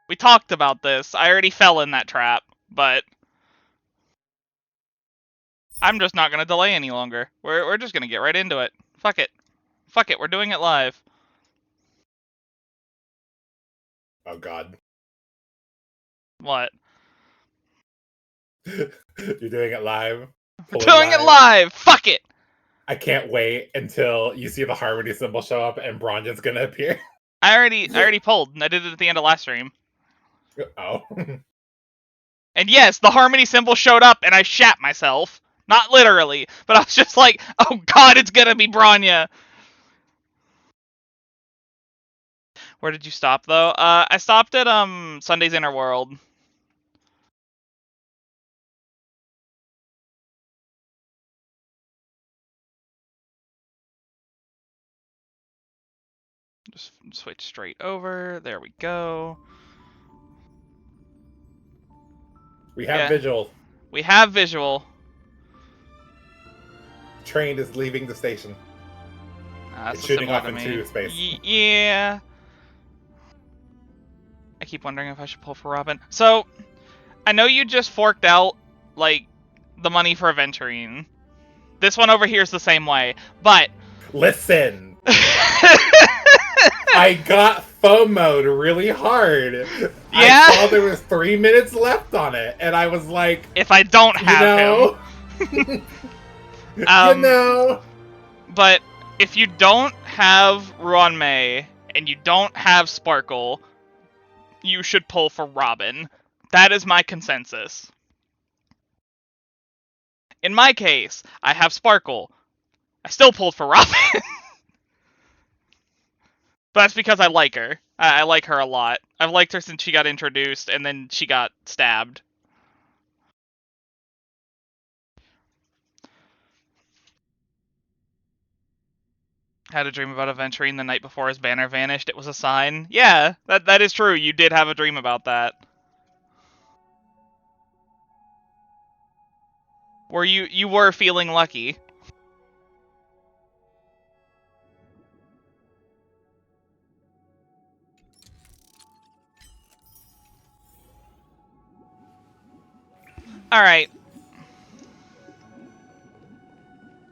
We talked about this. I already fell in that trap, but I'm just not gonna delay any longer. We're just gonna get right into it. Fuck it. Fuck it, we're doing it live. Oh god. What? You're doing it live? We're doing it live! Fuck it! I can't wait until you see the Harmony symbol show up and Bronja's gonna appear. I already pulled, and I did it at the end of last stream. Oh. And yes, the Harmony symbol showed up, and I shat myself. Not literally, but I was just like, oh god, it's gonna be Bronya! Where did you stop, though? I stopped at, Sunday's Inner World. Just switch straight over. There we go. We have visual. We have visual. Train is leaving the station. That's it's shooting off into space. Yeah. I keep wondering if I should pull for Robin. So, I know you just forked out, like, the money for Aventurine. This one over here is the same way, but... Listen! I got FOMO'd really hard. Yeah? I saw there was 3 minutes left on it, and I was like... If I don't have him... you know... But But if you don't have Ruan Mei, and you don't have Sparkle, you should pull for Robin. That is my consensus. In my case, I have Sparkle. I still pulled for Robin. But that's because I like her. I like her a lot. I've liked her since she got introduced, and then she got stabbed. Had a dream about Aventurine the night before his banner vanished. It was a sign. Yeah, that is true. You did have a dream about that. Where you were feeling lucky. Alright.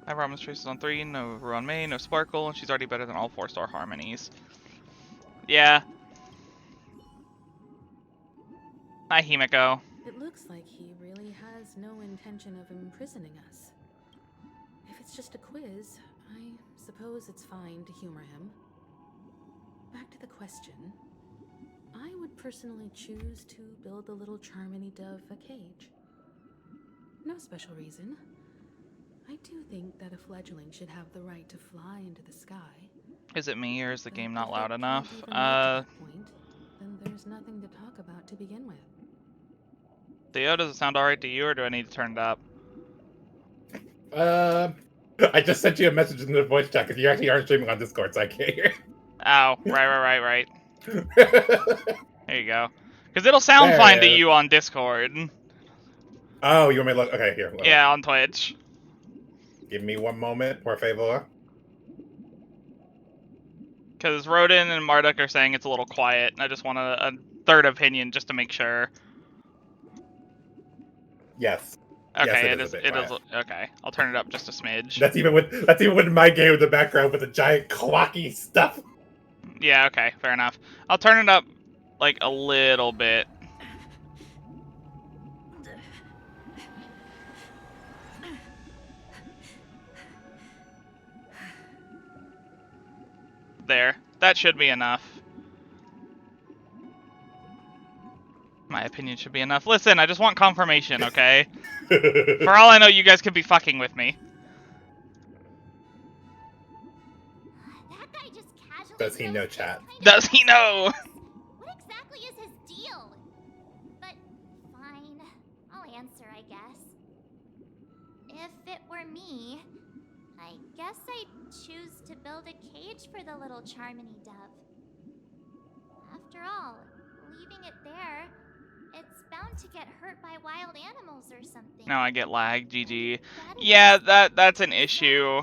I have Robin's Traces on 3, no Ruan Mei, no Sparkle, and she's already better than all 4-star Harmonies. Yeah. Hi, Himiko. It looks like he really has no intention of imprisoning us. If it's just a quiz, I suppose it's fine to humor him. Back to the question. I would personally choose to build the little Charmony dove a cage. No special reason. I do think that a fledgling should have the right to fly into the sky. Is it me, or is the game not loud enough? Then there's nothing to talk about to begin with. Theo, does it sound alright to you, or do I need to turn it up? I just sent you a message in the voice chat, because you actually aren't streaming on Discord, so I can't hear. Oh, right. There you go. Because it'll sound fine to you on Discord. Oh, you want me to look? Okay, here. Yeah, on Twitch. Give me one moment, por favor. Because Rodin and Marduk are saying it's a little quiet, and I just want a third opinion just to make sure. Yes. Okay, yes, it is. Okay, I'll turn it up just a smidge. That's even with my game in the background with the giant clocky stuff. Yeah, okay, fair enough. I'll turn it up like a little bit. There. That should be enough. My opinion should be enough. Listen, I just want confirmation, okay? For all I know, you guys could be fucking with me. That guy just casually Does he know chat? Does he know? What exactly is his deal? But fine, I'll answer, I guess. If it were me, I guess I'd choose to build a cage for the little Charmony dove. After all, leaving it there, it's bound to get hurt by wild animals or something. No, I get lag, GG. Yeah, that's an issue.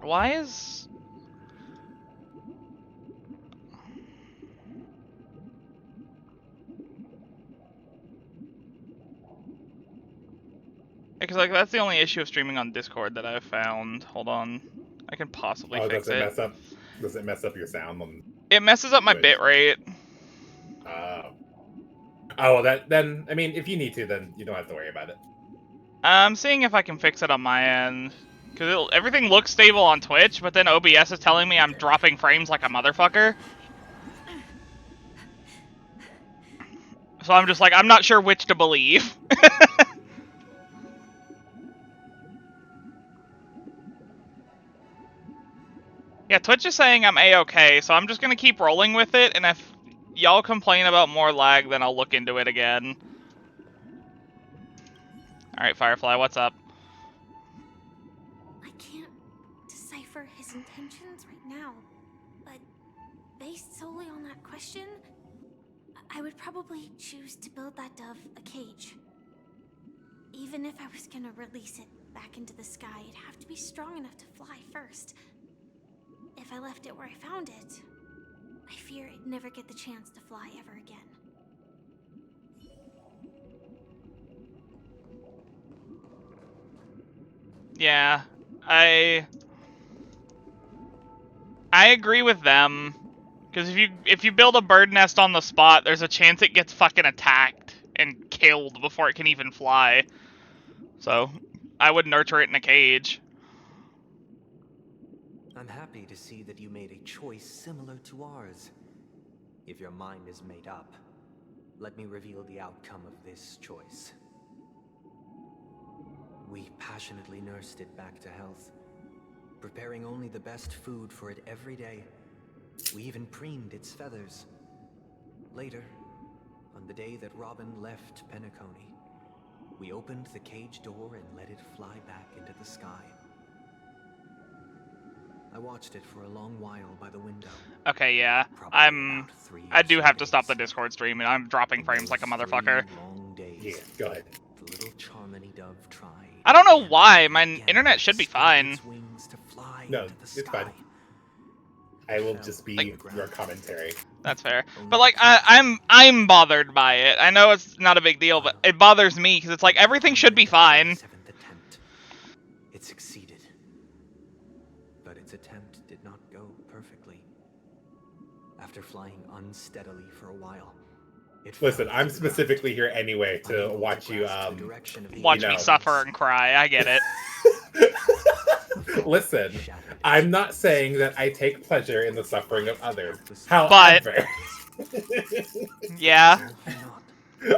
Why is... because like that's the only issue of streaming on Discord that I've found. Hold on, I can possibly fix does it it. mess up? Does it mess up your sound on? It messes up my Twitch? bitrate. Oh, well, then I mean, if you need to, then you don't have to worry about it. I'm seeing if I can fix it on my end. Because everything looks stable on Twitch, but then OBS is telling me I'm dropping frames like a motherfucker. So I'm just like, I'm not sure which to believe. Yeah, Twitch is saying I'm A-okay, so I'm just gonna keep rolling with it, and if y'all complain about more lag, then I'll look into it again. Alright, Firefly, what's up? I can't decipher his intentions right now, but based solely on that question, I would probably choose to build that dove a cage. Even if I was gonna release it back into the sky, it'd have to be strong enough to fly first. If I left it where I found it, I fear it'd never get the chance to fly ever again. Yeah, I agree with them. Because if you build a bird nest on the spot, there's a chance it gets fucking attacked and killed before it can even fly. So, I would nurture it in a cage. I'm happy to see that you made a choice similar to ours. If your mind is made up, let me reveal the outcome of this choice. We passionately nursed it back to health, preparing only the best food for it every day. We even preened its feathers. Later, on the day that Robin left Penacony, we opened the cage door and let it fly back into the sky. I watched it for a long while by the window. Okay, yeah. I do have to stop the Discord stream, and I'm dropping frames like a motherfucker. Yeah, go ahead. The little Charmony dove tried. I don't know why. My internet should be fine. No, it's fine. I will just be your commentary. That's fair. But like, I'm bothered by it. I know it's not a big deal, but it bothers me because it's like everything should be fine. It succeeded, but its attempt did not go perfectly. After flying unsteadily for a while, listen, I'm specifically here anyway to watch you watch me suffer and cry. I get it. Listen, I'm not saying that I take pleasure in the suffering of others. However, yeah,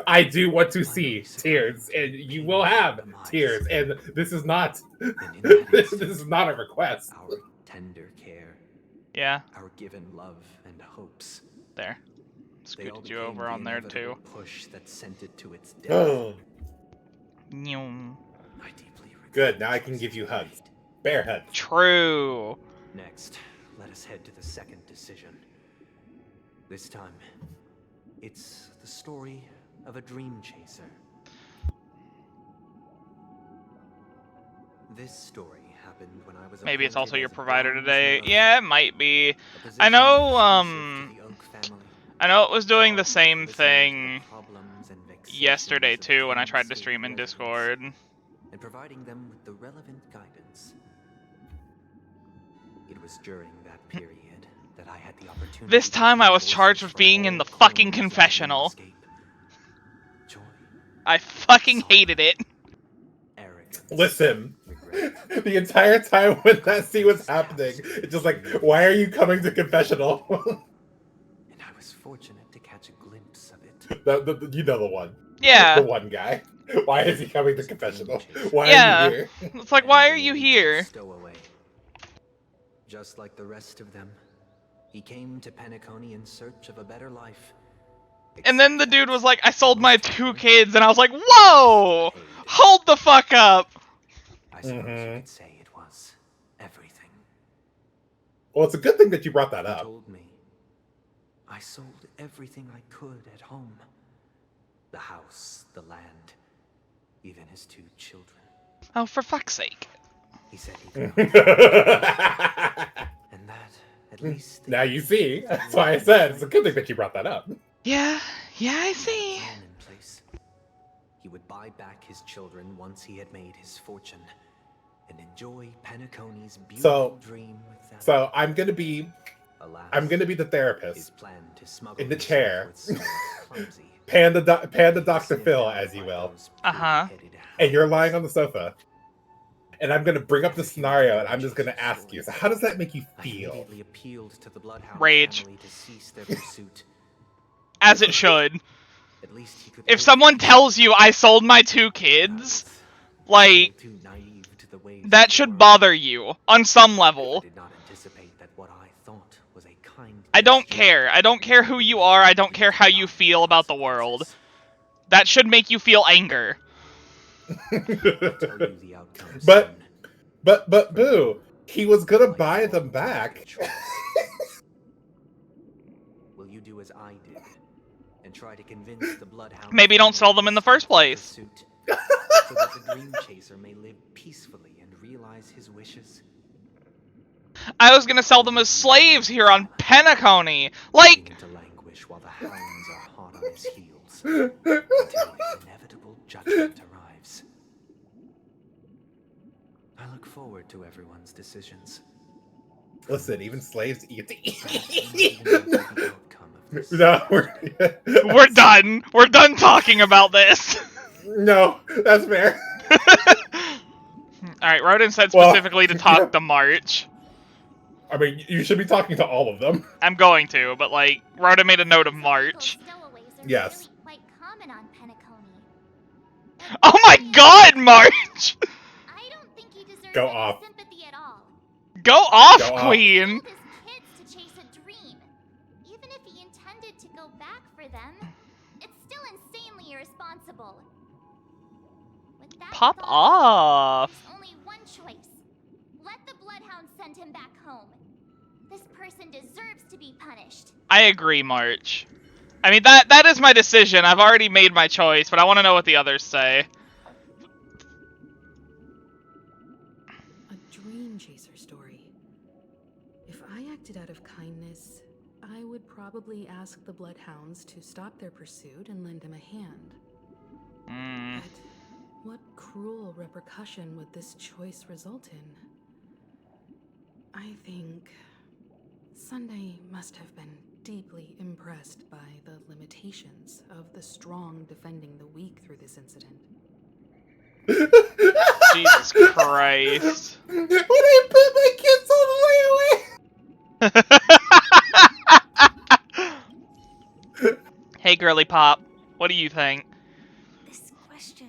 I do want to see tears, and you will have tears, and this is not this is not a request. Our tender care, yeah, our given love and hopes. There, scooted you over on there too. Push that sent it to its death. Oh. I deeply Good. Now I can give you hugs. Bear hugs. True. Next, let us head to the second decision. This time, it's the story of a dream chaser. This story happened when I was Maybe it's also your provider today. Yeah, it might be. I know it was doing the same thing yesterday too when I tried to stream in Discord. And providing them with the relevant guidance. It was during that period that I had the opportunity. This time I was charged with being in the fucking confessional. I fucking hated it. Listen, the entire time when that scene was happening, it's just like, why are you coming to confessional? And I was fortunate to catch a glimpse of it. You know the one. Yeah. The one guy. Why is he coming to confessional? Why are you here? It's like, why are you here? Stowaway. Just like the rest of them, he came to Penacony in search of a better life. And then the dude was like, I sold my 2 kids, and I was like, whoa! Hold the fuck up! I suppose you could say it was everything. Well, it's a good thing that you brought that He up. told me I sold everything I could at home. The house, the land, even his 2 children. Oh, for fuck's sake. He said he could. And that, at least... Now you see. That's why I said it's a good thing that you brought that up. Yeah, I see. would buy back his children once he had made his fortune, and enjoy Penacony's beautiful dream with them. So I'm gonna be the therapist his plan to smuggle in the himself chair. with sword clumsy. Panda Dr. Phil, as you will. Uh-huh. And you're lying on the sofa. And I'm gonna bring up the scenario, and I'm just gonna ask you. So, how does that make you I feel? immediately appealed to the Bloodhound Rage. family to cease their pursuit. As it should. At least he could If live someone peacefully. tells you I sold my 2 kids, like, Still too naive to the ways that of the should world. bother you on some I level. did not anticipate that what I thought was a kind I don't gesture care. I don't care who you are. I don't care how you feel about the world. That should make you feel anger. I'll tell you the outcome But- soon. But Boo, he was gonna buy them back. Will you do as I did and try to convince the Bloodhound? Maybe don't sell them in the first place. So that the Dream Chaser may live peacefully and realize his wishes. I was gonna sell them as slaves here on Penacony. Leaving Like, him to languish while the hounds are hot on his heels until his inevitable judgment arrives. I look forward to everyone's decisions. Listen, even slaves eat to I don't even know the outcome of this. No, we're done. We're done talking about this. No, that's fair. Alright, Rodin said Well, specifically to talk yeah. to March. I mean, you should be talking to all of them. I'm going to, but like, Rodin made a note of March. Stowaways are Yes. really quite common on Penacony. Oh my god, March! I don't think he deserves Go any off. sympathy at all. Go off, Go off. Queen! He told his kids to chase a dream. Even if he intended to go back for them, it's still insanely irresponsible. With that Pop thought, off. there's only one choice. Let the Bloodhound send him back home. This person deserves to be punished. I agree, March. I mean, that is my decision. I've already made my choice, but I want to know what the others say. A dream chaser story. If I acted out of kindness, I would probably ask the Bloodhounds to stop their pursuit and lend him a hand. Hmm. But what cruel repercussion would this choice result in? I think Sunday must have been deeply impressed by the limitations of the strong defending the weak through this incident. Jesus Christ. When I put my kids all the way away. Hey, girly pop. What do you think? This question.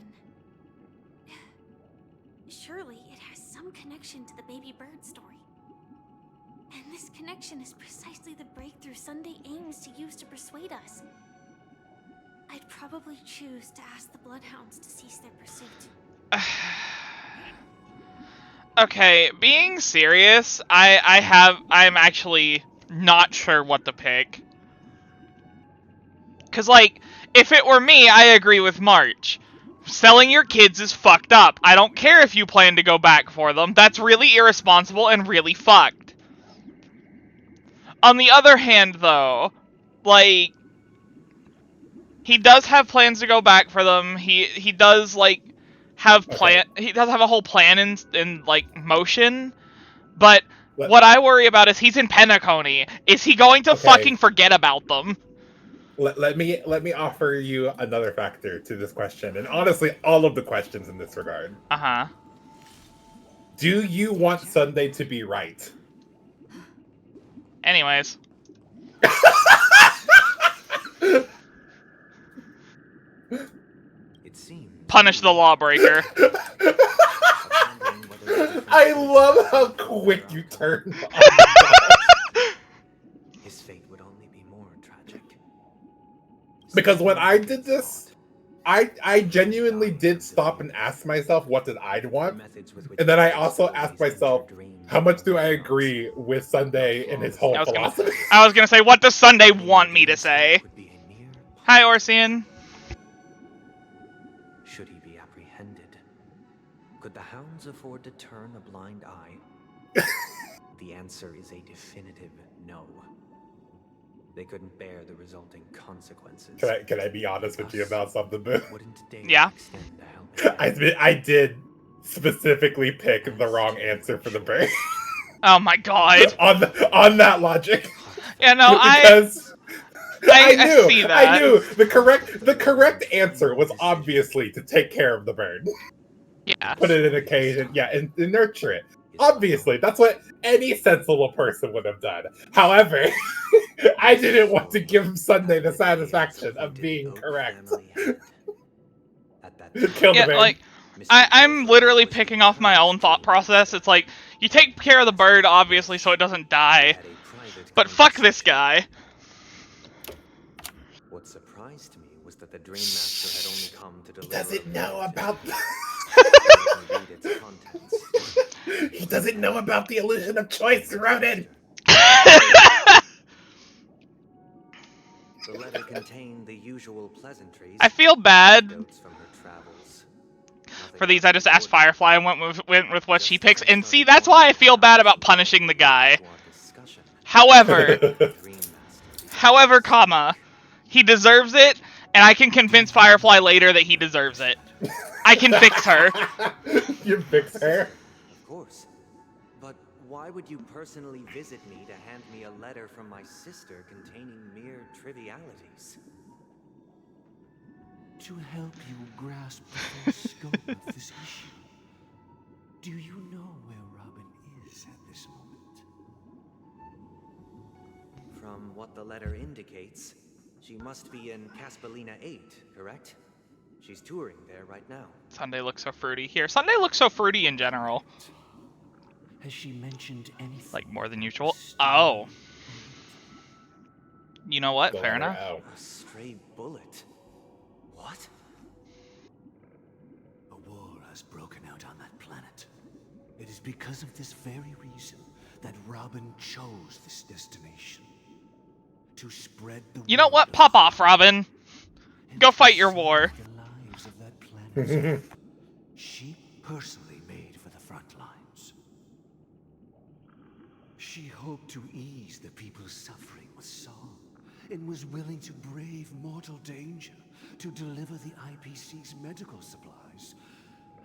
Surely it has some connection to the baby bird story. And this connection is precisely the breakthrough Sunday aims to use to persuade us. I'd probably choose to ask the Bloodhounds to cease their pursuit. Okay, being serious, I'm actually not sure what to pick. Cause like, if it were me, I agree with March. Selling your kids is fucked up. I don't care if you plan to go back for them. That's really irresponsible and really fucked. On the other hand, though, like, he does have plans to go back for them. He does like have he does have a whole plan in like motion. But what I worry about is he's in Penacony. Is he going to fucking forget about them? Let me offer you another factor to this question, and honestly, all of the questions in this regard. Uh-huh. Do you want Sunday to be right? Anyways. It seems Punish the lawbreaker. I love how quick you turned on. His fate would only be more tragic. Because when I did this, I genuinely did stop and ask myself, what did I want? And then I also asked myself, how much do I agree with Sunday and his whole philosophy? I was gonna say, what does Sunday want me to say? Hi, Orsian. Should he be apprehended? Could the hounds afford to turn a blind eye? The answer is a definitive no. They couldn't bear the resulting consequences. Can I be honest with you about something, Boo? Wouldn't dare Yeah. extend a helping hand. I did specifically pick the wrong answer for the bird Oh my god. on that logic. Yeah, no, Because I see that. I knew the correct answer was obviously to take care of the bird, Yeah. put it in a cage, and nurture it. Obviously, that's what any sensible person would have done. However, I didn't want to give Sunday the satisfaction of being correct. Kill the Yeah, bird. like, I'm literally picking off my own thought process. It's like, you take care of the bird, obviously, so it doesn't die. But fuck this guy. What surprised me was that the Dream Master had only come to deliver. Doesn't know about read its contents. He doesn't know about the illusion of choice, Ronan. The letter contained the usual pleasantries. I feel bad. Notes from her travels. For these, I just asked Firefly and went with what she picks. And see, that's why I feel bad about punishing the guy. However, comma, he deserves it, and I can convince Firefly later that he deserves it. I can fix her. You fix her? Of course. But why would you personally visit me to hand me a letter from my sister containing mere trivialities? To help you grasp the full scope of this issue. Do you know where Robin is at this moment? From what the letter indicates, she must be in Caspelina 8, correct? She's touring there right now. Sunday looks so fruity here. Sunday looks so fruity in general. Has she mentioned anything? Like, more than usual. Oh. You know what? Fair enough. A stray bullet. What? A war has broken out on that planet. It is because of this very reason that Robin chose this destination. To spread the You know what? Pop off, Robin. Go fight your war. The lives of that planet. She personally made for the front lines. She hoped to ease the people's suffering with song, and was willing to brave mortal danger to deliver the IPC's medical supplies.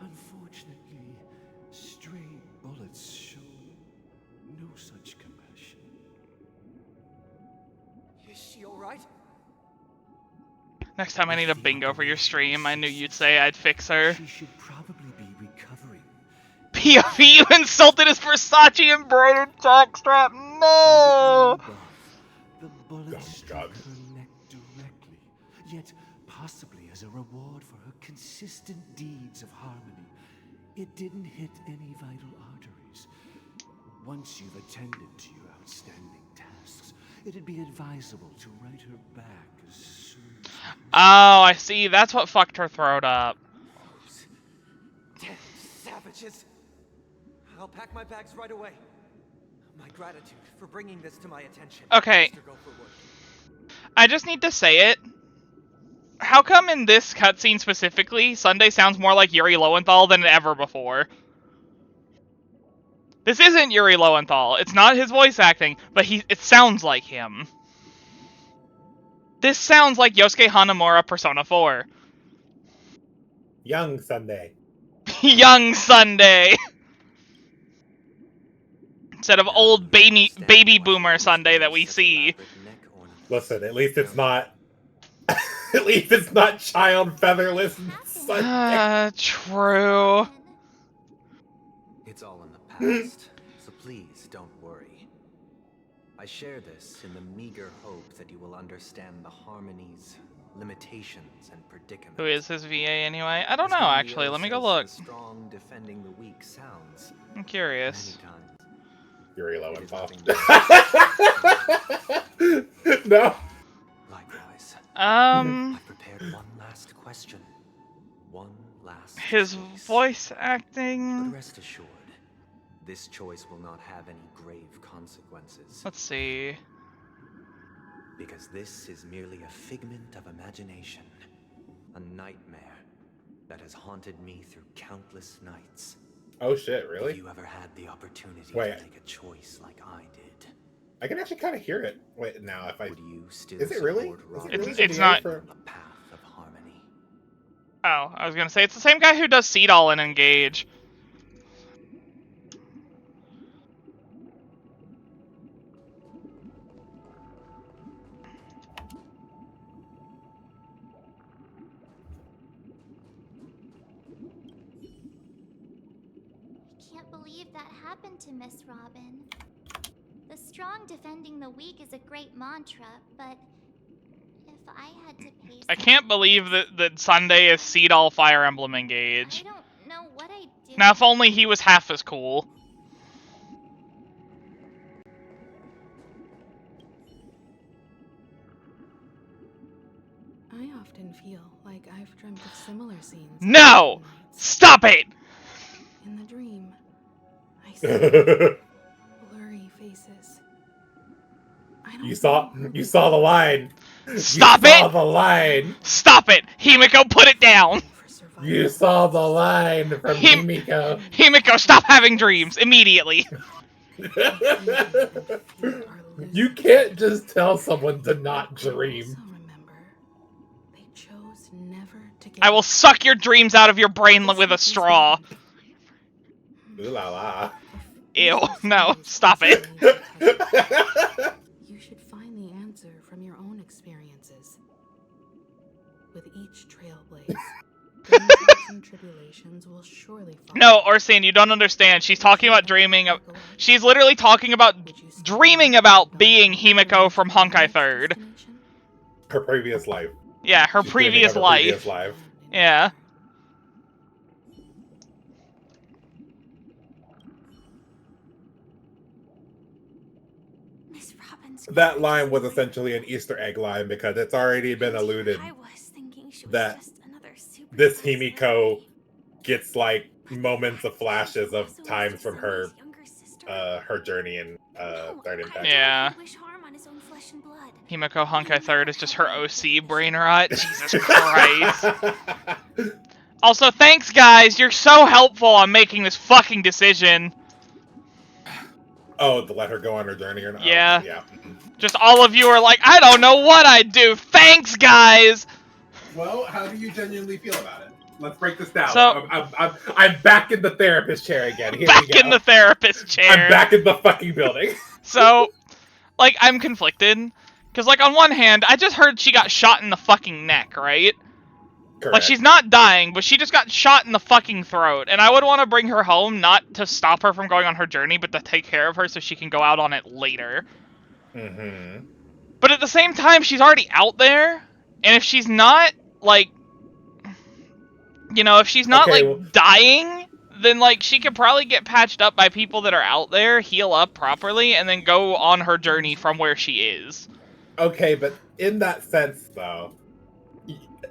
Unfortunately, stray bullets show no such compassion. Is she alright? Next time I need a bingo for your stream, I knew you'd say I'd fix her. She should probably be recovering. POV, you insulted his Versace embroidered jockstrap. No! The bullet struck God. her neck directly, yet possibly as a reward for her consistent deeds of harmony. It didn't hit any vital arteries. Once you've attended to your outstanding tasks, it'd be advisable to write her back as soon as Oh, I see. That's what fucked her throat up. Those dead savages. I'll pack my bags right away. My gratitude for bringing this to my attention. Okay. Mr. Gopherwood. I just need to say it. How come in this cutscene specifically, Sunday sounds more like Yuri Lowenthal than ever before? This isn't Yuri Lowenthal. It's not his voice acting, but it sounds like him. This sounds like Yosuke Hanamura Persona 4. Young Sunday. Young Sunday! Instead of old baby boomer Sunday that we see. Listen, at least it's not. At least it's not child featherless Sunday. True. It's all in the past, so please don't worry. I share this in the meager hope that you will understand the harmonies, limitations, and predicaments. Who is his VA anyway? I don't know, actually. Let me go look. The strong defending the weak sounds. I'm curious. Many times. Yuri It is Lowenthal. nothing No. Likewise. Um, I've prepared one last question. One last his choice. voice But acting... rest assured, this choice will not have any grave consequences. Let's see. Because this is merely a figment of imagination. A nightmare that has haunted me through countless nights. Oh shit! If Really? you ever had the opportunity Wait. to make a choice like I did, I can actually kind of hear it. Wait, now if I Would you still is it really? support Is it Robin really It's- the it's DA not- for- on the path of harmony? Oh, I was gonna say, it's the same guy who does Seed All and Engage. I can't believe that happened to Miss Robin. The strong defending the weak is a great mantra, but if I had to pay I can't believe that Sunday is Seed All Fire Emblem I Engage. don't know what I'd do. Now, if only he was half as cool. I often feel like I've dreamt of similar scenes. No! Nights. Stop it! In the dream, I see blurry faces. I don't You saw know you saw the line. Stop you saw it! the line. Stop it! Himiko, put it down! for survival. You saw the line from Him- Himiko. Himiko, stop having dreams immediately! You can't just tell someone to not I dream. also remember they chose never to get I will suck your dreams out of your brain with a straw. Ooh la la. Ew, no, stop it. You should find the answer from your own experiences. With each trailblaze, dangers and tribulations will surely follow. No, Orson, you don't understand. She's talking about dreaming. She's literally talking about dreaming about being Himiko from Honkai 3rd. Her previous life. Yeah, her She's dreaming previous of her life. previous life. Yeah. Miss Robin's That line was essentially an Easter egg line because it's already been alluded I was thinking she was that just another super this nice Himiko lady. gets like moments of flashes of Also, times is from this her someone's younger sister? her journey in No, Third I Impact. don't Yeah. wish harm on his own flesh and blood. Himiko Honkai 3rd is just her OC brain rot. Jesus Christ. Also, thanks guys, you're so helpful on making this fucking decision. Oh, to let her go on her journey or not? Yeah. Oh, yeah. Just all of you are like, I don't know what I'd do. Thanks guys! Well, how do you genuinely feel about it? Let's break this down. So- I'm back in the therapist chair again. Here we Back go. in the therapist chair. I'm back in the fucking building. So, like, I'm conflicted. Because, like, on one hand, I just heard she got shot in the fucking neck, right? Correct. Like, she's not dying, but she just got shot in the fucking throat. And I would want to bring her home, not to stop her from going on her journey, but to take care of her so she can go out on it later. Mm-hmm. But at the same time, she's already out there. And if she's not, like... You know, if she's not, Okay, like, well- dying... Then, like, she could probably get patched up by people that are out there, heal up properly, and then go on her journey from where she is. Okay, but in that sense, though,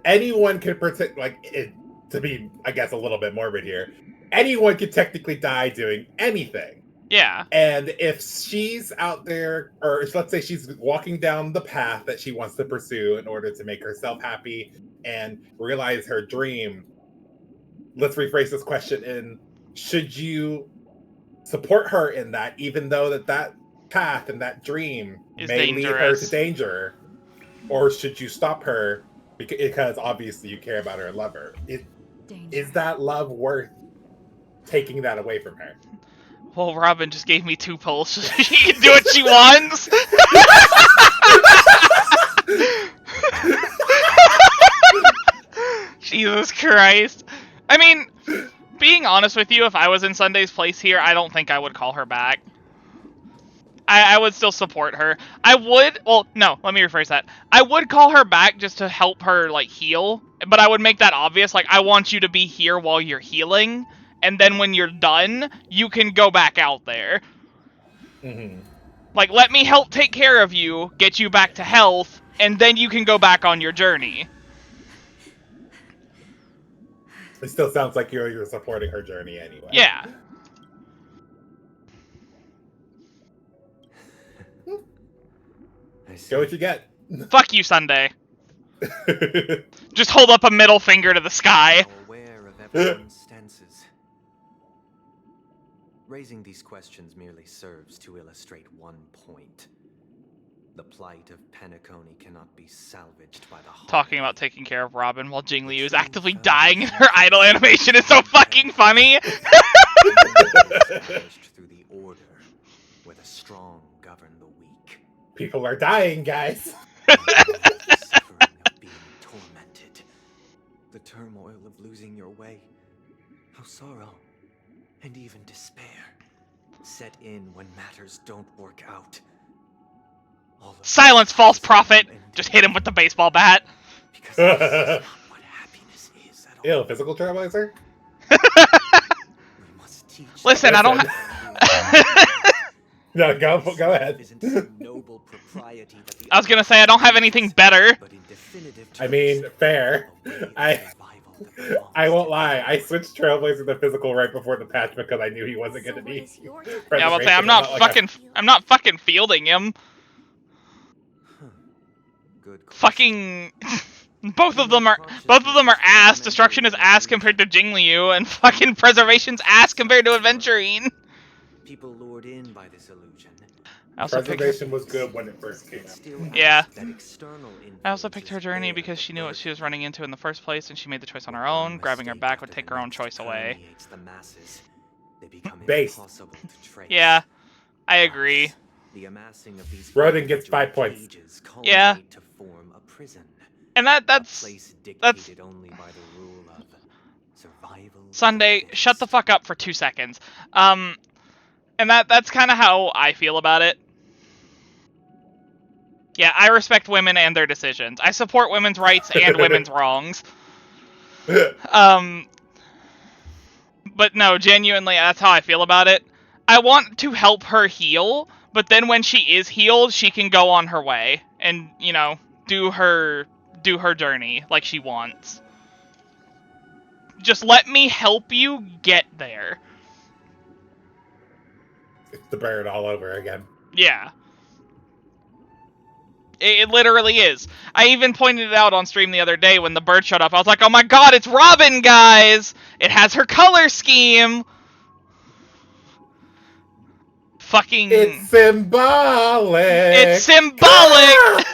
anyone could protect, like, it, to be, I guess, a little bit morbid here, anyone could technically die doing anything. Yeah. And if she's out there, or let's say she's walking down the path that she wants to pursue in order to make herself happy and realize her dream, let's rephrase this question in, should you support her in that, even though that path and that dream Is may lead her dangerous. to danger? Or should you stop her because obviously you care about her and love her? Is that love worth taking that away from her? Well, Robin just gave me 2 pulls. She can do what she wants. Jesus Christ. I mean, being honest with you, if I was in Sunday's place here, I don't think I would call her back. I would still support her. I would, well, no, let me rephrase that. I would call her back just to help her, like, heal. But I would make that obvious, like, I want you to be here while you're healing. And then when you're done, you can go back out there. Mm-hmm. Like, let me help take care of you, get you back to health, and then you can go back on your journey. It still sounds like you're supporting her journey anyway. Yeah. I see. Get what you get. Fuck you, Sunday. Just hold up a middle finger to the sky. Aware of everyone's stances. Raising these questions merely serves to illustrate one point. The plight of Penacony cannot be salvaged by the Talking harmony. about taking care of Robin while Jing The Liu is true actively dying in foundation her idle animation is so fucking funny. established through the order, where the strong govern the weak. People are dying, guys. The suffering of being tormented. The turmoil of losing your way. How sorrow and even despair set in when matters don't work out. All of Silence, this false is prophet! ending Just hit him with the baseball bat. Because this is not what happiness is at all. Ew, physical trailblazer? We must teach Listen, I don't No, go ahead. Isn't some noble propriety that the I was gonna say, I don't have anything better. but in definitive I mean, terms, fair. a way of I survival that belongs I won't to lie. I man. switched Trailblazer to physical right before the patch because I knew he wasn't going to be. Yeah, I was say I'm preservation, not like a- I'm not fucking fielding him. Good question. Fucking both of them are ass. Destruction is ass compared to Jing Liu, and fucking preservation's ass compared to adventuring. People lured in by this illusion. I also picked Preservation was good when it first came But out. still Yeah. ask that external I also picked her influences journey bear because the she knew what she burden. was running into in the first place, and she made the choice on her One own. Grabbing her mistake back would after take the her own next choice away. permeates the masses. They become Based. impossible to trace. Yeah, I agree. The amassing of these Rodin gets individual 5 points. cages Yeah. culminate to form a prison. And A that's place that's- dictated only by the rule of survival. of Sunday. the Shut the fittest. fuck up for 2 seconds. And that's kind of how I feel about it. Yeah, I respect women and their decisions. I support women's rights and women's wrongs. But no, genuinely, that's how I feel about it. I want to help her heal, but then when she is healed, she can go on her way and, you know, do her journey like she wants. Just let me help you get there. It's the bird all over again. Yeah. It literally is. I even pointed it out on stream the other day when the bird showed up. I was like, oh my god, it's Robin, guys! It has her color scheme! Fucking... It's symbolic. It's symbolic!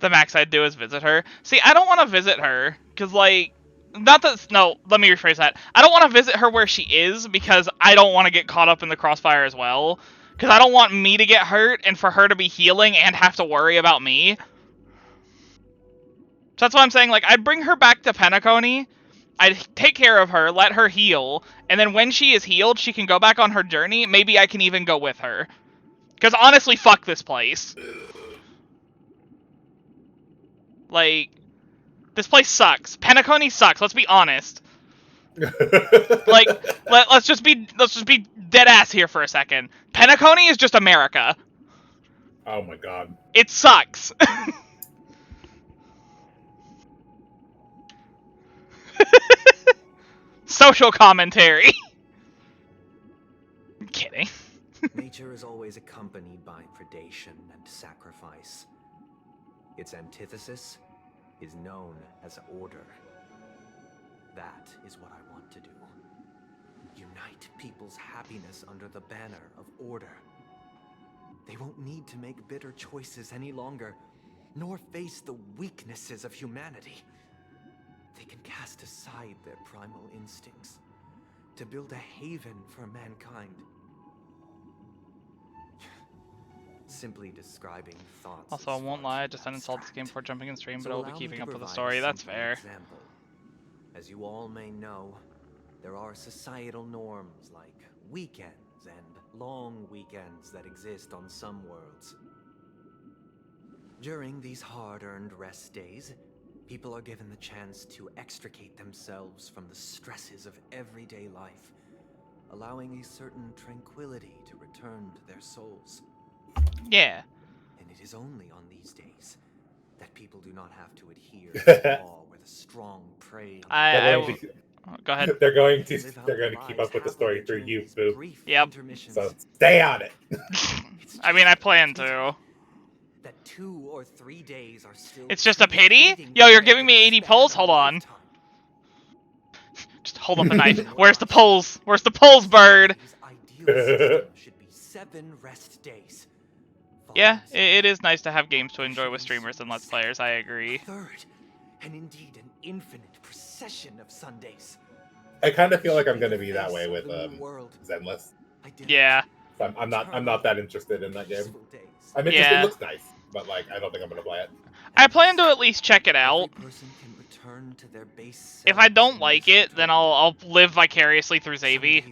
The max I'd do is visit her. See, I don't want to visit her, because, like... Not that... No, let me rephrase that. I don't want to visit her where she is, because I don't want to get caught up in the crossfire as well. Because I don't want me to get hurt, and for her to be healing and have to worry about me. So that's why I'm saying, like, I'd bring her back to Penacony, I'd take care of her, let her heal, and then when she is healed, she can go back on her journey. Maybe I can even go with her. Because honestly, fuck this place. Like, this place sucks. Penacony sucks, let's be honest. Like, let's just be dead ass here for a second. Penacony is just America. Oh my god. It sucks. Social commentary. I'm kidding. Nature is always accompanied by predation and sacrifice. Its antithesis is known as order. That is what I want to do. Unite people's happiness under the banner of order. They won't need to make bitter choices any longer, nor face the weaknesses of humanity. They can cast aside their primal instincts to build a haven for mankind. Simply describing thoughts. Also, I is won't far lie, I too just uninstalled this game before jumping in stream, but So I'll be allow me keeping to up with the provide story, a that's simple fair. example. As you all may know, there are societal norms like weekends and long weekends that exist on some worlds. During these hard-earned rest days, people are given the chance to extricate themselves from the stresses of everyday life, allowing a certain tranquility to return to their souls. Yeah. And it is only on these days that people do not have to adhere to the law where the strong prey on the They're I going to- Go ahead. They're going to live out they're going their to keep lives up with the happily story through during you, these Boo. brief Yep. intermissions. So stay on it. It's I mean, I just plan pity to. that 2 or 3 days are still It's just a too pity? fleeting Yo, you're compared giving to me the 80 span pulls? of a Hold on. lifetime. Just hold up the knife. Where's the poles? Where's the poles, bird? Society's ideal system should be 7 rest days. Yeah, Following it is nice to have games to enjoy with streamers and Let's Players, I agree. third, and indeed an infinite procession of Sundays. I kind of feel like I'm going to be that way with Zenless. Yeah. So I'm not that interested in that game. I'm interested. Yeah. It looks nice, but like I don't think I'm going to play it. I plan to at least check it out. If I don't like it, then I'll live vicariously through Xavi.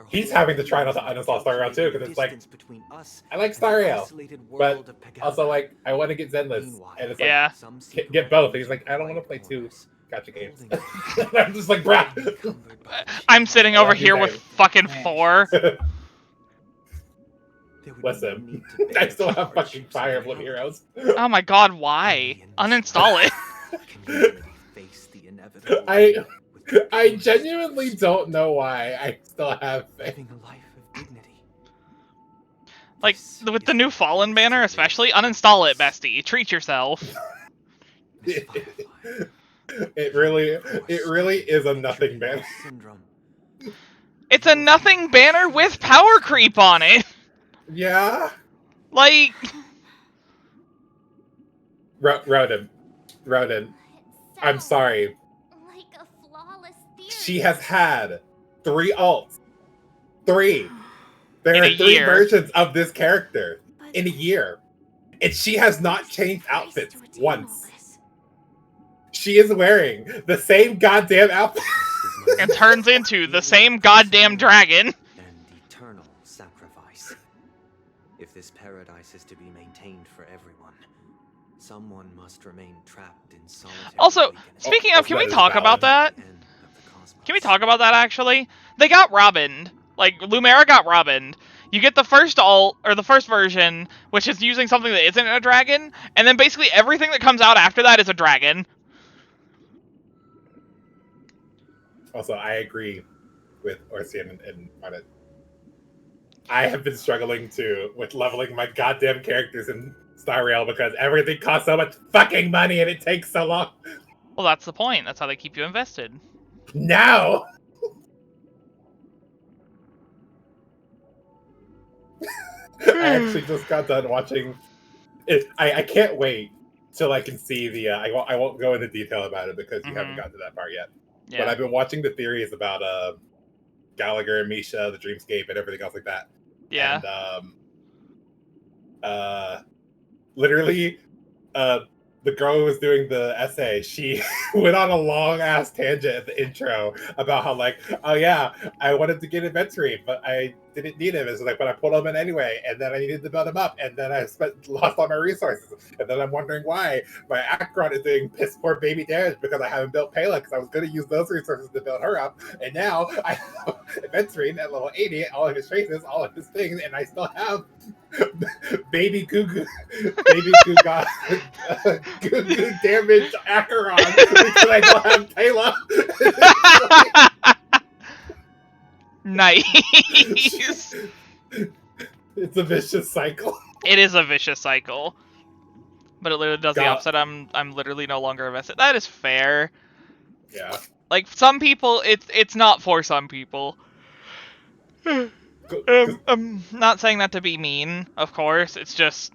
He's having to try not to uninstall Star Rail too, because it's like, I like Star Rail, but also like I want to get Zenless, and it's like, Yeah. get both. And he's like, I don't want to play 2 gacha games. I'm just like, bruh. I'm sitting over here with fucking 4. Listen, I still have fucking Fire Emblem Heroes. Oh my god, why? Uninstall it. I genuinely don't know why I still have faith. Like, with the new Fallen banner especially, uninstall it, bestie. Treat yourself. It really is a nothing banner. It's a nothing banner with power creep on it. Yeah. Like... Rodin. I'm sorry. Like a flawless theory. She has had 3 alts. 3. There In are a 3 year. versions of this character in a year. And she has not changed outfits once. She is wearing the same goddamn outfit. And turns into the same goddamn dragon. And eternal sacrifice. If this paradise is to be maintained for everyone, someone must remain trapped in solitary. Also, weakness. speaking of, can we that is talk about valid. that? End of the cosmos. Can we talk about that, actually? They got Robined. Like, Lumera got Robined. You get the first alt, or the first version, which is using something that isn't a dragon, and then basically everything that comes out after that is a dragon. Also, I agree with Orsian and on it. I have been struggling with leveling my goddamn characters in Star Rail because everything costs so much fucking money and it takes so long. Well, that's the point. That's how they keep you invested. Now! I actually just got done watching it. I can't wait till I can see the. I won't go into detail about it because you haven't gotten to that part yet. Yeah. But I've been watching the theories about Gallagher and Misha, the Dreamscape, and everything else like that. Yeah. And literally, the girl who was doing the essay, she went on a long ass tangent at the intro about how like, oh yeah, I wanted to get inventory, but I didn't need him. It's like, but I pulled him in anyway, and then I needed to build him up, and then I lost all my resources, and then I'm wondering why my Akron is doing piss poor baby damage because I haven't built Pela because I was going to use those resources to build her up, and now I have inventory at level 80, all of his traces, all of his things, and I still have baby goo goo damage Acheron because I don't have Pela. Nice. It's a vicious cycle. It is a vicious cycle. But it literally does the opposite. I'm literally no longer invested. That is fair. Yeah. Like, some people, it's not for some people. I'm not saying that to be mean, of course. It's just,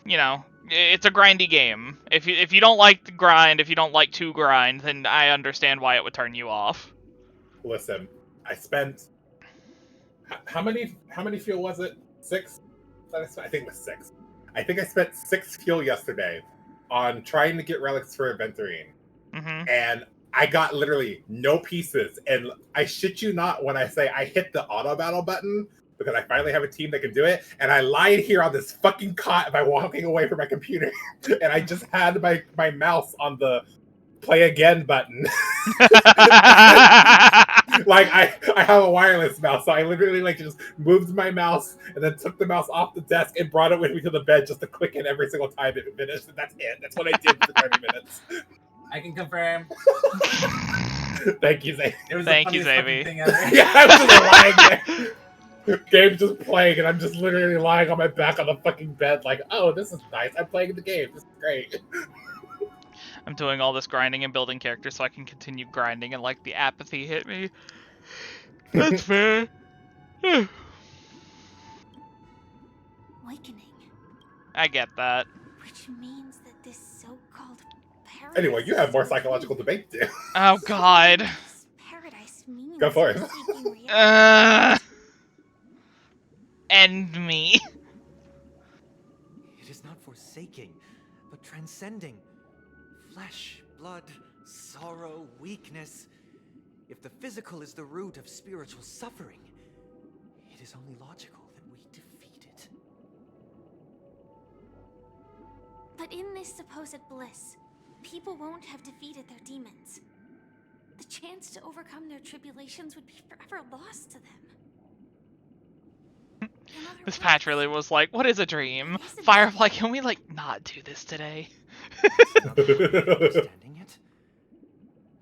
you know, it's a grindy game. If you don't like the grind, if you don't like to grind, then I understand why it would turn you off. Listen, I spent how many fuel was it? 6? I think it was 6. I think I spent 6 fuel yesterday on trying to get relics for inventory, and I got literally no pieces. And I shit you not when I say I hit the auto battle button because I finally have a team that can do it, and I lied here on this fucking cot by walking away from my computer, and I just had my mouse on the play again button. Like I have a wireless mouse, so I literally like just moved my mouse and then took the mouse off the desk and brought it with me to the bed just to click in every single time it finished. And that's it. That's what I did for 30 minutes. I can confirm. Thank you, Zay. It was Thank the you, funniest Xavi. fucking thing ever. Yeah, I was just lying there. Game's just playing, and I'm just literally lying on my back on the fucking bed, like, oh, this is nice. I'm playing the game. This is great. I'm doing all this grinding and building characters so I can continue grinding and like the apathy hit me. That's fair. Awakening. I get that. Which means that this so-called paradise. Anyway, you have more is psychological real. debate to do. Oh god. This paradise means Go for it. seeking reality. End me. It is not forsaking, but transcending. Flesh, blood, sorrow, weakness. If the physical is the root of spiritual suffering, it is only logical that we defeat it. But in this supposed bliss, people won't have defeated their demons. The chance to overcome their tribulations would be forever lost to them. In other This words, patch really was like, what is a dream? It is a Firefly, dream. can we like not do this today? That's not how I'm understanding it.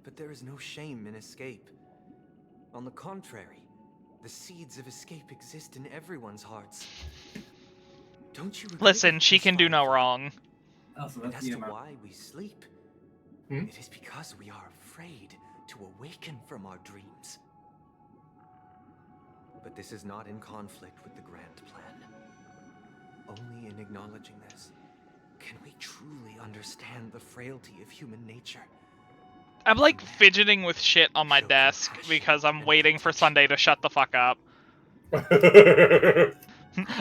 But there is no shame in escape. On the contrary, the seeds of escape exist in everyone's hearts. Don't you agree Listen, with she this, can do no Firefly? wrong. Oh, so And that's as the to amount. why we sleep, Hmm? it is because we are afraid to awaken from our dreams. But this is not in conflict with the grand plan. Only in acknowledging this can we truly understand the frailty of human nature. I'm like fidgeting with shit on my Show desk compassion because I'm and waiting for protection. Sunday to shut the fuck up. That's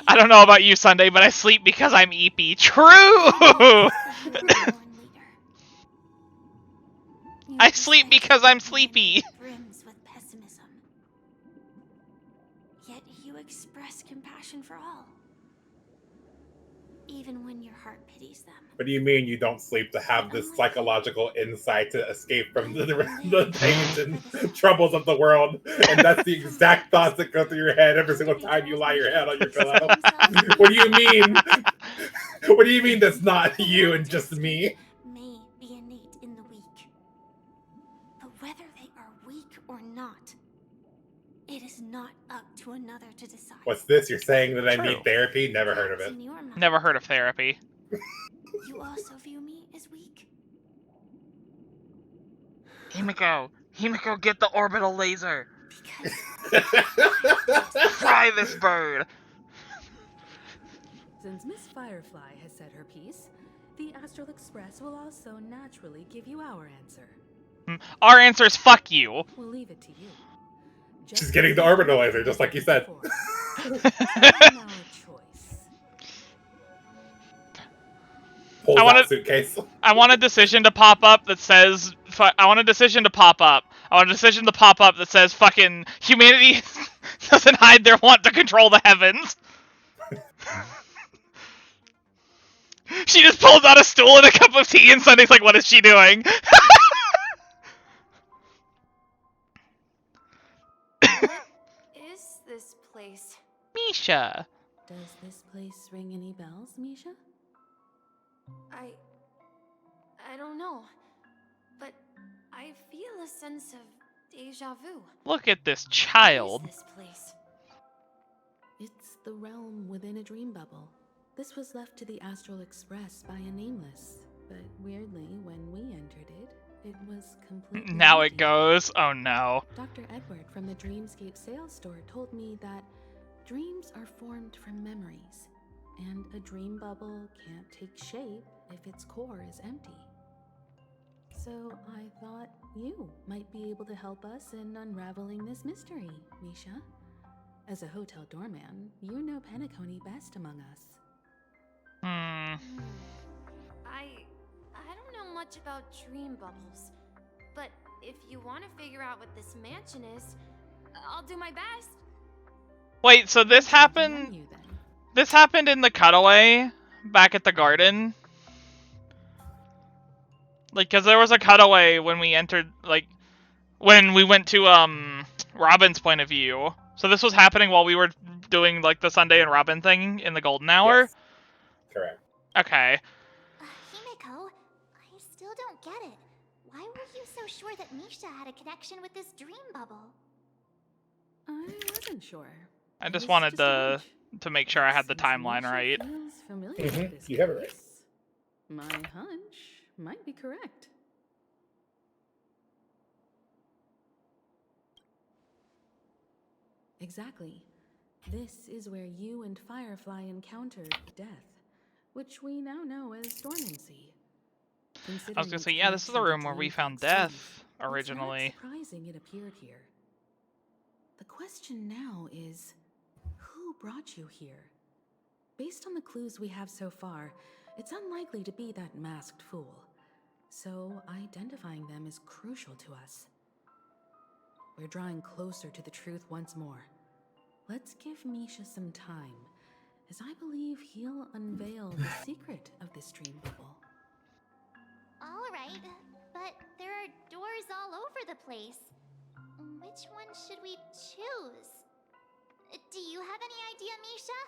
I don't know about you, Sunday, but I sleep because I'm eepy. True! I sleep because I'm sleepy. Brims with pessimism. Yet you express compassion for all, even when your heart pities them. What do you mean you don't sleep to have this psychological insight to escape from the pains and troubles of the world? And that's the exact thoughts that go through your head every single time you lie your head on your pillow. What do you mean? What do you mean that's not you and just me? May be innate in the weak, but whether they are weak or not, it is not up to another to decide. What's this? You're saying that I True. need therapy? Never heard of Perhaps it. in your mind, Never heard of therapy. You also view me as weak. Himiko, get the orbital laser. Because Fry this bird. Since Miss Firefly has said her piece, the Astral Express will also naturally give you our answer. Our answer is fuck you. We'll leave it to you. She's getting the orbital laser, just like you said. Now a choice. Pulls I wanna- out suitcase. I want a decision to pop up that says. I want a decision to pop up. I want a decision to pop up that says fucking humanity doesn't hide their want to control the heavens. She just pulls out a stool and a cup of tea, and Sunday's like, "What is she doing?" what is this place? Misha. Does this place ring any bells, Misha? I don't know, but I feel a sense of deja vu. Look at this What child. is this place? It's the realm within a dream bubble. This was left to the Astral Express by a nameless, but weirdly, when we entered it, it was completely Now it empty. goes. Oh no. Dr. Edward from the Dreamscape sales store told me that dreams are formed from memories, and a dream bubble can't take shape if its core is empty. So I thought you might be able to help us in unraveling this mystery, Misha. As a hotel doorman, you know Penacony best among us. Hmm. I don't know much about dream bubbles, but if you want to figure out what this mansion is, I'll do my best. Wait, so this happened. You then. This happened in the cutaway back at the garden. Like, cause there was a cutaway when we entered, like, when we went to Robin's point of view. So this was happening while we were doing like the Sunday and Robin thing in the golden hour. Yes. Correct. Okay. Himiko, I still don't get it. Why were you so sure that Misha had a connection with this dream bubble? I wasn't sure. I It just was wanted a to hunch. make sure I had the Since timeline Misha right. feels familiar Mhm, with this you have it right. place, my hunch might be correct. Exactly. This is where you and Firefly encountered death, which we now know as dormancy. I was gonna say, yeah, this is the room where we found death originally. It's not surprising it appeared here. The question now is, who brought you here? Based on the clues we have so far, it's unlikely to be that masked fool. So identifying them is crucial to us. We're drawing closer to the truth once more. Let's give Misha some time, as I believe he'll unveil the secret of this dream bubble. Alright, but there are doors all over the place. Which one should we choose? Do you have any idea, Misha?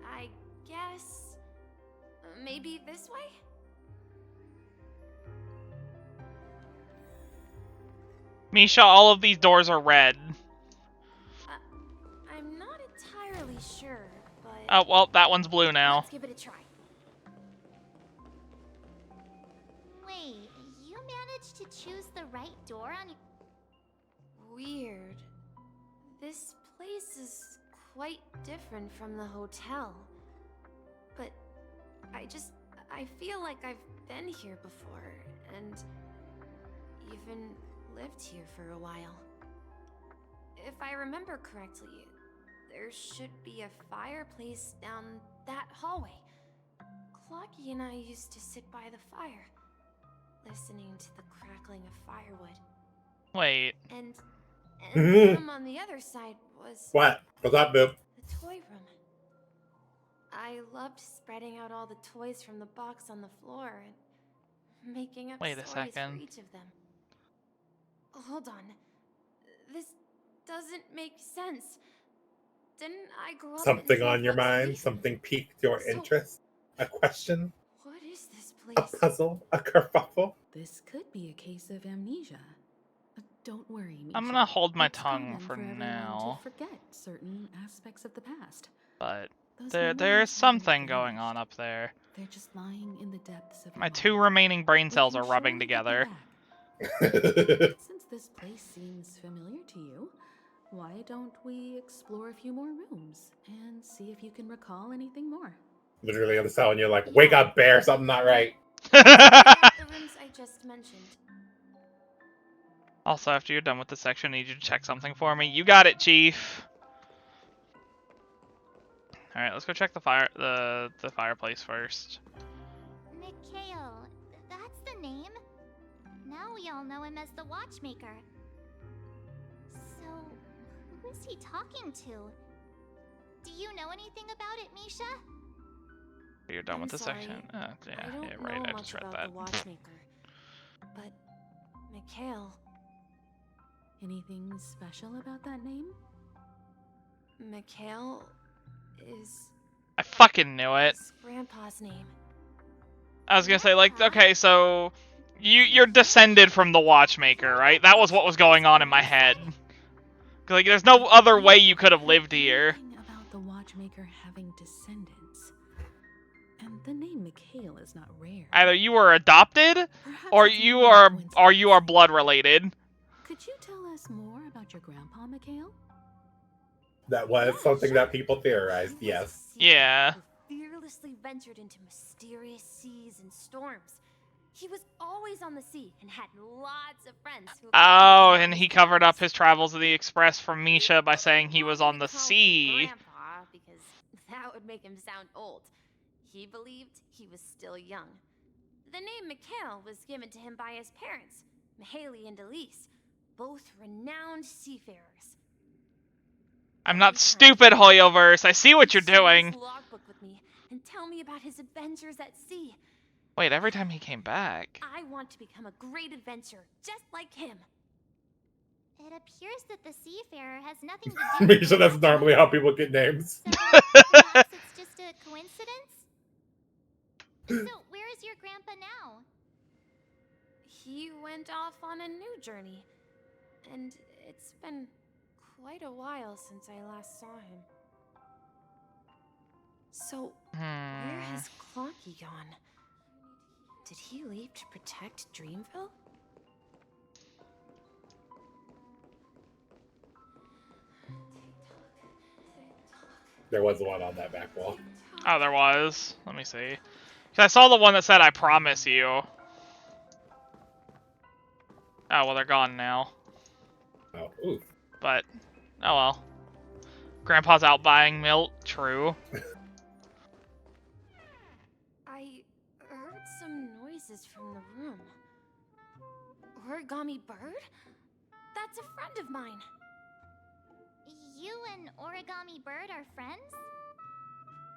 I guess... maybe this way? Misha, all of these doors are red. I'm not entirely sure, but... Oh, well, that one's blue now. Let's give it a try. Wait, you managed to choose the right door on... Weird. This place is quite different from the hotel. But I feel like I've been here before, and even lived here for a while. If I remember correctly, there should be a fireplace down that hallway. Clocky and I used to sit by the fire, listening to the crackling of firewood. Wait. And the room on the other side was... What? What's up, Boo? the toy room. I loved spreading out all the toys from the box on the floor and making up Wait a stories second. for each of them. Hold on. This doesn't make sense. Didn't I grow up Something in on your Salt Lake mind? City? Something piqued your So- interest? A question? What is this A place? puzzle? A kerfuffle? This could be a case of amnesia. Don't worry, Misha. I'm gonna hold my It's tongue common for everyone now. to forget certain aspects of the past. But Those there's memories something haven't going vanished. on up there. They're just lying in the depths of My your two mind. remaining brain We cells can are rubbing surely get them together. back. Since this place seems familiar to you, why don't we explore a few more rooms and see if you can recall anything more? Literally, I'm telling you, like, wake up, bear, something not right. Check out the rooms I just mentioned. Also, after you're done with the section, I need you to check something for me. You got it, Chief. Alright, let's go check the fireplace first. Mikhail, that's the name. Now we all know him as the Watchmaker. So, who is he talking to? Do you know anything about it, Misha? You're done I'm with the sorry. section. Oh, I yeah, don't yeah, right. know I much just read about that. the Watchmaker. But Mikhail, Anything special about that name? Mikhail is I fucking knew it. his grandpa's name. I was gonna say, like, okay, so you're descended from the Watchmaker, right? That was what was going on in my head. 'Cause, like, there's no other way you could have lived here. Thinking about the Watchmaker having descendants. And the name Mikhail is not rare. Either you were adopted, Perhaps or it's you more are coincidence. blood related. Could you tell us more about your grandpa, Mikhail? That was something that people theorized, He was a yes. seafarer Yeah. who fearlessly ventured into mysterious seas and storms. He was always on the sea and had lots of friends who Oh, accompanied him and on he his covered up travels. his travels of the Express from Misha by saying he was on the Call him sea. Grandpa, because that would make him sound old. He believed he was still young. The name Mikhail was given to him by his parents, Mihaly and Elise, both renowned seafarers. I'm not Every time stupid, he- Hoyoverse. I see what you're he'd share doing. his logbook with me and tell me about his adventures at sea. Wait, every time he came back. I want to become a great adventurer, just like him. It appears that the seafarer has nothing to do with Misha, the that's normally how Watchmaker. people get names. So, perhaps it's just a coincidence? So, where is your grandpa now? He went off on a new journey, and it's been quite a while since I last saw him. So, where has Clocky gone? Did he leave to protect Dreamville? There was one on that back wall. Oh, there was. Let me see. 'Cause I saw the one that said, "I promise you." Oh, well, they're gone now. Oh, ooh. But, oh well. Grandpa's out buying milk. True. I heard some noises from the room. Origami Bird? That's a friend of mine. You and Origami Bird are friends?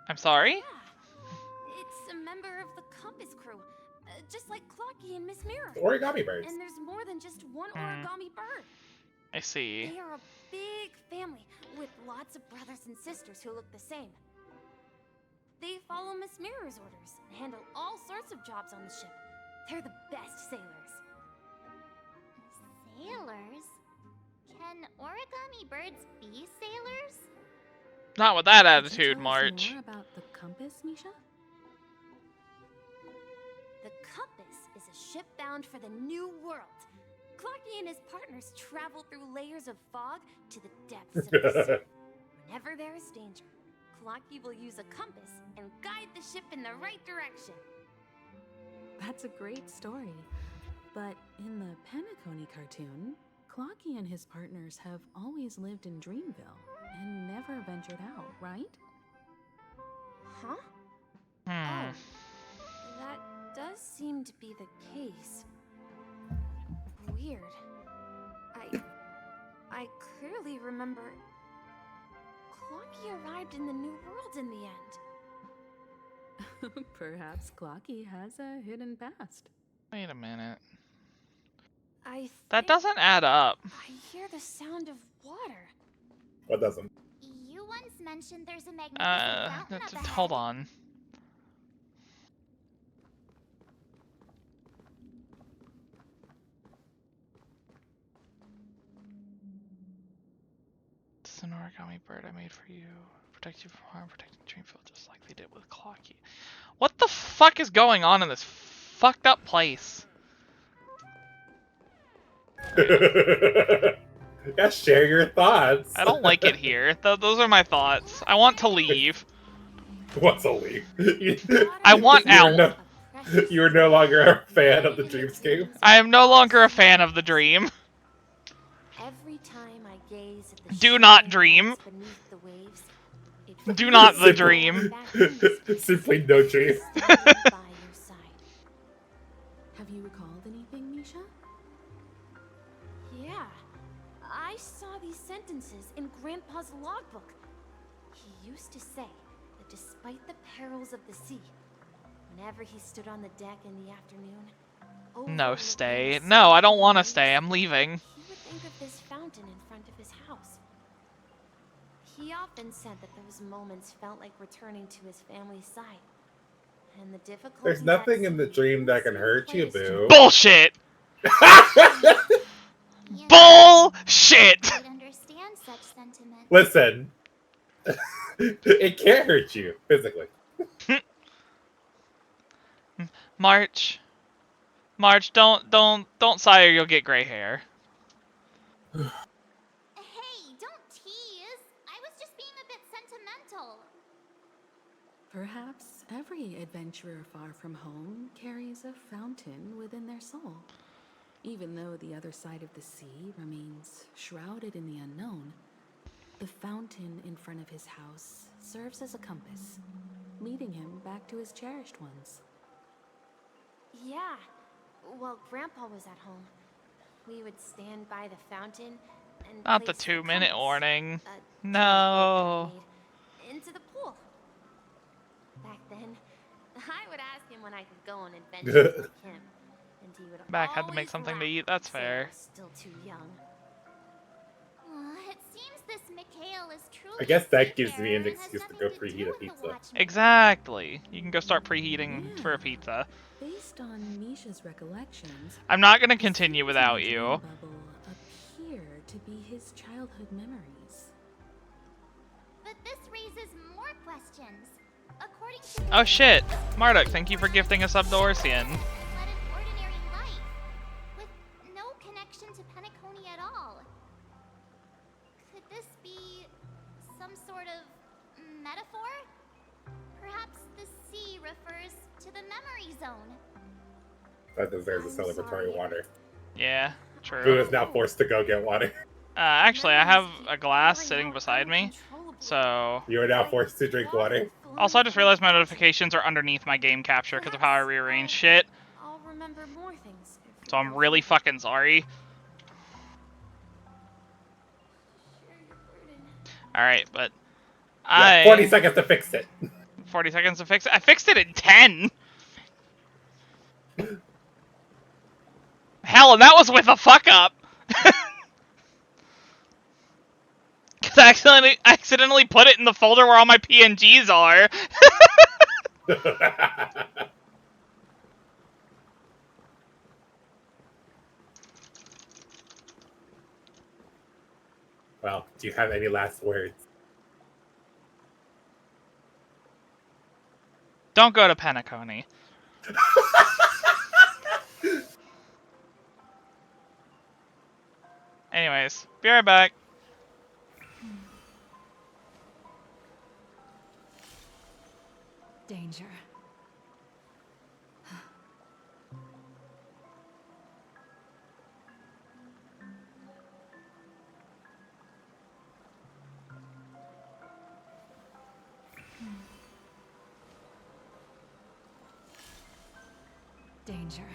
I'm sorry? Yeah. It's a member of the Compass crew. Just like Clocky and Miss Mirror. Origami birds. And there's more than just one Origami Bird. I see. They are a big family with lots of brothers and sisters who look the same. They follow Miss Mirror's orders and handle all sorts of jobs on the ship. They're the best sailors. Sailors? Can Origami Birds be sailors? Not with that Could you attitude, tell us March. more about the compass, Misha? The Compass is a ship bound for the New World. Clocky and his partners travel through layers of fog to the depths of the sea. Whenever there is danger, Clocky will use a compass and guide the ship in the right direction. That's a great story. But in the Penacony cartoon, Clocky and his partners have always lived in Dreamville and never ventured out, right? Huh? Hmm. Oh, that does seem to be the case. Weird. I clearly remember Clocky arrived in the New World in the end. Perhaps Clocky has a hidden past. Wait a minute. That doesn't add up. I hear the sound of water. What doesn't? You once mentioned there's a magnificent fountain up ahead. Hold on. It's an origami bird I made for you. Protect you from harm, protecting Dreamville just like they did with Clocky. What the fuck is going on in this fucked up place? Yeah, share your thoughts. I don't like it here. Those are my thoughts. I want to leave. What's a leap? I want out. You're no longer a fan of the dreamscape. I am no longer a fan of the dream. Every time I gaze at the Do not shimmering dream. lights beneath the waves, it Do not the brings dream. me back into space, Simply no dream. standing by your side. Have you recalled anything, Misha? Yeah, I saw these sentences in Grandpa's logbook. He used to say that despite the perils of the sea, whenever he stood on the deck in the afternoon, No, overlooking stay. the No, I don't want to waves, stay. I'm leaving. he would think of this fountain in front of his house. He often said that those moments felt like returning to his family's side. And the difficulties There's nothing in the at sea dream that can seemed hurt you, placed boo. Bullshit! You know, Bullshit! I'd understand such sentiments. Listen, it can't hurt you physically. March, don't sigh or you'll get gray hair. Hey, don't tease. I was just being a bit sentimental. Perhaps every adventurer far from home carries a fountain within their soul. Even though the other side of the sea remains shrouded in the unknown, the fountain in front of his house serves as a compass, leading him back to his cherished ones. Yeah. While Grandpa was at home, we would stand by the fountain and Not the place the 2-minute compass, warning. a No. tiny made, into the pool. Back then, I would ask him when I could go on adventures like him, and he would Back had to make always something to laugh eat. That's and say I fair. was still too young. It seems this Mikhail is truly I guess a that gives seafarer me an and has excuse to nothing go do preheat a with the pizza. Watchmen. Exactly. You can go start preheating Yeah. for a pizza. Based on Misha's recollections, I'm not gonna the continue scenes without in the you. dream bubble appear to be his childhood memories. But this raises more questions. According to Oh shit. Marduk, thank you for gifting us up to Orsian. led an ordinary life with no connection to Penacony at all. Could this be some sort of metaphor? Perhaps the sea refers to the memory zone. That deserves a I'm celebratory sorry. water. Yeah, Boo true. is now forced to go get water. Actually, I have Memories a keep glass pouring sitting out beside me, uncontrollably. so... You are now Like forced to drink water. flowing Also, I just through realized my faucet. notifications are underneath my game capture because of how I Perhaps rearranged shit, I'll remember more things. If so I'm you'll really forgive me. fucking sorry. Share your burden. Alright, but... Yeah, 40 seconds to fix it. 40 seconds to fix it? I fixed it in 10! Hell, and that was with a fuck up! Because I accidentally put it in the folder where all my PNGs are. Well, do you have any last words? Don't go to Penacony. Anyways, be right back. Danger. Danger.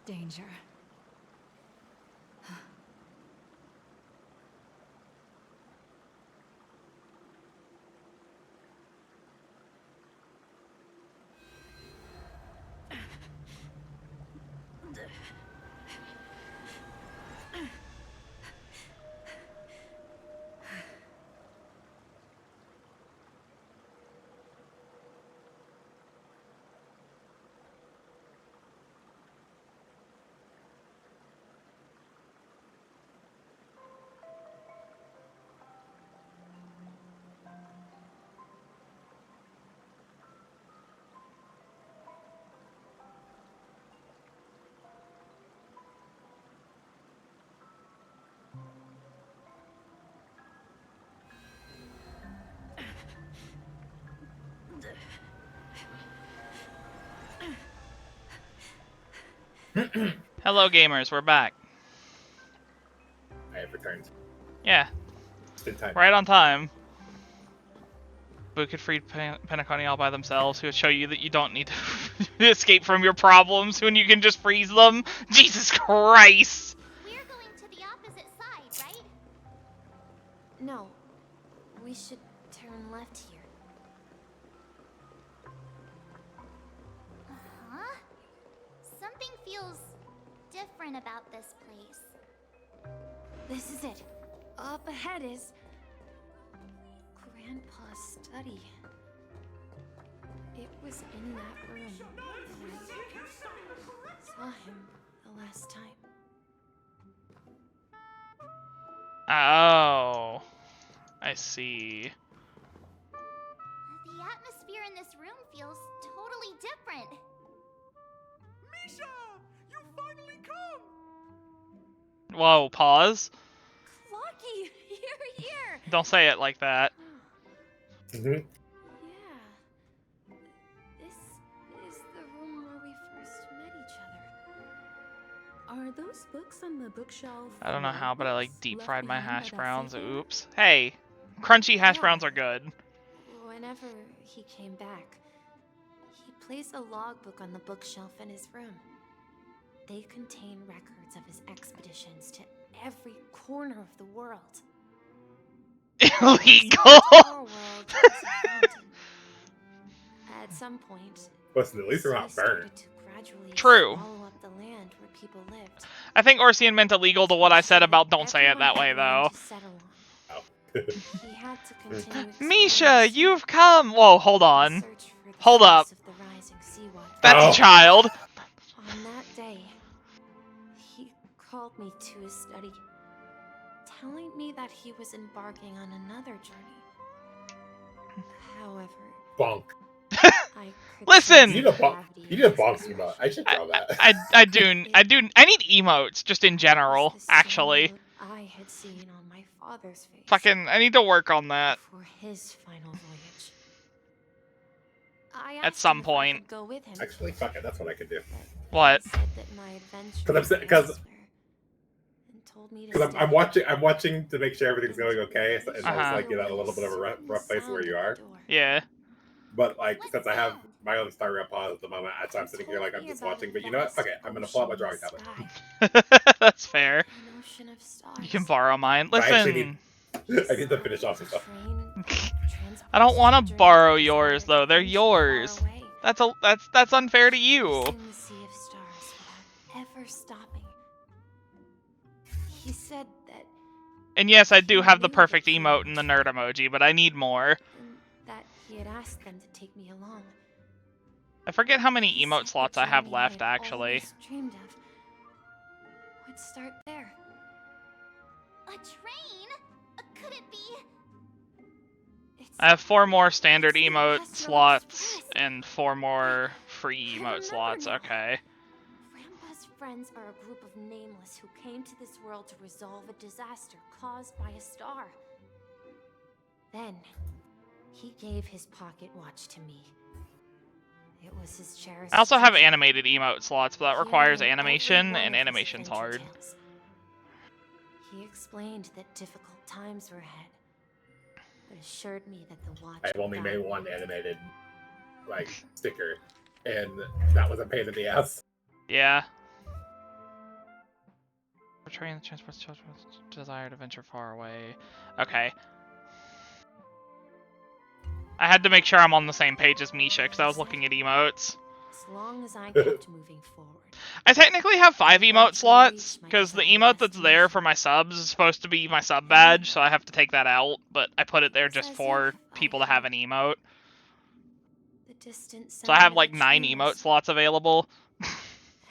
Danger. Hello, gamers, we're back. I have returned. Yeah, Just in time. right on time. Boo could free Penacony all by themselves, who would show you that you don't need to escape from your problems when you can just freeze them. Jesus Christ! We're going to the opposite side, right? No, we should turn left here. Huh? Something feels different about this place. This is it. Up ahead is Grandpa's study. It was in that room that I saw him the last time. Oh. see. The atmosphere in this room feels totally different. Misha! You finally come! Whoa, pause. Clocky, you're here! Don't say it like that. Mhm. Yeah. This is the room where we first met each other. Are those books on the bookshelf? I don't know how, but I like notebooks deep left fried my behind by hash that browns. seafarer? Oops. Hey, crunchy hash Yeah. browns are good. Whenever he came back, he placed a logbook on the bookshelf in his room. They contain records of his expeditions to every corner of the world. Illegal. Our world is a fountain. At some point, Listen, at least they're the not sea burned. started to gradually True. swallow up the land where people lived. I think Orsian meant illegal to what I said So about that don't say it everyone that had way, land though. to settle on. Oh. He had to continue Misha, exploring the you've sea come! Whoa, hold and on. search for the Hold up. source of the rising seawater. That's Oh. a child. On that day, he called me to his study, telling me that he was embarking on another journey. However, Bonk. I could Listen! You need a bonk. gravity You need a in his bonk expression. emote. I should draw that. I need emotes, just in general, It was the same actually. note I had seen on my father's face I need to work on that. before his final voyage. I At asked some him if I point. could go with him. Actually, fuck it. That's what I could do. What? He said that my adventure 'Cause I'm sa- lay 'cause- elsewhere, and told me to Because stay. I'm watching to make sure everything's going okay, and Uh-huh. it's like, you know, a little bit of a rough place where you are. Yeah. But like, since I have my own Star pause at the moment, so I'm sitting here like I'm just watching. But you know what? Okay, I'm gonna pull out my drawing tablet. That's fair. An ocean of stars. You can borrow mine. I actually Listen, I need to finish off some stuff. I don't want to borrow yours though. They're yours. That's unfair to you. Crossing the sea of stars without ever stopping. He said that And yes, I do have the perfect emote and the nerd emoji, but I need more. that he had asked them to take me along. I forget how many He emote said slots the I have journey left, I'd actually. always dreamed of would start there. A train? Could it be? It's I have 4 more standard It's the emote Astral slots Express. and 4 more free I emote remember slots. now. Okay. Grandpa's friends are a group of nameless who came to this world to resolve a disaster caused by a star. Then, he gave his pocket watch to me. It was his cherished I also have treasure. animated emote slots, but that He requires wrote every animation, one and of his animation's adventure hard. tales. He explained that difficult times were ahead, but assured me that the watch I've only would made guide me. one animated like sticker, and that was a pain in the ass. Yeah. Portraying the transport's desired adventure far away. Okay. I had to make sure I'm on the same page as Misha, because I was looking at emotes. As long as I kept moving forward. I technically have 5 emote slots, because the emote that's there for my subs is supposed to be my sub badge, so I have to take that out, but I put it there just for people to have an emote. The distant So I have sound of like a 9 train emote whistle slots available.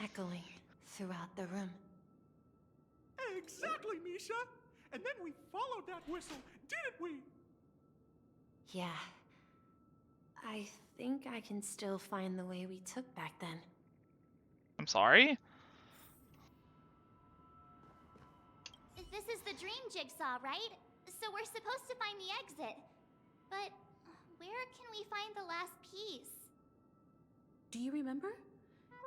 echoing throughout the room. Exactly, Misha! And then we followed that whistle, didn't we? Yeah. I think I can still find the way we took back then. I'm sorry? This is the dream jigsaw, right? So we're supposed to find the exit. But where can we find the last piece? Do you remember?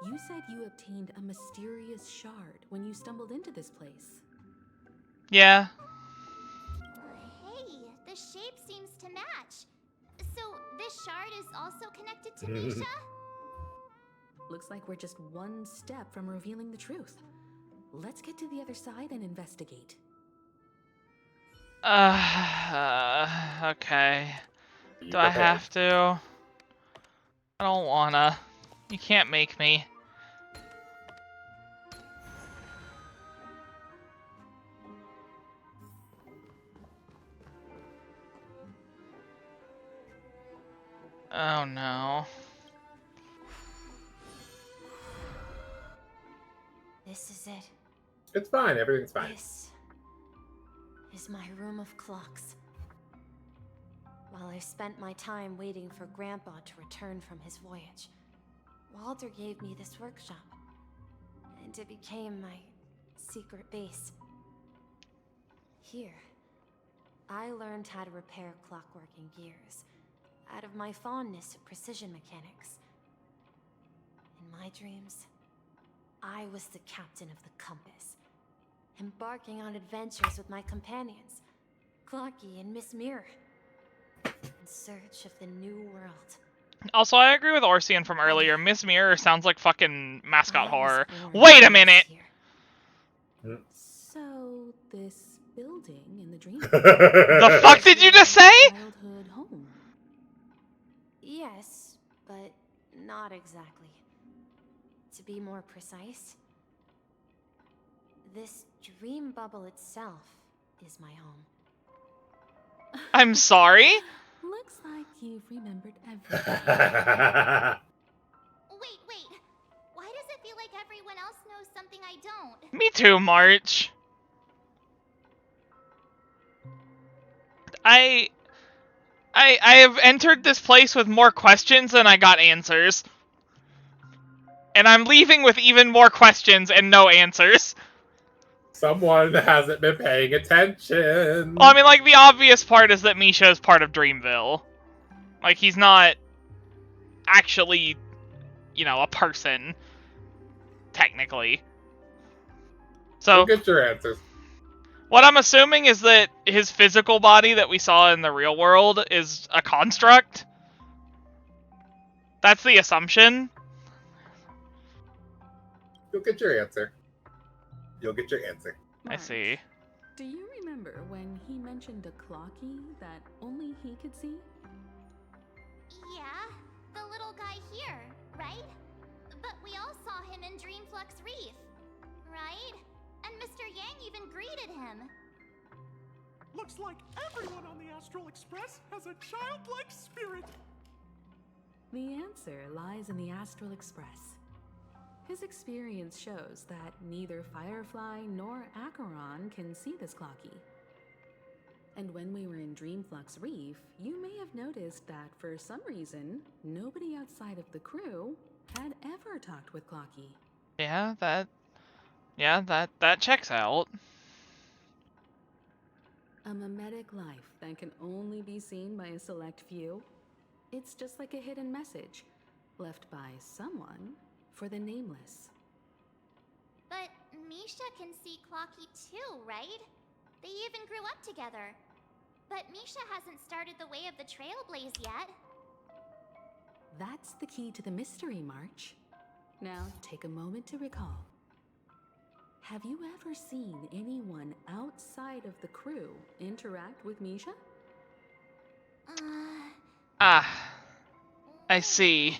You said you obtained a mysterious shard when you stumbled into this place. Yeah. Hey, the shape seems to match. So this shard is also connected to Misha? Looks like we're just one step from revealing the truth. Let's get to the other side and investigate. Okay. You Do I prepared. have to? I don't wanna. You can't make me. Oh no. This is it. It's fine. Everything's fine. This is my room of clocks. While I spent my time waiting for Grandpa to return from his voyage, Walter gave me this workshop, and it became my secret base. Here, I learned how to repair clockwork and gears, out of my fondness of precision mechanics. In my dreams, I was the captain of the compass, embarking on adventures with my companions, Clocky and Miss Mirror, in search of the new world. Also, I agree with Orsian from earlier. Miss Mirror sounds like fucking mascot I was horror. born Wait a and raised minute! here. So, this building in the dream The fuck did you just say? childhood home. Yes, but not exactly. To be more precise, this dream bubble itself is my home. I'm sorry? Looks like you've remembered everything. Wait. Why does it feel like everyone else knows something I don't? Me too, March. I have entered this place with more questions than I got answers. And I'm leaving with even more questions and no answers. Someone hasn't been paying attention. Well, I mean, like, the obvious part is that Misha is part of Dreamville. Like, he's not actually, you know, a person, technically. So, You'll get your answers. what I'm assuming is that his physical body that we saw in the real world is a construct. That's the assumption. You'll get your answer. You'll get your answer. I see. Do you remember when he mentioned a clocky that only he could see? Yeah, the little guy here, right? But we all saw him in Dreamflux Reef, right? And Mr. Yang even greeted him. Looks like everyone on the Astral Express has a childlike spirit. The answer lies in the Astral Express. His experience shows that neither Firefly nor Acheron can see this clocky. And when we were in Dreamflux Reef, you may have noticed that for some reason, nobody outside of the crew had ever talked with Clocky. Yeah, that checks out. A mimetic life that can only be seen by a select few? It's just like a hidden message, left by someone for the nameless. But Misha can see Clocky too, right? They even grew up together. But Misha hasn't started the way of the Trailblaze yet. That's the key to the mystery, March. Now, take a moment to recall. Have you ever seen anyone outside of the crew interact with Misha? Ah, I see.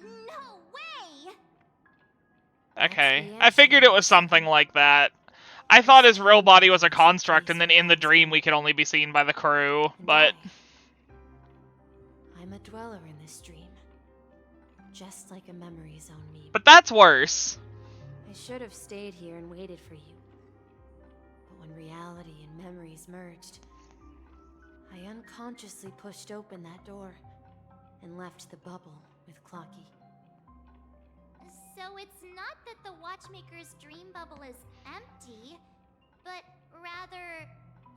No way! Okay, I figured it was something like that. I thought his real body was a construct, and then in the dream we could only be seen by the crew, but... I'm a dweller in this dream. Just like a memory zone meme. But that's worse. I should have stayed here and waited for you. But when reality and memories merged, I unconsciously pushed open that door and left the bubble with Clocky. So it's not that the Watchmaker's dream bubble is empty, but rather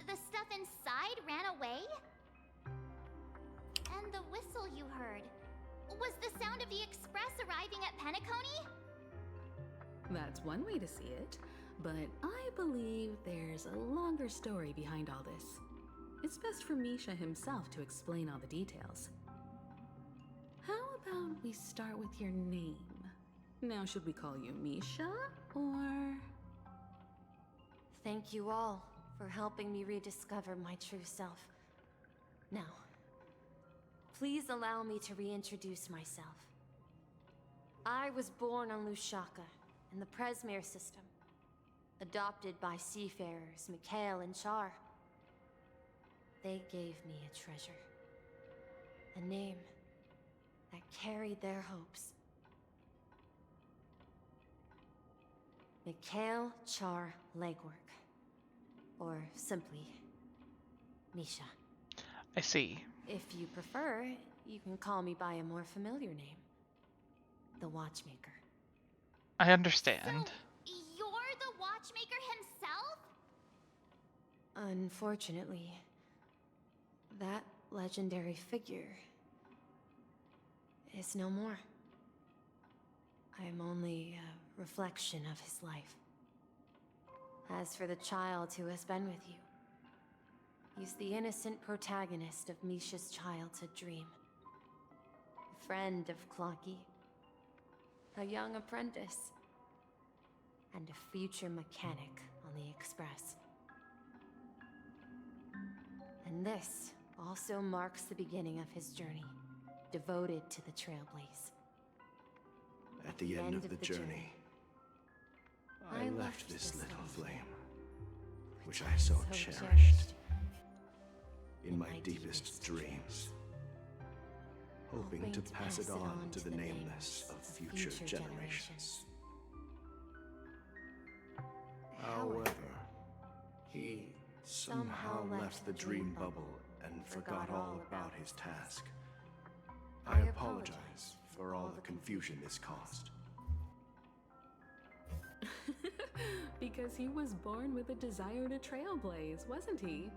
the stuff inside ran away? And the whistle you heard was the sound of the Express arriving at Penacony? That's one way to see it, but I believe there's a longer story behind all this. It's best for Misha himself to explain all the details. How about we start with your name? Now, should we call you Misha, or... Thank you all for helping me rediscover my true self. Now, please allow me to reintroduce myself. I was born on Lushaka, in the Presmere system, adopted by seafarers Mikhail and Char. They gave me a treasure, a name that carried their hopes. Mikhail Char Legwork, or simply, Misha. I see. If you prefer, you can call me by a more familiar name. The Watchmaker. I understand. So, you're the Watchmaker himself? Unfortunately, that legendary figure is no more. I'm only a reflection of his life. As for the child who has been with you, he's the innocent protagonist of Misha's childhood dream. A friend of Clonky, a young apprentice, and a future mechanic on the Express. And this also marks the beginning of his journey, devoted to the Trailblaze. At the end of the journey, I left this little flame, which I so cherished, in my deepest dreams, hoping to pass it on to the nameless of future generations. However, he somehow left the dream bubble and forgot all about his task. I apologize for all the confusion this caused. Because he was born with a desire to trailblaze, wasn't he?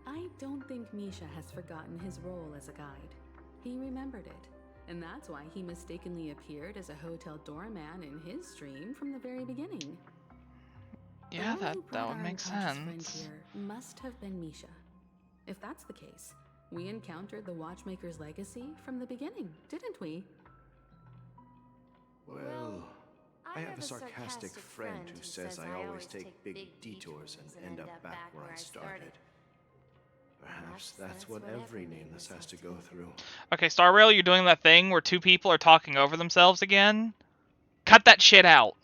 I don't think Misha has forgotten his role as a guide. He remembered it, and that's why he mistakenly appeared as a hotel doorman in his dream from the very beginning. Yeah, The one who that brought would our make unconscious friend sense. here must have been Misha. If that's the case, we encountered the Watchmaker's legacy from the beginning, didn't we? Well, I have a sarcastic friend who says I always take big detours and end up back where I started. Perhaps that's what every nameless has to go through. Okay, Star Rail, you're doing that thing where two people are talking over themselves again? Cut that shit out.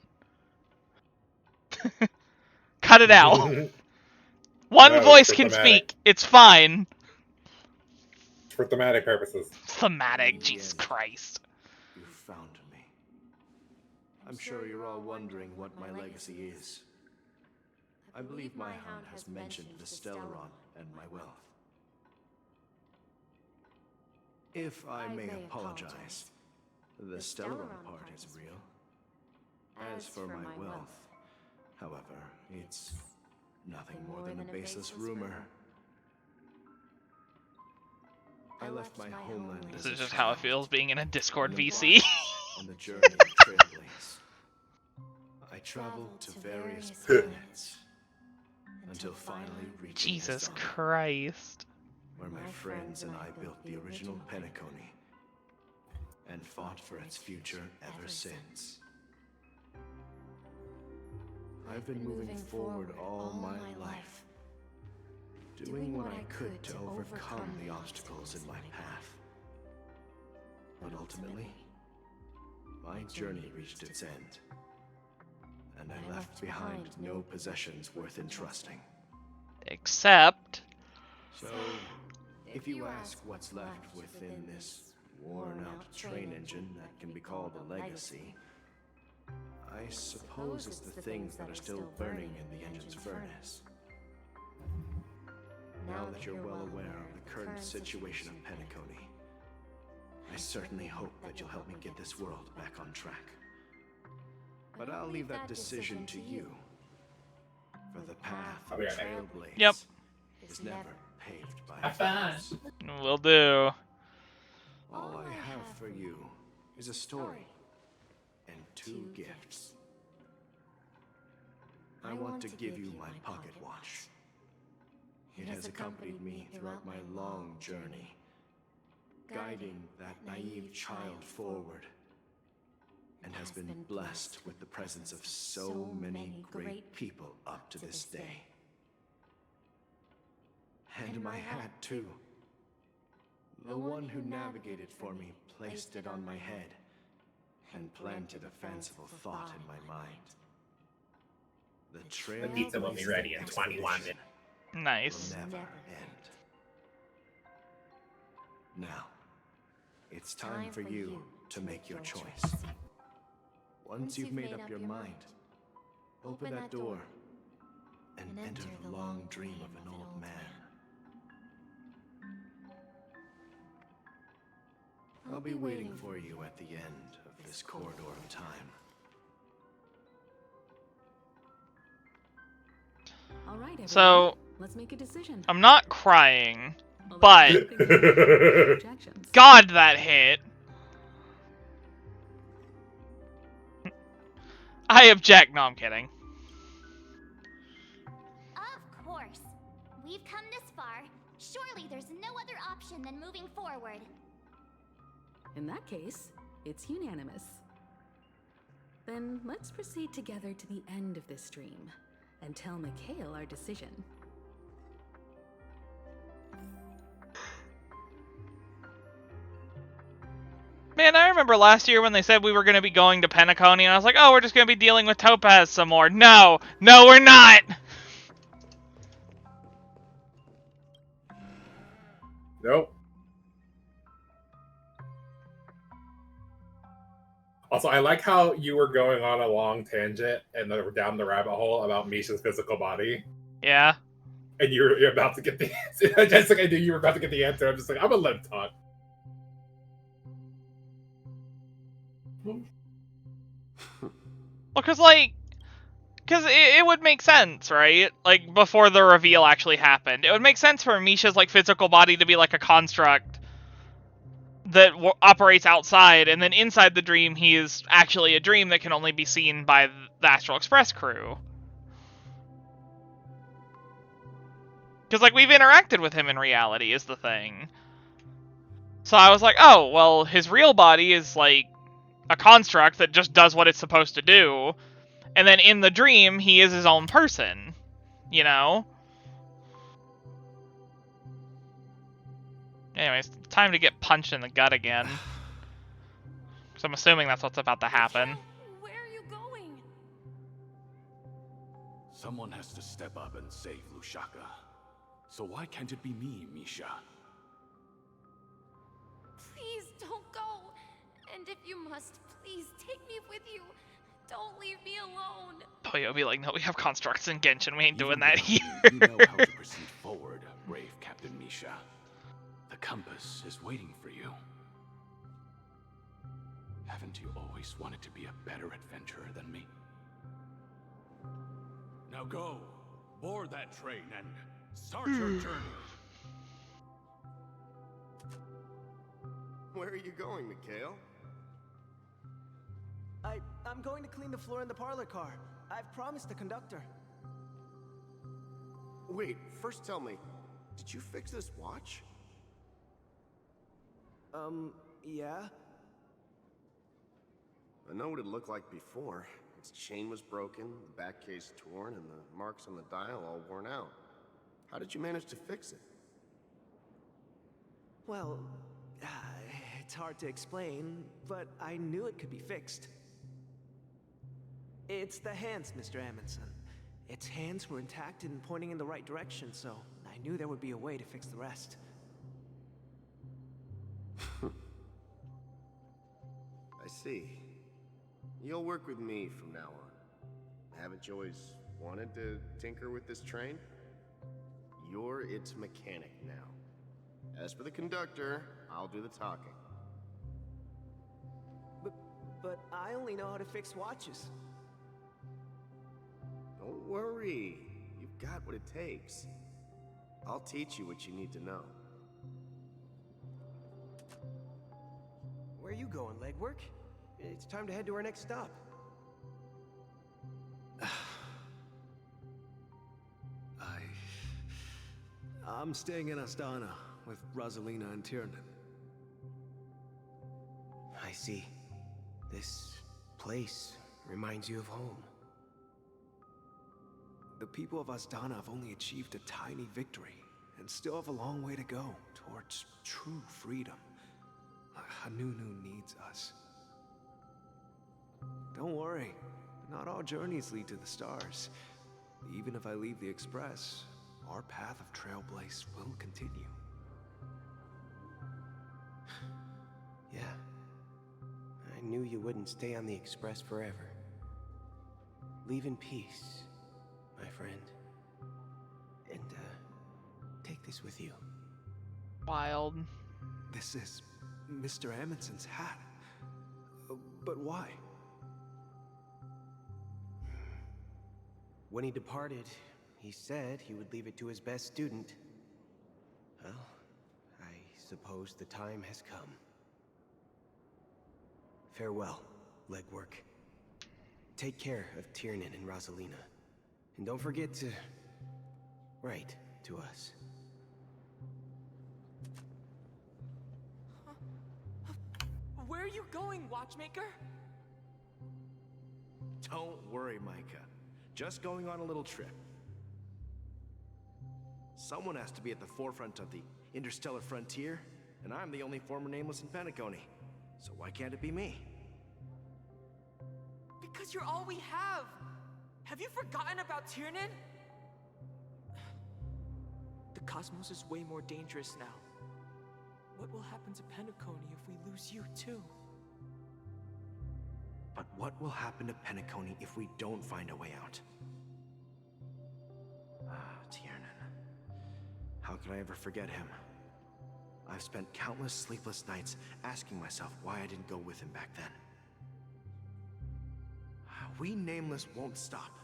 Cut it out. One No, voice for can thematic. speak. It's fine. For thematic purposes. Thematic, Jesus Christ. You found me. I'm sure you're all wondering what my legacy is. I believe my hound has mentioned the Stellaron and my wealth. If I may apologize, the Stellaron part is real. As for my wealth, however, it's nothing more than a baseless rumor. I left my homeland. This is just how it feels being in a Discord VC. On the journey of Trailblaze. I traveled to various planets until finally reaching Jesus Azar, Christ. where my friends and I built the original Penacony and fought for its future ever since. I've been moving forward all my life, doing what I could to overcome the obstacles in my path. But ultimately, my journey reached its end, and I left behind no possessions worth entrusting. Except... So, if you ask what's left within this worn-out train engine that can be called a legacy, I suppose it's the things that are still burning in the engine's furnace. Now that you're well aware of the current situation of Penacony, I certainly hope that you'll help me get this world back on track. But I'll leave that decision to you. For the path of Trailblaze Yep. is never paved by Have fun. fools. Will do. All I have for you is a story and 2 gifts. I want to give you my pocket watch. It has accompanied me throughout my long journey, guiding that naive child forward, and has been blessed with the presence of so many great people up to this day. And my hat, too. The one who navigated for me placed it on my head and planted a fanciful thought in my mind. The trail The pizza will be ready in 21 minutes. Nice. will never end. Now, it's time for you to make your choice. Once you've made up your mind, open that door and enter the long dream of an old man. I'll be waiting for you at the end of this corridor of time. All right, everyone. So, Let's make a decision. I'm not crying, Although I but don't think there are any objections. God, that hit. I object. No, I'm kidding. Of course. We've come this far. Surely there's no other option than moving forward. In that case, it's unanimous. Then let's proceed together to the end of this stream and tell Mikhail our decision. Man, I remember last year when they said we were going to be going to Penacony, and I was like, oh, we're just going to be dealing with Topaz some more. No! No, we're not! Nope. Also, I like how you were going on a long tangent and down the rabbit hole about Misha's physical body. Yeah. And you're about to get the answer. Just like I knew you were about to get the answer. I'm just like, I'm gonna let him talk. Well, because it would make sense, right? Like, before the reveal actually happened. It would make sense for Misha's, like, physical body to be like a construct that operates outside, and then inside the dream, he is actually a dream that can only be seen by the Astral Express crew. Because, like, we've interacted with him in reality, is the thing. So I was like, oh, well, his real body is, like, a construct that just does what it's supposed to do. And then in the dream, he is his own person. You know? Anyways, time to get punched in the gut again. So I'm assuming that's what's about to happen. Where are you going? Someone has to step up and save Lushaka. So why can't it be me, Misha? Please don't go. And if you must, please take me with you. Don't leave me alone. Oh, you'll be like, no, we have constructs in Genshin. We ain't doing Even that without here. me, you know how to proceed forward, brave Captain Misha. The compass is waiting for you. Haven't you always wanted to be a better adventurer than me? Now go, board that train and start your journey. Where are you going, Mikhail? I'm going to clean the floor in the parlor car. I've promised the conductor. Wait, first tell me, did you fix this watch? Yeah? I know what it looked like before. Its chain was broken, the back case torn, and the marks on the dial all worn out. How did you manage to fix it? Well, it's hard to explain, but I knew it could be fixed. It's the hands, Mr. Amundsen. Its hands were intact and pointing in the right direction, so I knew there would be a way to fix the rest. I see. You'll work with me from now on. Haven't you always wanted to tinker with this train? You're its mechanic now. As for the conductor, I'll do the talking. But I only know how to fix watches. Don't worry. You've got what it takes. I'll teach you what you need to know. Where are you going, legwork? It's time to head to our next stop. I'm staying in Astana with Rosalina and Tiernan. I see. This place reminds you of home. The people of Astana have only achieved a tiny victory and still have a long way to go towards true freedom. Hanunu needs us. Don't worry, not all journeys lead to the stars. Even if I leave the Express, our path of Trailblaze will continue. Yeah. I knew you wouldn't stay on the Express forever. Leave in peace, my friend. And, take this with you. Wild. This is Mr. Amundsen's hat. But why? When he departed, he said he would leave it to his best student. Well, I suppose the time has come. Farewell, Legwork. Take care of Tiernan and Rosalina. And don't forget to write to us. Where are you going, Watchmaker? Don't worry, Micah. Just going on a little trip. Someone has to be at the forefront of the interstellar frontier, and I'm the only former Nameless in Penacony. So why can't it be me? Because you're all we have. Have you forgotten about Tiernan? The cosmos is way more dangerous now. What will happen to Penacony if we lose you too? But what will happen to Penacony if we don't find a way out? Tiernan. How could I ever forget him? I've spent countless sleepless nights asking myself why I didn't go with him back then. We Nameless won't stop.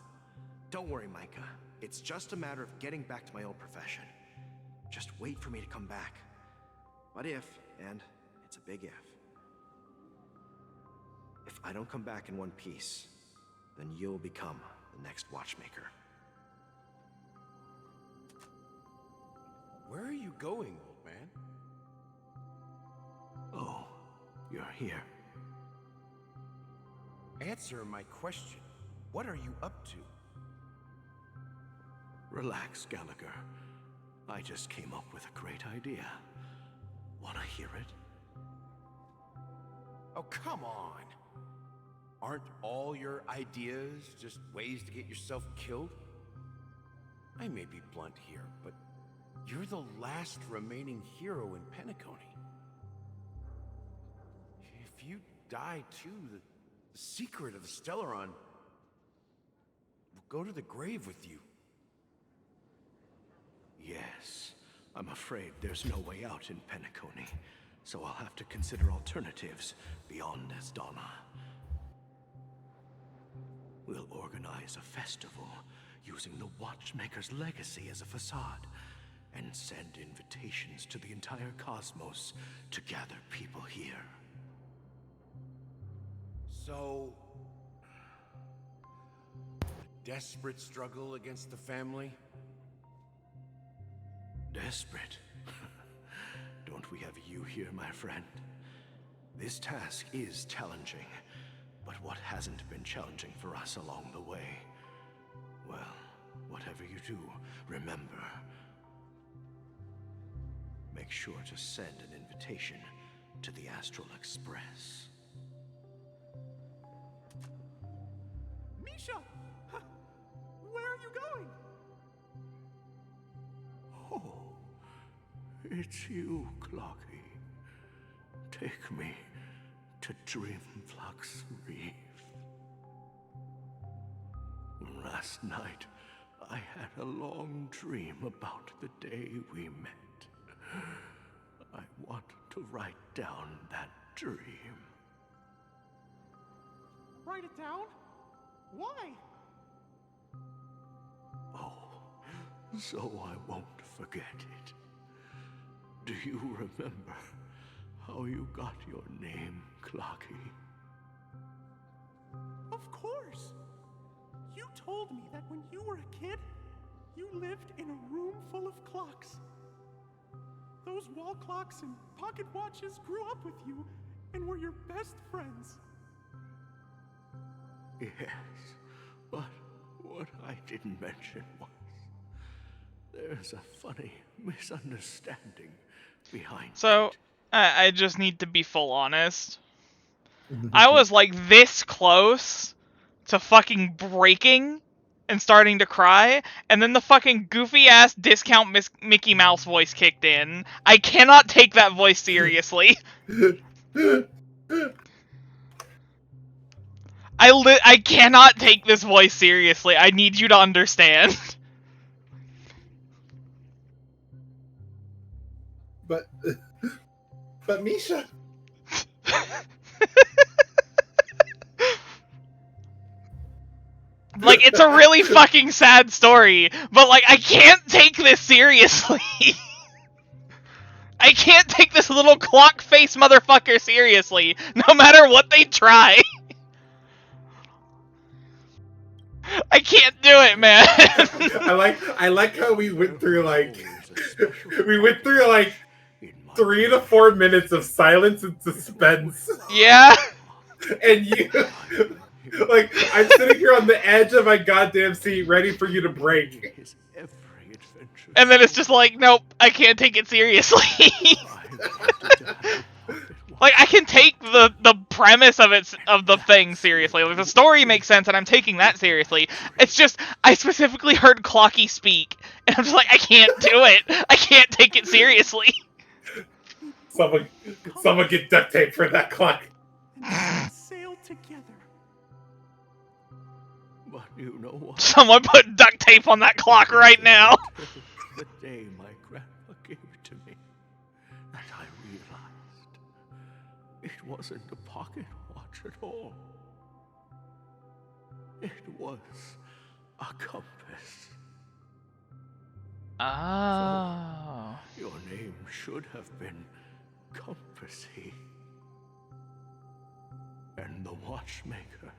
Don't worry, Micah. It's just a matter of getting back to my old profession. Just wait for me to come back. But if, and it's a big if I don't come back in one piece, then you'll become the next Watchmaker. Where are you going, old man? Oh, you're here. Answer my question. What are you up to? Relax, Gallagher. I just came up with a great idea. Wanna hear it? Oh, come on. Aren't all your ideas just ways to get yourself killed? I may be blunt here, but you're the last remaining hero in Penacony. If you die too, the secret of the Stellaron will go to the grave with you. Yes. I'm afraid there's no way out in Penacony, so I'll have to consider alternatives beyond Asdana. We'll organize a festival using the Watchmaker's legacy as a facade, and send invitations to the entire cosmos to gather people here. So, a desperate struggle against the family? Desperate? Don't we have you here, my friend? This task is challenging, but what hasn't been challenging for us along the way? Well, whatever you do, remember, make sure to send an invitation to the Astral Express. Misha! Where are you going? Oh, it's you, Clocky. Take me to Dreamflux Reef. Last night, I had a long dream about the day we met. I want to write down that dream. Write it down? Why? Oh, so I won't forget it. Do you remember how you got your name, Clocky? Of course! You told me that when you were a kid, you lived in a room full of clocks. Those wall clocks and pocket watches grew up with you and were your best friends. Yes, but what I didn't mention was there's a funny misunderstanding behind So, I just need to be full honest. I was like this close to fucking breaking and starting to cry, and then the fucking goofy ass discount Mickey Mouse voice kicked in. I cannot take that voice seriously. I cannot take this voice seriously. I need you to understand. But Misha, Like, it's a really fucking sad story, but, like, I can't take this seriously. I can't take this little clock face motherfucker seriously, no matter what they try. I can't do it, man. I like how we went through like 3 to 4 minutes of silence and suspense. Yeah. And you like I'm sitting here on the edge of my goddamn seat ready for you to break. And then it's just like, nope, I can't take it seriously. Like, I can take the premise of the thing seriously. Like, the story makes sense, and I'm taking that seriously. It's just, I specifically heard Clocky speak, and I'm just like, I can't do it. I can't take it seriously. Someone get duct tape for that clock. Sail together. But you know what? Someone put duct tape on that clock right now. The day my grandpa gave it to me, that I realized it wasn't a pocket watch at all. It was a compass. Oh. So your name should have been Compassy. And the watchmaker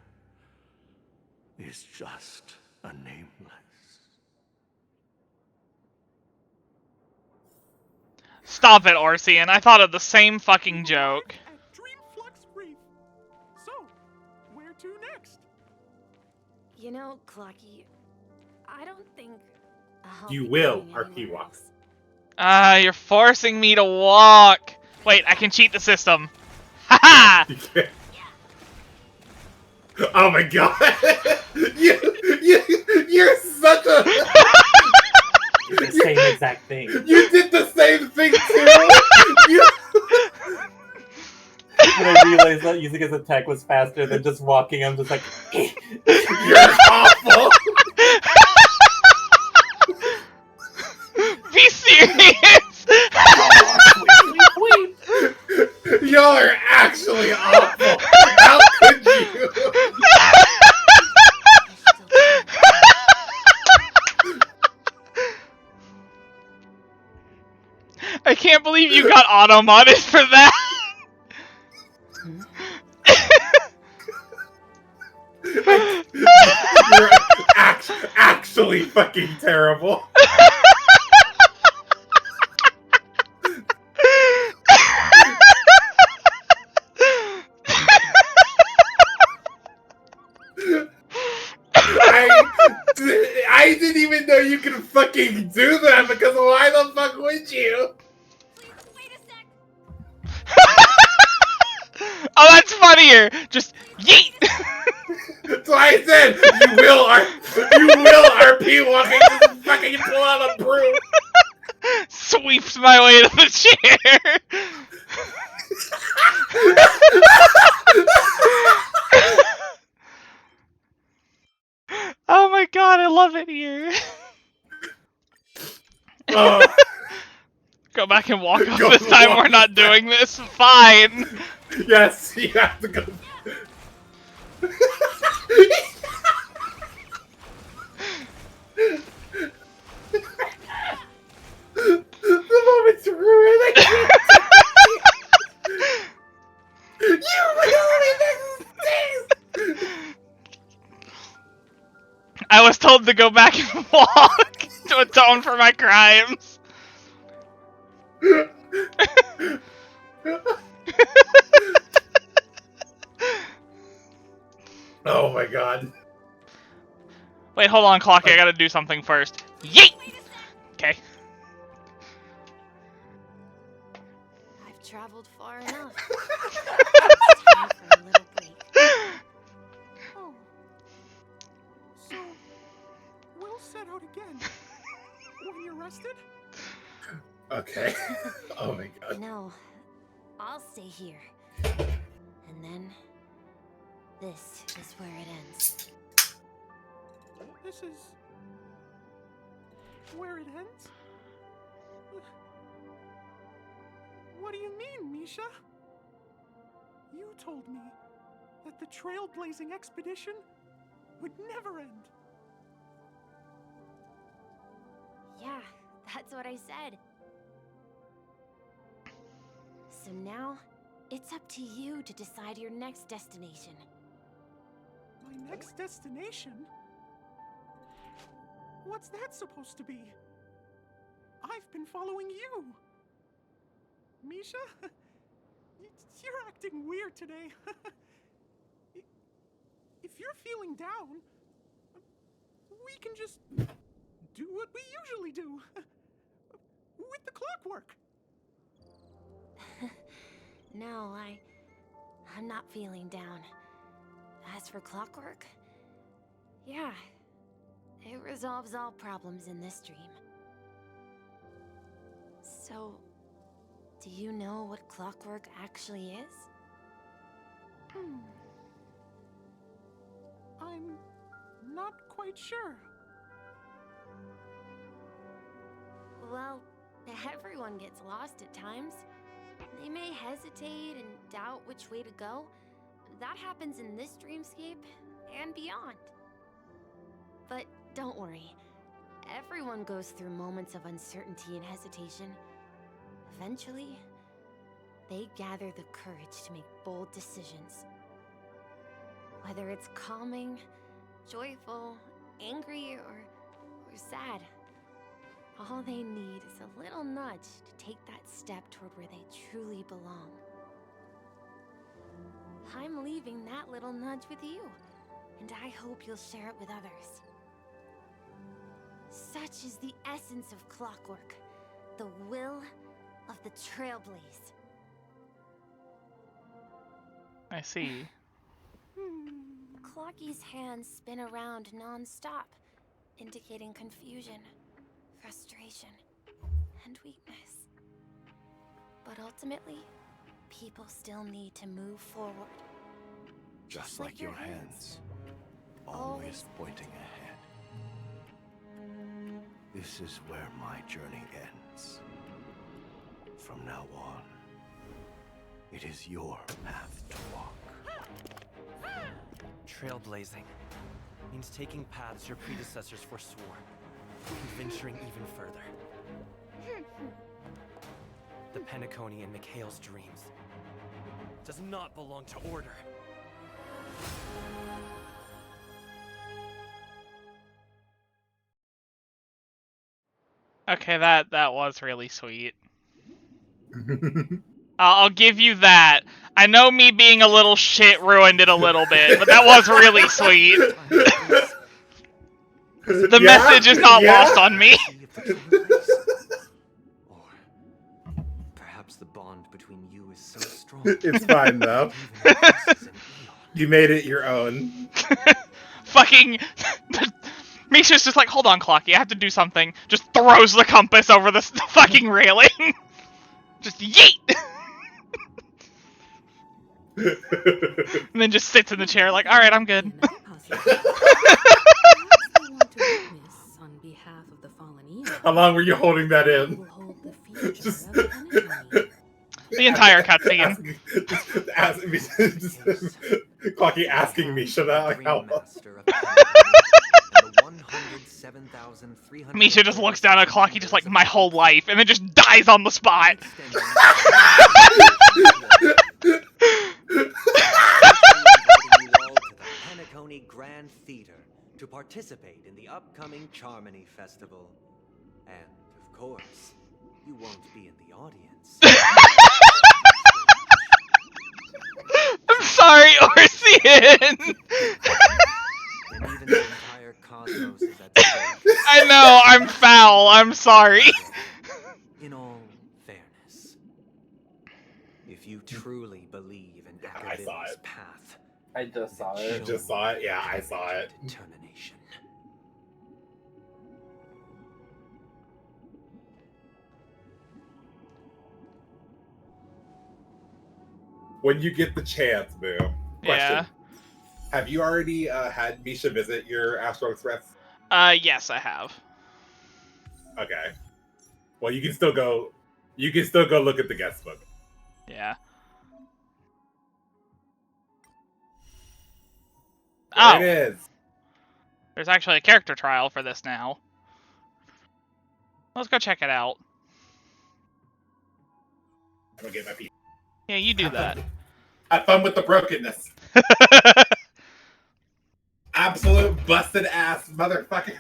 is just a nameless. Stop it, Orsian. I thought of the same fucking joke. At Dreamflux Reef. So, where to next? You know, Clocky, I don't think I'll You be will, going RP anywhere walks. else. You're forcing me to walk. Wait, I can cheat the system. Haha! Oh my god! You're such a... The same exact thing. You did the same thing too! When I realized that using his attack was faster than just walking, I'm just like... You're awful! Be serious! Y'all are actually awful! How could you? I can't believe you got auto-modded for that! You're actually fucking terrible. I didn't even know you could fucking do that, because why the fuck would you? Oh, that's funnier! Just yeet! That's why I said you will RP walking, just fucking pull out a broom. Sweeps my way to the chair. Oh my god, I love it here. Go back and walk off this time. We're not doing this. Fine. Yes, you have to go. The moment's ruined. I can't You ruined this. I was told to go back and walk to atone for my crimes. Oh my god. Wait, hold on, Clocky. I gotta do something first. Yeet! Okay. I've traveled far enough. It's time for a little break. Oh. So, we'll set out again. When you're rested? Okay. Oh my god. No, I'll stay here. And then, this is where it ends. This is... where it ends? What do you mean, Misha? You told me that the trailblazing expedition would never end. Yeah, that's what I said. So now, it's up to you to decide your next destination. My next destination? What's that supposed to be? I've been following you. Misha? You're acting weird today. If you're feeling down, we can just do what we usually do. With the clockwork. No, I'm not feeling down. As for clockwork, yeah, it resolves all problems in this dream. So, do you know what clockwork actually is? I'm not quite sure. Well, everyone gets lost at times. They may hesitate and doubt which way to go. That happens in this dreamscape and beyond. But don't worry. Everyone goes through moments of uncertainty and hesitation. Eventually, they gather the courage to make bold decisions. Whether it's calming, joyful, angry, or sad, all they need is a little nudge to take that step toward where they truly belong. I'm leaving that little nudge with you, and I hope you'll share it with others. Such is the essence of clockwork, the will of the Trailblaze. I see. Clocky's hands spin around non-stop, indicating confusion, frustration, and weakness. But ultimately, people still need to move forward. Just like your hands, always pointing ahead. This is where my journey ends. From now on, it is your path to walk. Trailblazing means taking paths your predecessors forswore, and venturing even further. The Penacony in Mikhail's dreams does not belong to Order. Okay, that was really sweet. I'll give you that. I know me being a little shit ruined it a little bit, but that was really sweet. The message is not lost on me. Perhaps the bond between you is so strong. It's fine though. You made it your own. Fucking Misha's just like, hold on, Clocky, I have to do something. Just throws the compass over the fucking railing. Just yeet! And then just sits in the chair like, alright, I'm good. How long were you holding that in? Just the entire cutscene. Clocky asking Misha that, like, how long? Misha just looks down at Clocky just like, my whole life, and then just dies on the spot. Penacony Grand Theater to participate in the upcoming Charmony Festival. And, of course, you won't be in the audience. I'm sorry, Orsian! And even the entire cosmos is at stake. I know, I'm foul, I'm sorry. In all fairness, if you truly believe in Akabil's path, I just saw it. You just saw it? Yeah, I saw it. Determination. When you get the chance, Boo. Question. Yeah. Have you already had Misha visit your Astro Express? Yes, I have. Okay. Well, you can still go. You can still go look at the guest book. Yeah. Oh. It is. There's actually a character trial for this now. Let's go check it out. I'm gonna get my piece. Yeah, you do that. Have fun with the brokenness. Absolute busted ass motherfucker.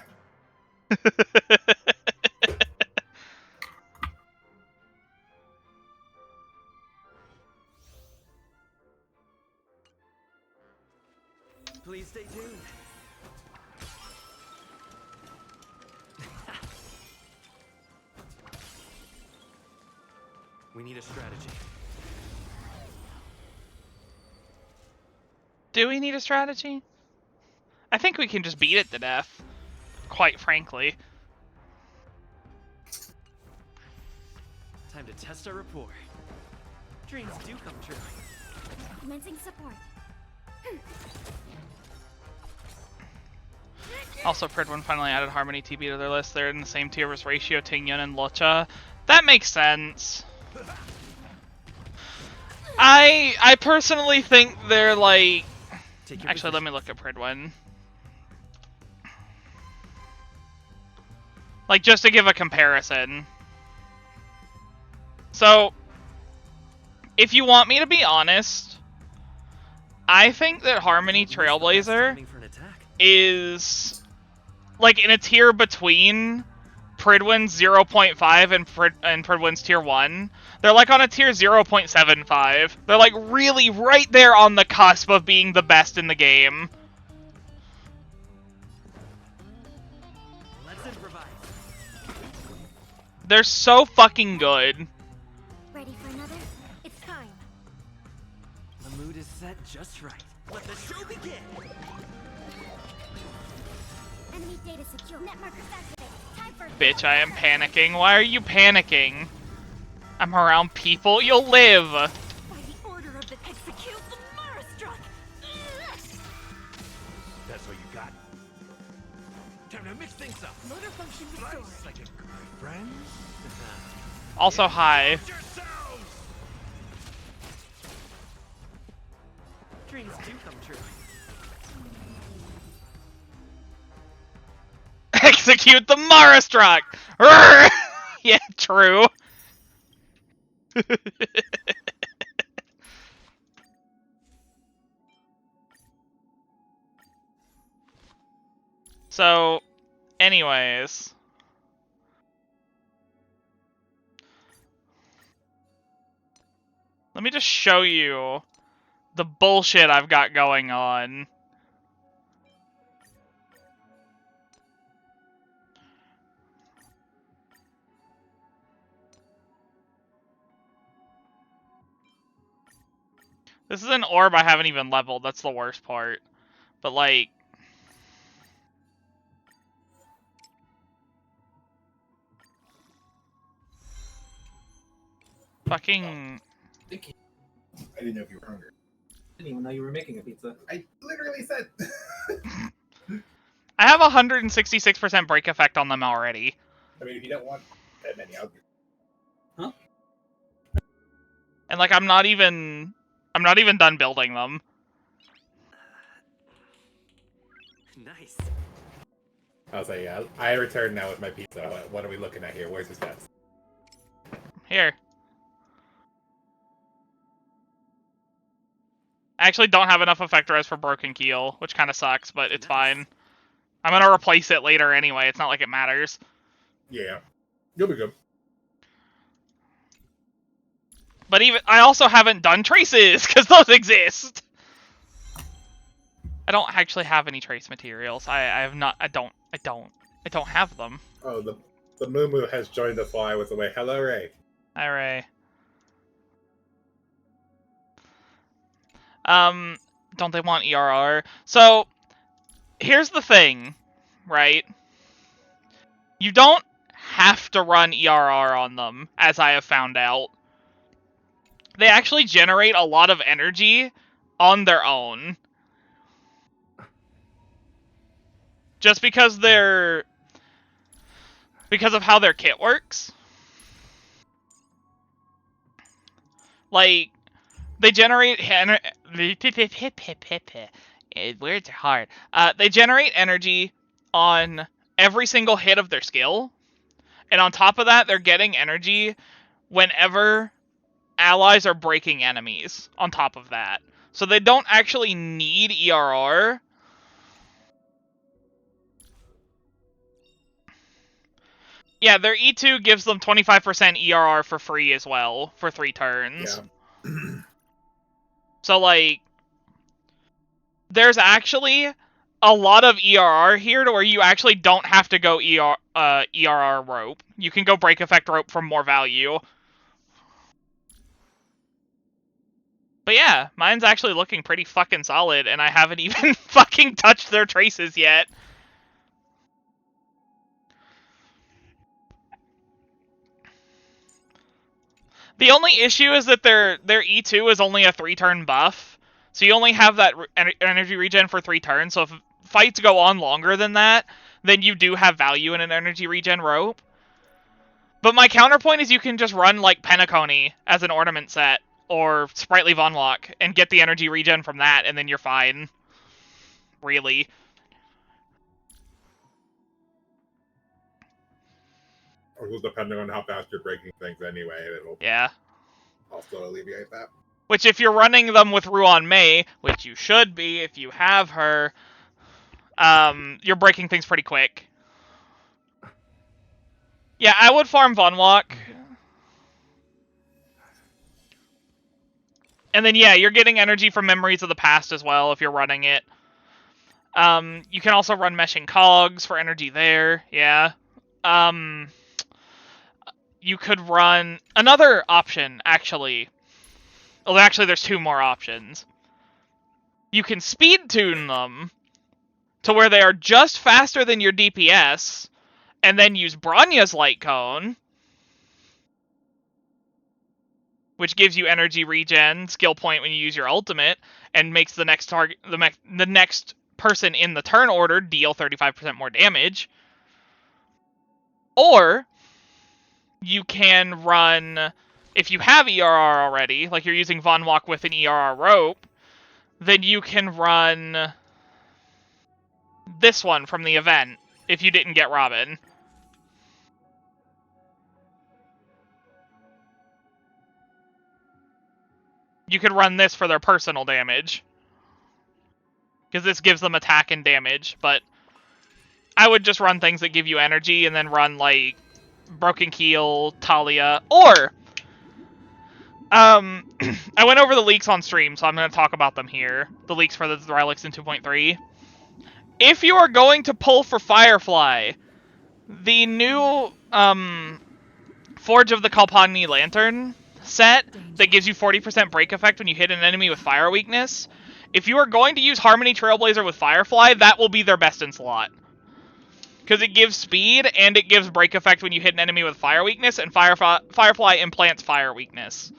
Please stay tuned. We need a strategy. Do we need a strategy? I think we can just beat it to death. Quite frankly. Time to test our rapport. Dreams do come true. Commencing support. Also, Pridwin finally added Harmony TB to their list. They're in the same tier as Ratio, Tingyun, and Locha. That makes sense. I personally think they're like... Actually, let me look at Pridwin. Like, just to give a comparison. So, if you want me to be honest, I think that Harmony Trailblazer is like in a tier between Pridwin's 0.5 and Pridwin's tier 1. They're like on a tier 0.75. They're like really right there on the cusp of being the best in the game. Let's improvise. They're so fucking good. Ready for another? It's time. The mood is set just right. Let the show begin. Enemy data secure. Net markers activated. Time for Bitch, I am panicking. Why are you panicking? I'm around people. You'll live. by the order of the execute the Marastruck. That's what you got. Time to mix things up. Motor function restored. Like a good friend. Also, hi. Dreams do come true. Execute the Marastruck! Yeah, true. So, anyways. Let me just show you the bullshit I've got going on. This is an orb I haven't even leveled, that's the worst part. But like... Fucking... I didn't know if you were hungry. I didn't even know you were making a pizza. I literally said... I have 166% break effect on them already. I mean, if you don't want that many, I'll do. Huh? And like, I'm not even done building them. Nice. I'll say, yeah, I return now with my pizza. What are we looking at here? Where's the stats? Here. I actually don't have enough effect res for Broken Keel, which kind of sucks, but it's fine. I'm gonna replace it later anyway, it's not like it matters. Yeah. You'll be good. But even I also haven't done traces, because those exist! I don't actually have any trace materials. I don't have them. Oh, the Moo has joined us while I was away. Hello, Ray. Hi, Ray. Don't they want ERR? So, here's the thing, right? You don't have to run ERR on them, as I have found out. They actually generate a lot of energy on their own. Just because of how their kit works. Like, they generate Words are hard. They generate energy on every single hit of their skill, and on top of that, they're getting energy whenever allies are breaking enemies. On top of that, so they don't actually need ERR. Yeah, their E2 gives them 25% ERR for free as well for 3 turns. Yeah. So like, there's actually a lot of ERR here to where you actually don't have to go ERR rope. You can go break effect rope for more value. But yeah, mine's actually looking pretty fucking solid, and I haven't even fucking touched their traces yet. The only issue is that their E2 is only a 3-turn buff, so you only have that energy regen for 3 turns, so if fights go on longer than that, then you do have value in an energy regen rope. But my counterpoint is you can just run like Penacony as an ornament set, or Sprightly Von Lock, and get the energy regen from that, and then you're fine. Really. Also, depending on how fast you're breaking things anyway, it'll also alleviate that. Which, if you're running them with Ruan Mei, which you should be if you have her, you're breaking things pretty quick. Yeah, I would farm Von Lock. And then, yeah, you're getting energy from Memories of the Past as well if you're running it. You can also run Meshing Cogs for energy there, yeah. You could run another option, actually. Well, actually, there's 2 more options. You can speed tune them to where they are just faster than your DPS, and then use Bronya's Light Cone, which gives you energy regen, skill point when you use your ultimate, and makes the next target, the next person in the turn order deal 35% more damage. Or you can run, if you have ERR already, like you're using Von Walk with an ERR rope, then you can run this one from the event if you didn't get Robin. You could run this for their personal damage, because this gives them attack and damage, but I would just run things that give you energy and then run like Broken Keel, Talia, or I went over the leaks on stream, so I'm going to talk about them here. The leaks for the relics in 2.3. If you are going to pull for Firefly, the new Forge of the Kalpani Lantern set that gives you 40% break effect when you hit an enemy with fire weakness, if you are going to use Harmony Trailblazer with Firefly, that will be their best in slot. Because it gives speed, and it gives break effect when you hit an enemy with fire weakness, and Firefly implants fire weakness.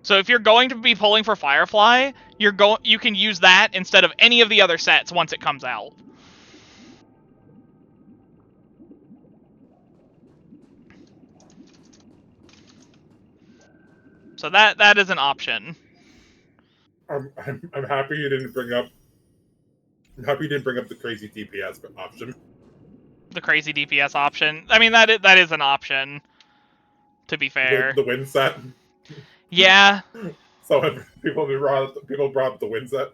So if you're going to be pulling for Firefly, you can use that instead of any of the other sets once it comes out. So that is an option. I'm happy you didn't bring up. I'm happy you didn't bring up the crazy DPS option. The crazy DPS option. I mean, that is an option. To be fair, the win set. Yeah. So when people brought up the win set,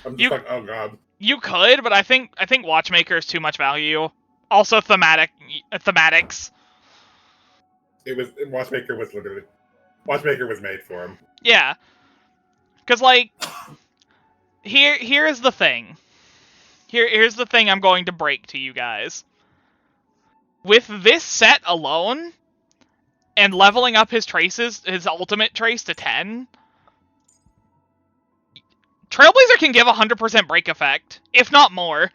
I'm just like, oh god. You could, but I think Watchmaker is too much value. Also, thematics. Watchmaker was made for him. Yeah. Because, like, here is the thing. Here's the thing I'm going to break to you guys. With this set alone, and leveling up his traces, his ultimate trace to 10, Trailblazer can give 100% break effect, if not more.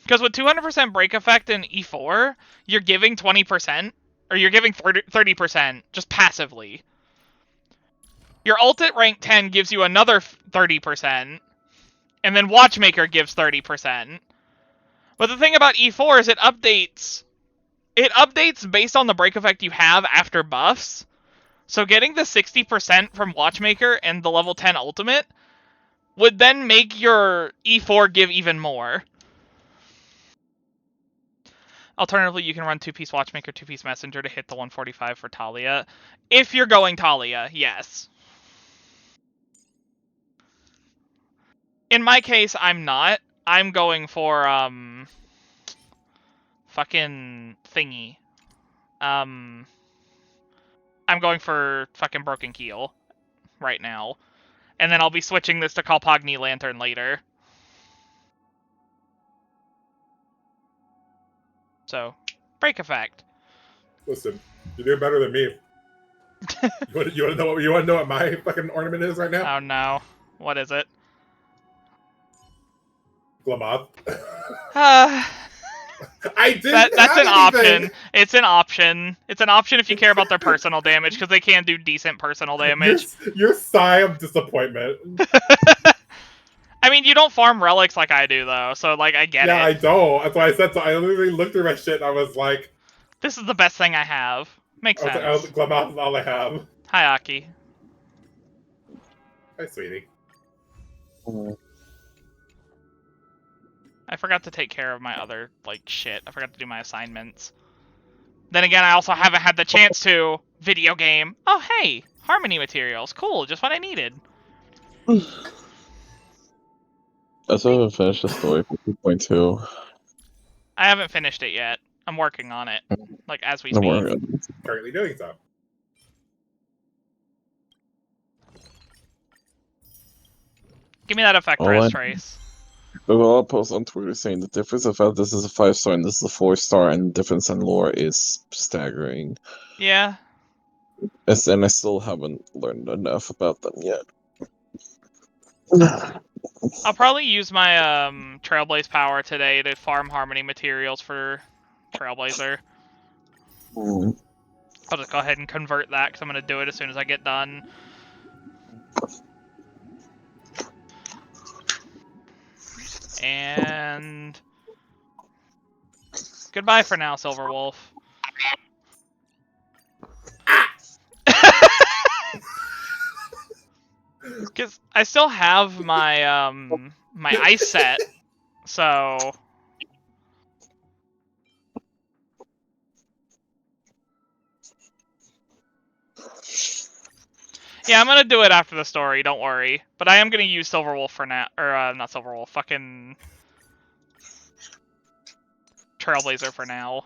Because with 200% break effect in E4, you're giving 20%, or you're giving 30% just passively. Your ult at rank 10 gives you another 30%, and then Watchmaker gives 30%. But the thing about E4 is it updates based on the break effect you have after buffs. So getting the 60% from Watchmaker and the level 10 ultimate would then make your E4 give even more. Alternatively, you can run 2-piece Watchmaker, 2-piece Messenger to hit the 145 for Talia. If you're going Talia, yes. In my case, I'm not. I'm going for, fucking thingy. I'm going for fucking Broken Keel right now. And then I'll be switching this to Kalpagni Lantern later. So, break effect. Listen, you're doing better than me. You want to know what my fucking ornament is right now? Oh no, what is it? Glamoth. I didn't that's have an anything. option. It's an option. It's an option if you care about their personal damage, because they can do decent personal damage. Your sigh of disappointment. I mean, you don't farm relics like I do, though, so, like, I get it. Yeah, I don't. That's why I said so. I literally looked through my shit and I was like... This is the best thing I have. Makes sense. Glamoth is all I have. Hi, Aki. Hi, sweetie. I forgot to take care of my other, like, shit. I forgot to do my assignments. Then again, I also haven't had the chance to. Video game. Oh, hey! Harmony materials. Cool, just what I needed. I still haven't finished the story for 2.2. I haven't finished it yet. I'm working on it. Like, as we No speak. more. Currently doing so. Give me that effect press trace. Well, I'll post on Twitter saying the difference of how this is a 5-star and this is a 4-star, and the difference in lore is staggering. Yeah. And I still haven't learned enough about them yet. I'll probably use my Trailblaze power today to farm Harmony materials for Trailblazer. I'll just go ahead and convert that, because I'm going to do it as soon as I get done. And... goodbye for now, Silverwolf. Because I still have my, my ice set, so... Yeah, I'm gonna do it after the story, don't worry. But I am gonna use Silverwolf for now, or, not Silverwolf, fucking... Trailblazer for now.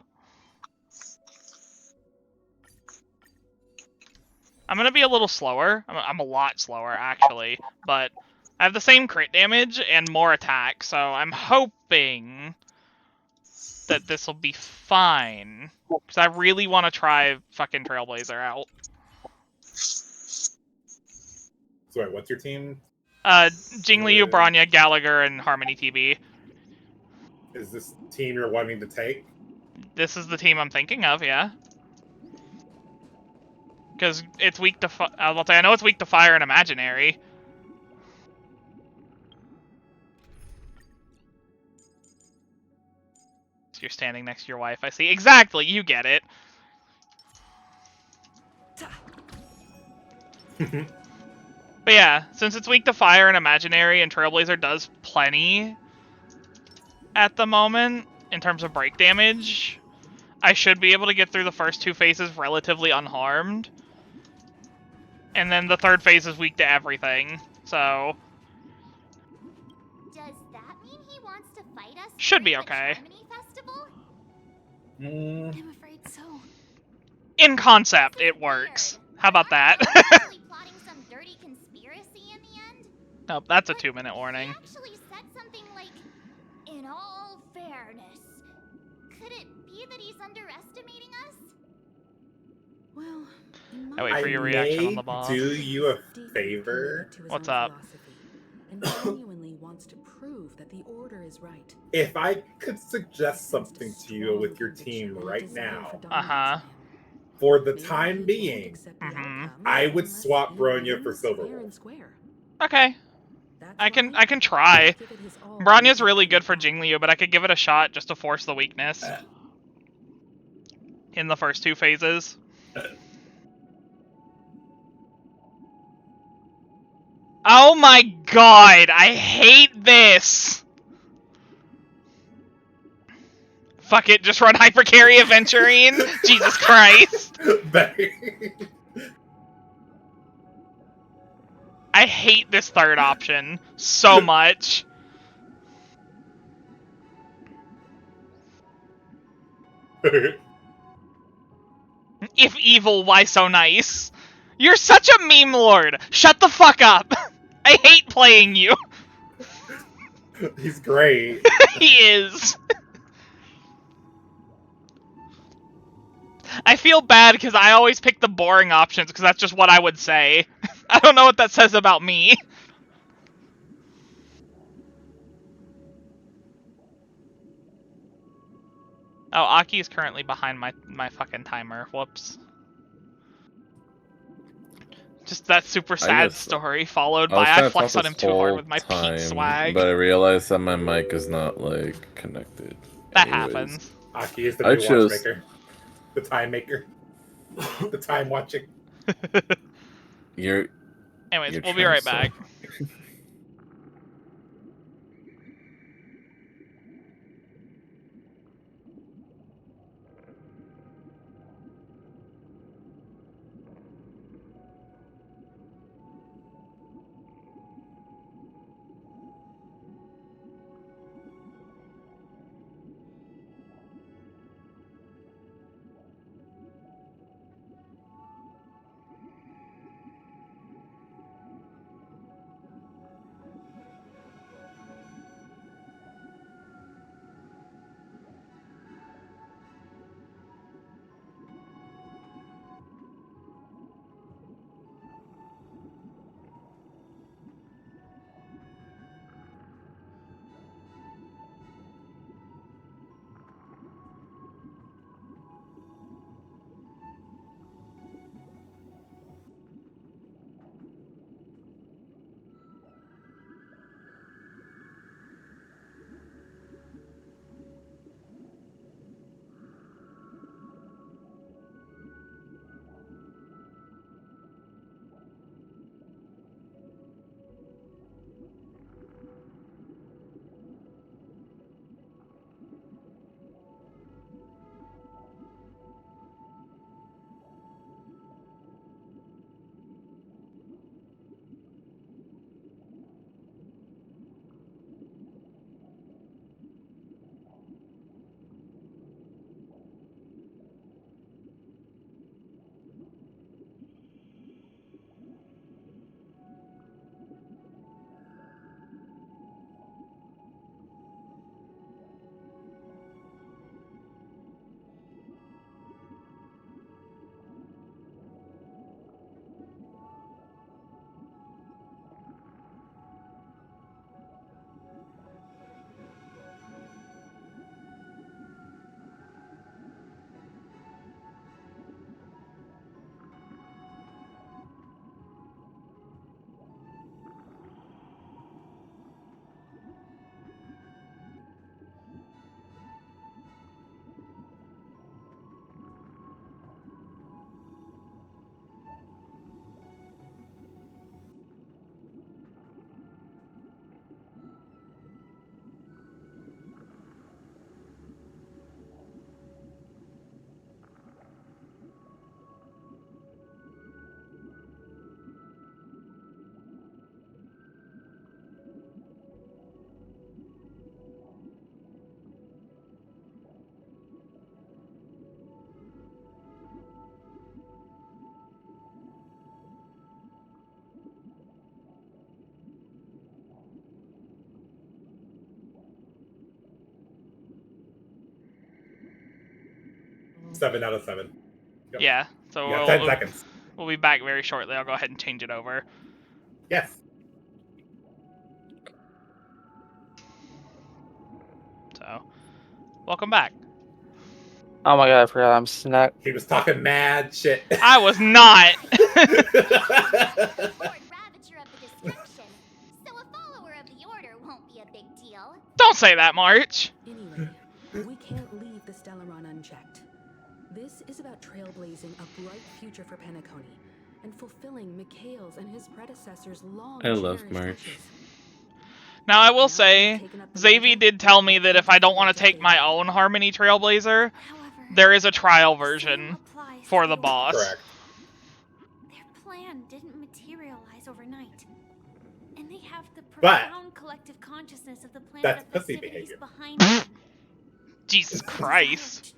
I'm gonna be a little slower. I'm a lot slower, actually. But I have the same crit damage and more attack, so I'm hoping that this will be fine. Because I really want to try fucking Trailblazer out. So wait, what's your team? Jingliu, Bronya, Gallagher, and Harmony TB. Is this team you're wanting to take? This is the team I'm thinking of, yeah. Because it's weak to I know it's weak to fire and imaginary. So you're standing next to your wife, I see. Exactly, you get it. But yeah, since it's weak to fire and imaginary, and Trailblazer does plenty at the moment in terms of break damage, I should be able to get through the first 2 phases relatively unharmed. And then the 3rd phase is weak to everything, so... Does that mean he wants to fight us? Should be okay. I'm afraid so. In concept, it works. How about that? Plotting some dirty conspiracy in the end? Nope, that's a 2-minute warning. Actually said something like, in all fairness. Could it be that he's underestimating us? Well, I wait for your reaction on the boss. Do you a favor? What's up? And genuinely wants to prove that the order is right. If I could suggest something to you with your team right now, for the time being, I would swap Bronya for Silverwolf. Okay. I can try. Bronya's really good for Jingliu, but I could give it a shot just to force the weakness. In the first 2 phases. Oh my god, I hate this! Fuck it, just run Hypercarry Aventurine? Jesus Christ. I hate this third option so much. If evil, why so nice? You're such a meme lord! Shut the fuck up! I hate playing you! He's great. He is! I feel bad because I always pick the boring options because that's just what I would say. I don't know what that says about me. Oh, Aki is currently behind my fucking timer. Whoops. Just that super sad story followed by I flex on him too hard with my Pete swag. But I realized that my mic is not like connected. That Anyways. happens. Aki is the new watchmaker. The time maker. The time watching. Anyways, we'll be right back. Seven out of 7. Yep. Yeah, so You got 10 seconds. We'll be back very shortly. I'll go ahead and change it over. Yes. So, welcome back. Oh my god, I forgot I'm snack. He was talking mad shit. I was not. Don't say that, March. Anyway, we can't leave the Stellaron unchecked. This is about trailblazing a bright future for Penacony. and fulfilling Mikhail's and his predecessors' long I love cherished merch. wishes. Now I will say, Xavier did tell me that if I don't want to take my own Harmony Trailblazer, there is a trial version for the boss. Correct. Their plan didn't materialize overnight. And they have the But profound collective consciousness of the planet that's of pussy festivities behavior. behind them. Jesus Christ.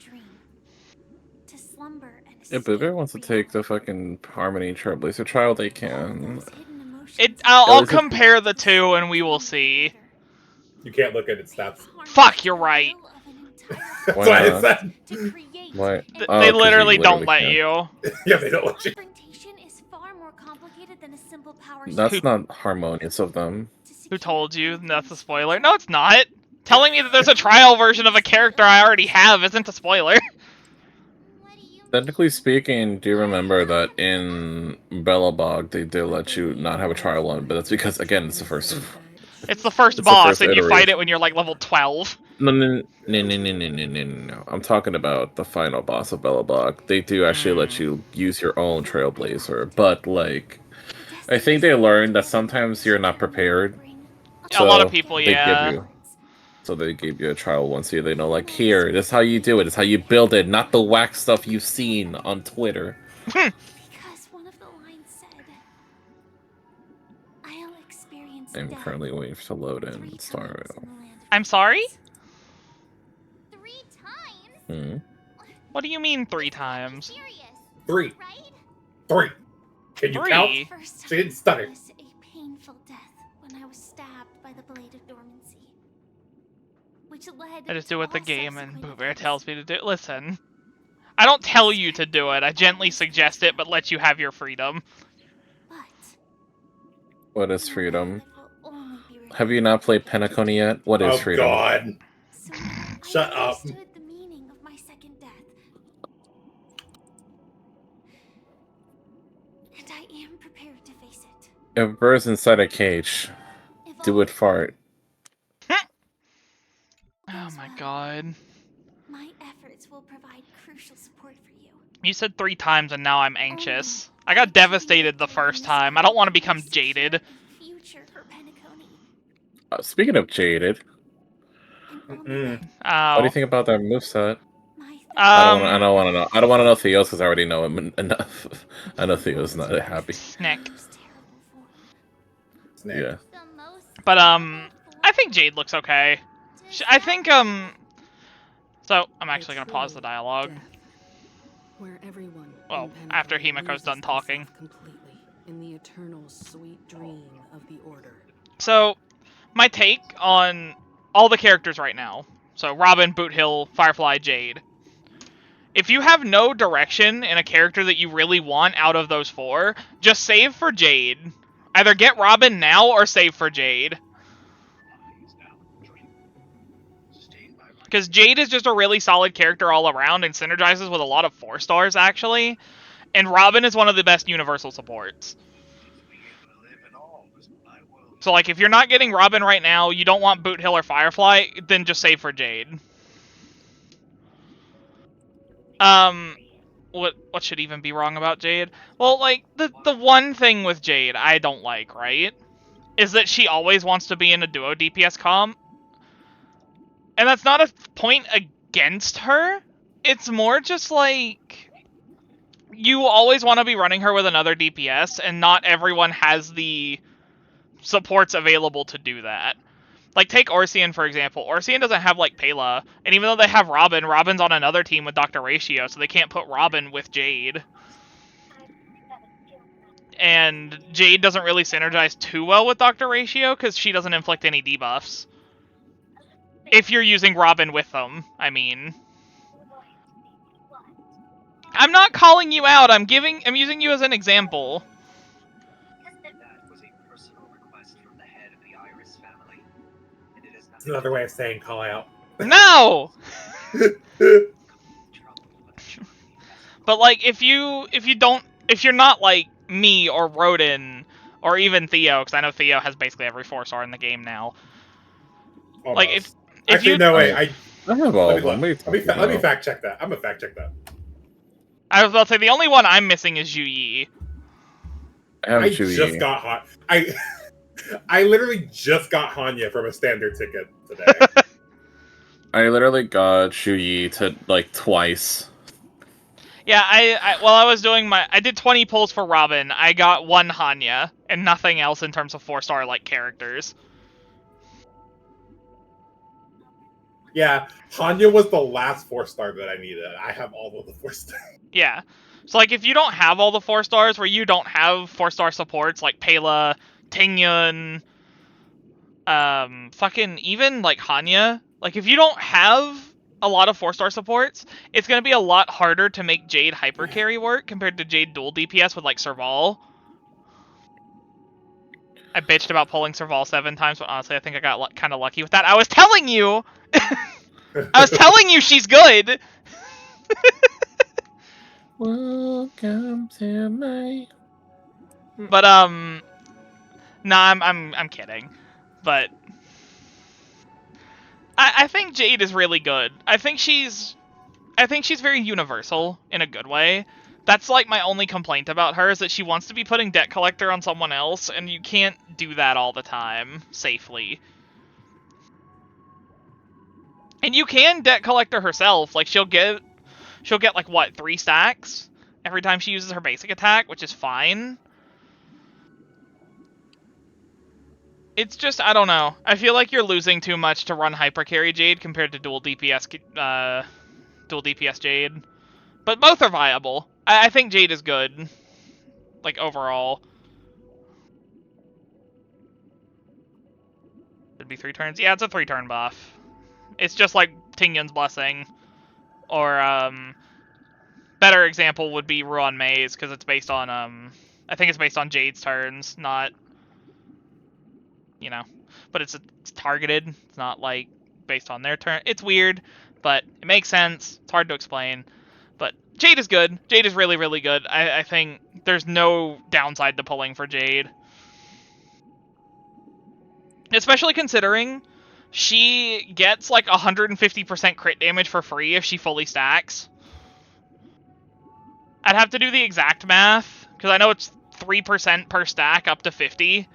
To slumber and If Boober wants to take the fucking Harmony Trailblazer trial, they can. I'll compare the two and we will see. You can't look at its stats. Fuck, you're right. That's Why what I not? said. Why? They Oh, 'cause you literally don't let can. you. Yeah, they don't let you. Confrontation is far more complicated than a simple power That's not harmonious of them. Who told you? That's a spoiler. No, it's not. Telling me that there's a trial version of a character I already have isn't a spoiler. Technically speaking, do you remember that in Bellabog they did let you not have a trial one, but that's because, again, it's the first. It's the first It's the boss, first and you fight iteration. it when you're like level 12. No. I'm talking about the final boss of Bellabog. They do actually let you use your own Trailblazer, but like, I think they learned that sometimes you're not prepared. A lot of So people, they yeah. give you. So they gave you a trial one, so they know, like, here, this is how you do it. It's how you build it, not the whack stuff you've seen on Twitter. Because one of the lines said, I'll experience I'm death currently waiting to load in Star Rail. I'm sorry? 3 times? Hmm. What do you mean 3 times? 3. 3. Can you 3? count? She didn't stutter. was a painful death when I was stabbed by the blade of dormancy. Which led I just do to what the all game and subsequent Boo Bear tells me to do. Listen. I don't tell you to do it. I gently suggest it, but let you have your freedom. What is freedom? Have you not played Penacony yet? What is Oh, freedom? God. Shut up. understood the meaning of my second death. And I am prepared to face it. If a bird's inside a cage, do it fart. Oh my god. My efforts will provide crucial support for you. You said 3 times and now I'm anxious. I got devastated the first time. I don't want to become jaded. Future for Penacony. Speaking of jaded, what do you think about that moveset? I don't want to know. I don't want to know Theo's because I already know him enough. I know Theo's not happy. Snack. Yeah. But I think Jade looks okay. I think so I'm actually gonna pause the dialogue. Where everyone Well, after Himiko's done talking. completely in the eternal sweet dream of the Order. So, my take on all the characters right now. So, Robin, Boothill, Firefly, Jade. If you have no direction in a character that you really want out of those 4, just save for Jade. Either get Robin now or save for Jade. Because Jade is just a really solid character all around and synergizes with a lot of 4 stars, actually. And Robin is one of the best universal supports. So, like, if you're not getting Robin right now, you don't want Boothill or Firefly, then just save for Jade. What should even be wrong about Jade? Well, like, the one thing with Jade I don't like, right, is that she always wants to be in a duo DPS comp. And that's not a point against her. It's more just like, you always want to be running her with another DPS, and not everyone has the supports available to do that. Like, take Orsian, for example. Orsian doesn't have, like, Pela. And even though they have Robin, Robin's on another team with Dr. Ratio, so they can't put Robin with Jade. And Jade doesn't really synergize too well with Dr. Ratio, because she doesn't inflict any debuffs. If you're using Robin with them, I mean. I'm not calling you out, I'm using you as an example. It's another way of saying call out. No! But, like, if you're not, like, me or Rodin, or even Theo, because I know Theo has basically every 4-star in the game now. Almost. Like, if Actually, you... no, wait, I have all of them. Let me fact check that. I'm gonna fact check that. I was about to say, the only one I'm missing is Yu Yi. I just got I literally just got Hanya from a standard ticket today. I literally got Shuyi to like twice. Yeah, while I was doing I did 20 pulls for Robin. I got one Hanya and nothing else in terms of 4-star like characters. Yeah, Hanya was the last 4-star that I needed. I have all of the 4-star. Yeah. So like if you don't have all the 4-stars, where you don't have 4-star supports like Pela, Tingyun, fucking even like Hanya, like if you don't have a lot of 4-star supports, it's gonna be a lot harder to make Jade hyper carry work compared to Jade dual DPS with like Serval. I bitched about pulling Serval 7 times, but honestly, I think I got kind of lucky with that. I was telling you! I was telling you she's good! Welcome to my... But, nah, I'm kidding. But, I think Jade is really good. I think she's very universal in a good way. That's like my only complaint about her, is that she wants to be putting Debt Collector on someone else, and you can't do that all the time safely. And you can Debt Collector herself. Like she'll get like what, 3 stacks every time she uses her basic attack, which is fine. It's just, I don't know. I feel like you're losing too much to run hyper carry Jade compared to dual DPS Jade. But both are viable. I think Jade is good, like overall. It'd be 3 turns. Yeah, it's a 3-turn buff. It's just like Tingyun's Blessing, or better example would be Ruan Maze, because it's based on I think it's based on Jade's turns, not, you know, but it's targeted. It's not like based on their turn. It's weird, but it makes sense. It's hard to explain, but Jade is good. Jade is really, really good. I think there's no downside to pulling for Jade, especially considering she gets like 150% crit damage for free if she fully stacks. I'd have to do the exact math, because I know it's 3% per stack up to 50.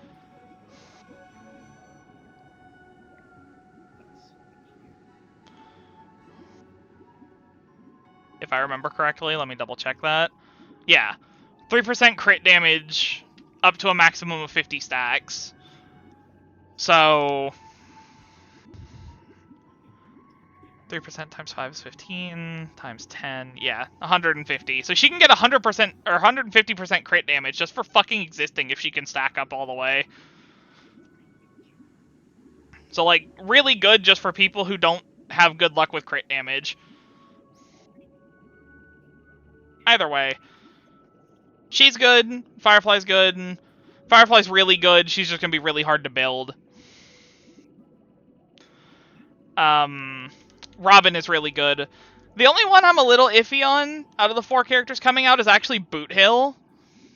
If I remember correctly, let me double check that. Yeah, 3% crit damage up to a maximum of 50 stacks. So 3% times 5 is 15, times 10, yeah, 150. So she can get 100% or 150% crit damage just for fucking existing if she can stack up all the way. So, like, really good just for people who don't have good luck with crit damage. Either way, she's good, Firefly's good, Firefly's really good, she's just gonna be really hard to build. Robin is really good. The only one I'm a little iffy on out of the 4 characters coming out is actually Boot Hill.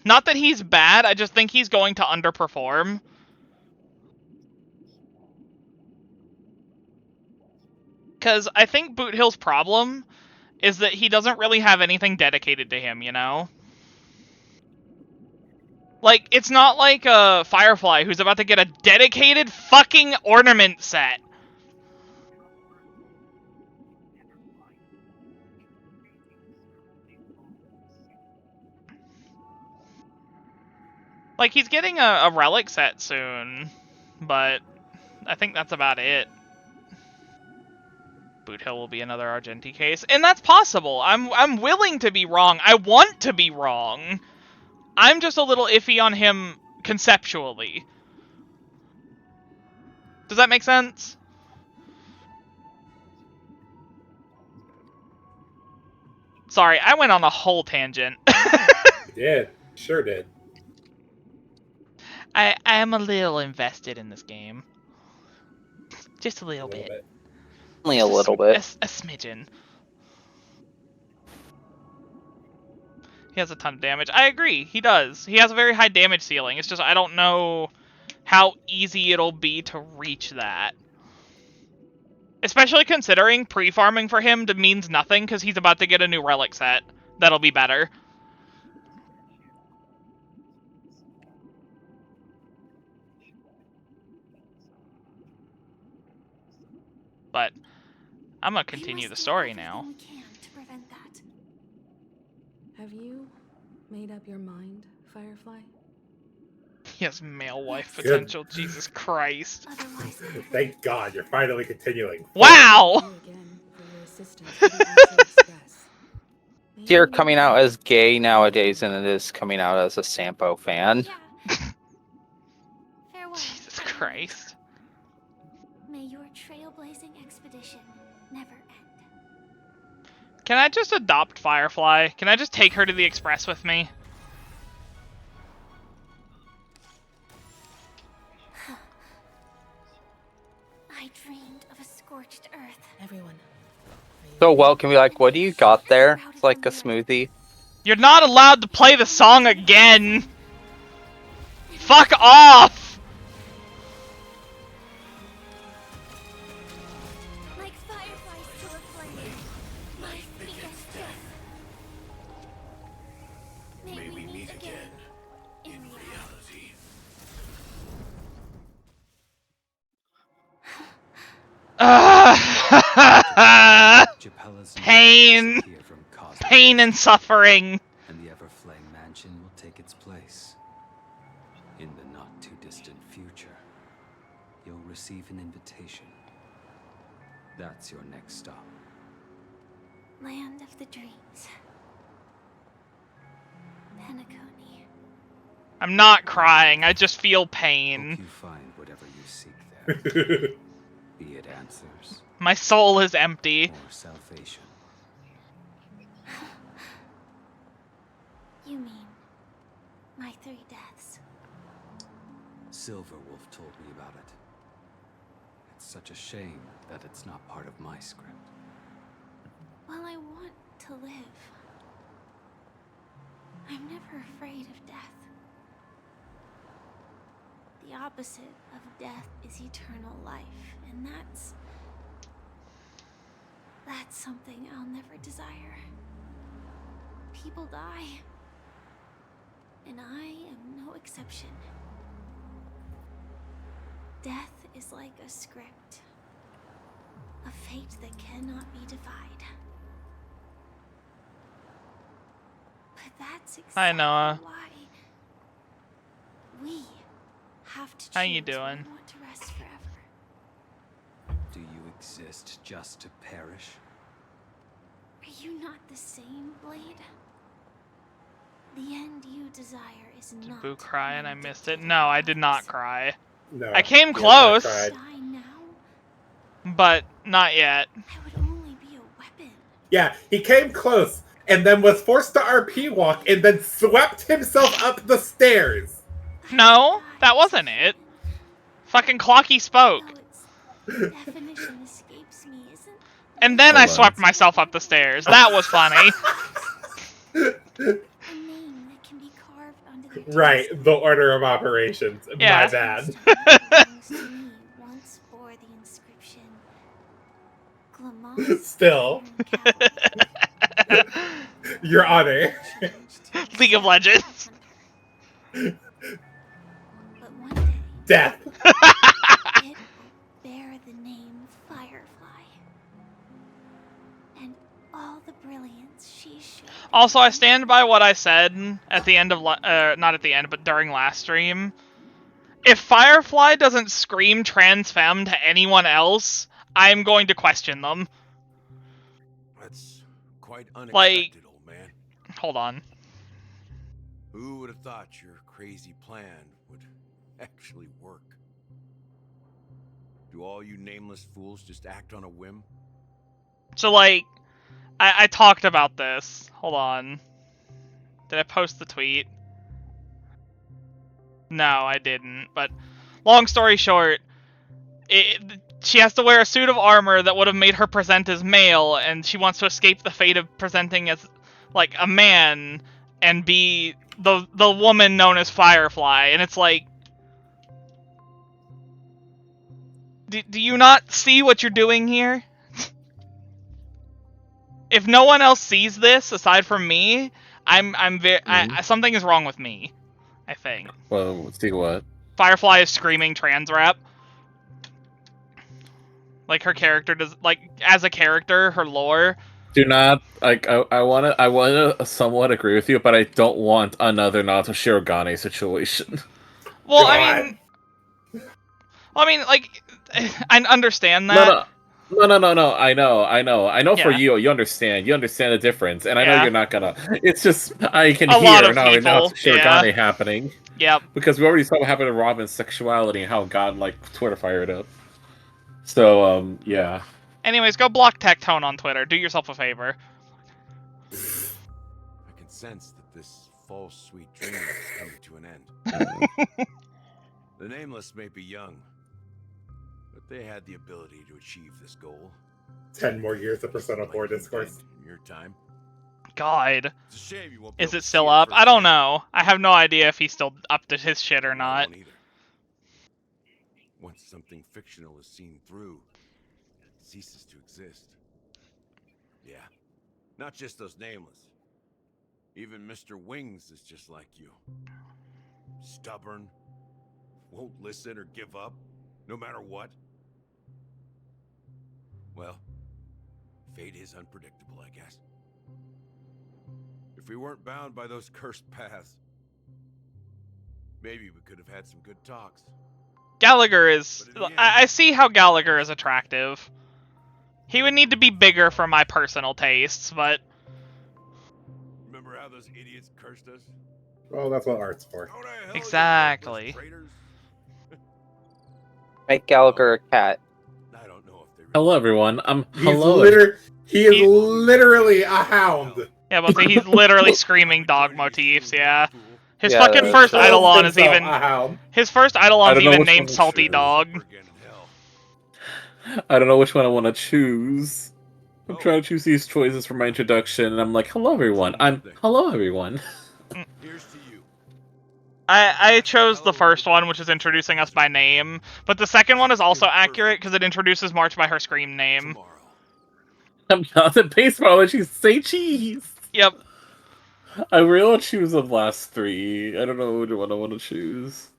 Not that he's bad, I just think he's going to underperform. Because I think Boot Hill's problem is that he doesn't really have anything dedicated to him, you know? Like, it's not like a Firefly who's about to get a dedicated fucking ornament set. Like, he's getting a relic set soon, but I think that's about it. Boot Hill will be another Argenti case, and that's possible. I'm willing to be wrong. I want to be wrong. I'm just a little iffy on him conceptually. Does that make sense? Sorry, I went on a whole tangent. You did. Sure did. I am a little invested in this game. Just a little bit. Only a little bit. A smidgen. He has a ton of damage. I agree, he does. He has a very high damage ceiling. It's just I don't know how easy it'll be to reach that. Especially considering pre-farming for him means nothing because he's about to get a new relic set that'll be better. But I'm gonna continue the story now. We can to prevent that. Have you made up your mind, Firefly? He has male wife potential. Jesus Christ. Thank God, you're finally continuing. Wow! You're coming out as gay nowadays than it is coming out as a Sampo fan. Farewell. Jesus Christ. May your trailblazing expedition never end. Can I just adopt Firefly? Can I just take her to the Express with me? I dreamed of a scorched earth. Everyone. So Welcome be like, what do you got there? It's like a smoothie. You're not allowed to play the song again! Fuck off! Like fireflies to a flame, life begets death. May we meet again in reality. Pain! Pain and suffering! And the Everflame Mansion will take its place. In the not-too-distant future, you'll receive an invitation. That's your next stop. Land of the dreams. Penacony. I'm not crying, I just feel pain. Hope you find whatever you seek there. Be it answers. My soul is empty. Or salvation. You mean my 3 deaths? Silverwolf told me about it. It's such a shame that it's not part of my script. While I want to live, I'm never afraid of death. The opposite of death is eternal life, and that's something I'll never desire. People die, and I am no exception. Death is like a script, a fate that cannot be defied. But that's exactly Hi, Noah. why we have to choose How you when doing? we want to rest forever. Do you exist just to perish? Are you not the same, Blade? The end you desire is Did not Boo cry and I missed it? No, I did not cry. No, I came he has not close, cried. die now. but not yet. I would only be a weapon. Yeah, he came close and then was forced to RP walk and then swept himself up the stairs. No, that wasn't it. Fucking Clocky spoke. Definition escapes me, isn't? And then I Hold on. swept myself up the stairs. That was funny. A name that can be carved onto the Right, the order of operations. Yeah. My bad. belongs to me once bore the inscription Glamour. Still. Your Honor. League of Legends. But one day Death. it will bear the name Firefly. And all the brilliance she showed. Also, I stand by what I said at the end of, not at the end, but during last stream. If Firefly doesn't scream trans femme to anyone else, I'm going to question them. That's quite unexpected, Like, old man. hold on. Who would have thought your crazy plan would actually work? Do all you nameless fools just act on a whim? So, like, I talked about this. Hold on. Did I post the tweet? No, I didn't. But, long story short, she has to wear a suit of armor that would have made her present as male, and she wants to escape the fate of presenting as, like, a man and be the woman known as Firefly. And it's like, do you not see what you're doing here? If no one else sees this aside from me, something is wrong with me, I think. Well, see what? Firefly is screaming trans rap. Like her character does, like as a character, her lore. Do not like. I wanna somewhat agree with you, but I don't want another Naruto Shirogane situation. Well, I mean, like, I understand that. No. I know. For Yeah. you understand. You understand the difference, and I know Yeah. you're not gonna. It's just I can A lot hear of now people, Shirogane yeah. happening. Yep. Because we already saw what happened to Robin's sexuality and how it got like Twitter fired up. So yeah. Anyways, go block Tectone on Twitter. Do yourself a favor. I can sense that this false sweet dream is coming to an end. The Nameless may be young, but they had the ability to achieve this goal. 10 more years of Persona 4 discourse. In your time. God. It's a shame you won't be Is able it to still see up? it I don't know. I have no idea if he's still up to his shit or not. Once something fictional is seen through, it ceases to exist. Yeah, not just those Nameless. Even Mr. Wings is just like you. Stubborn, won't listen or give up, no matter what. Well, fate is unpredictable, I guess. If we weren't bound by those cursed paths, maybe we could have had some good talks. Gallagher is... I see how Gallagher is attractive. He would need to be bigger for my personal tastes, but... Remember how those idiots cursed us? Well, that's what art's for. Exactly. Make Gallagher a cat. Hello, everyone. He is literally a hound. Yeah, but he's literally screaming dog motifs, yeah. His Yeah, fucking that's first true. Eidolon is himself even... a hound. His first I Eidolon's don't know even which named one to Salty choose. Dog. I don't know which one I want to choose. I'm trying to choose these choices for my introduction, and I'm like, hello, everyone. Hello, everyone. I chose the first one, which is introducing us by name, but the second one is also accurate because it introduces March by her scream name. I'm not the baseball, and she's say cheese. Yep. I really want to choose the last three. I don't know which one I want to choose.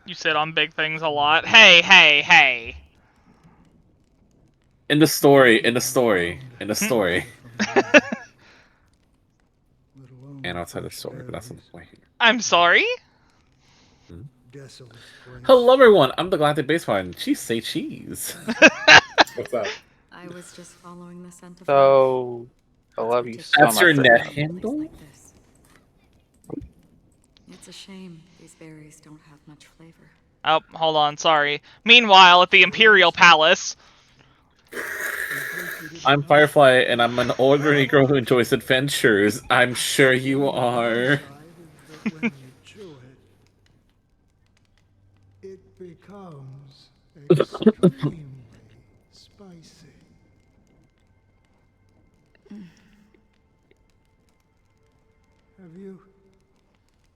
You sit on big things a lot. Hey. In the story. And outside the story, but that's not the point here. I'm sorry? Hello, everyone. I'm the Galactic Baseline. Cheese say cheese. What's up? I was just following the scent of So, I love you so That's much. your net handle? It's a shame these berries don't have much flavor. Oh, hold on, sorry. Meanwhile, at the Imperial Palace... I'm Firefly, and I'm an ordinary girl who enjoys adventures. I'm sure you are. When you chew it becomes extremely spicy. Have you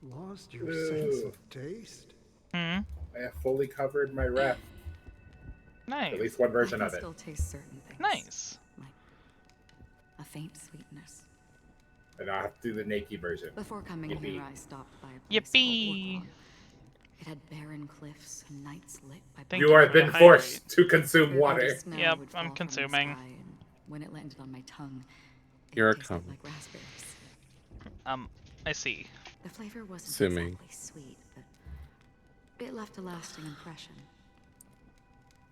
lost your sense of taste? Hmm? I have fully covered my ref. Nice. At least one version I of can it. still taste certain things. Nice. Like a faint sweetness. And I'll have to do the naked version. Before coming Yippee. here, I stopped by a place Yippee! called Orkron. It had barren cliffs and nights lit by You have been forced to consume water. Yep, I'm consuming. When it landed on my tongue, You're a tasted cum. like raspberries. I see. The flavor wasn't Assuming. exactly sweet, but it left a lasting impression.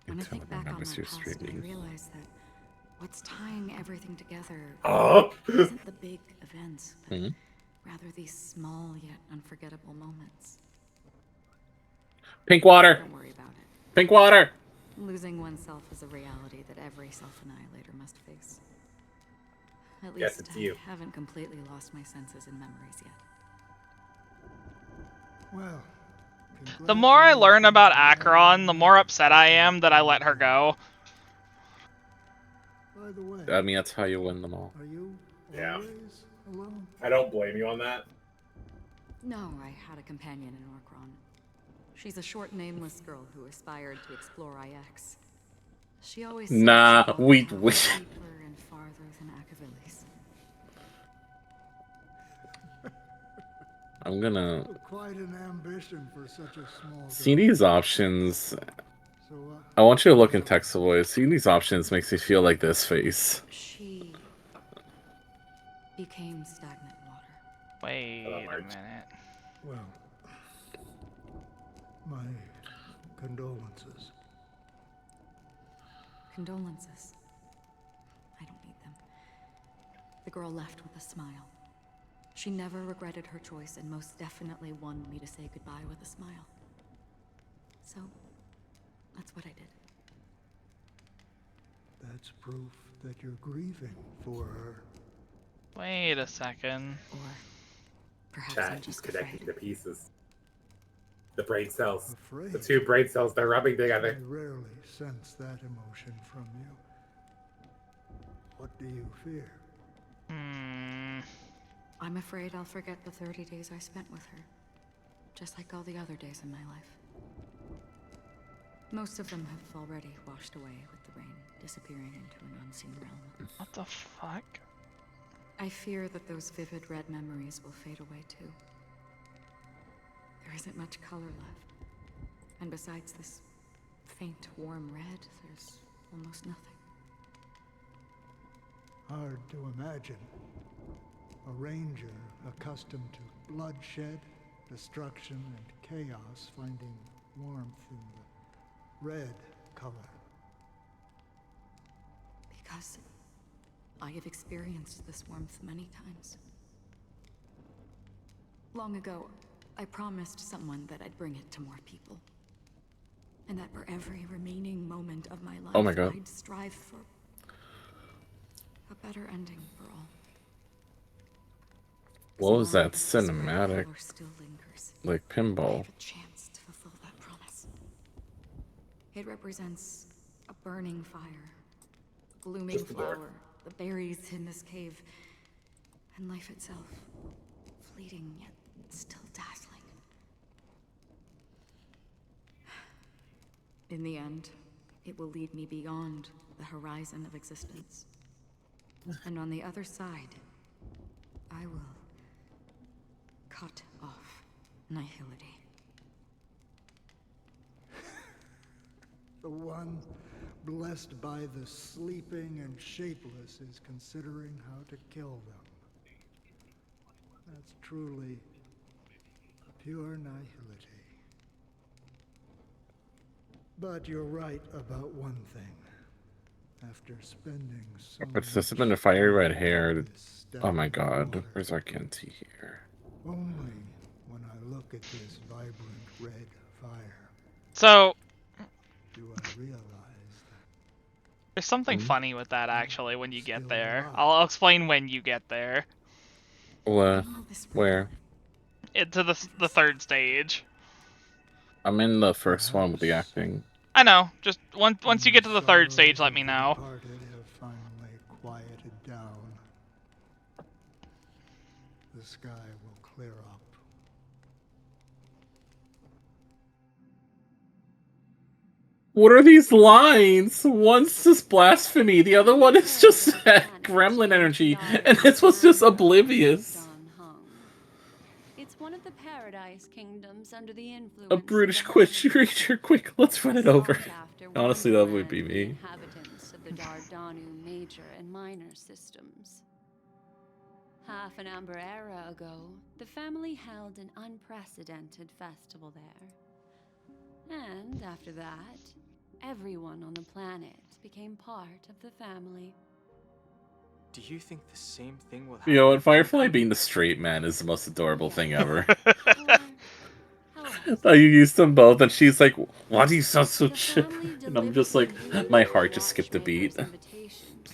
When I think back on my past, I realize that what's tying everything together isn't the big events, but rather these small yet unforgettable moments. Pink water. Don't worry about it. Pink water. Losing oneself is a reality that every self-annihilator must face. At Yes, least it's you. I haven't completely lost my senses and memories yet. Well, The more I learn about Acheron, the more upset I am that I let her go. by the way, I mean, that's how you win them all. are you Yeah. always alone? I don't blame you on that. No, I had a companion in Orkron. She's a short, nameless girl who aspired to explore IX. She always said Nah, she thought we- the path we- was deeper and farther than Akavili's. I'm gonna Quite an ambition for such a small girl. see these options. So, I want you to look in text to voice. Seeing these options makes me feel like this face. She became stagnant water. Wait a minute. Well, my condolences. Condolences. I don't need them. The girl left with a smile. She never regretted her choice and most definitely wanted me to say goodbye with a smile. So, that's what I did. That's proof that you're grieving for her. Wait a second. Or perhaps Chat, I'm he's just connecting afraid. the pieces. The brain cells. Afraid? The two brain cells, they're rubbing together. I rarely sense that emotion from you. What do you fear? I'm afraid I'll forget the 30 days I spent with her. Just like all the other days in my life. Most of them have already washed away with the rain, disappearing into an unseen realm. What the fuck? I fear that those vivid red memories will fade away too. There isn't much color left. And besides this faint, warm red, there's almost nothing. Hard to imagine. A ranger accustomed to bloodshed, destruction, and chaos finding warmth in the red color. Because I have experienced this warmth many times. Long ago, I promised someone that I'd bring it to more people. And that for every remaining moment of my life, Oh my God. I'd strive for a better ending for all. What was that cinematic? Like pinball. Chance to fulfill that promise. It represents a burning fire, blooming flower, the berries in this cave, and life itself, fleeting yet still dazzling. In the end, it will lead me beyond the horizon of existence. And on the other side, I will cut off nihility. The one blessed by the sleeping and shapeless is considering how to kill them. That's truly pure nihility. But you're right about one thing. After spending so It's this has been a fiery red hair. Oh my God. Where's our Kenti here? only when I look at this vibrant red fire So, do I realize there's something funny with that actually when you get there. I'll explain when you get there. Where? Into the third stage. I'm in the first one with the acting. I know. Just once you get to the third stage, let me know. departed have finally quieted down? The sky will clear up. What are these lines? One's just blasphemy, the other one is just gremlin energy, and this was just oblivious. It's one of the paradise kingdoms under the influence A brutish creature, quick, let's run it over. Honestly, that would be me. inhabitants of the Dardanu major and minor systems. Half an amber era ago, the family held an unprecedented festival there. And after that, everyone on the planet became part of the family. Do you think the same thing will happen? You know what, Firefly being the straight man is the most adorable thing ever. Oh, you used them both, and she's like, why do you sound so chill? And I'm just like, my heart just skipped a beat.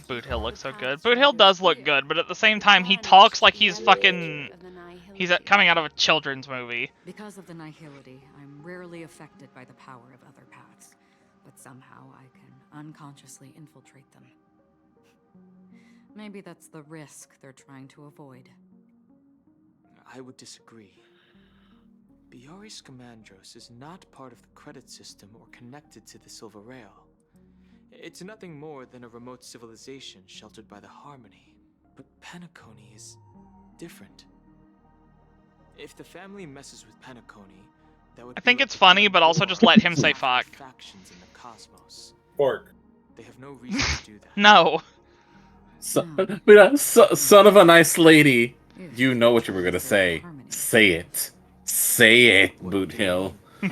Boot Hill looks so good. Boot Hill does look good, but at the same time, he talks like he's fucking... He's coming out of a children's movie. Because of the nihility, I'm rarely affected by the power of other paths, but somehow I can unconsciously infiltrate them. Maybe that's the risk they're trying to avoid. I would disagree. Biaris Comandros is not part of the credit system or connected to the Silver Rail. It's nothing more than a remote civilization sheltered by the Harmony. But Penacony is different. If the family messes with Penacony, I think it's funny, but also just let him say fuck. Factions in the cosmos. Fork. They have no reason to do that. No. Son of a nice lady. You know what you were gonna say. Say it. Say it, Boot Hill. Is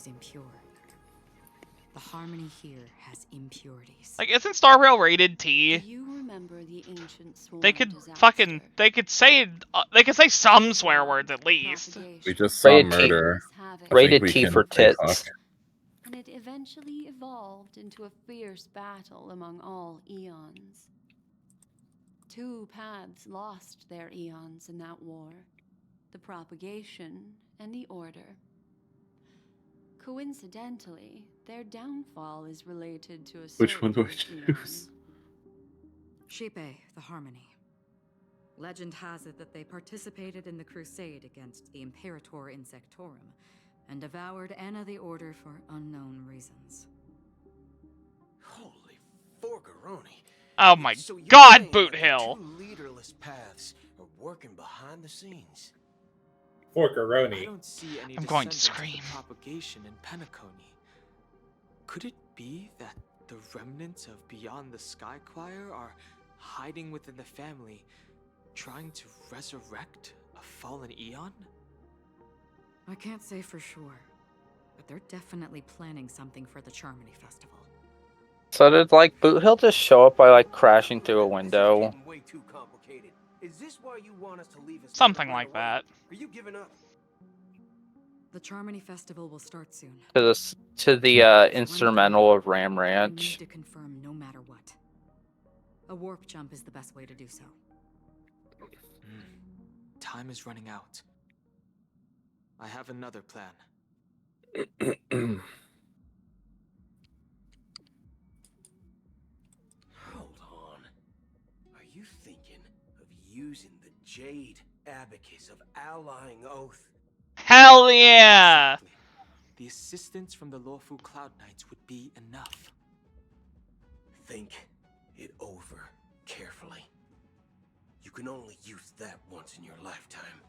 impure. The harmony here has impurities. Like, isn't Star Rail rated T? You remember the ancient swarm They could disaster? they could say some swear words at least. We just saw murder. Rated T for tits. And it eventually evolved into a fierce battle among all eons. 2 paths lost their eons in that war. The propagation and the order. Coincidentally, their downfall is related to a Which one do I certain choose? Sheepe, the harmony. Legend has it that they participated in the crusade against the Imperator Insectorum and devoured Anna the Order for unknown reasons. Holy forgaroni. Oh my So you're god, saying Boot that Hill. the 2 leaderless paths are working behind the scenes. I Forkaroni. don't see any I'm going to descendants of scream. the propagation in Penacony. Could it be that the remnants of Beyond the Sky Choir are hiding within the family, trying to resurrect a fallen eon? I can't say for sure, but they're definitely planning something for the Charmony Festival. So did like Boot Hill just show up by like crashing through a window? Way too complicated. Is this why you want us to leave us Something like that. Are you giving up? The Charmony Festival will start soon. To the instrumental of Ram We need Ranch. to confirm no matter what. A warp jump is the best way to do so. Time is running out. I have another plan. Hold on. Are you thinking of using the Jade Abacus of Allying Oath? Hell yeah! Exactly. The assistance from the lawful Cloud Knights would be enough. Think it over carefully. You can only use that once in your lifetime.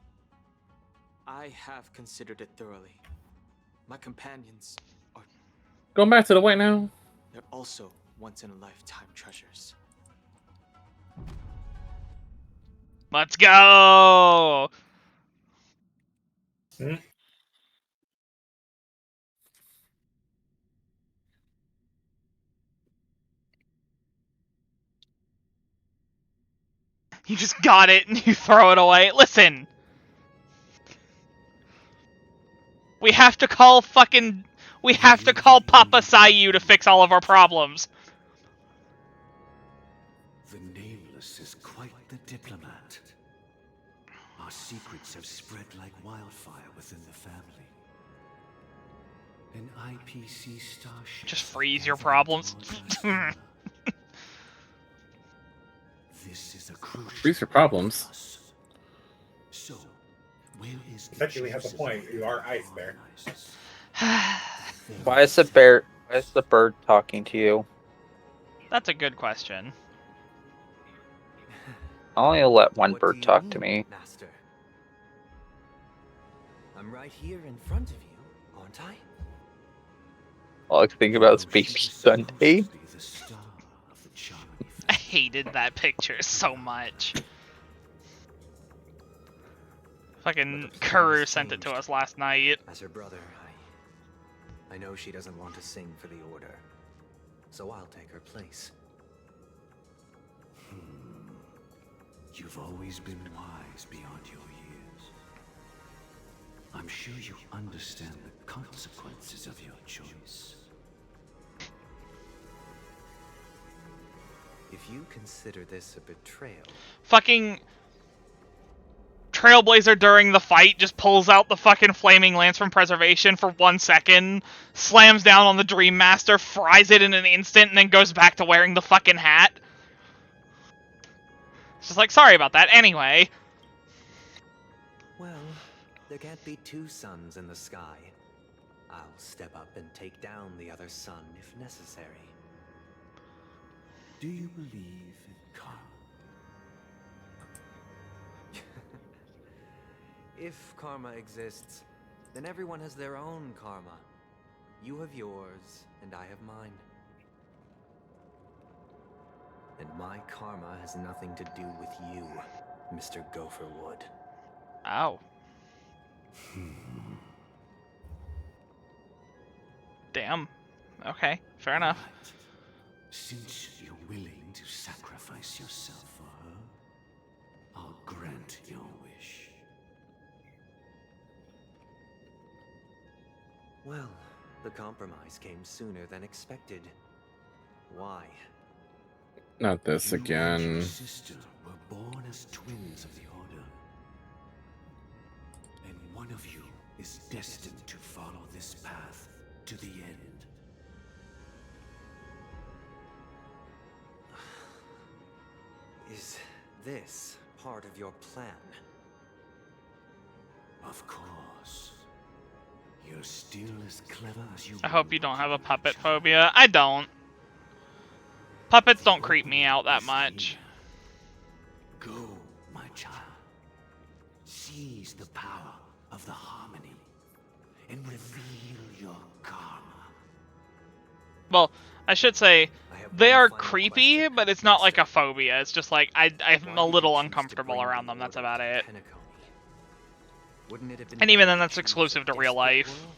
I have considered it thoroughly. My companions are... Going back to the white now. They're also once-in-a-lifetime treasures. Let's go! You just got it and you throw it away. Listen! We have to call Papa Sayu to fix all of our problems. The Nameless is quite the diplomat. Our secrets have spread like wildfire within the family. An IPC starship. Just freeze your problems. This is a crucial. Freeze your problems. So, where is the Technically has a point. You are ice bear. Why is the bear? Why is the bird talking to you? That's a good question. I'll only let one bird talk to me. Master? I'm right here in front of you, aren't I? All I can think about is Baby Sunday. I hated that picture so much. Fucking Kuru sent it to us last night. As her brother, I know she doesn't want to sing for the Order, so I'll take her place. You've always been wise beyond your years. I'm sure you understand the consequences of your choice. If you consider this a betrayal... Fucking Trailblazer during the fight just pulls out the fucking flaming lance from preservation for 1 second, slams down on the Dream Master, fries it in an instant, and then goes back to wearing the fucking hat. It's just like, sorry about that, anyway. Well, there can't be 2 suns in the sky. I'll step up and take down the other sun if necessary. Do you believe in karma? If karma exists, then everyone has their own karma. You have yours, and I have mine. And my karma has nothing to do with you, Mr. Gopherwood. Ow. Damn. Okay, fair enough. Right. Since you're willing to sacrifice yourself for her, I'll grant your wish. Well, the compromise came sooner than expected. Why? Not this You and your again. sister were born as twins of the Order. And one of you is destined to follow this path to the end. Is this part of your plan? Of course. You're still as clever as you I hope you don't have a puppet phobia. I don't. Puppets don't creep me out that much. Go, my child. Seize the power of the harmony and reveal your karma. Well, I should say, they are creepy, but it's not like a phobia. It's just like, I'm a little uncomfortable around them, that's about it. Wouldn't it have been And even better then, to that's choose exclusive to a real desperate life. world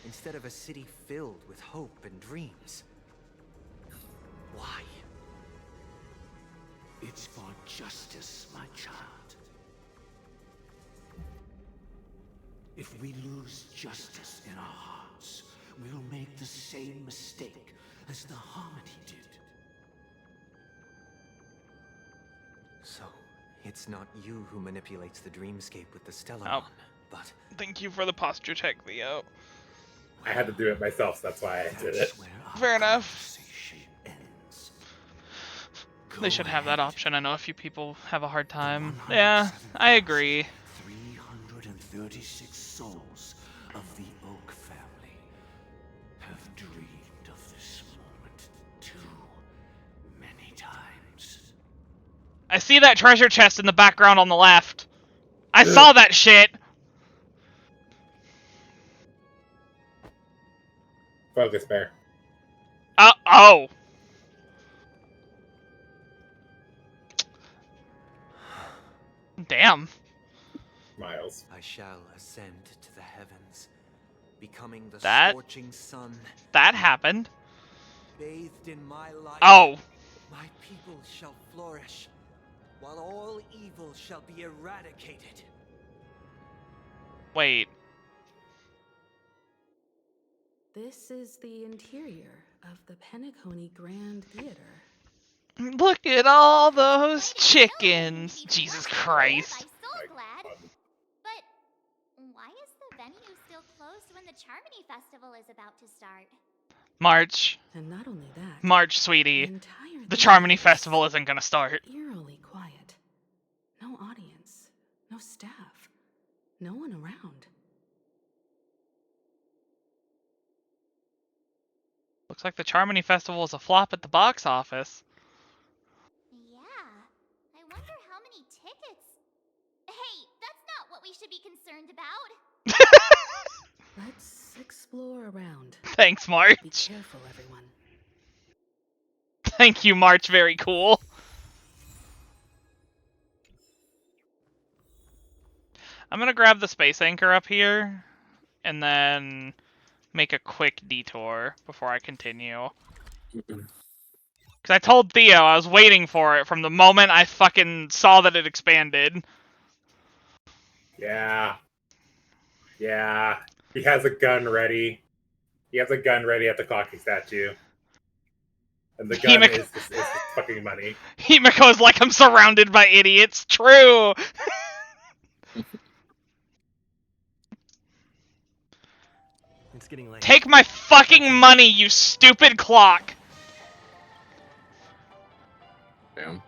instead of a city filled with hope and dreams? Why? It's for justice, my child. If we lose justice in our hearts, we'll make the same mistake as the Harmony did. So, it's not you who manipulates the dreamscape with the Stellar Oh. One, but... Thank you for the posture check, Theo. I had to do it myself, so that's why I did it. Fair enough. They should have that option. I know a few people have a hard time. Yeah, I agree. 336 souls of the Oak family have dreamed of this moment too many times. I see that treasure chest in the background on the left. I saw that shit! Focus, Bear. Oh! Damn. Miles. I shall ascend to the heavens, becoming the That- scorching sun. That happened. Bathed in my light. Oh. My people shall flourish, while all evil shall be eradicated. Wait. This is the interior of the Penacony Grand Theater. Look at all those chickens! Jesus Christ. I'm so glad. But why is the venue still closed when the Charmony Festival is about to start? March. And not only that, March, sweetie. The Charmony Festival isn't gonna start. Eerily quiet. No audience. No staff. No one around. Looks like the Charmony Festival is a flop at the box office. Yeah. I wonder how many tickets. Hey, that's not what we should be concerned about. Let's explore around. Thanks, March. Be careful, everyone. Thank you, March. Very cool. I'm gonna grab the space anchor up here, and then make a quick detour before I continue. Because I told Theo I was waiting for it from the moment I fucking saw that it expanded. Yeah. Yeah. He has a gun ready. He has a gun ready at the clocking statue. And the gun is the fucking money. Himiko's like, I'm surrounded by idiots. True! It's getting late. Take my fucking money, you stupid clock! Damn.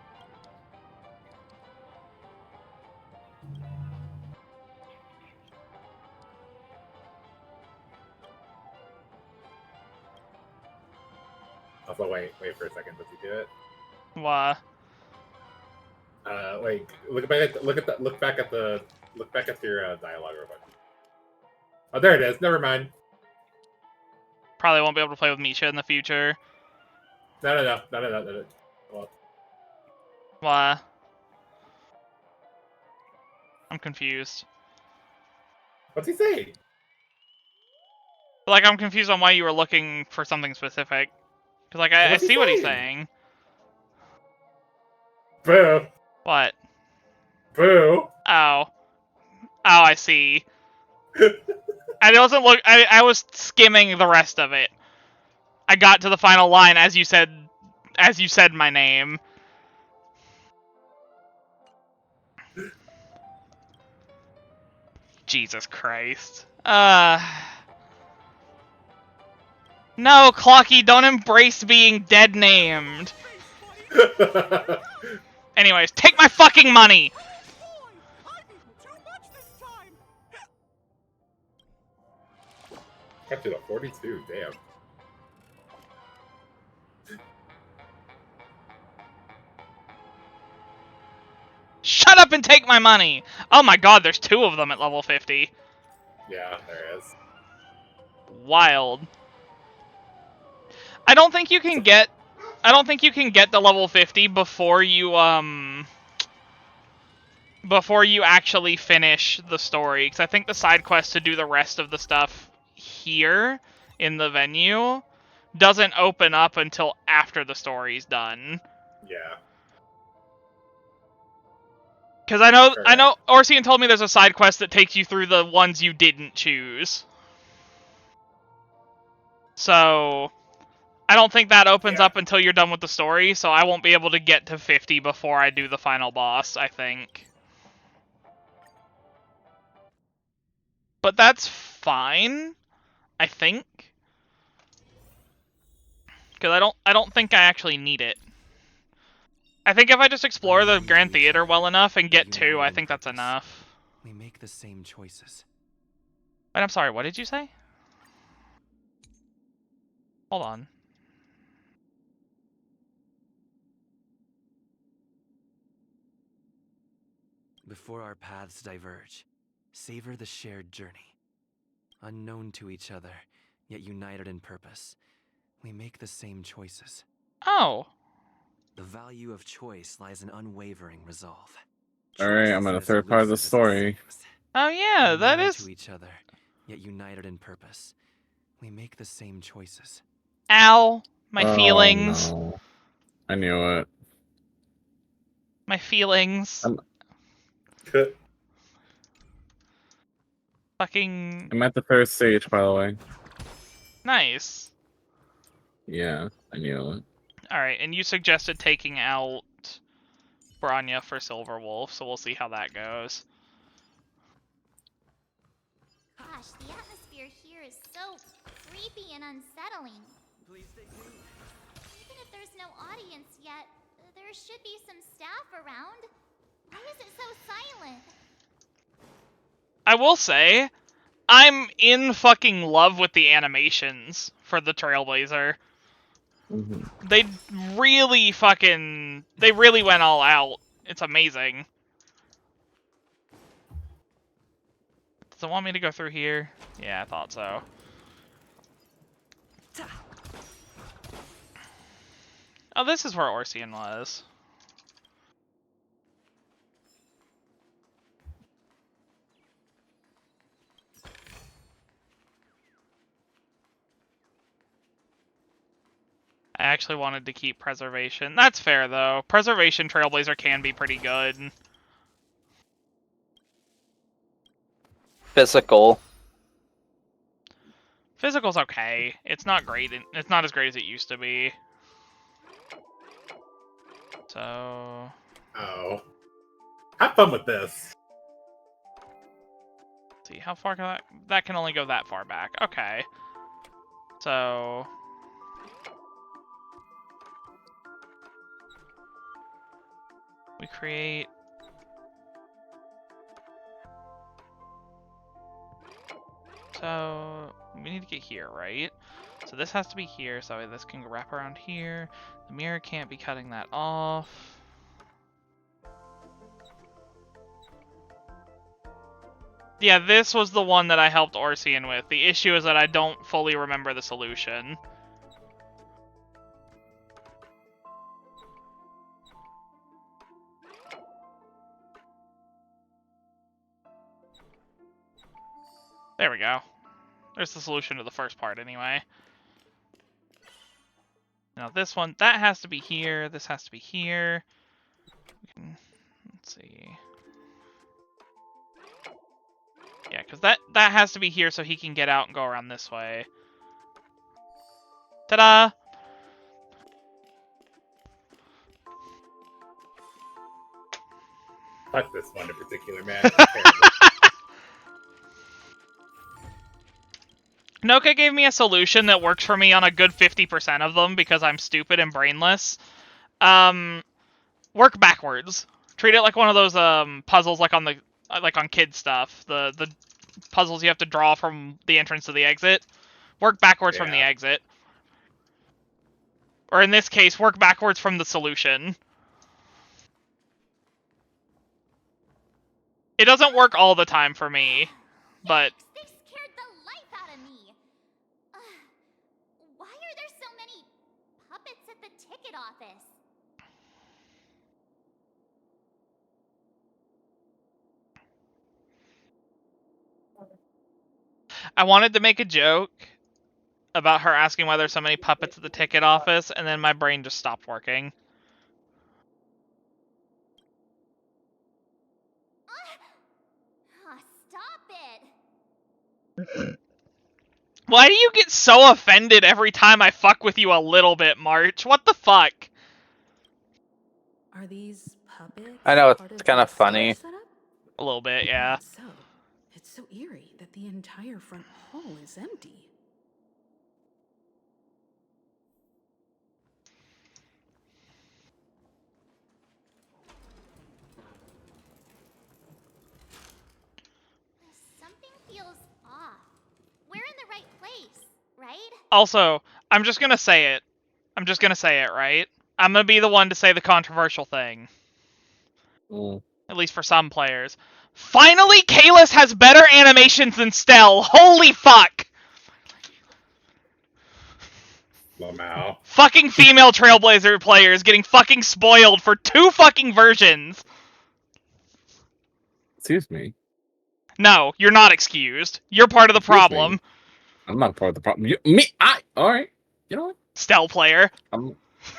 Also, wait for a second. Does he do it? What? Wait. Look back at the look back at your dialogue real quick. Oh, there it is. Never mind. Probably won't be able to play with Misha in the future. No. Well, Why? I'm confused. what's he saying? Like, I'm confused on why you were looking for something specific. Because, like, I What's he see what he's saying? saying. Boo. What? Boo. Oh. Oh, I see. I wasn't look. I was skimming the rest of it. I got to the final line as you said my name. Jesus Christ. No, Clocky, don't embrace being dead named. Anyways, take my fucking money! Got to the 42, damn. Shut up and take my money! Oh my god, there's 2 of them at level 50. Yeah, there is. Wild. I don't think you can get the level 50 before you actually finish the story, because I think the side quest to do the rest of the stuff here in the venue doesn't open up until after the story's done. Yeah. Because I know Orsian told me there's a side quest that takes you through the ones you didn't choose. So I don't think that opens up until you're done with the story, so I won't be able to get to 50 before I do the final boss, I think. But that's fine, I think. Because I don't think I actually need it. I think if I just explore the Grand Theater well enough and get 2, I think that's enough. We make the same choices. Wait, I'm sorry, what did you say? Hold on. Before our paths diverge, savor the shared journey. Unknown to each other, yet united in purpose, we make the same choices. Oh. The value of choice lies in unwavering resolve. Alright, I'm in the third part of the story. Oh yeah, that is... to each other, yet united in purpose, we make the same choices. Ow. My feelings. No. I knew it. My feelings. Fucking... I'm at the third stage, by the way. Nice. Yeah, I knew it. Alright, and you suggested taking out Branya for Silverwolf, so we'll see how that goes. Gosh, the atmosphere here is so creepy and unsettling. Even if there's no audience yet, there should be some staff around. Why is it so silent? I will say, I'm in fucking love with the animations for the Trailblazer. They really went all out. It's amazing. Does it want me to go through here? Yeah, I thought so. Oh, this is where Orsian was. I actually wanted to keep Preservation. That's fair, though. Preservation Trailblazer can be pretty good. Physical. Physical's okay. It's not great. It's not as great as it used to be. So... Oh. Have fun with this. Let's see, how far can that can only go that far back. Okay. So... we create... So... we need to get here, right? So this has to be here, so this can wrap around here. The mirror can't be cutting that off. Yeah, this was the one that I helped Orsian with. The issue is that I don't fully remember the solution. There we go. There's the solution to the first part anyway. Now this one, that has to be here, this has to be here. Let's see. Yeah, because that has to be here so he can get out and go around this way. Ta-da! Fuck this one in particular, man. Noka gave me a solution that works for me on a good 50% of them because I'm stupid and brainless. Work backwards. Treat it like one of those puzzles like on kid stuff. The puzzles you have to draw from the entrance to the exit. Work backwards from the exit. Or in this case, work backwards from the solution. It doesn't work all the time for me, but... They scared the life out of me. Why are there so many puppets at the ticket office? I wanted to make a joke about her asking why there's so many puppets at the ticket office, and then my brain just stopped working. Stop it! Why do you get so offended every time I fuck with you a little bit, March? What the fuck? Are these puppets? I know, it's kind of funny. A little bit, yeah. So, it's so eerie that the entire front hall is empty. Something feels off. We're in the right place, right? Also, I'm just gonna say it. I'm just gonna say it, right? I'm gonna be the one to say the controversial thing. At least for some players. Finally, Kalis has better animations than Stell! Holy fuck! Lamau. Fucking female Trailblazer players getting fucking spoiled for 2 fucking versions! Excuse me. No, you're not excused. You're part of the problem. I'm not part of the problem. Alright. You know what? Stell player. I'm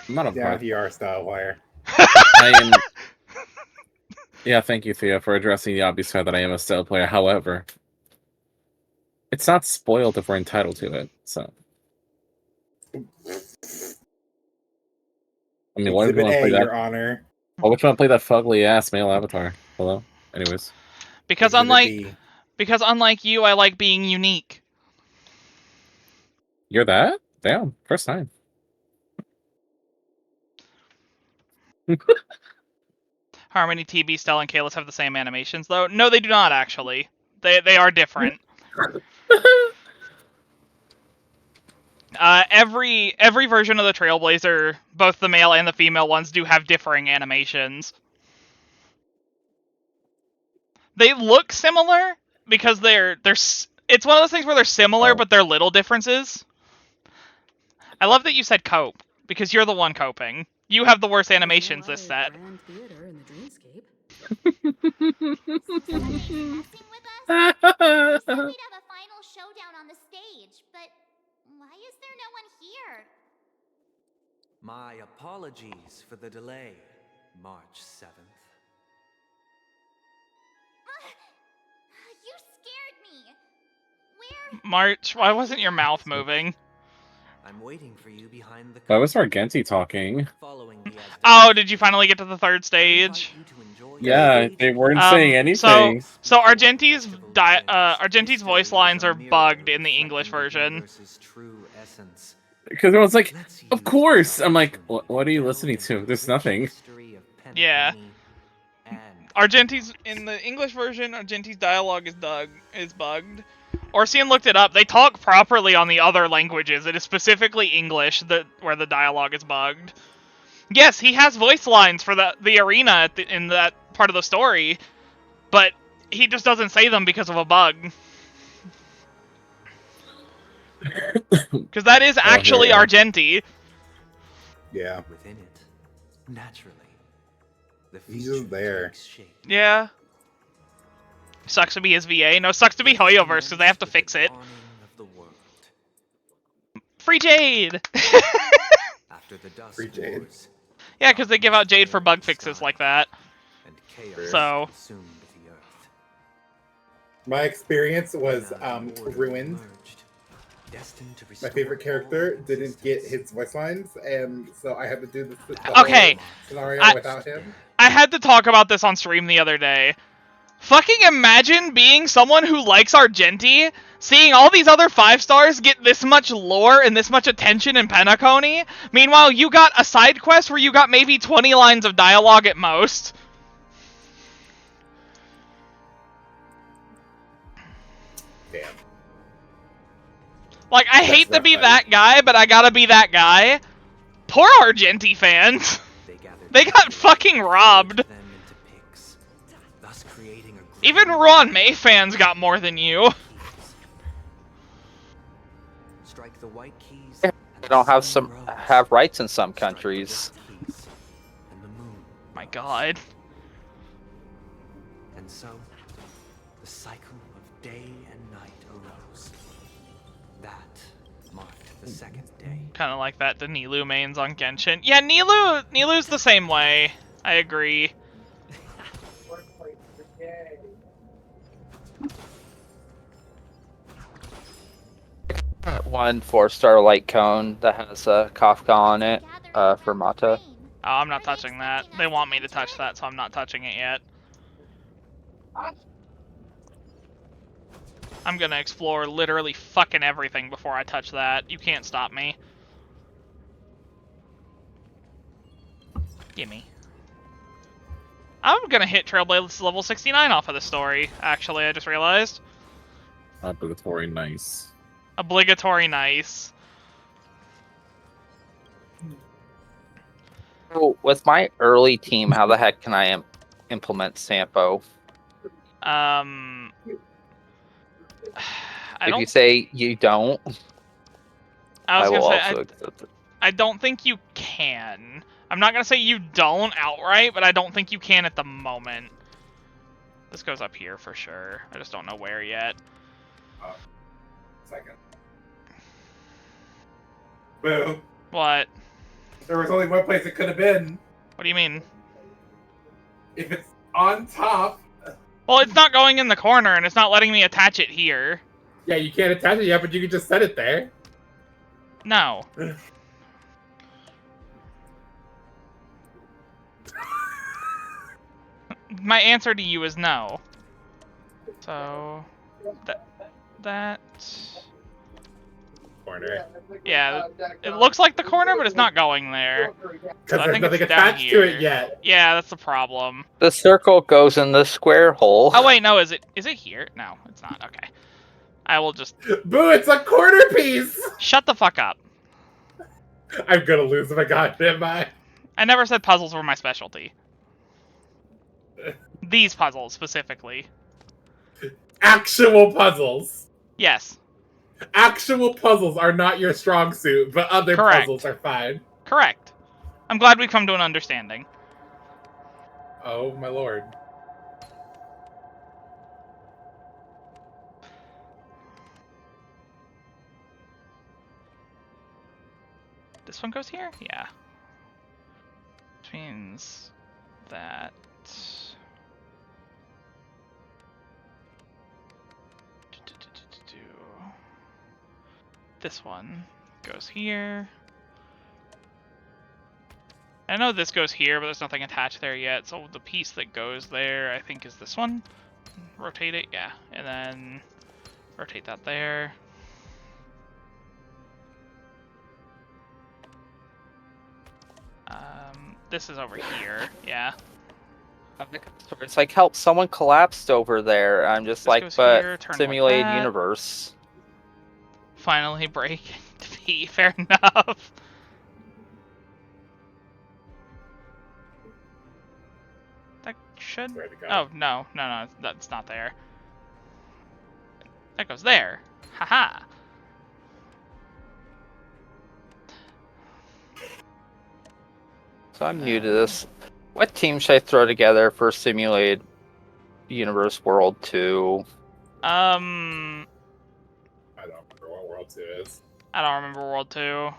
not a Yeah, part. you are a style player. I am... Yeah, thank you, Thea, for addressing the obvious fact that I am a style player. However, it's not spoiled if we're entitled to it, so... I mean, why would you want to play that? Your Honor. Why would you want to play that fugly ass male avatar? Hello? Anyways. Because unlike you, I like being unique. You're that? Damn, first time. Harmony, TB, Stell, and Kalis have the same animations, though. No, they do not, actually. They are different. Every version of the Trailblazer, both the male and the female ones, do have differing animations. They look similar because they're it's one of those things where they're similar, but they're little differences. I love that you said cope, because you're the one coping. You have the worst animations this set. You said we'd have a final showdown on the stage, but why is there no one here? My apologies for the delay, March 7th. You scared me. Where? March, why wasn't your mouth moving? I'm waiting for you behind the Why was Argenti talking? Oh, did you finally get to the 3rd stage? Yeah, they weren't saying anything. So Argenti's voice lines are bugged in the English version. Because everyone's like, of course! I'm like, what are you listening to? There's nothing. Yeah. Argenti's, in the English version, Argenti's dialogue is bugged. Orsian looked it up. They talk properly on the other languages. It is specifically English where the dialogue is bugged. Yes, he has voice lines for the arena in that part of the story, but He just doesn't say them because of a bug. Because that is actually Argenti. Yeah. Within it, naturally, the He's just there. takes shape. Yeah. Sucks to be his VA. No, sucks to be Hoyoverse because they have to fix it. Of the world. Free Jade! After the dust Free Jade. wars, Yeah, because they give out Jade for bug fixes like that. and chaos So. consumed the earth. My experience was ruined. Destined to My favorite character didn't get his voice lines, and so I had to do this Okay. scenario without him. I had to talk about this on stream the other day. Fucking imagine being someone who likes Argenti, seeing all these other 5-stars get this much lore and this much attention in Penacony. Meanwhile, you got a side quest where you got maybe 20 lines of dialogue at most. Damn. Like, I hate to be that guy, but I gotta be that guy. Poor Argenti fans. They got fucking robbed. Even Ron May fans got more than you. Strike the white keys. They don't have rights in some countries. My God. And so, the cycle of day and night arose. That marked the second day. Kind of like that the Nilou mains on Genshin. Yeah, Nilou's the same way. I agree. One 4-star light cone that has a Kafka on it for Mata. Oh, I'm not touching that. They want me to touch that, so I'm not touching it yet. I'm gonna explore literally fucking everything before I touch that. You can't stop me. Gimme. I'm gonna hit Trailblaze level 69 off of the story, actually, I just realized. Obligatory nice. Obligatory nice. So with my early team, how the heck can I implement Sampo? If you say you don't, I was gonna say, accept it. I don't think you can. I'm not gonna say you don't outright, but I don't think you can at the moment. This goes up here for sure. I just don't know where yet. Second. Boo. What? There was only one place it could have been. What do you mean? If it's on top. Well, it's not going in the corner, and it's not letting me attach it here. Yeah, you can't attach it yet, but you can just set it there. No. My answer to you is no. So that corner. Yeah, it looks like the corner, but it's not going there. Because there's nothing attached to it yet. Yeah, that's the problem. The circle goes in the square hole. Oh wait, no, is it here? No, it's not. Okay. I will just Boo, it's a corner piece! Shut the fuck up. I'm gonna lose my goddamn mind. I never said puzzles were my specialty. These puzzles, specifically. Actual puzzles. Yes. Actual puzzles are not your strong suit, but other Correct. puzzles are fine. Correct. I'm glad we've come to an understanding. Oh, my lord. This one goes here? Yeah. Which means that... This one goes here. I know this goes here, but there's nothing attached there yet, so the piece that goes there, I think, is this one. Rotate it, yeah. And then rotate that there. This is over here, yeah. It's like, help, someone collapsed over there. I'm just This like, goes but here, turn like simulated that. universe. Finally breaking to be fair enough. That should... Where'd it go? Oh, no, that's not there. That goes there. Haha. So I'm new to this. What team should I throw together for Simulated Universe World 2? I don't remember what World 2 is. I don't remember World 2.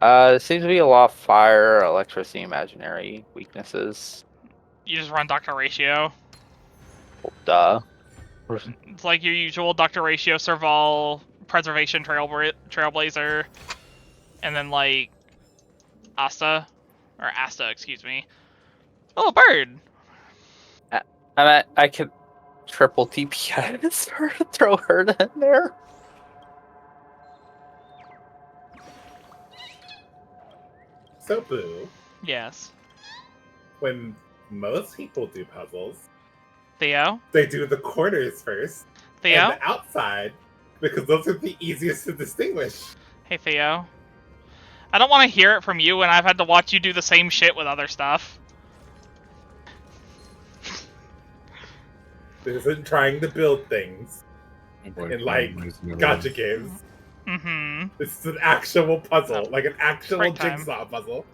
It seems to be a lot of fire, electricity, imaginary weaknesses. You just run Dr. Ratio. Well, duh. It's like your usual Dr. Ratio, Serval, Preservation, Trailblazer, and then like Asta, excuse me. Oh, bird! I could triple TPS her, throw her in there. So, Boo. Yes. When most people do puzzles, Theo? they do the corners first. Theo? And the outside, because those are the easiest to distinguish. Hey, Theo. I don't want to hear it from you when I've had to watch you do the same shit with other stuff. This isn't trying to build things in, like, gotcha games. Mm-hmm. This is an actual puzzle, like an actual jigsaw puzzle.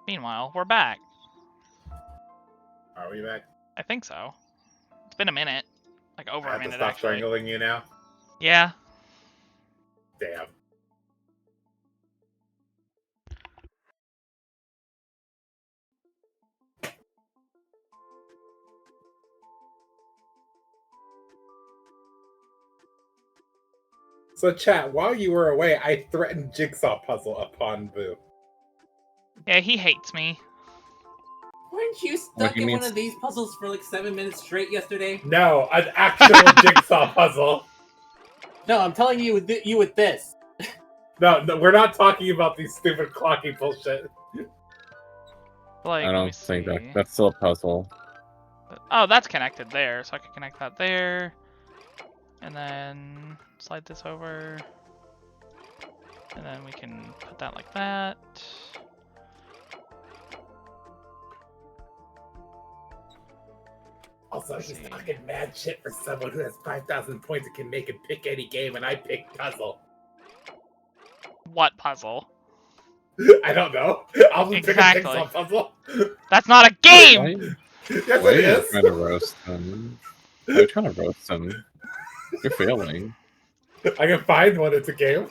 Meanwhile, we're back. Are we back? I think so. It's been a minute. Like over a minute, I have to stop actually. strangling you now? Yeah. Damn. So, chat, while you were away, I threatened Jigsaw Puzzle upon Boo. Yeah, he hates me. Weren't you stuck in one of these puzzles for like 7 minutes straight yesterday? No, an actual Jigsaw puzzle. No, I'm telling you with this. No, we're not talking about these stupid clocky bullshit. Like, I don't think that's still a puzzle. Oh, that's connected there, so I can connect that there. And then slide this over. And then we can put that like that. Also, he's talking mad shit for someone who has 5,000 points and can make him pick any game, and I picked puzzle. What puzzle? I don't know. I'll just pick a Jigsaw puzzle. That's not a game! Yes, Why it are you is. trying to roast him? Why are you trying to roast him? You're failing. I can find one. It's a game.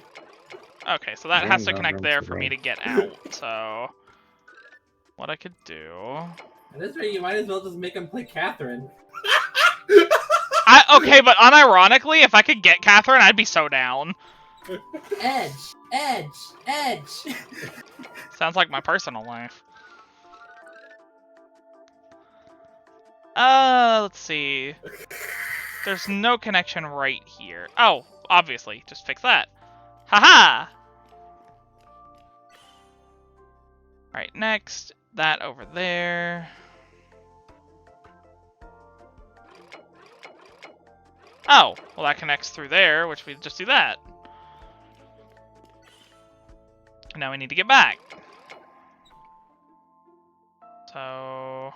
Okay, so that You're has to not connect room there to for me to roast. get out, so... What I could do... At this rate, you might as well just make him play Catherine. Okay, but unironically, if I could get Catherine, I'd be so down. Edge! Edge! Edge! Sounds like my personal life. Let's see. There's no connection right here. Oh, obviously. Just fix that. Haha! Alright, next. That over there. Oh, well that connects through there, which we just do that. Now we need to get back. So...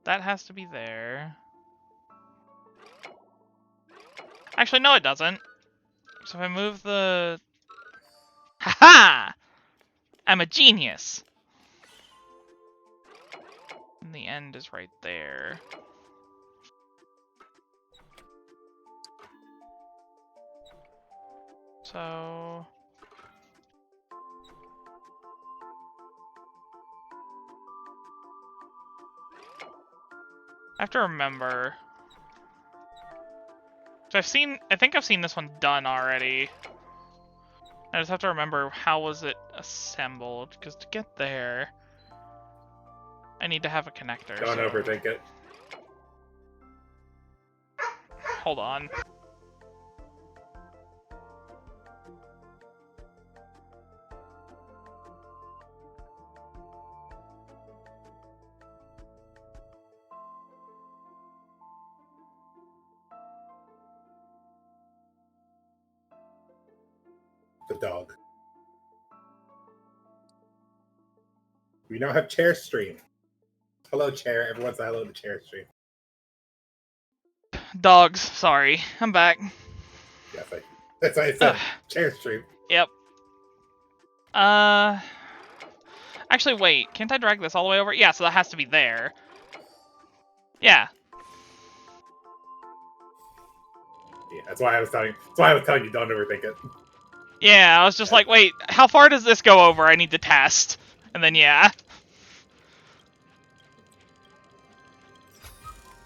that has to be there. Actually, no it doesn't. So if I move the... Haha! I'm a genius! And the end is right there. So... I have to remember. So I think I've seen this one done already. I just have to remember how was it assembled, because to get there, I need to have a connector. Don't overthink it. Hold on. The dog. We now have Chair Stream. Hello, Chair. Everyone say hello to Chair Stream. Dogs, sorry. I'm back. Yes, that's what I said. Chair Stream. Yep. Actually, wait. Can't I drag this all the way over? Yeah, so that has to be there. Yeah. Yeah, that's why I was telling you don't overthink it. Yeah, I was just like, wait, how far does this go over? I need to test. And then, yeah.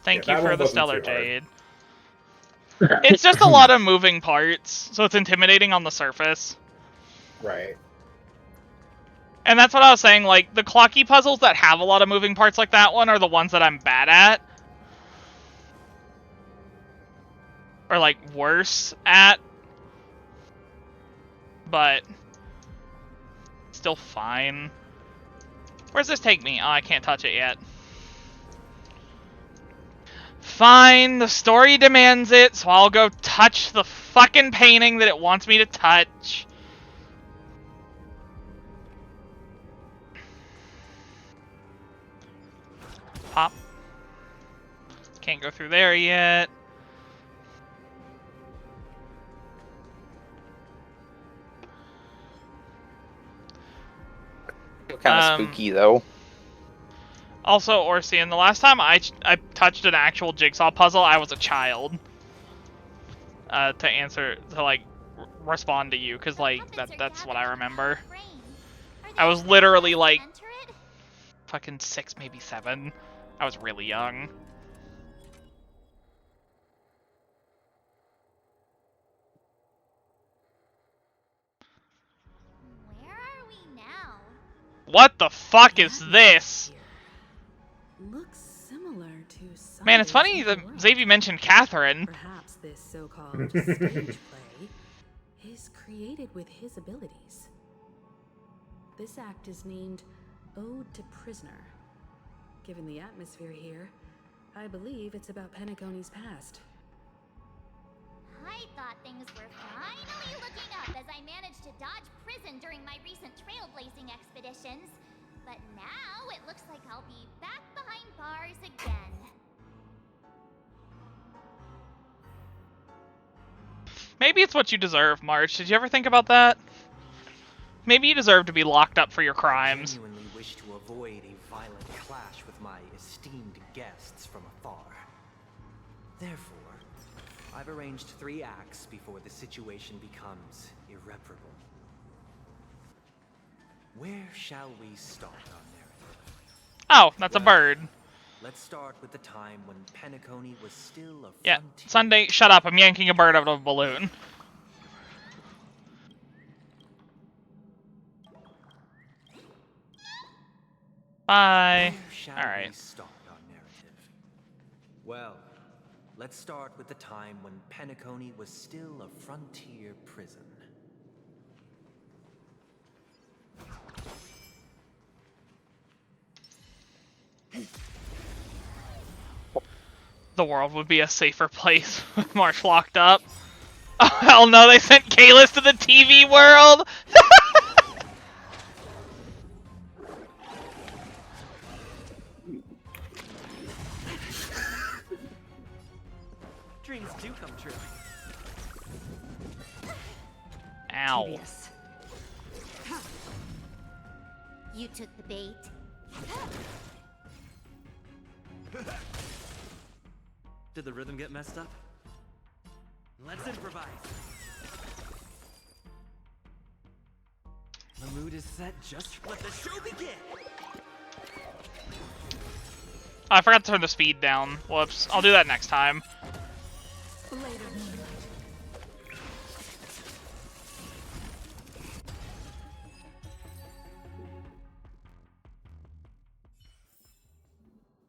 Thank you for the Stellar Jade. It's just a lot of moving parts, so it's intimidating on the surface. Right. And that's what I was saying, like, the clocky puzzles that have a lot of moving parts like that one are the ones that I'm bad at. Or, like, worse at. But still fine. Where's this take me? Oh, I can't touch it yet. Fine, the story demands it, so I'll go touch the fucking painting that it wants me to touch. Pop. Can't go through there yet. Kind of spooky though. Also, Orsian, the last time I touched an actual jigsaw puzzle, I was a child. To respond to you, because, like, that's what I remember. I was literally, like, fucking 6, maybe 7. I was really young. what the fuck is this? Looks similar to Man, it's funny Sunday's that in the world. Xavier mentioned Catherine. Perhaps this so-called stage play is created with his abilities. This act is named Ode to Prisoner. Given the atmosphere here, I believe it's about Penacony's past. I thought things were finally looking up as I managed to dodge prison during my recent trailblazing expeditions. But now it looks like I'll be back behind bars again. Maybe it's what you deserve, March. Did you ever think about that? Maybe you deserve to be locked up for your crimes. I genuinely wish to avoid a violent clash with my esteemed guests from afar. Therefore, I've arranged 3 acts before the situation becomes irreparable. Where shall we start our narrative? Oh, that's a bird. Let's start with the time when Penacony was still a Yeah, frontier. Sunday, shut up. I'm yanking a bird out of a balloon. Bye. Alright. Well, let's start with the time when Penacony was still a frontier prison. The world would be a safer place with March locked up. Oh, hell no, they sent Kalis to the TV world! Dreams do come true. Ow. Tedious. You took the bait. Did the rhythm get messed up? Let's improvise. The mood is set, just let the show begin. I forgot to turn the speed down. Whoops. I'll do that next time.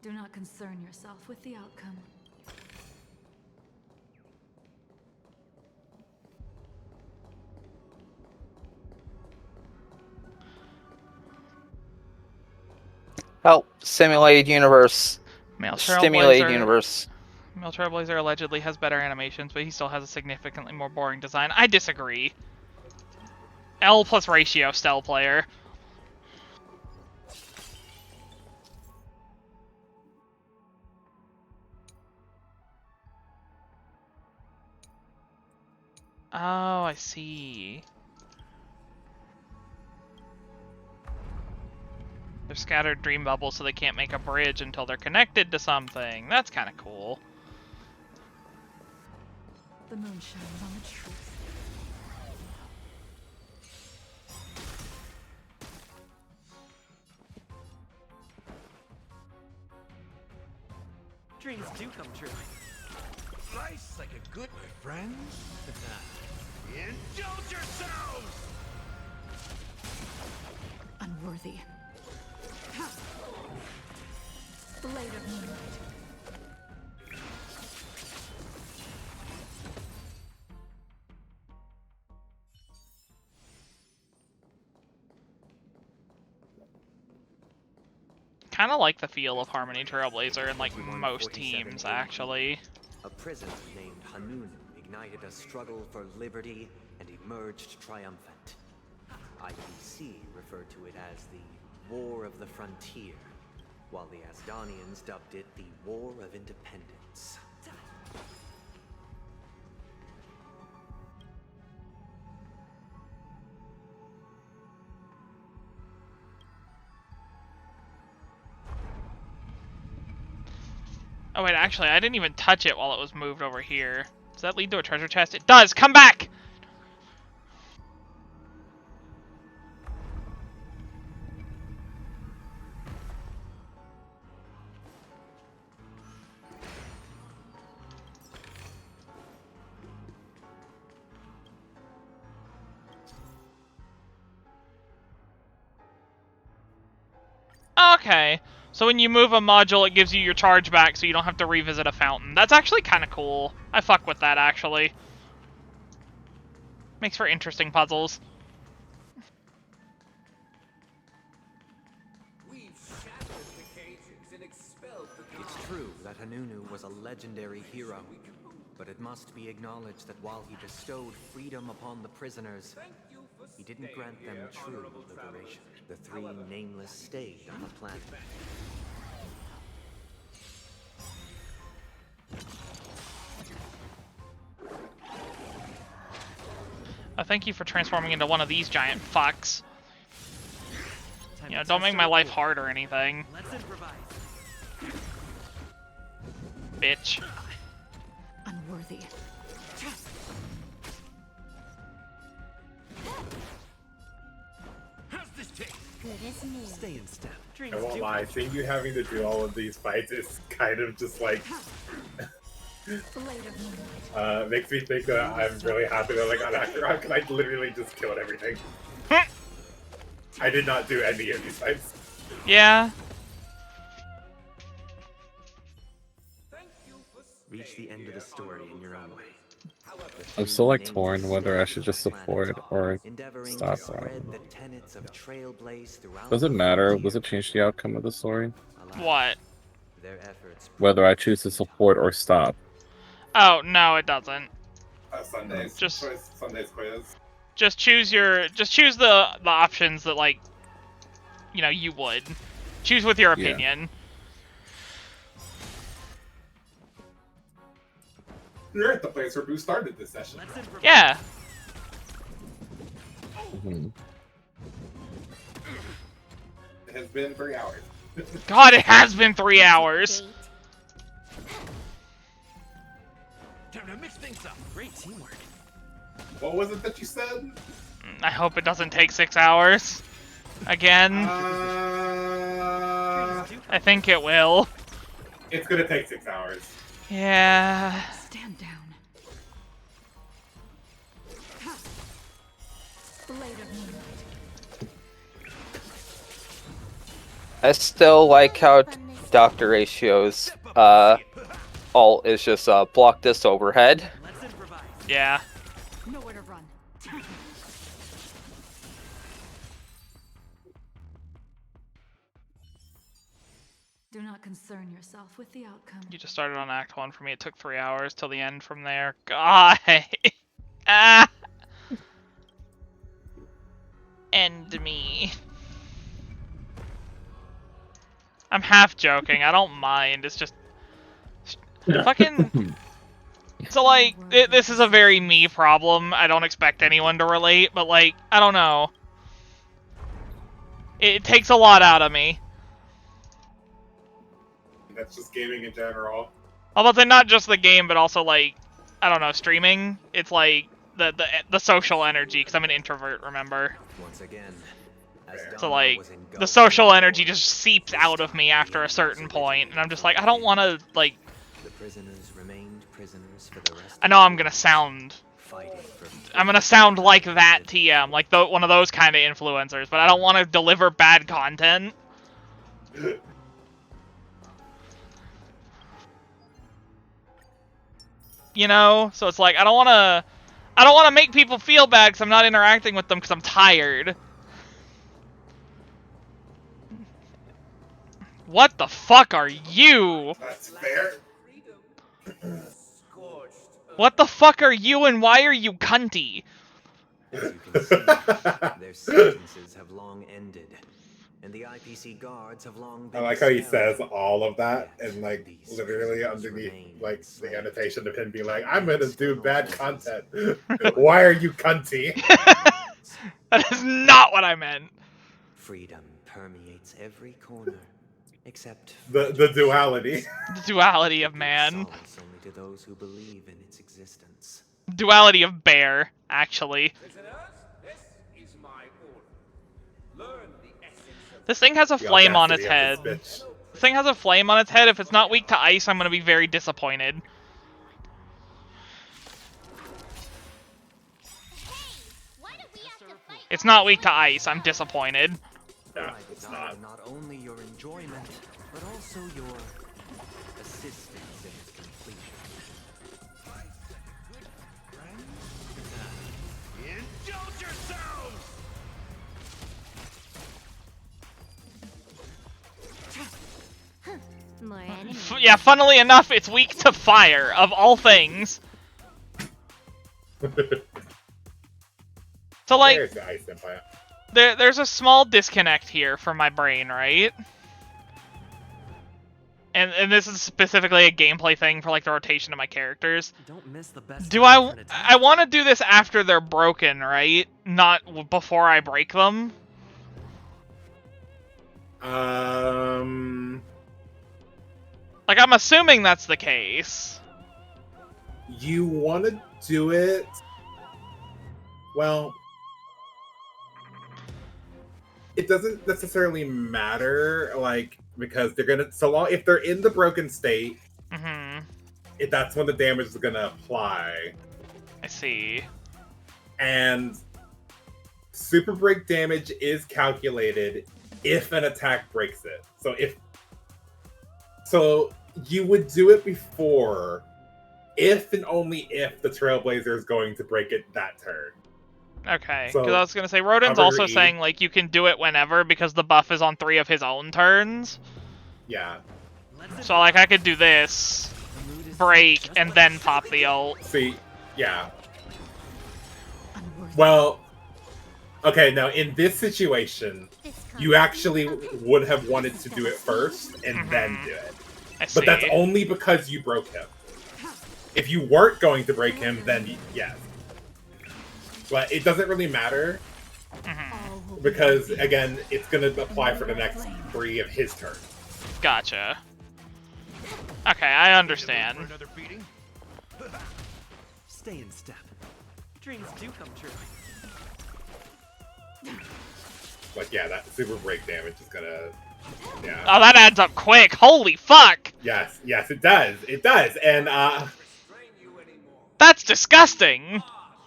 Do not concern yourself with the outcome. Oh, simulated universe. Male Stimulated Trailblazer- universe. Male Trailblazer allegedly has better animations, but he still has a significantly more boring design. I disagree. L plus ratio Stell player. Oh, I see. They're scattered dream bubbles so they can't make a bridge until they're connected to something. That's kind of cool. The moon shines on the truth. Dreams do come true. Slice like a good friends. Indulge yourselves! Unworthy. Blade of moonlight. Kind of like the feel of Harmony Trailblazer in like most teams, actually. A prison named Hanun ignited a struggle for liberty and emerged triumphant. IPC referred to it as the War of the Frontier, while the Asdanians dubbed it the War of Independence. Oh wait, actually, I didn't even touch it while it was moved over here. Does that lead to a treasure chest? It does! Come back! okay. So when you move a module, it gives you your charge back so you don't have to revisit a fountain. That's actually kind of cool. I fuck with that, actually. Makes for interesting puzzles. It's true that Hanunu was a legendary hero, but it must be acknowledged that while he bestowed freedom upon the prisoners, he didn't grant them true liberation. The three nameless stayed on the planet. Thank you for transforming into one of these giant fucks. You know, don't make my life hard or anything. Bitch. Unworthy. Stay in step. I won't lie, seeing you having to do all of these fights is kind of just like... makes me think that I'm really happy that I got Acheron, because I literally just killed everything. I did not do any of these fights. Yeah. Reach the end of the story in your own way. I'm still like torn whether I should just support or stop. Does it matter? Does it change the outcome of the story? What? Whether I choose to support or stop. Oh, no, it doesn't. Sunday's quiz. Just choose the options that, like, you know, you would. Choose with your opinion. You're at the place where Boo started this session. Yeah. It has been 3 hours. God, it has been 3 hours. Time to mix things up. Great teamwork. What was it that you said? I hope it doesn't take 6 hours. Again. I think it will. It's gonna take 6 hours. Yeah. Stand down. Blade of moonlight. I still like how Dr. Ratio's ult is just block this overhead. Yeah. Nowhere to run. Do not concern yourself with the outcome. You just started on Act 1 for me. It took 3 hours till the end from there. God. Ah. End me. I'm half joking. I don't mind. It's just... fucking... So, like, this is a very me problem. I don't expect anyone to relate, but, like, I don't know. It takes a lot out of me. That's just gaming in general. I'm about to say not just the game, but also, like, I don't know, streaming. It's like the social energy, because I'm an introvert, remember? Once again, so, like, the social energy just seeps out of me after a certain point, and I'm just like, I don't want to, like... The prisoners remained prisoners for the rest. I know I'm gonna sound... I'm gonna sound like that TM, like one of those kind of influencers, but I don't want to deliver bad content. You know, so it's like I don't want to make people feel bad because I'm not interacting with them because I'm tired. What the fuck are you? That's fair. What the fuck are you and why are you cunty? As you can see, their sentences have long ended, and the IPC guards have long been... I like how he says all of that, and like literally underneath like the annotation of him being like, "I'm gonna do bad content. Why are you cunty?" That is not what I meant. Freedom permeates every corner, except the duality. The duality of man. Only to those who believe in its existence. Duality of bear, actually. This thing has a flame on its head. This thing has a flame on its head. If it's not weak to ice, I'm gonna be very disappointed. It's not weak to ice. I'm disappointed. Yeah, it's not. Not only your enjoyment also your assistance in its completion. Indulge yourselves! More enemies. Yeah, funnily enough, it's weak to fire, of all things. So, like, There's the ice empire. there's a small disconnect here for my brain, right? And this is specifically a gameplay thing for, like, the rotation of my characters. Don't miss the best Do time for an attack. I want to do this after they're broken, right? Not before I break them? Like, I'm assuming that's the case. You want to do it? Well, it doesn't necessarily matter, like, because they're gonna, so long if they're in the broken state, that's when the damage is gonna apply. I see. And super break damage is calculated if an attack breaks it. So you would do it before, if and only if the Trailblazer is going to break it that turn. Okay, So, because I was going to say, Rodin's also saying, like, you can do it whenever because the buff is on 3 of his own turns. Yeah. So, like, I could do this, break, and then pop the ult. See, yeah. Well, okay, now in this situation, you actually would have wanted to do it first and then do it. But that's only because you broke him. If you weren't going to break him, then yes. But it doesn't really matter. Because, again, it's going to apply for the next 3 of his turns. Gotcha. Okay, I understand. Stay in step. Dreams do come true. Like, yeah, that super break damage is gonna... Yeah. Oh, that adds up quick. Holy fuck! Yes, it does. It does. And, that's disgusting!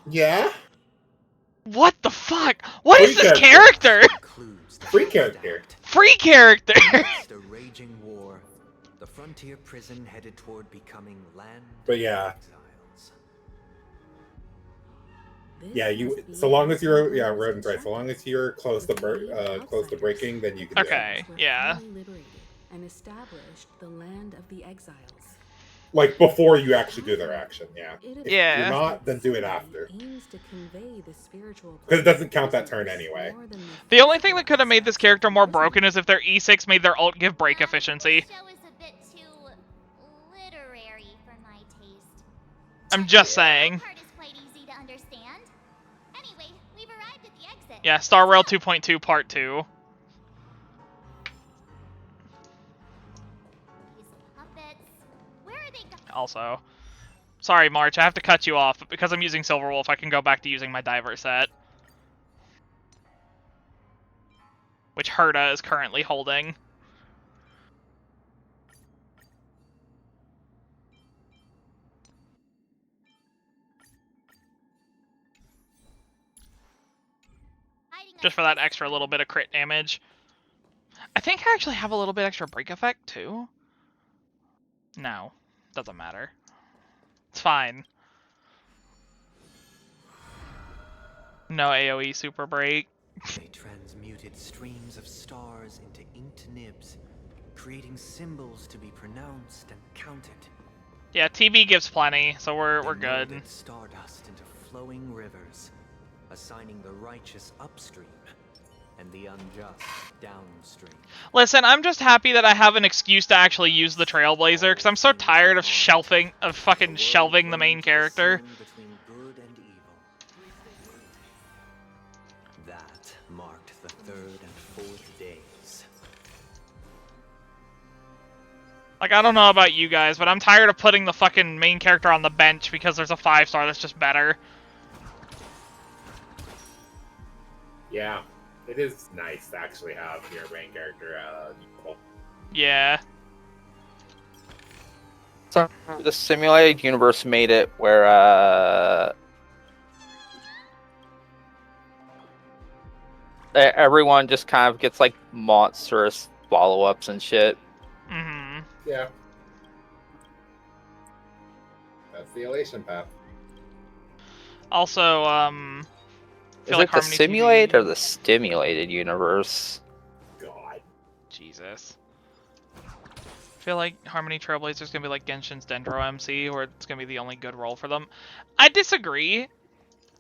Yeah? What the fuck? What is this character? Free character. Free character! The raging war, the frontier prison headed toward becoming land. But yeah. Yeah, so long as you're, Rodin's right, so long as you're close to breaking, then you can do it. Yeah. And established the land of the exiles. Like, before you actually do their action, yeah. If Yeah. you're not, then do it after. Because it doesn't count that turn anyway. The only thing that could have made this character more broken is if their E6 made their ult give break efficiency. I'm just saying. Yeah, Star Rail 2.2 Part 2. Also. Sorry, March, I have to cut you off, but because I'm using Silverwolf, I can go back to using my diver set. Which Herta is currently holding. Just for that extra little bit of crit damage. I think I actually have a little bit extra break effect, too. No. Doesn't matter. It's fine. No AoE super break. They transmuted streams of stars into inked nibs, creating symbols to be pronounced and counted. Yeah, TB gives plenty, so we're good. Stardust into flowing rivers, assigning the righteous upstream and the unjust downstream. Listen, I'm just happy that I have an excuse to actually use the Trailblazer, because I'm so tired of fucking shelving the main character. Between good and evil. That marked the 3rd and 4th days. Like, I don't know about you guys, but I'm tired of putting the fucking main character on the bench because there's a 5-star that's just better. Yeah. It is nice to actually have your main character useful. Yeah. So the simulated universe made it where everyone just kind of gets like monstrous follow-ups and shit. Mm-hmm. Yeah. That's the elation path. Also, Is like it the Harmony simulated TV... or the stimulated universe? God. Jesus. I feel like Harmony Trailblazer's gonna be like Genshin's Dendro MC, where it's gonna be the only good role for them. I disagree.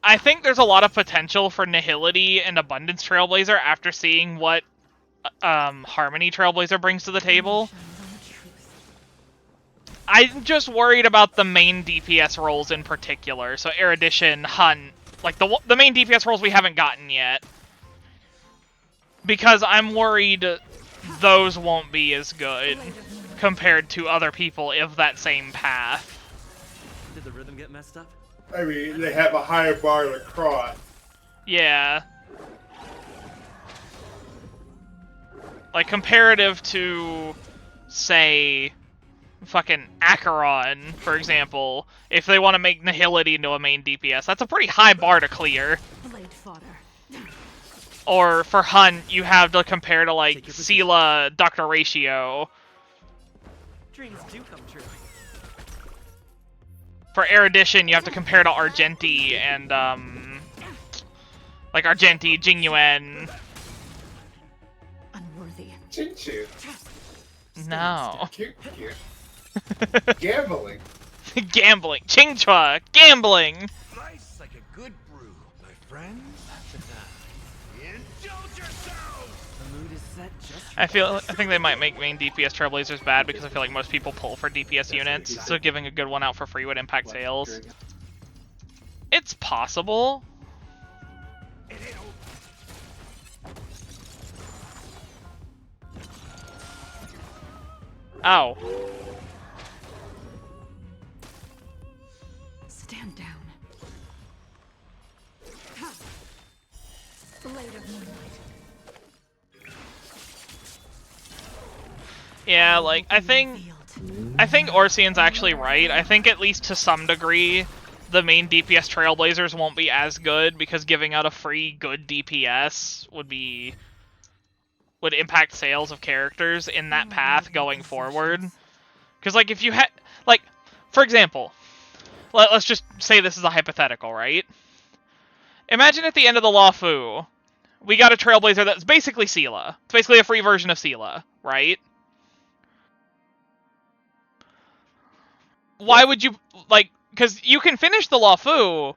I think there's a lot of potential for Nihility and Abundance Trailblazer after seeing what Harmony Trailblazer brings to the table. I'm just worried about the main DPS roles in particular. So Erudition, Hunt, like the main DPS roles we haven't gotten yet. Because I'm worried those won't be as good compared to other people of that same path. Did the rhythm get messed up? I mean, they have a higher bar to cross. Yeah. Like, comparative to, say, fucking Acheron, for example, if they want to make Nihility into a main DPS, that's a pretty high bar to clear. Or for Hunt, you have to compare to, like, Sela, Dr. Ratio. Dreams do come true. For Erudition, you have to compare to Argenti and, like Argenti, Jingyuan. Unworthy. Chin-Chu. No. Cute. Gambling. Gambling. Chingchua. Gambling. Nice like a good brew, my friends. Indulge yourselves. The mood is set just I think they might make main DPS Trailblazers bad because I feel like most people pull for DPS units, so giving a good one out for free would impact sales. It's possible. Ow. Stand down. Blade of moonlight. Yeah, like, I think Orsian's actually right. I think at least to some degree, the main DPS Trailblazers won't be as good because giving out a free good DPS would impact sales of characters in that path going forward. Because, like, if you had, like, for example, let's just say this is a hypothetical, right? Imagine at the end of the Law Fu, we got a Trailblazer that's basically Sela. It's basically a free version of Sela, right? Why would you, like, because you can finish the Law Fu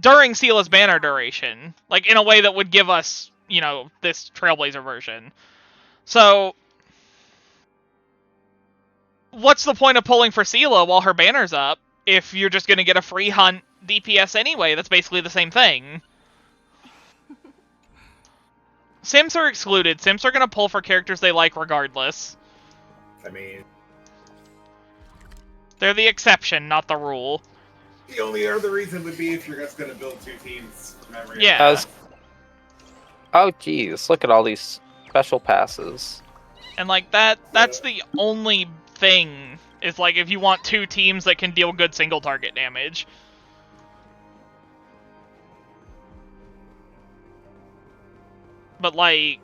during Sela's banner duration, like, in a way that would give us, you know, this Trailblazer version. So, what's the point of pulling for Sela while her banner's up if you're just going to get a free Hunt DPS anyway? That's basically the same thing. Sims are excluded. Sims are going to pull for characters they like regardless. I mean, they're the exception, not the rule. the only other reason would be if you're just going to build two teams. Yeah. Oh, geez, look at all these special passes. And, like, that's the only thing, is, like, if you want two teams that can deal good single target damage. But, like,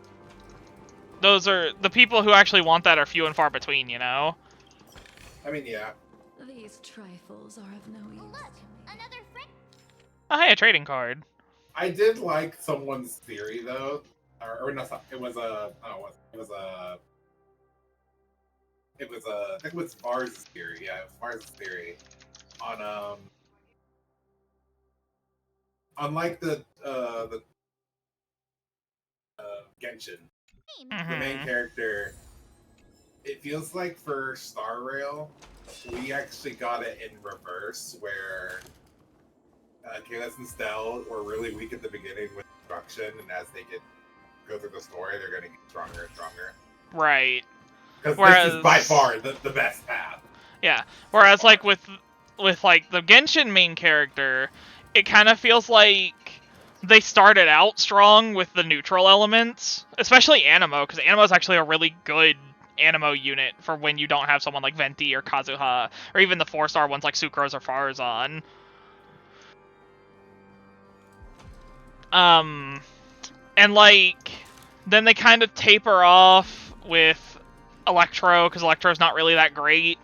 those are, the people who actually want that are few and far between, you know? I mean, yeah. These trifles are of no use. Look, another friend. Oh, hey, a trading card. I did like someone's theory, though. Or no, it was a, I think it was Vars' theory. Yeah, it was Vars' theory on unlike the Genshin, the main character. It feels like for Star Rail, we actually got it in reverse, where Kalis and Stell were really weak at the beginning with destruction, and as they go through the story, they're going to get stronger and stronger. Right. Because this is by far the best path. Yeah. Whereas, like, with like, the Genshin main character, it kind of feels like they started out strong with the neutral elements, especially Anemo, because Anemo is actually a really good Anemo unit for when you don't have someone like Venti or Kazuha, or even the 4-star ones like Sucrose or Farazan. And, like, then they kind of taper off with Electro, because Electro's not really that great.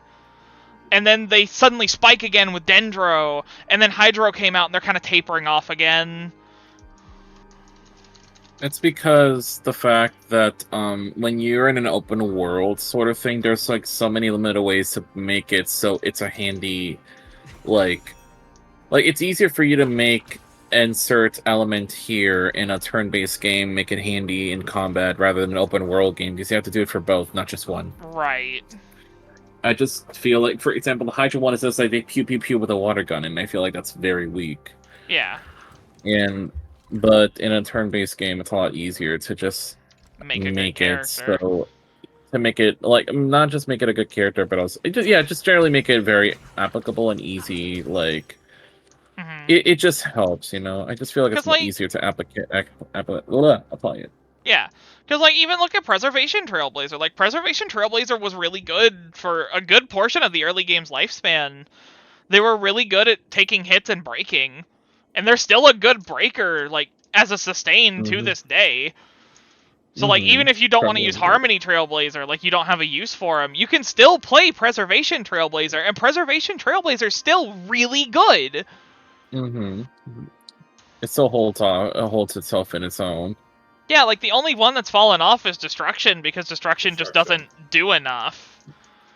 And then they suddenly spike again with Dendro, and then Hydro came out, and they're kind of tapering off again. It's because the fact that when you're in an open world sort of thing, there's like so many limited ways to make it so it's a handy, like it's easier for you to make insert element here in a turn-based game, make it handy in combat rather than an open world game, because you have to do it for both, not just one. Right. I just feel like, for example, the Hydra one is just like they pew pew pew with a water gun, and I feel like that's very weak. Yeah. But in a turn-based game, it's a lot easier to just make it so to make it like not just make it a good character, but also just generally make it very applicable and easy. Like it just helps, you know. I just feel like it's more easier to apply it. Yeah, because like even look at Preservation Trailblazer. Like Preservation Trailblazer was really good for a good portion of the early game's lifespan. They were really good at taking hits and breaking. And they're still a good breaker, like, as a sustain to this day. So, like, even if you don't want to use Harmony Trailblazer, like, you don't have a use for them, you can still play Preservation Trailblazer, and Preservation Trailblazer is still really good. It still holds itself in its own. Yeah, like, the only one that's fallen off is Destruction, because Destruction just doesn't do enough.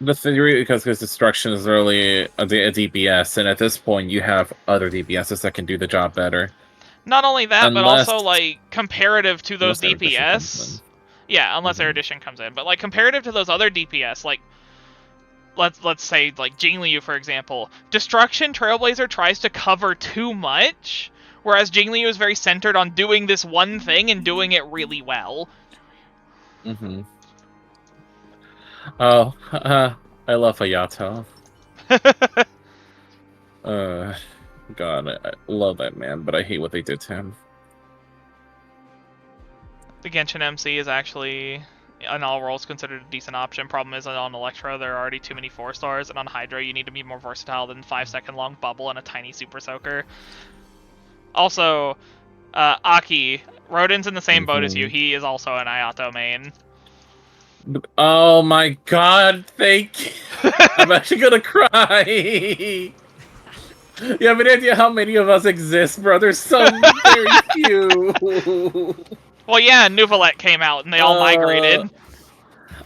The theory, because Destruction is really a DPS, and at this point you have other DPSs that can do the job better. Not only that, but also, like, comparative to those DPS... Yeah, unless Erudition comes in. But, like, comparative to those other DPS, like, let's say, like, Jingliu, for example, Destruction Trailblazer tries to cover too much, whereas Jingliu is very centered on doing this one thing and doing it really well. Oh, I love Hayato. God, I love that man, but I hate what they did to him. The Genshin MC is actually, in all roles, considered a decent option. Problem is that on Electro, there are already too many 4-stars, and on Hydro, you need to be more versatile than 5-second long bubble and a tiny Super Soaker. Also, Aki, Rodin's in the same boat as you. He is also an Ayato main. Oh my god, thank you. I'm actually gonna cry. You have any idea how many of us exist, bro? There's so very few. Well, yeah, Nuvalet came out and they all migrated.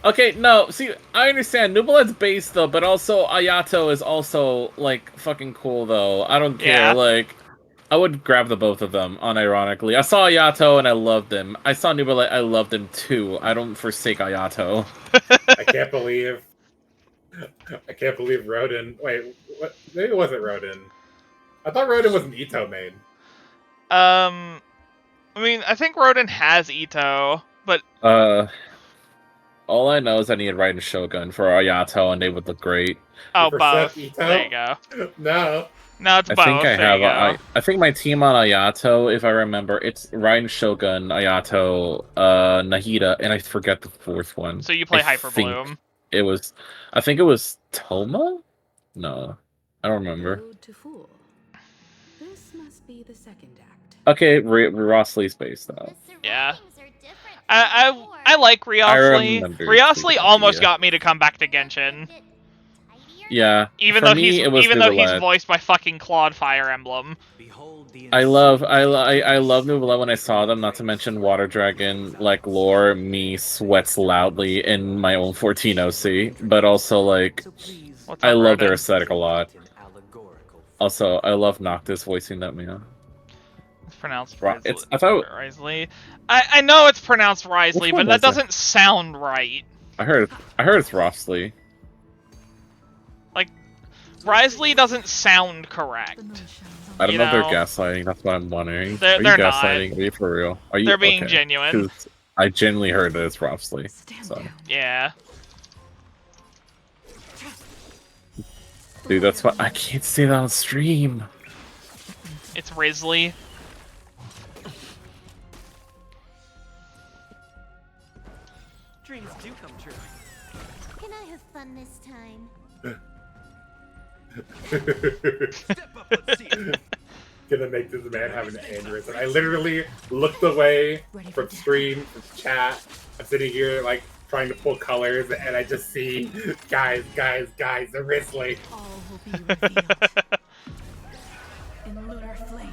Okay, no, see, I understand. Nuvalet's base, though, but also Ayato is also, like, fucking cool, though. I don't care, like... I would grab the both of them, unironically. I saw Ayato and I loved him. I saw Nuvalet, I loved him too. I don't forsake Ayato. I can't believe Rodin. Wait, what? Maybe it wasn't Rodin. I thought Rodin was an Ito main. I mean, I think Rodin has Ito, but... all I know is I need Raiden Shogun for Ayato and they would look great. Oh, both. There you go. No. No, it's both. I think I have. I think my team on Ayato, if I remember, it's Raiden Shogun, Ayato, Nahida, and I forget the fourth one. So you play Hyper Bloom. I think it was Toma? No, I don't remember. This must be the second act. Okay, Rossley's base though. Yeah. I like Riosley. Riosley almost got me to come back to Genshin. Yeah. Even though he's voiced by fucking Claude Fire Emblem. I love Nuvalet when I saw them, not to mention Water Dragon, like lore, me sweats loudly in my own 14 OC, but also like I love their aesthetic a lot. Also, I love Noctis voicing that man. It's pronounced Risley. I know it's pronounced Risley, but that doesn't sound right. I heard it's Rossley. Like, Risley doesn't sound correct. I don't know if they're gaslighting, that's what I'm wondering. They're Are you not. gaslighting? Are you for real? Are you, they're being genuine. I genuinely heard that it's Rossley. So. Yeah. Dude, that's why I can't say that on stream. It's Risley. Dreams do come true. Can I have fun this time? Gonna make this man have an aneurysm. I literally looked away from stream, from chat. I'm sitting here like trying to pull colors, and I just see guys, the Risley. All will be revealed in lunar flame.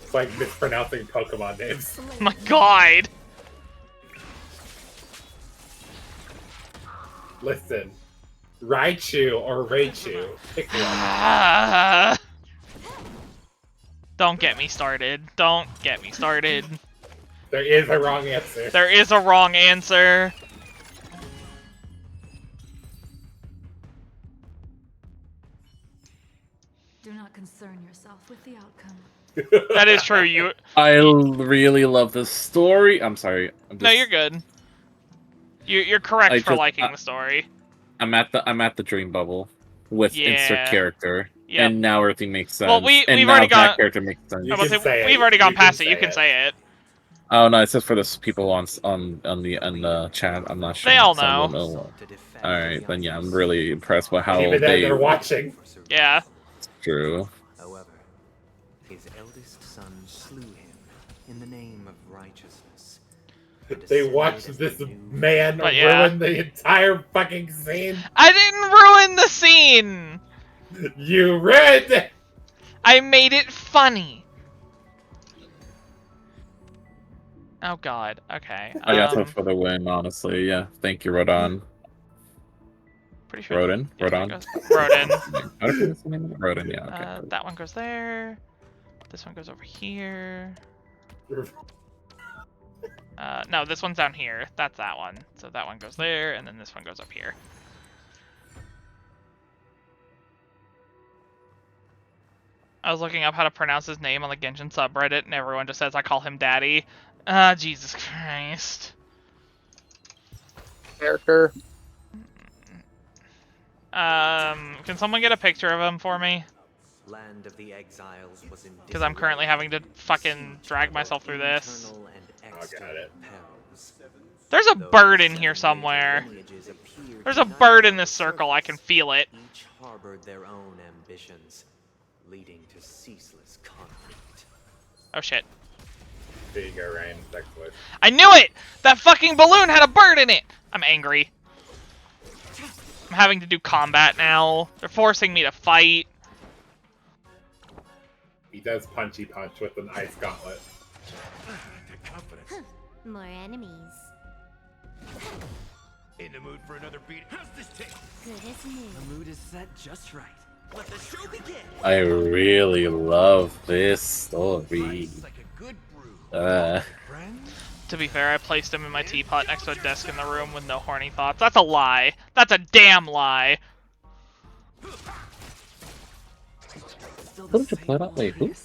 It's like mispronouncing Pokemon names. My God. Listen, Raichu or Raichu, pick one. Don't get me started. Don't get me started. There is a wrong answer. There is a wrong answer. Do not concern yourself with the outcome. That is true. I really love this story. I'm sorry. No, you're good. You're correct for liking the story. I'm at the dream bubble with insert character, Yep. and now everything makes sense. Well, we've and already now that gone. character makes sense. We've already gone past it. You can say it. Oh no, it's just for the people on the chat. I'm not sure. They all so I know. won't know. All right, then yeah, I'm really impressed with how Even then, they're watching. Yeah. It's true. However, his eldest son slew him in the name of righteousness. They watched this man But yeah. ruin the entire fucking scene. I didn't ruin the scene. You ruined it. I made it funny. Oh God. Okay. I got that for the win, honestly. Yeah, thank you, Rodon. Pretty sure. Rodon. Rodon. Rodon. Yeah. Okay. That one goes there. This one goes over here. No, this one's down here. That's that one. So that one goes there, and then this one goes up here. I was looking up how to pronounce his name on the Genshin subreddit, and everyone just says I call him Daddy. Jesus Christ. Character. Can someone get a picture of him for me? Land of the Exiles was in Because I'm currently having to fucking drag myself through this. I got it. There's a bird in here somewhere. There's a bird in this circle. I can feel it. Each harbored their own ambitions, leading to ceaseless conflict. Oh shit. There you go, Ryan. I knew it! That fucking balloon had a bird in it! I'm angry. I'm having to do combat now. They're forcing me to fight. He does punchy punch with an ice gauntlet. More enemies. In the mood for another beat? How's this take? Good, isn't it? The mood is set just right. Let the show begin. I really love this story. To be fair, I placed him in my teapot next to a desk in the room with no horny thoughts. That's a lie. That's a damn lie. What did you put up? Wait, who?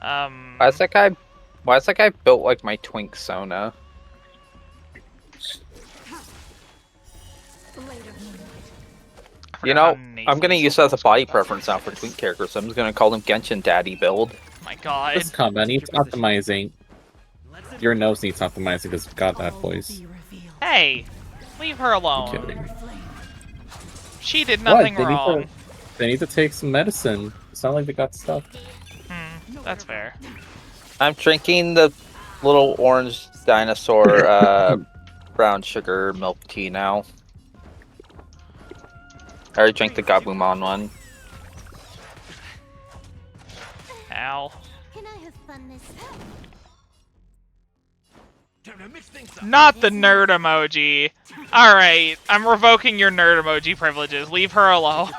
Why is that guy built like my Twink Sona? You know, I'm gonna use that as a body preference now for Twink characters, so I'm just gonna call him Genshin Daddy build. My God. This combat needs optimizing. Your nose needs optimizing because got that voice. Hey, leave her alone. I'm kidding. She did nothing wrong. They need to take some medicine. It's not like they got stuff. That's fair. I'm drinking the little orange dinosaur brown sugar milk tea now. I already drank the Gabumon one. Ow. Can I have fun this Not the nerd emoji. Alright, I'm revoking your nerd emoji privileges. Leave her alone.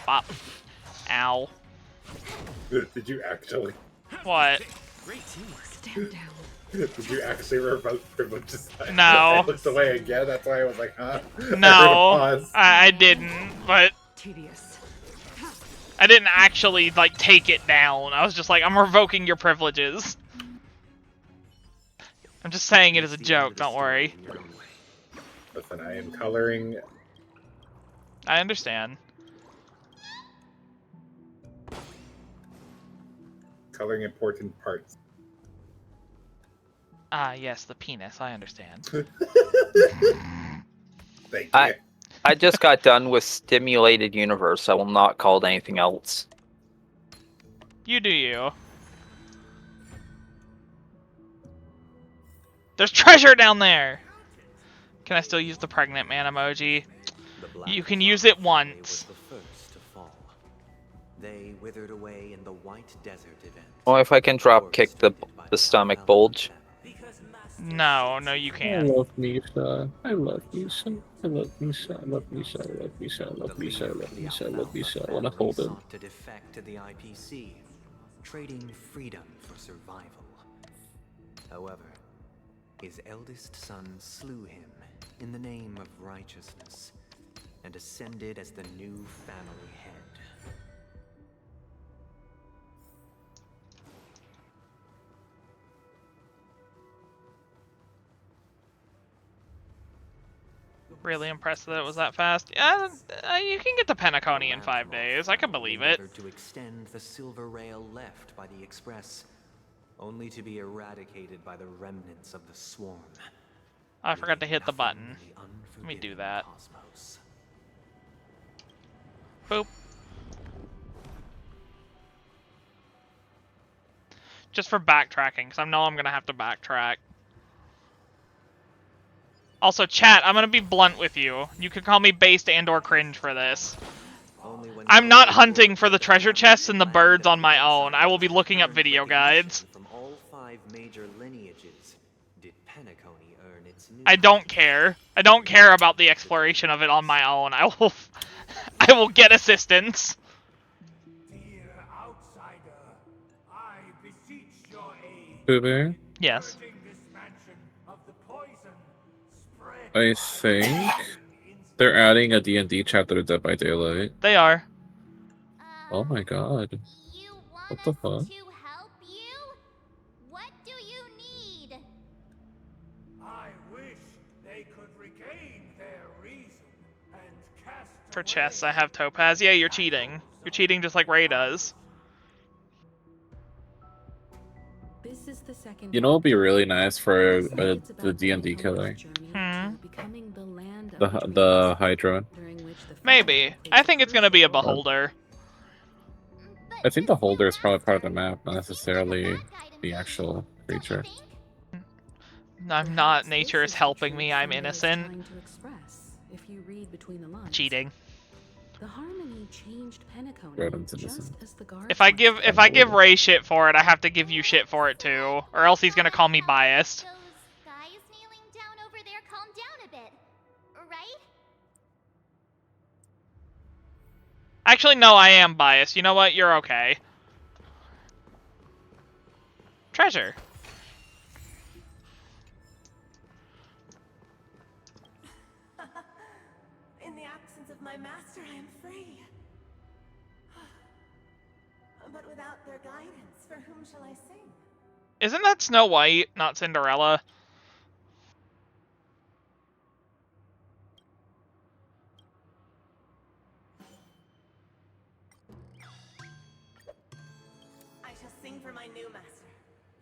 Bop. Ow. Did you actually? What? Great teamwork. Stand down. Did you actually revoke privileges? No. I looked away again. That's why I was like, huh? No, I didn't. But tedious. I didn't actually like take it down. I was just like, I'm revoking your privileges. I'm just saying it as a joke. Don't worry. Listen, I am coloring. I understand. Coloring important parts. Ah, yes, the penis. I understand. Thank you. I just got done with Stimulated Universe. I will not call it anything else. You do you. There's treasure down there! Can I still use the pregnant man emoji? You can use it once. They withered away in the White Desert event. Well, if I can drop kick the stomach bulge. No, you I can't. love Misha. I love Misha. I love Misha. I love Misha. I love Misha. I love Misha. I love Misha. I love Misha. I want to hold him. Sought to defect to the IPC, trading freedom for survival. However, his eldest son slew him in the name of righteousness and ascended as the new family head. Really impressed that it was that fast. Yeah, you can get the Penacony in 5 days. I can believe it. To extend the silver rail left by the Express, only to be eradicated by the remnants of the swarm. I forgot to hit the button. Let me do that. Boop. Just for backtracking, because I know I'm going to have to backtrack. Also, chat, I'm going to be blunt with you. You can call me based and or cringe for this. I'm not hunting for the treasure chests and the birds on my own. I will be looking up video guides. From all 5 major lineages, did Penacony earn its new I don't care. I don't care about the exploration of it on my own. I will get assistance. Boo-boo? Yes. I think they're adding a D&D chapter to Dead by Daylight. They are. Oh my god. What the fuck? What do you need? I wish they could regain their reason and cast For chests, I have Topaz. Yeah, you're cheating. You're cheating just like Ray does. This is the second You know what would be really nice for the D&D killer? The Hydra. Maybe. I think it's gonna be a Beholder. I think the Holder is probably part of the map, not necessarily the actual creature. I'm not. Nature is helping me. I'm innocent. Cheating. The Harmony changed Penacony just as the guards If I give Ray shit for it, I have to give you shit for it too, or else he's gonna call me biased. Those guys kneeling down over there, calm down a bit, right? Actually, no, I am biased. You know what? You're okay. Treasure. In the absence of my master, I am free. But without their guidance, for whom shall I sing? Isn't that Snow White, not Cinderella? I shall sing for my new master,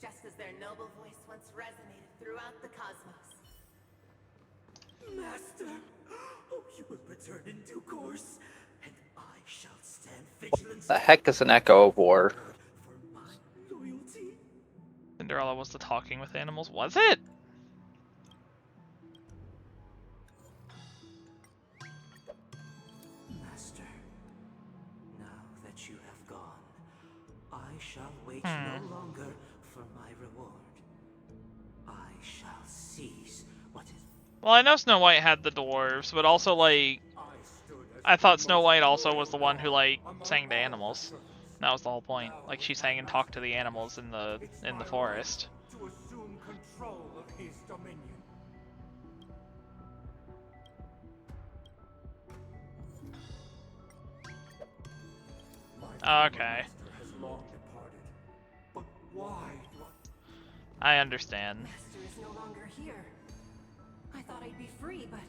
just as their noble voice once resonated throughout the cosmos. Master, oh, you will return in due course, and I shall stand vigilant. The heck is an echo of war? Cinderella was the talking with animals, was it? Master, now that you have gone, I shall wait no longer for my reward. I shall seize what is. Well, I know Snow White had the dwarves, but also, like, I thought Snow White also was the one who, like, sang to animals. That was the whole point. Like, she sang and talked to the animals in the forest. To assume control of his dominion. Okay. Has long departed. But why? I understand. Master is no longer here. I thought I'd be free, but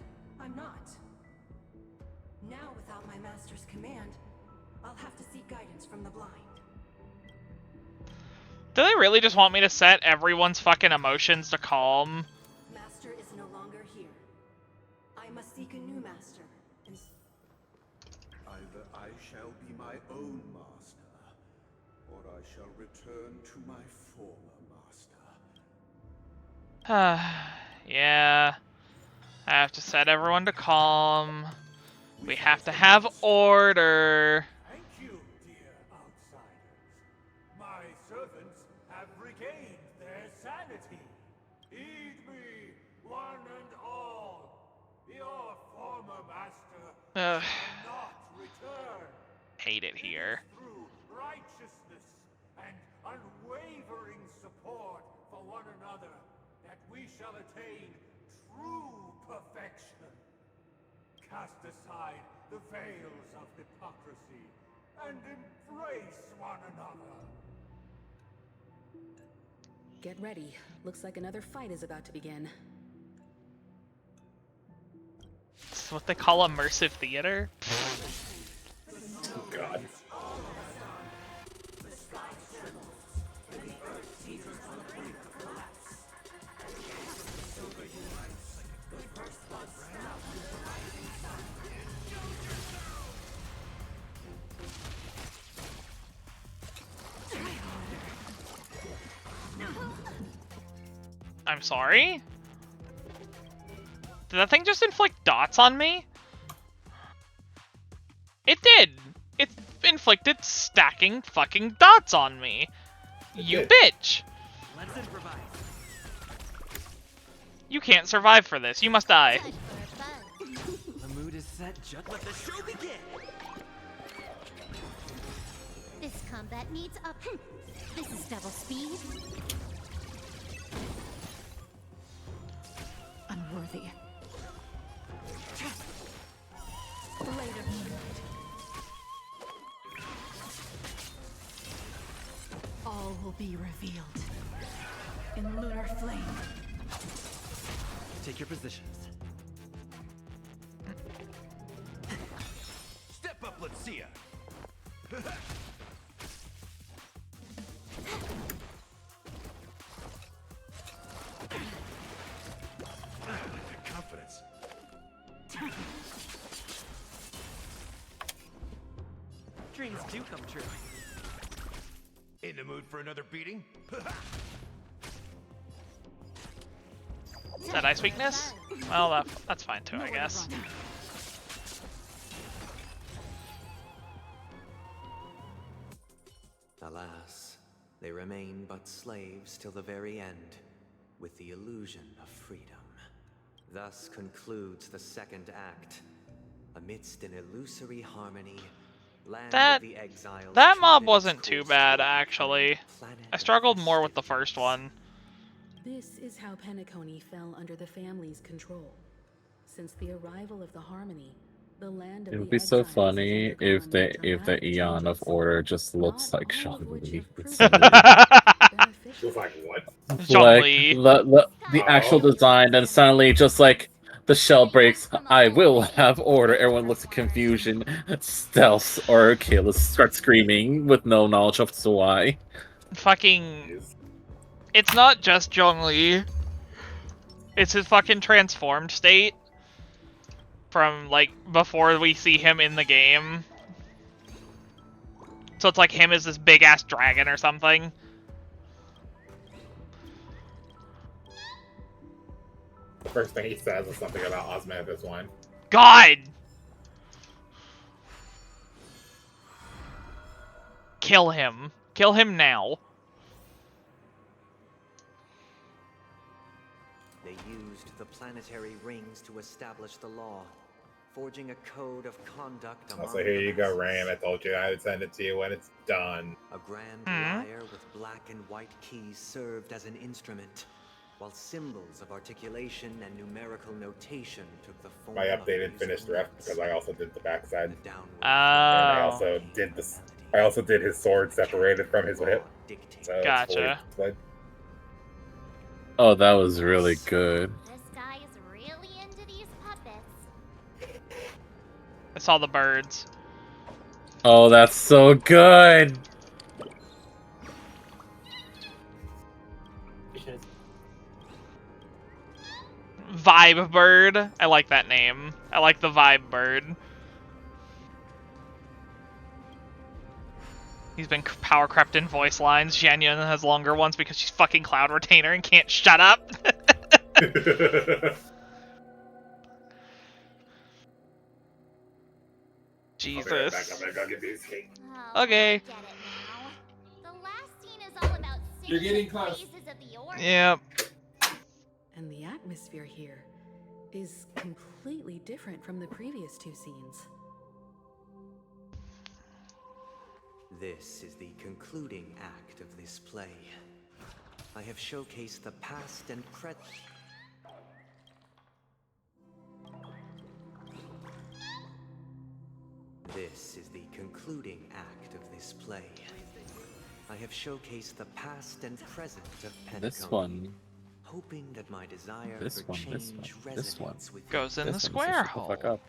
I'm not. Now, without my master's command, I'll have to seek guidance from the blind. Do they really just want me to set everyone's fucking emotions to calm? Master is no longer here. I must seek a new master. Either I shall be my own master, or I shall return to my former master. Yeah. I have to set everyone to calm. We have to have order. Thank you, dear outsiders. My servants have regained their sanity. Heed me, one and all. Your former master shall not return. Hate it here. Through righteousness and unwavering support for one another that we shall attain true perfection. Cast aside the veils of hypocrisy and embrace one another. Get ready. Looks like another fight is about to begin. This is what they call immersive theater? Oh, God. I'm sorry? Did that thing just inflict dots on me? It did! It inflicted stacking fucking dots on me! You bitch! Let's improvise. You can't survive for this. You must die. The mood is set. Just let the show begin. This combat needs up. This is double speed. Unworthy. Blade of moonlight. All will be revealed in lunar flame. Take your positions. Step up, let's see ya. Confidence. Dreams do come true. In the mood for another beating? Is that ice weakness? Well, that's fine too, I guess. Alas, they remain but slaves till the very end, with the illusion of freedom. Thus concludes the second act. Amidst an illusory harmony, land of the exiles. That mob wasn't too bad, actually. I struggled more with the first one. This is how Penacony fell under the family's control. Since the arrival of the Harmony, the land of It would be so funny if the Eon of Order just looks like Zhongli. Feels like what? Like the actual design, and suddenly just like the shell breaks. I will have order. Everyone looks at confusion. Stealth or Kayla starts screaming with no knowledge of why. Fucking. It's not just Zhongli. It's his fucking transformed state. From, like, before we see him in the game. So it's like him as this big-ass dragon or something. The first thing he says is something about osmanthus wine. God! Kill him. Kill him now. They used the planetary rings to establish the law, forging a code of conduct among Also, here you go, Ram. I told you I would send it to you when it's done. A grand lyre with black and white keys served as an instrument, while symbols of articulation and numerical notation took the form My of updated finished ref because I also did the backside. Oh. And I also did this. I also did his sword separated from his hip. So Gotcha. Oh, that was really good. This guy is really into these puppets. I saw the birds. Oh, that's so good. Vibe Bird. I like that name. I like the Vibe Bird. He's been power crept in voice lines. Jianyun has longer ones because she's fucking Cloud Retainer and can't shut up. Jesus. Okay. You're getting close. Yep. And the atmosphere here is completely different from the previous two scenes. This is the concluding act of this play. I have showcased the past and present. This is the concluding act of this play. I have showcased the past and present of Penacony. This one. Hoping that my desire This for one. change This one. resonates with goes in you. the square hole. Fuck up.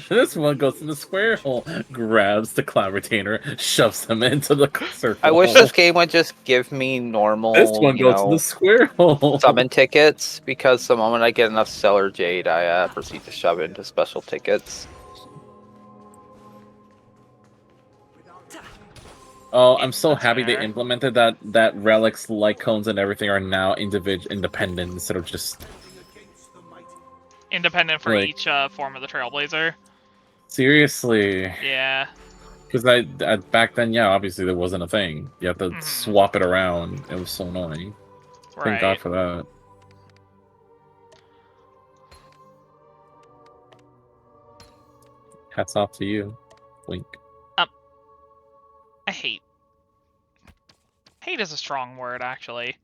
This one goes in the square hole, grabs the Cloud Retainer, shoves him into the circle. I wish this game would just give me normal, This one goes in the square hole. summon tickets, because the moment I get enough Stellar Jade, I proceed to shove it into special tickets. Oh, I'm so happy they implemented that relics, light cones, and everything are now independent instead of just independent for like, each form of the Trailblazer. Seriously. Yeah. Because I back then, yeah, obviously there wasn't a thing. You have to swap it around. It was so annoying. Thank God for that. Hats off to you. Wink. I hate. Hate is a strong word, actually.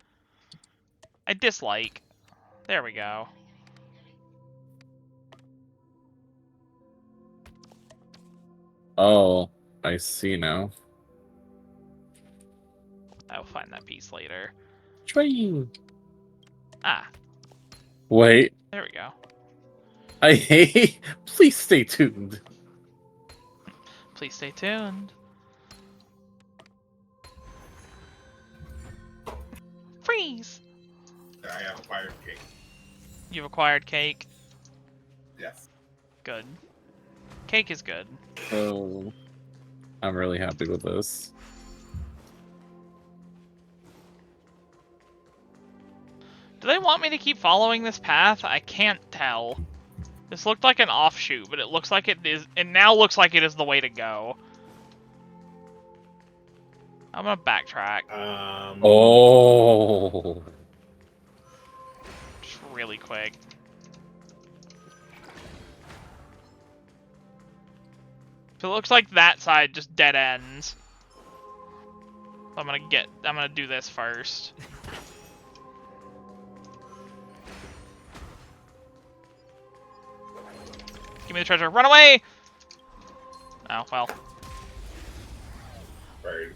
I dislike. There we go. Oh, I see now. I'll find that piece later. Train. Ah. Wait. There we go. I hate. Please stay tuned. Please stay tuned. Freeze! I have acquired cake. You've acquired cake? Yes. Good. Cake is good. Oh, I'm really happy with this. Do they want me to keep following this path? I can't tell. This looked like an offshoot, but it looks like it is. It now looks like it is the way to go. I'm gonna backtrack. Oh. Just really quick. So it looks like that side just dead ends. So I'm gonna do this first. Give me the treasure. Run away! Oh, well. Bird.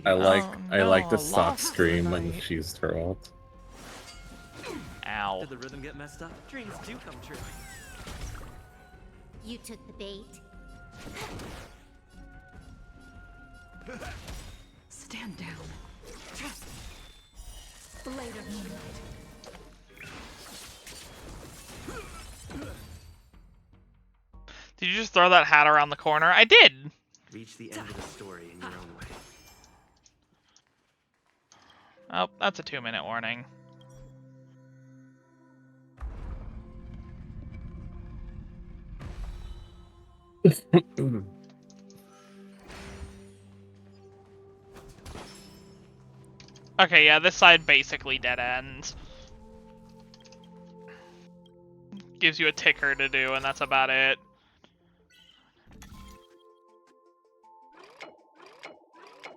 I like the sock stream when she's her ult. Ow. Did the rhythm get messed up? Dreams do come true. You took the bait. Stand down. Blade of Moonlight. Did you just throw that hat around the corner? I did! Reach the end of the story in your own way. Oh, that's a 2-minute warning. Okay, yeah, this side basically dead ends. Gives you a ticker to do, and that's about it.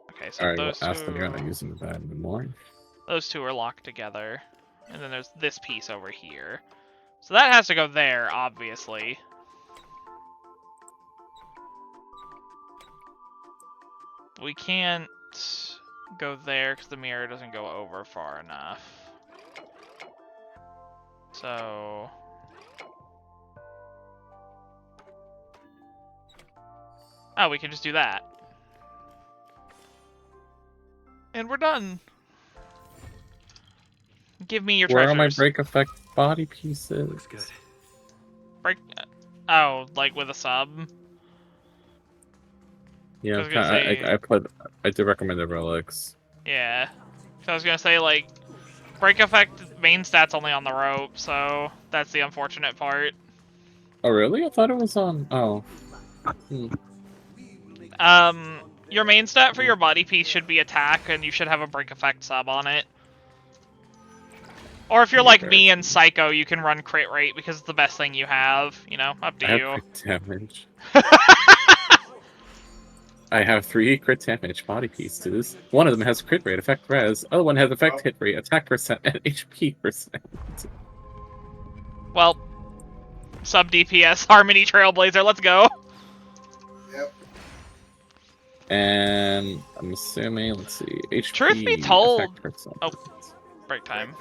Okay, so Alright, those well, ask them two... you're not using that anymore. Those two are locked together. And then there's this piece over here. So that has to go there, obviously. We can't go there because the mirror doesn't go over far enough. So... Oh, we can just do that. And we're done. Give me your Where treasures. are my break effect body pieces? Looks good. Break. Oh, like with a sub. Yeah, I was gonna say. I did recommend the relics. Yeah. So I was gonna say, like, break effect main stat's only on the rope, so that's the unfortunate part. Oh really? I thought it was on. Oh. Hmm. Your main stat for your body piece should be attack, and you should have a break effect sub on it. Or if you're like me and Psycho, you can run crit rate because it's the best thing you have. You know, up to I have you. crit damage. I have 3 crit damage body pieces. One of them has crit rate, effect res. Other one has effect hit rate, attack percent, and HP percent. Well, sub DPS Harmony Trailblazer, let's go. Yep. And I'm assuming, let's see, HP. Truth be told, effect percent. oh, break time.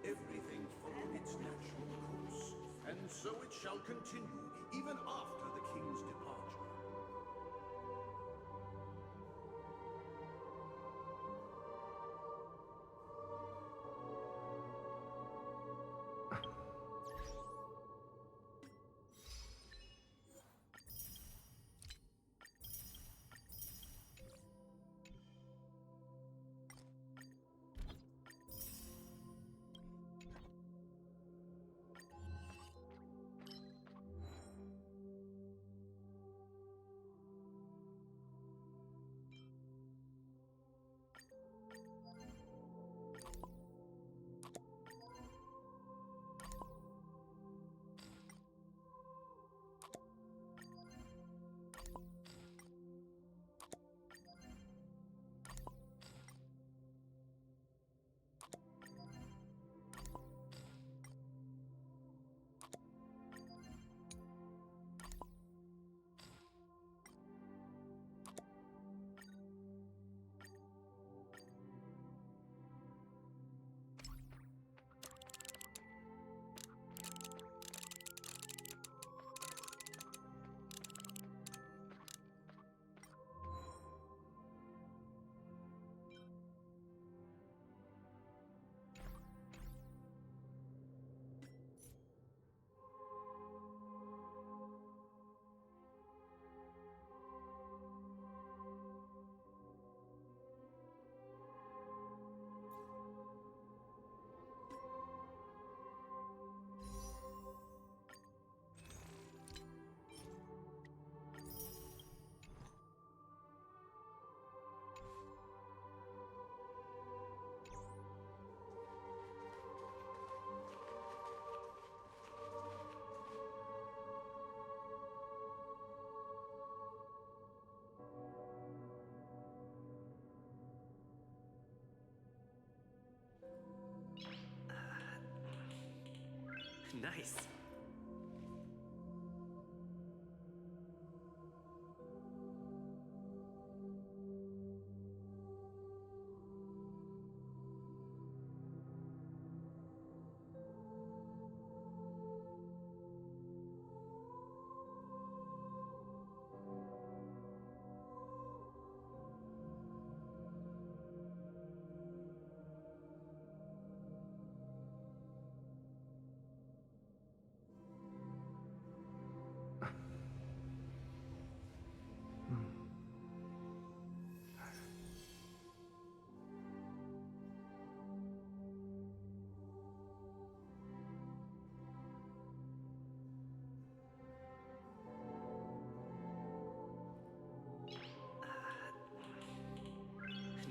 Everything followed its natural course, and so it shall continue even after the king's departure. Nice.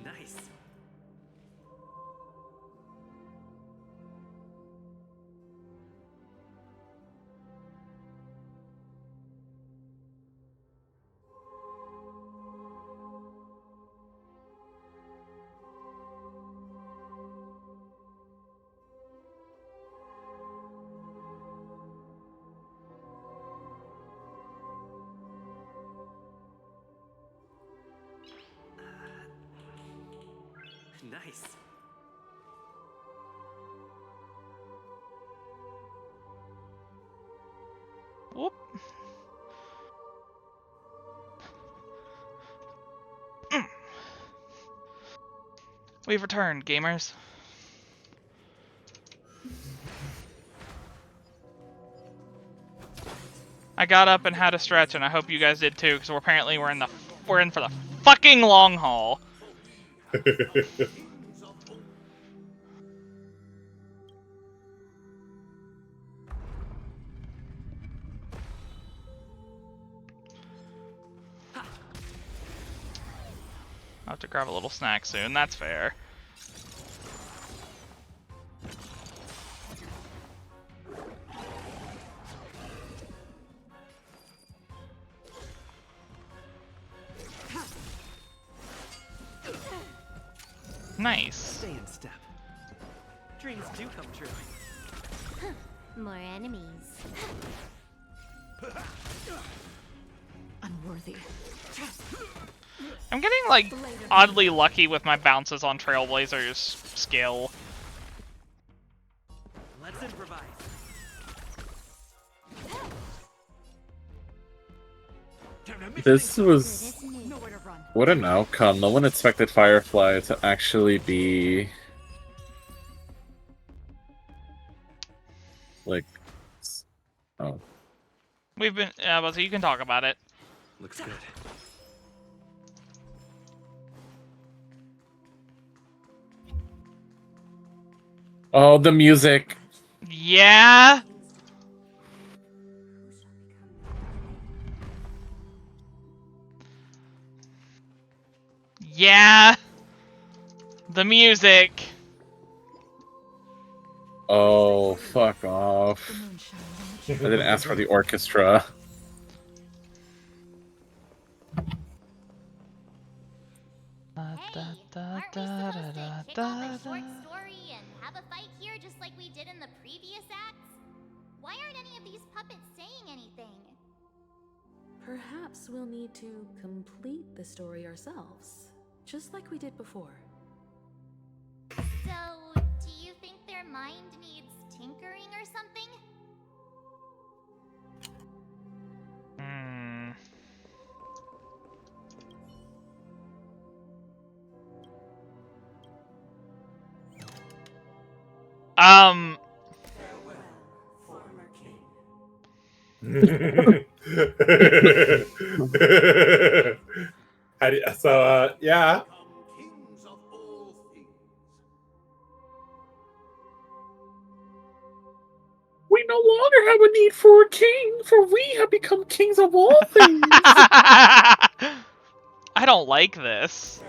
Nice. Nice. Whoop. We've returned, gamers. I got up and had a stretch, and I hope you guys did too, because apparently we're in for the fucking long haul. I'll have to grab a little snack soon, that's fair. Nice. Stay in step. Dreams do come true. More enemies. Unworthy. I'm getting, like, oddly lucky with my bounces on Trailblazer's skill. Let's improvise. This was... What an outcome. No one expected Firefly to actually be... like... Oh. We've been... well, so you can talk about it. Looks good. Oh, the music. Yeah? Yeah? The music. Oh, fuck off. I didn't ask for the orchestra. Aren't we supposed to kick off a short story and have a fight here just like we did in the previous acts? Why aren't any of these puppets saying anything? Perhaps we'll need to complete the story ourselves, just like we did before. So, do you think their mind needs tinkering or something? Yeah. We no longer have a need for a king, for we have become kings of all things. I don't like this.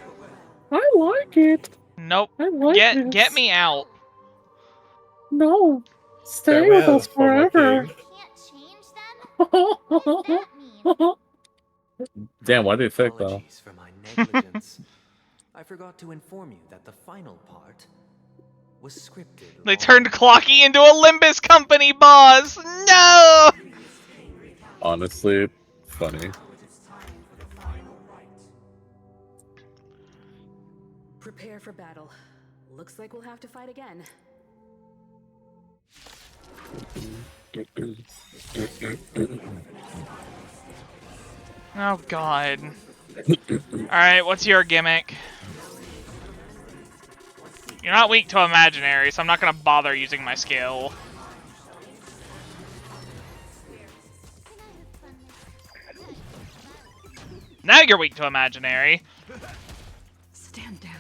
I like it. Nope. I like this. Get me out. No. Stay with us forever. Damn, why did it think though? Apologies for my negligence. I forgot to inform you that the final part was scripted. They turned Clocky into a Limbus Company boss! No! Honestly, funny. Prepare for battle. Looks like we'll have to fight again. Oh god. Alright, what's your gimmick? You're not weak to imaginary, so I'm not gonna bother using my skill. Now you're weak to imaginary. Stand down.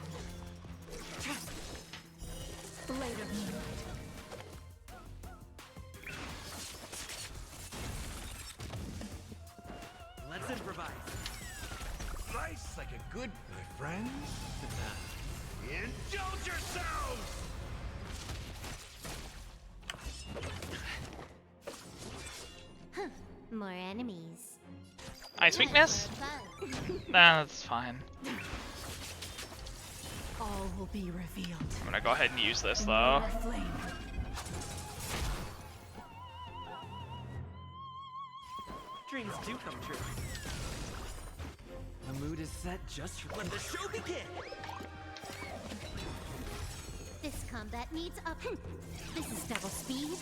Blade of moonlight. Let's improvise. Nice like a good, my friends. Indulge yourselves! More enemies. Ice weakness? Nah, that's fine. All will be revealed. I'm gonna go ahead and use this though. Dreams do come true. The mood is set just for when the show begins. This combat needs up. This is double speed.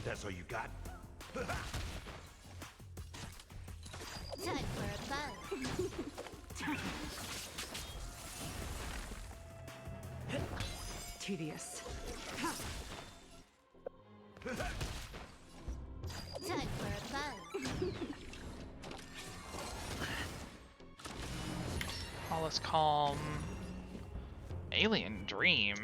That's all you got? Time for a buzz. tedious. Time for a buzz. All is calm. Alien dream.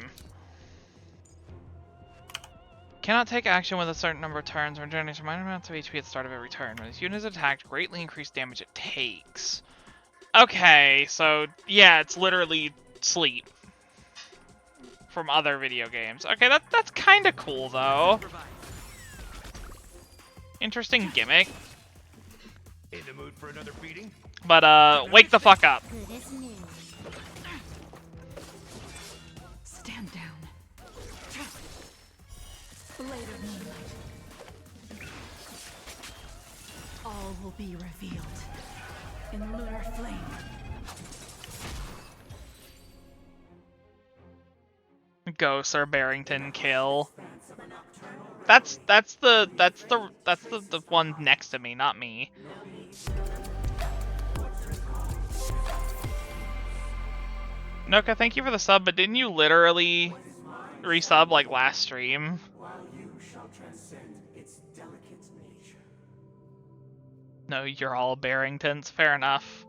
Cannot take action with a certain number of turns. When generates minor amounts of HP at the start of every turn. When this unit is attacked, greatly increased damage it takes. Okay, so yeah, it's literally sleep from other video games. Okay, that's kind of cool though. Interesting gimmick. In the mood for another beating? But wake the fuck up. Stand down. Blade of moonlight. All will be revealed in lunar flame. Go Sir Barrington kill. That's the one next to me, not me. Noka, thank you for the sub, but didn't you literally resub like last stream? No, you're all Barringtons. Fair enough.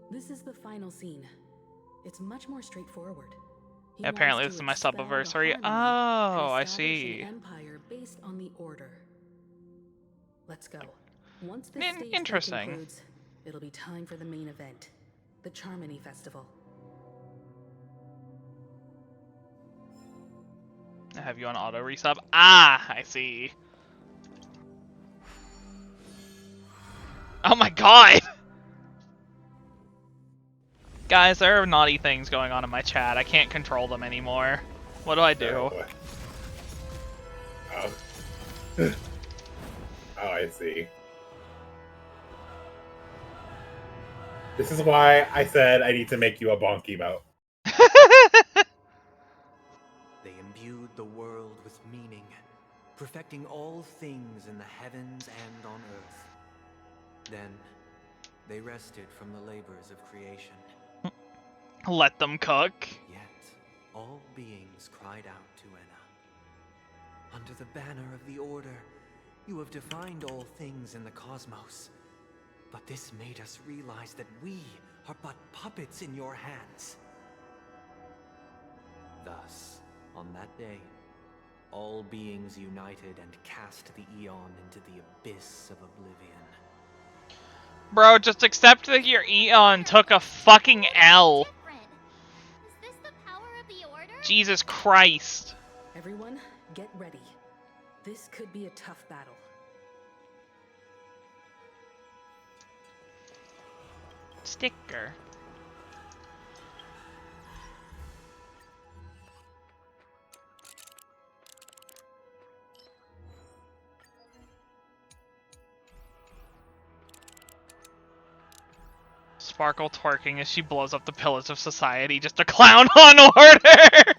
This is the final scene. It's much more straightforward. He Apparently, wants this to is my expel the subiversary. harmony Oh, and I establish see. an empire based on the order. Let's go. Once this stage Interesting. concludes, it'll be time for the main event, the Charmony Festival. I have you on auto resub. Ah, I see. Oh my god! Guys, there are naughty things going on in my chat. I can't control them anymore. What do I do? Oh, I see. This is why I said I need to make you a bonk emote. They imbued the world with meaning, perfecting all things in the heavens and on earth. Then, they rested from the labors of creation. Let them cook. Yet, all beings cried out to Enna. Under the banner of the Order, you have defined all things in the cosmos. But this made us realize that we are but puppets in your hands. Thus, on that day, all beings united and cast the Eon into the abyss of oblivion. Bro, just accept that your Eon took a fucking L. Is this the power of the Order? Jesus Christ. Everyone, get ready. This could be a tough battle. Sticker. Sparkle twerking as she blows up the pillars of society, just a clown on order!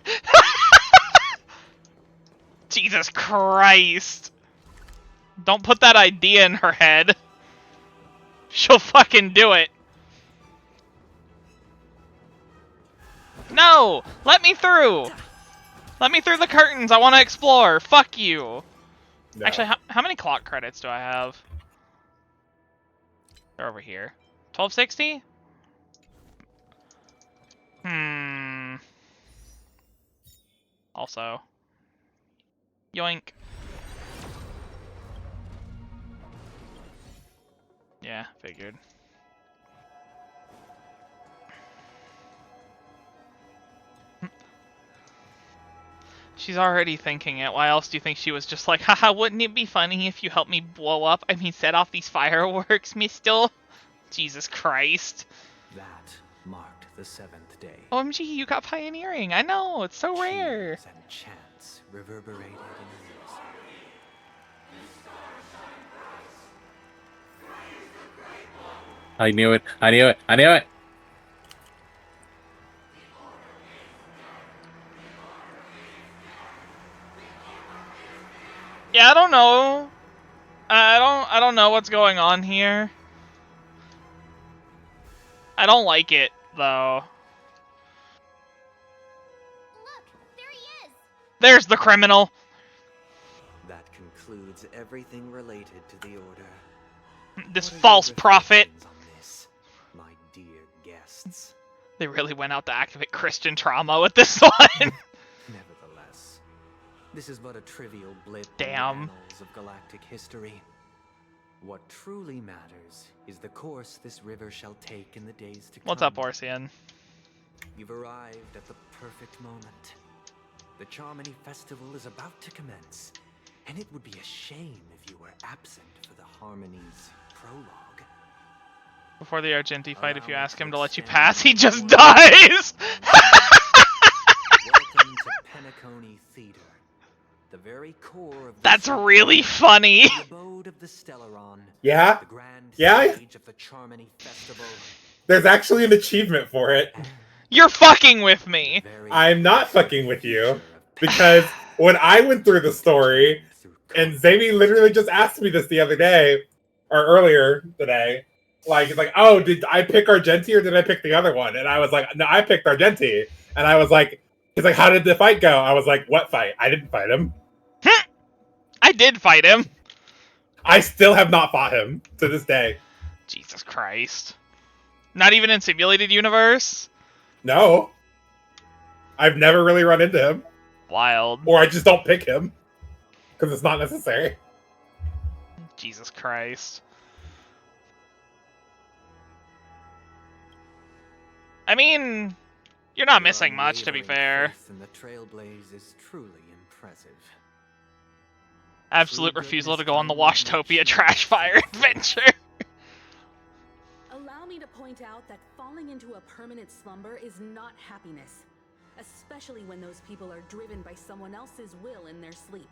Jesus Christ! Don't put that idea in her head. She'll fucking do it. No! Let me through! Let me through the curtains, I want to explore! Fuck you! No. Actually, how many clock credits do I have? They're over here. 1260? Also. Yoink. Yeah, figured. She's already thinking it. Why else do you think she was just like, haha, wouldn't it be funny if you helped me blow up? I mean, set off these fireworks, Misto? Jesus Christ. That marked the 7th day. OMG, you got pioneering. I know, it's so rare. Cheers and chants reverberated in ears. I knew it. I knew it. I knew it. Yeah, I don't know. I don't know what's going on here. I don't like it though. Look, There's the criminal. That concludes everything related to the Order. This false prophet. On this, my dear guests? They really went out to activate Christian trauma with this one. Nevertheless, this is but a trivial blip Damn. in the annals of galactic history. What truly matters is the course this river shall take in the days to come. What's up, Orsian? You've arrived at the perfect moment. The Charmony Festival is about to commence, and it would be a shame if you were absent for the Harmony's prologue. Before the Argenti fight, if you ask him to let you pass, he just dies! Welcome to Penacony Theater, the very core of the That's really funny. the abode of the Stellaron, Yeah? the grand Yeah? stage of the Charmony Festival. There's actually an achievement for it. You're fucking with me. I'm not fucking with you. Because when I went through the story, and Zamy literally just asked me this the other day, or earlier today, like, oh, did I pick Argenti or did I pick the other one? And I was like, no, I picked Argenti. And I was like, he's like, how did the fight go? I was like, what fight? I didn't fight him. I did fight him. I still have not fought him to this day. Jesus Christ. Not even in Simulated Universe? No. I've never really run into him. Wild. Or I just don't pick him. Because it's not necessary. Jesus Christ. I mean, you're not missing much, to be fair. Faith in the Trailblaze is truly impressive. Absolute refusal to go on the Washtopia trash fire adventure. Allow me to point out that falling into a permanent slumber is not happiness, especially when those people are driven by someone else's will in their sleep.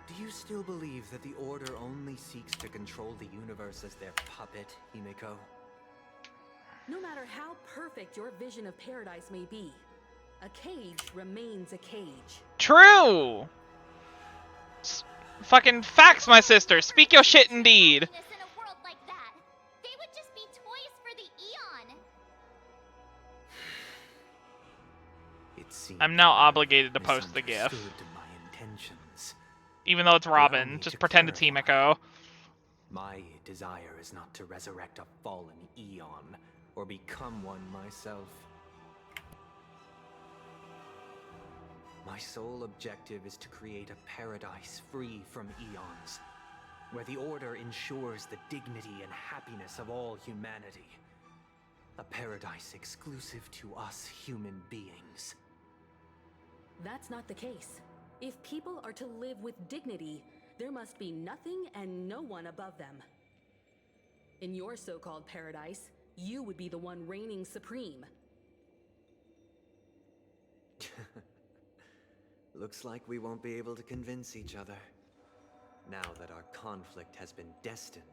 Do you still believe that the Order only seeks to control the universe as their puppet, Himiko? No matter how perfect your vision of paradise may be, a cage remains a cage. True. Fucking facts, my sister. Speak your shit indeed. In a world like that, they would just be toys for the Eon. It seems I'm now obligated to post the GIF. my intentions. Even though it's Allow Robin, me just to pretend it's Himiko. My desire is not to resurrect a fallen Eon, or become one myself. My sole objective is to create a paradise free from eons, where the Order ensures the dignity and happiness of all humanity. A paradise exclusive to us human beings. That's not the case. If people are to live with dignity, there must be nothing and no one above them. In your so-called paradise, you would be the one reigning supreme. Looks like we won't be able to convince each other. Now that our conflict has been destined,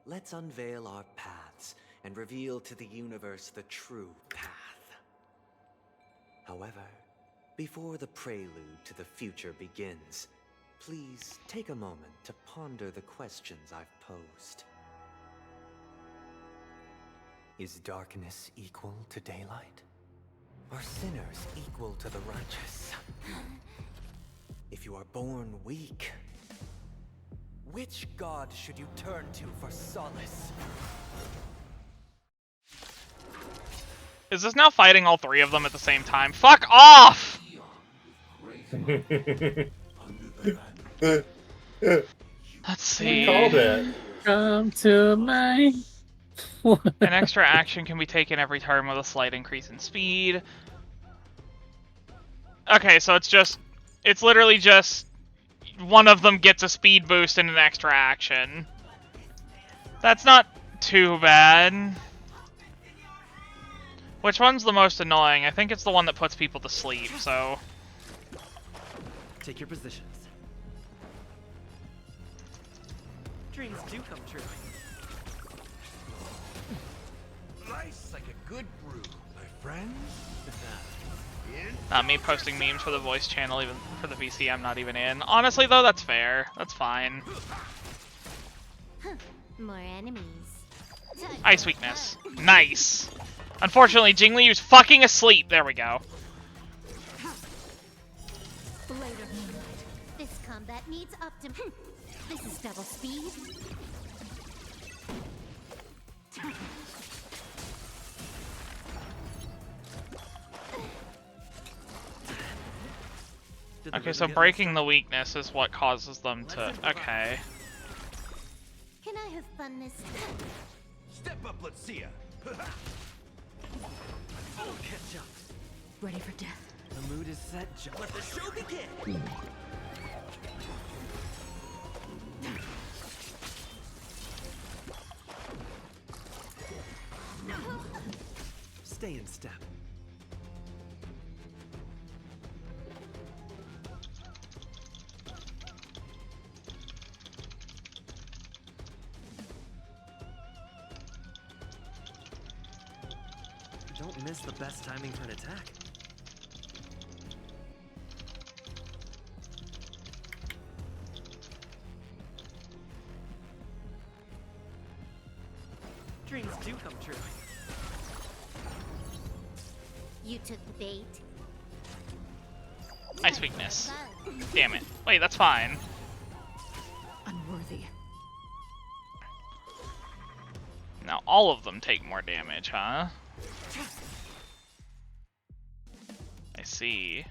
let's unveil our paths and reveal to the universe the true path. However, before the prelude to the future begins, please take a moment to ponder the questions I've posed. Is darkness equal to daylight? Are sinners equal to the righteous? If you are born weak, which god should you turn to for solace? Is this now fighting all three of them at the same time? Fuck off! Let's see. Called it. Come to my... An extra action can be taken every turn with a slight increase in speed. Okay, so it's literally just one of them gets a speed boost and an extra action. That's not too bad. Which one's the most annoying? I think it's the one that puts people to sleep, so... Take your positions. Dreams do come true. Nice like a good brew, my friends. Not me posting memes for the voice channel, even for the VC I'm not even in. Honestly though, that's fair. That's fine. More enemies. Ice weakness. Nice. Unfortunately, Jingliu's fucking asleep. There we go. needs optim. This is double speed. Okay, so breaking the weakness is what causes them to... Okay. Can I have fun this time? Step up, let's see ya. Oh, catch up. Ready for death. The mood is set. Just let the show begin. Stay in step. Don't miss the best timing for an attack. Dreams do come true. You took the bait. Ice weakness. Damn it. Wait, that's fine. Unworthy. Now all of them take more damage, huh? I see.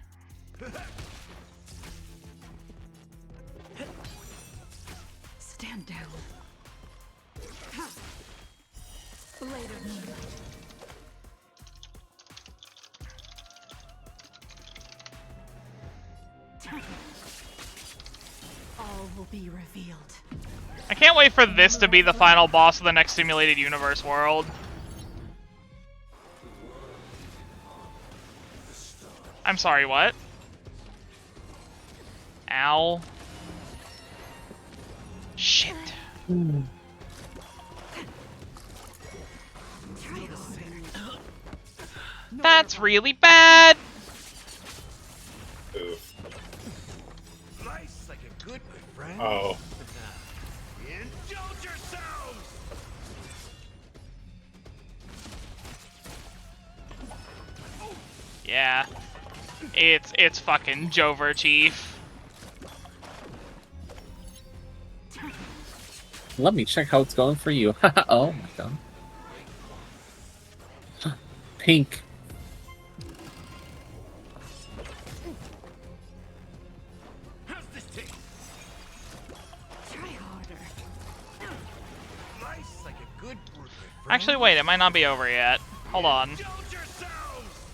Stand down. Blade of moonlight. All will be revealed. I can't wait for this to be the final boss of the next simulated universe world. I'm sorry, what? Ow. Shit. That's really bad! Oof. Nice, like a good friend. Oh. Indulge yourselves! Yeah. It's fucking Jover, Chief. Let me check how it's going for you. Oh my god. Pink. How's this taste? Try harder. Nice, like a good friend. Actually, wait, it might not be over yet. Hold on. Indulge yourselves!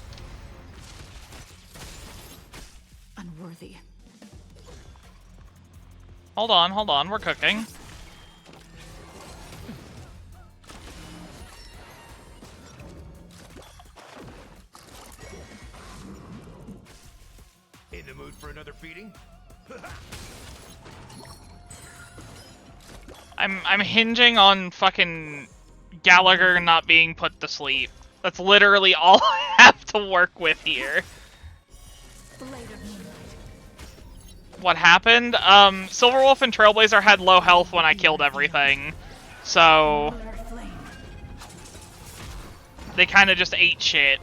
Unworthy. Hold on, we're cooking. In the mood for another feeding? I'm hinging on fucking Gallagher not being put to sleep. That's literally all I have to work with here. What happened? Silverwolf and Trailblazer had low health when I killed everything. So they kind of just ate shit.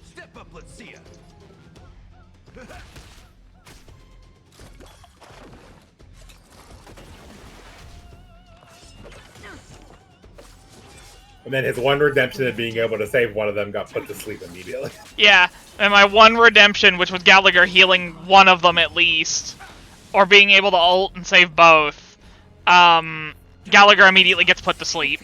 Step up, let's see ya. And then his one redemption of being able to save one of them got put to sleep immediately. Yeah, and my one redemption, which was Gallagher healing one of them at least, or being able to ult and save both, Gallagher immediately gets put to sleep.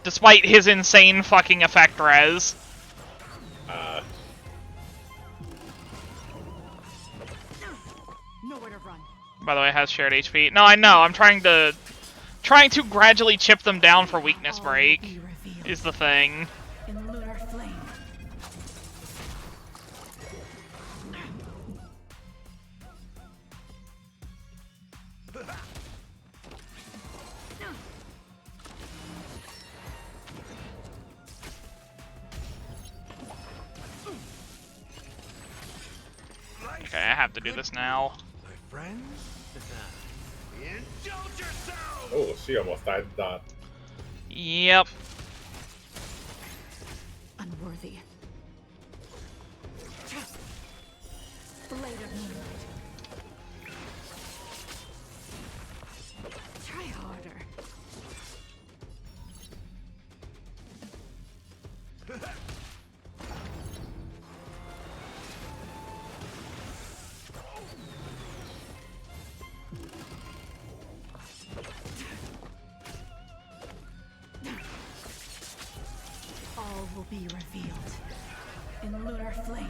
Despite his insane fucking effect res. Nowhere to run. By the way, it has shared HP. No, I know, I'm trying to gradually chip them down for weakness break, is the thing. In lunar flame. Okay, I have to do this now. My friends? Indulge yourselves! Oh, she almost died to that. Yep. Unworthy. Blade of moonlight. Try harder. All will be revealed in lunar flame.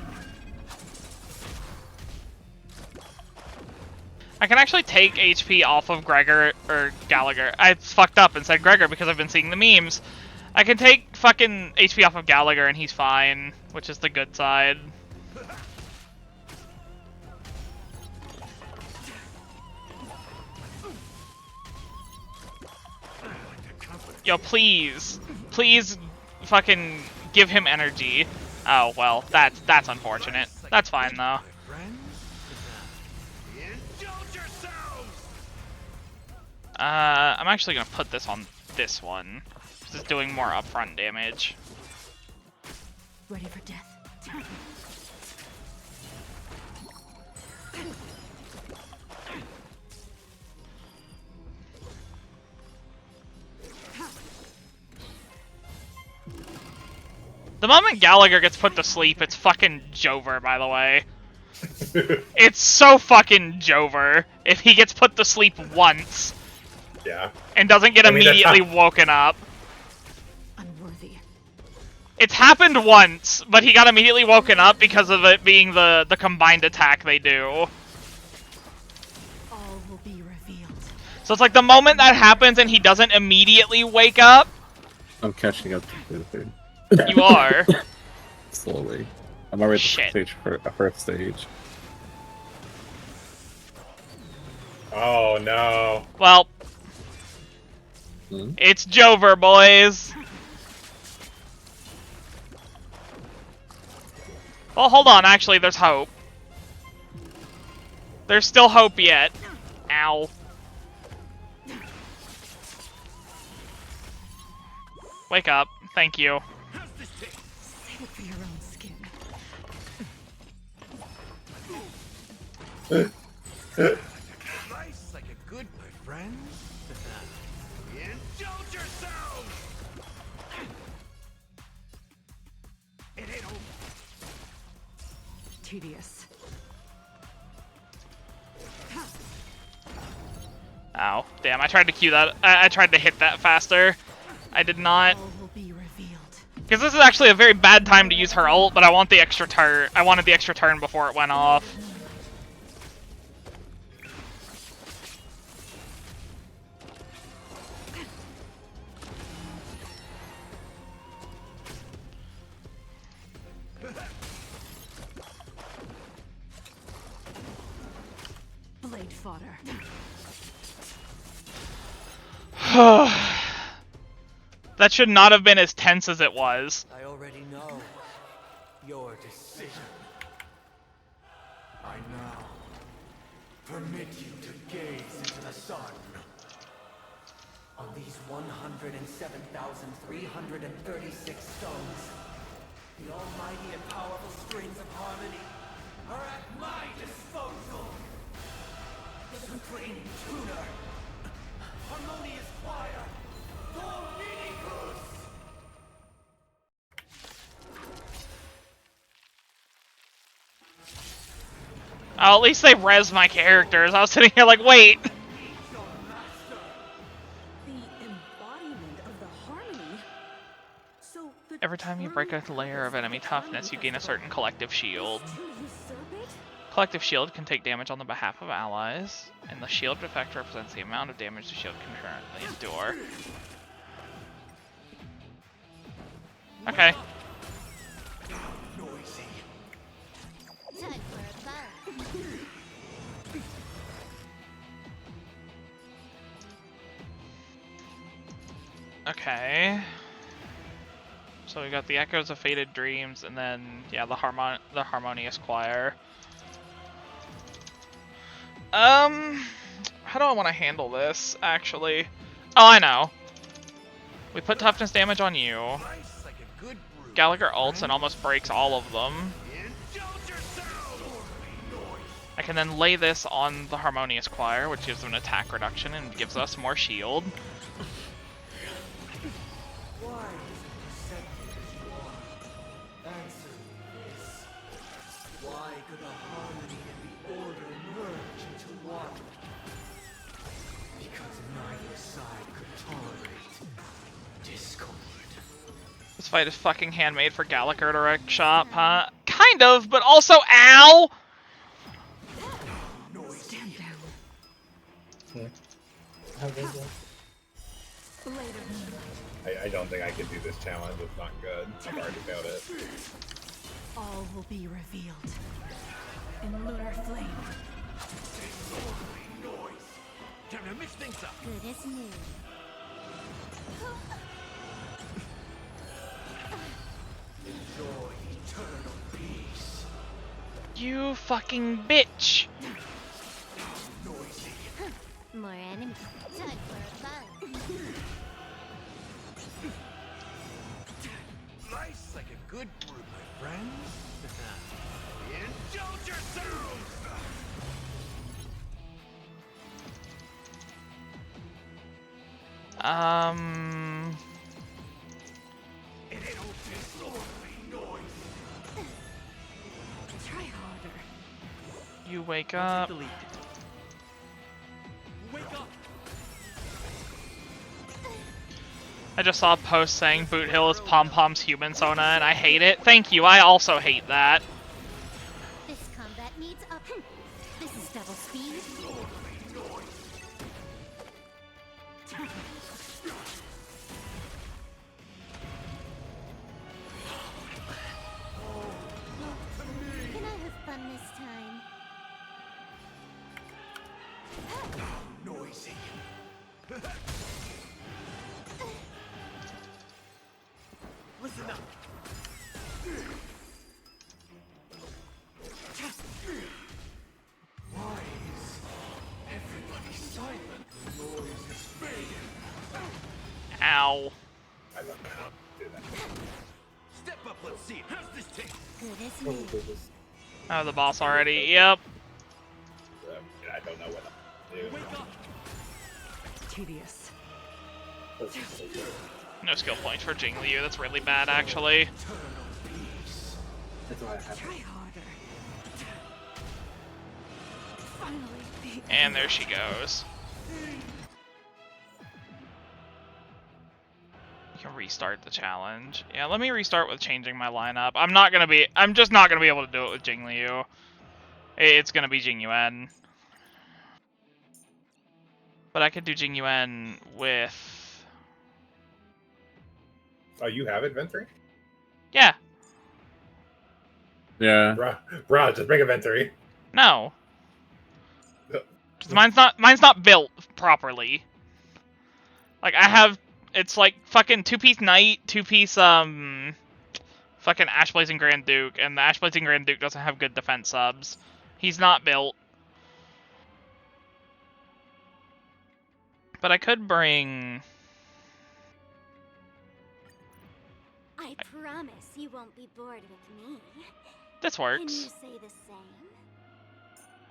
I can actually take HP off of Gregor, or Gallagher. I fucked up and said Gregor because I've been seeing the memes. I can take fucking HP off of Gallagher and he's fine, which is the good side. Yo, please. Please fucking give him energy. Oh, well, that's unfortunate. That's fine, though. I'm actually gonna put this on this one. This is doing more upfront damage. Ready for death. The moment Gallagher gets put to sleep, it's fucking Jover, by the way. It's so fucking Jover if he gets put to sleep once. Yeah. And doesn't get immediately woken up. Unworthy. It's happened once, but he got immediately woken up because of it being the combined attack they do. All will be revealed. So it's like the moment that happens and he doesn't immediately wake up. I'm catching up to the third. You are. Slowly. I'm already at stage for a first stage. Oh no. Well, it's Jover, boys. Well, hold on. Actually, there's hope. There's still hope yet. Ow. Wake up. Thank you. Save it for your own skin. Nice like a good my friends. Indulge yourselves! It ain't over. Tedious. Ow. Damn, I tried to cue that. I tried to hit that faster. I did not. Because this is actually a very bad time to use her ult, but I want the extra turn. I wanted the extra turn before it went off. Blade fodder. That should not have been as tense as it was. I already know your decision. I now permit you to gaze into the sun. On these 107,336 stones, the almighty and powerful springs of harmony are at my disposal. The supreme tuner, harmonious choir, Dominicus. Oh, at least they res my characters. I was sitting here like, wait. Every time you break a layer of enemy toughness, you gain a certain collective shield. Collective shield can take damage on the behalf of allies, and the shield effect represents the amount of damage the shield can currently endure. Okay. Okay. So we got the Echoes of Faded Dreams, and then, yeah, the Harmonious Choir. How do I want to handle this, actually? Oh, I know. We put toughness damage on you. Gallagher ults and almost breaks all of them. I can then lay this on the Harmonious Choir, which gives them an attack reduction and gives us more shield. This fight is fucking handmade for Gallagher to wreck shop, huh? Kind of, but also ow! Stand down. I don't think I can do this challenge. It's not good. I've already failed it. All will be revealed in lunar flame. Time to mix things up. Good as new. Enjoy eternal peace. You fucking bitch! More enemies. Time for a fight. Nice like a good brew, my friends. Indulge yourselves. Try harder. You wake up. Wake up. I just saw a post saying Boot Hill is Pom Pom's human Sona, and I hate it. Thank you, I also hate that. This combat needs up. This is double speed. Can I have fun this time? Noisy. Listen up. Why is everybody silent? The noise is fading. Ow. I don't know how to do that. Step up, let's see. How's this taste? Good as new. Oh, the boss already. Yep. I don't know what to do. Wake up. Tedious. No skill points for Jingliu. That's really bad, actually. That's why I have Try harder. Finally. And there she goes. You can restart the challenge. Yeah, let me restart with changing my lineup. I'm just not gonna be able to do it with Jingliu. It's gonna be Jingyuan. But I could do Jingyuan with... Oh, you have inventory? Yeah. Yeah. Bruh, just bring inventory. No. 'Cause mine's not built properly. Like, I have... It's like fucking 2-piece Knight, 2-piece, fucking Ash Blazing Grand Duke, and the Ash Blazing Grand Duke doesn't have good defense subs. He's not built. But I could bring... I promise you won't be bored with me. This Can works. you say the same?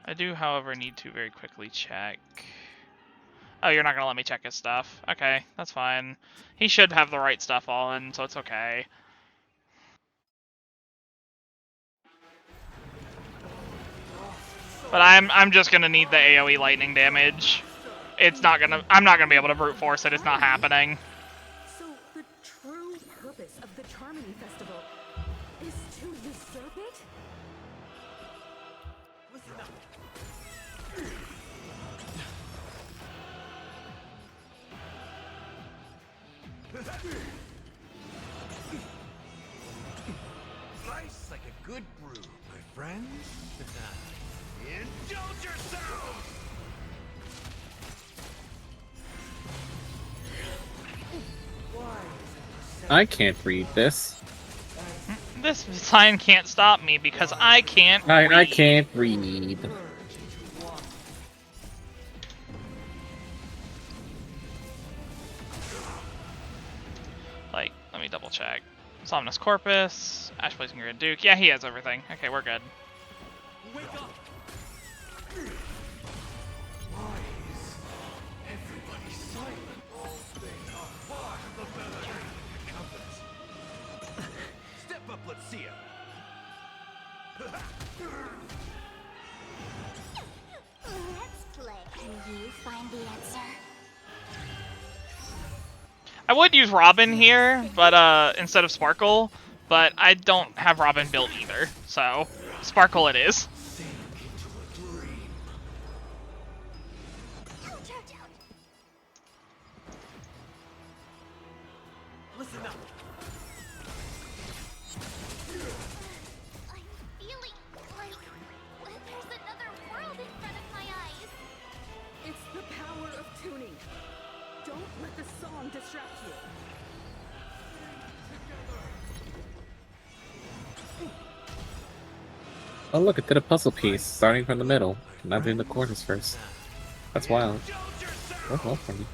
I do, however, need to very quickly check. Oh, you're not gonna let me check his stuff. Okay, that's fine. He should have the right stuff on, so it's okay. But I'm just gonna need the AoE lightning damage. I'm not gonna be able to brute force it. It's not happening. So the true purpose of the Charmony Festival is to usurp it? Listen up. Nice like a good brew, my friends. Indulge yourselves. I can't read this. This sign can't stop me because I can't read. I can't read. double check. Somnus Corpus, Ash Blazing Grand Duke. Yeah, he has everything. Okay, we're good. Wake up! Why is everybody silent? All things are part of the Belladonna compass. Step up, let's see it. Let's play. Can you find the answer? I would use Robin here, but instead of Sparkle, but I don't have Robin built either, so Sparkle it is. Listen up. I'm feeling like there's another world in front of my eyes. It's the power of tuning. Don't let the song distract you. Oh look, it did a puzzle piece, starting from the middle, not doing the corners first. That's wild. Worked well for me.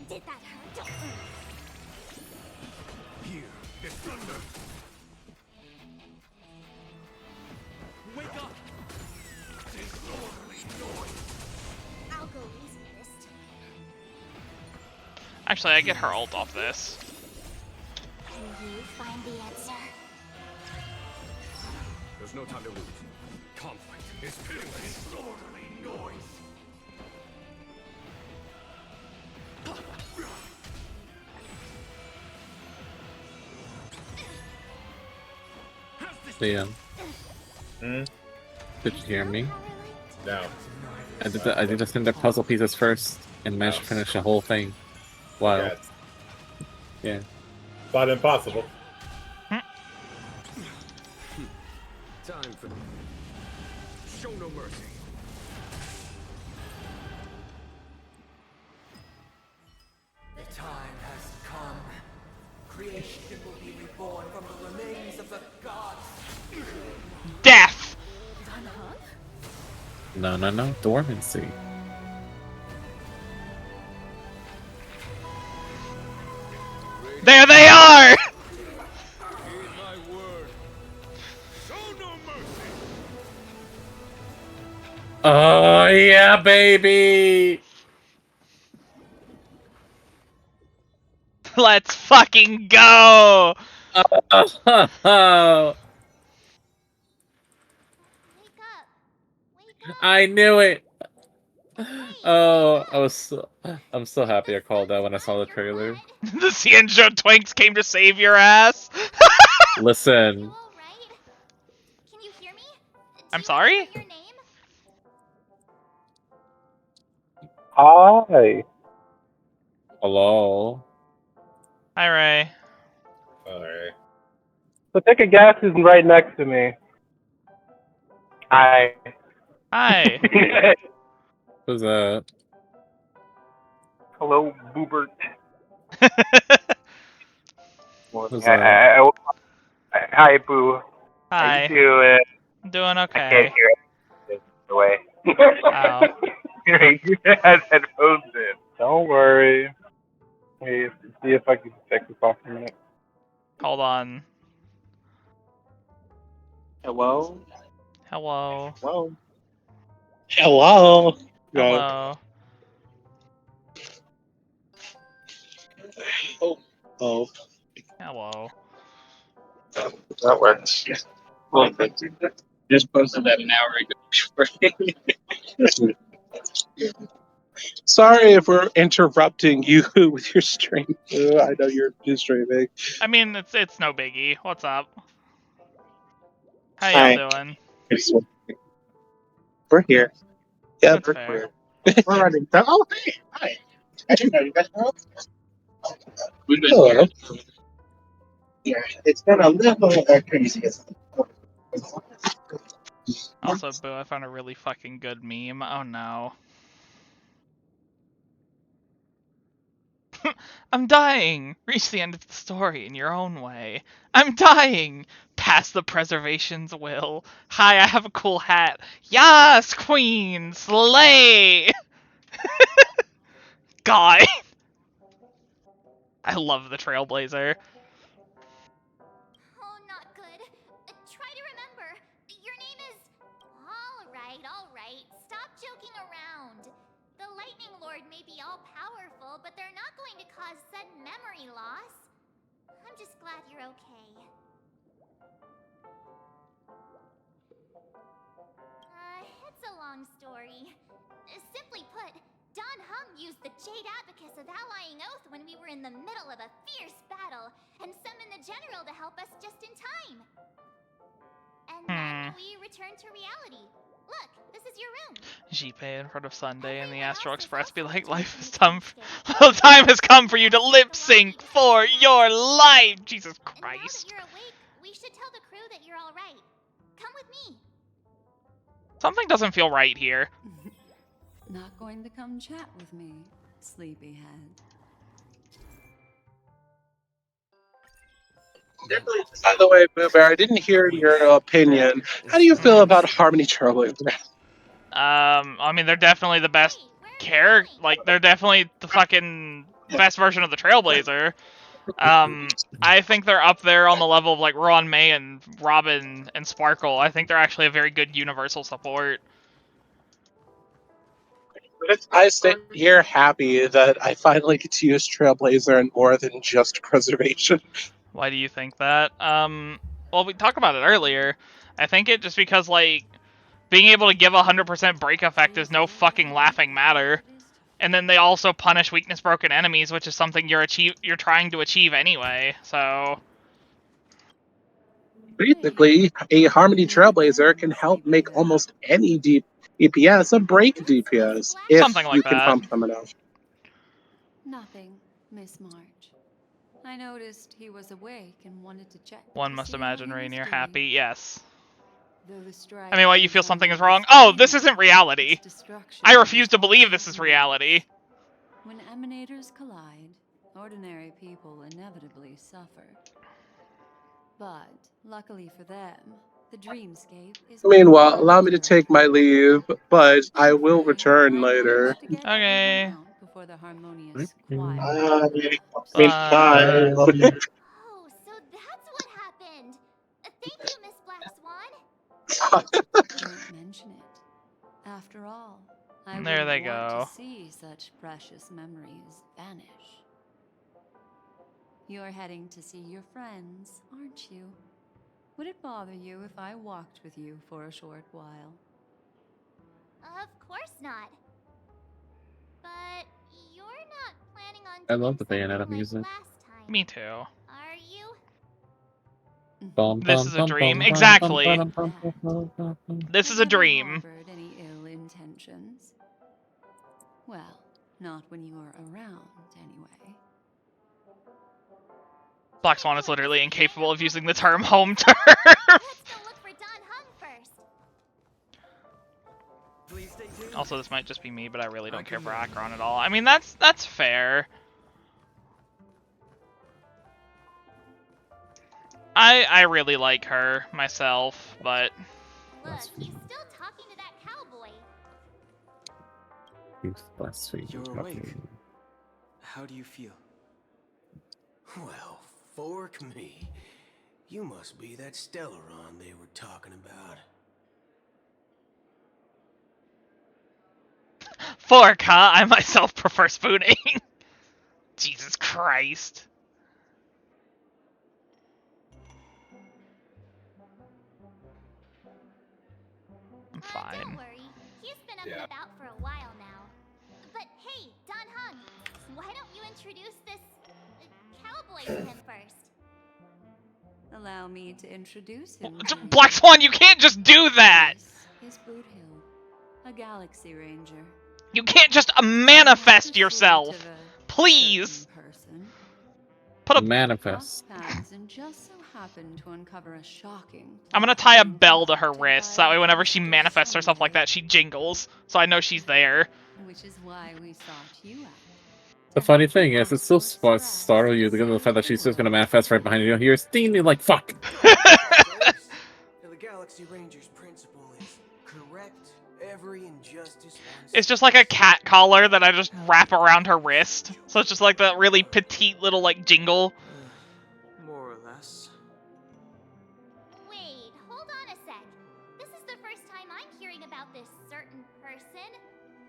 Did that hurt? Here is thunder. Wake up! Disorderly noise. I'll go easy this time. Actually, I get her ult off this. Can you find the answer? There's no time to lose. Conflict is pitiless. Disorderly noise. Liam. Did you hear me? No. I did the cinder puzzle pieces first and managed to finish the whole thing. Wow. Yes. Yeah. Not impossible. Time for show no mercy. The time has come. Creation will be reborn from the remains of the gods. Death! No. Dormancy. There they are! Heed my word. Show no mercy. Oh yeah, baby! Let's fucking go! I knew it. Oh, I'm so happy I called that when I saw the trailer. The Cienjo Twinks came to save your ass. Listen. Can you hear me? I'm sorry? Your name? Hi. Hello. Hi, Ray. Alright. So take a guess who's right next to me. Hi. Hi. Who's that? Hello, Boobert. Who's that? Hi, Boo. Hi. How you doing? I'm doing okay. I can't hear it. The way. Oh. You had headphones in. Don't worry. Hey, see if I can check this off in a minute. Hold on. Hello? Hello. Hello? Hello? Hello. Oh. Hello. That works. Well, just posted that an hour ago. Sorry if we're interrupting you with your stream. I know you're just streaming. I mean, it's no biggie. What's up? How Hi. y'all doing? We're here. Yeah, That's we're fair. here. We're running. Oh, hey. Hi. I didn't know you guys were up. Hello. Yeah, it's been a little crazy. Also, Boo, I found a really fucking good meme. Oh no. I'm dying! Reach the end of the story in your own way. I'm dying! Past the preservation's will. Hi, I have a cool hat. Yas, queen! Slay! guy. I love the Trailblazer. Oh, not good. Try to remember. Your name is... All right. Stop joking around. The Lightning Lord may be all-powerful, but they're not going to cause sudden memory loss. I'm just glad you're okay. It's a long story. Simply put, Don Hung used the Jade Abacus of Allying Oath when we were in the middle of a fierce battle, and summoned the General to help us just in time. And then we returned to reality. Look, this is your room. Jipe in front of Sunday and the Astral Express be like, life has come. The time has come for you to lip sync for your life. Jesus Christ. Now that you're awake, we should tell the crew that you're all right. Come with me. Something doesn't feel right here. Not going to come chat with me, sleepyhead. By the way, Boo Bear, I didn't hear your opinion. How do you feel about Harmony Trailblazer? I mean, they're definitely the best like, they're definitely the fucking best version of the Trailblazer. I think they're up there on the level of, like, Ron May and Robin and Sparkle. I think they're actually a very good universal support. I stay here happy that I finally get to use Trailblazer and more than just Preservation. Why do you think that? Well, we talked about it earlier. I think it just because, like, being able to give 100% break effect is no fucking laughing matter. And then they also punish weakness broken enemies, which is something you're trying to achieve anyway, so... Basically, a Harmony Trailblazer can help make almost any DPS a break DPS, if something like you can that. pump them enough. Nothing, Miss March. I noticed he was awake and wanted to check. One must imagine Rainier happy, yes. I I mean, why you feel something is wrong? Oh, this isn't reality! I refuse to believe this is reality! When emanators collide, ordinary people inevitably suffer. But, luckily for them, the dreamscape is... Meanwhile, allow me to take my leave, but I will return later. Okay. Before the harmonious Bye. Oh, so that's what happened. Thank you, Miss Black Swan. Don't mention it. After all, I There they wouldn't want go. to see such precious memories vanish. You're heading to see your friends, aren't you? Would it bother you if I walked with you for a short while? Of course not. But you're not planning on I doing love the something Bayonetta like music. last time, Me too. are you? This is a dream. Exactly. This is a dream. Harbored any ill intentions? Well, not when you are around, anyway. Black Swan is literally incapable of using the term home turf. Also, this might just be me, but I really don't care for Akron at all. I mean, that's fair. I really like her myself, but Look, he's still talking to that cowboy. You're awake. How do you feel? Well, fork me. You must be that Stellaron they were talking about. fork, huh? I myself prefer spooning. Jesus Christ. I'm fine. Don't worry. He's been up and about for a while now. But hey, Don Hung, why don't you introduce this cowboy to him first? Allow me to introduce him. Black Swan, you can't just do that! This is Boot Hill, a Galaxy Ranger. You can't just manifest yourself! Please! Put a manifest. And just so happened to uncover a shocking... I'm gonna tie a bell to her wrist, so that way whenever she manifests herself like that, she jingles, so I know she's there. Which is why we sought you out. The funny thing is, it still startle you because of the fact that she's just gonna manifest right behind you. Here's Sting, you're like, fuck! The Galaxy Ranger's principle is correct Every injustice It's just like a cat collar that I just wrap around her wrist. So it's just like that really petite little like jingle. More or less. Wait, hold on a sec. This is the first time I'm hearing about this certain person.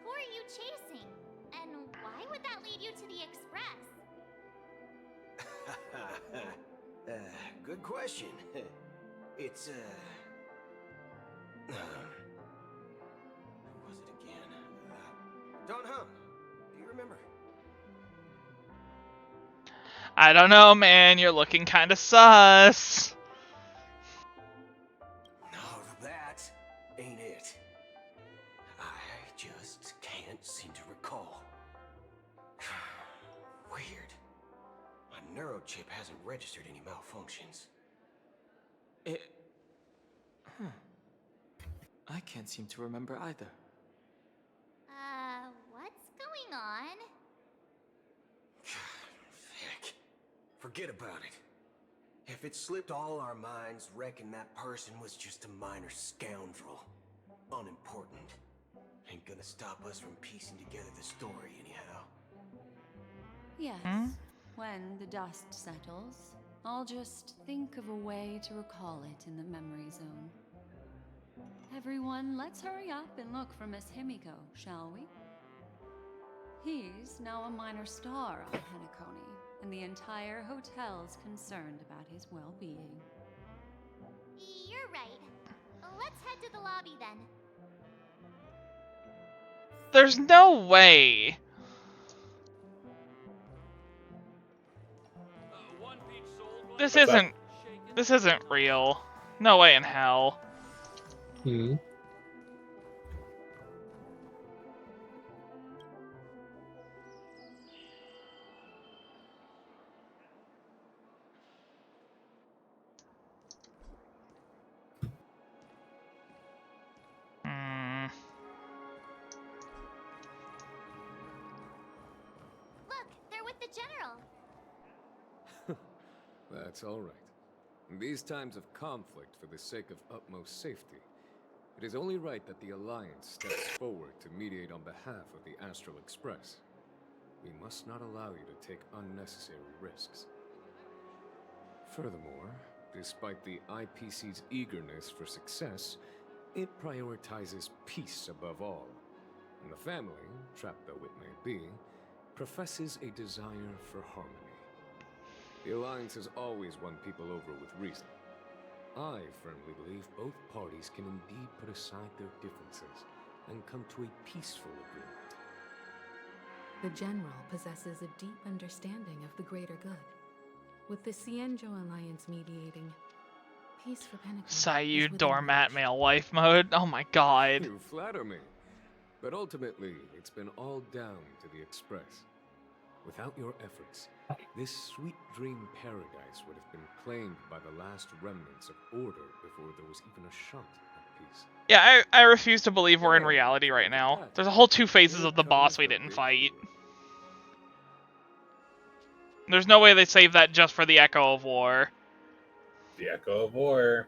Who are you chasing? And why would that lead you to the Express? Good question. It's, who was it again? Don Hum. Do you remember? I don't know, man. You're looking kind of sus. No, that ain't it. I just can't seem to recall. Weird. My neurochip hasn't registered any malfunctions. I can't seem to remember either. What's going on? Heck. Forget about it. If it slipped all our minds, reckon that person was just a minor scoundrel. Unimportant. Ain't gonna stop us from piecing together the story anyhow. Yes. When the dust settles, I'll just think of a way to recall it in the memory zone. Everyone, let's hurry up and look for Miss Himiko, shall we? He's now a minor star on Penacony, and the entire hotel's concerned about his well-being. You're right. Let's head to the lobby then. There's no way. This isn't real. No way in hell. Hmm. Look, they're with the General. That's all right. In these times of conflict for the sake of utmost safety, it is only right that the Alliance steps forward to mediate on behalf of the Astral Express. We must not allow you to take unnecessary risks. Furthermore, despite the IPC's eagerness for success, it prioritizes peace above all. And the family, trapped though it may be, professes a desire for harmony. The Alliance has always won people over with reason. I firmly believe both parties can indeed put aside their differences and come to a peaceful agreement. The General possesses a deep understanding of the greater good. With the Cienjo Alliance mediating, peace for Penacony. Sayu doormat male wife mode. Oh my god. You flatter me. But ultimately, it's been all down to the Express. Without your efforts, this sweet dream paradise would have been claimed by the last remnants of order before there was even a shot at peace. Yeah, I refuse to believe we're in reality right now. There's a whole two phases of the boss we didn't fight. There's no way they saved that just for the Echo of War. The Echo of War.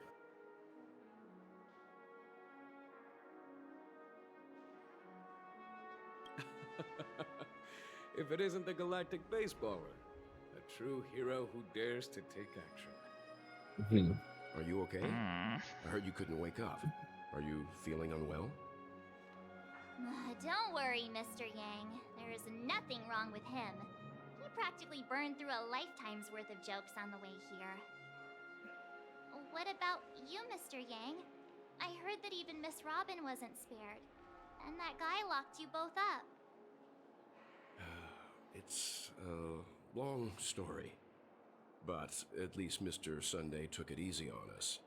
If it isn't the galactic baseballer, a true hero who dares to take action. Are you okay? I heard you couldn't wake up. Are you feeling unwell? Don't worry, Mr. Yang. There is nothing wrong with him. He practically burned through a lifetime's worth of jokes on the way here. What about you, Mr. Yang? I heard that even Miss Robin wasn't spared. And that guy locked you both up. It's a long story. But at least Mr. Sunday took it easy on us.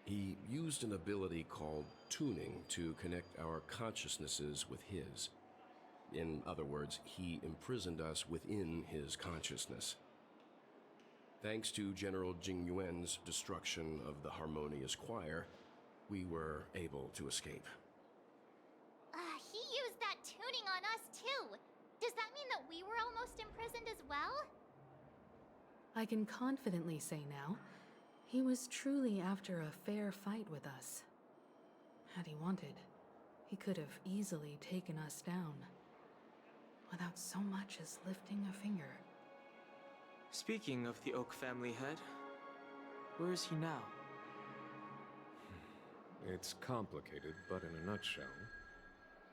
He used an ability called tuning to connect our consciousnesses with his. In other words, he imprisoned us within his consciousness. Thanks to General Jing Yuan's destruction of the Harmonious Choir, we were able to escape. He used that tuning on us too. Does that mean that we were almost imprisoned as well? I can confidently say now, he was truly after a fair fight with us. Had he wanted. He could have easily taken us down without so much as lifting a finger. Speaking of the Oak family head, where is he now? It's complicated, but in a nutshell,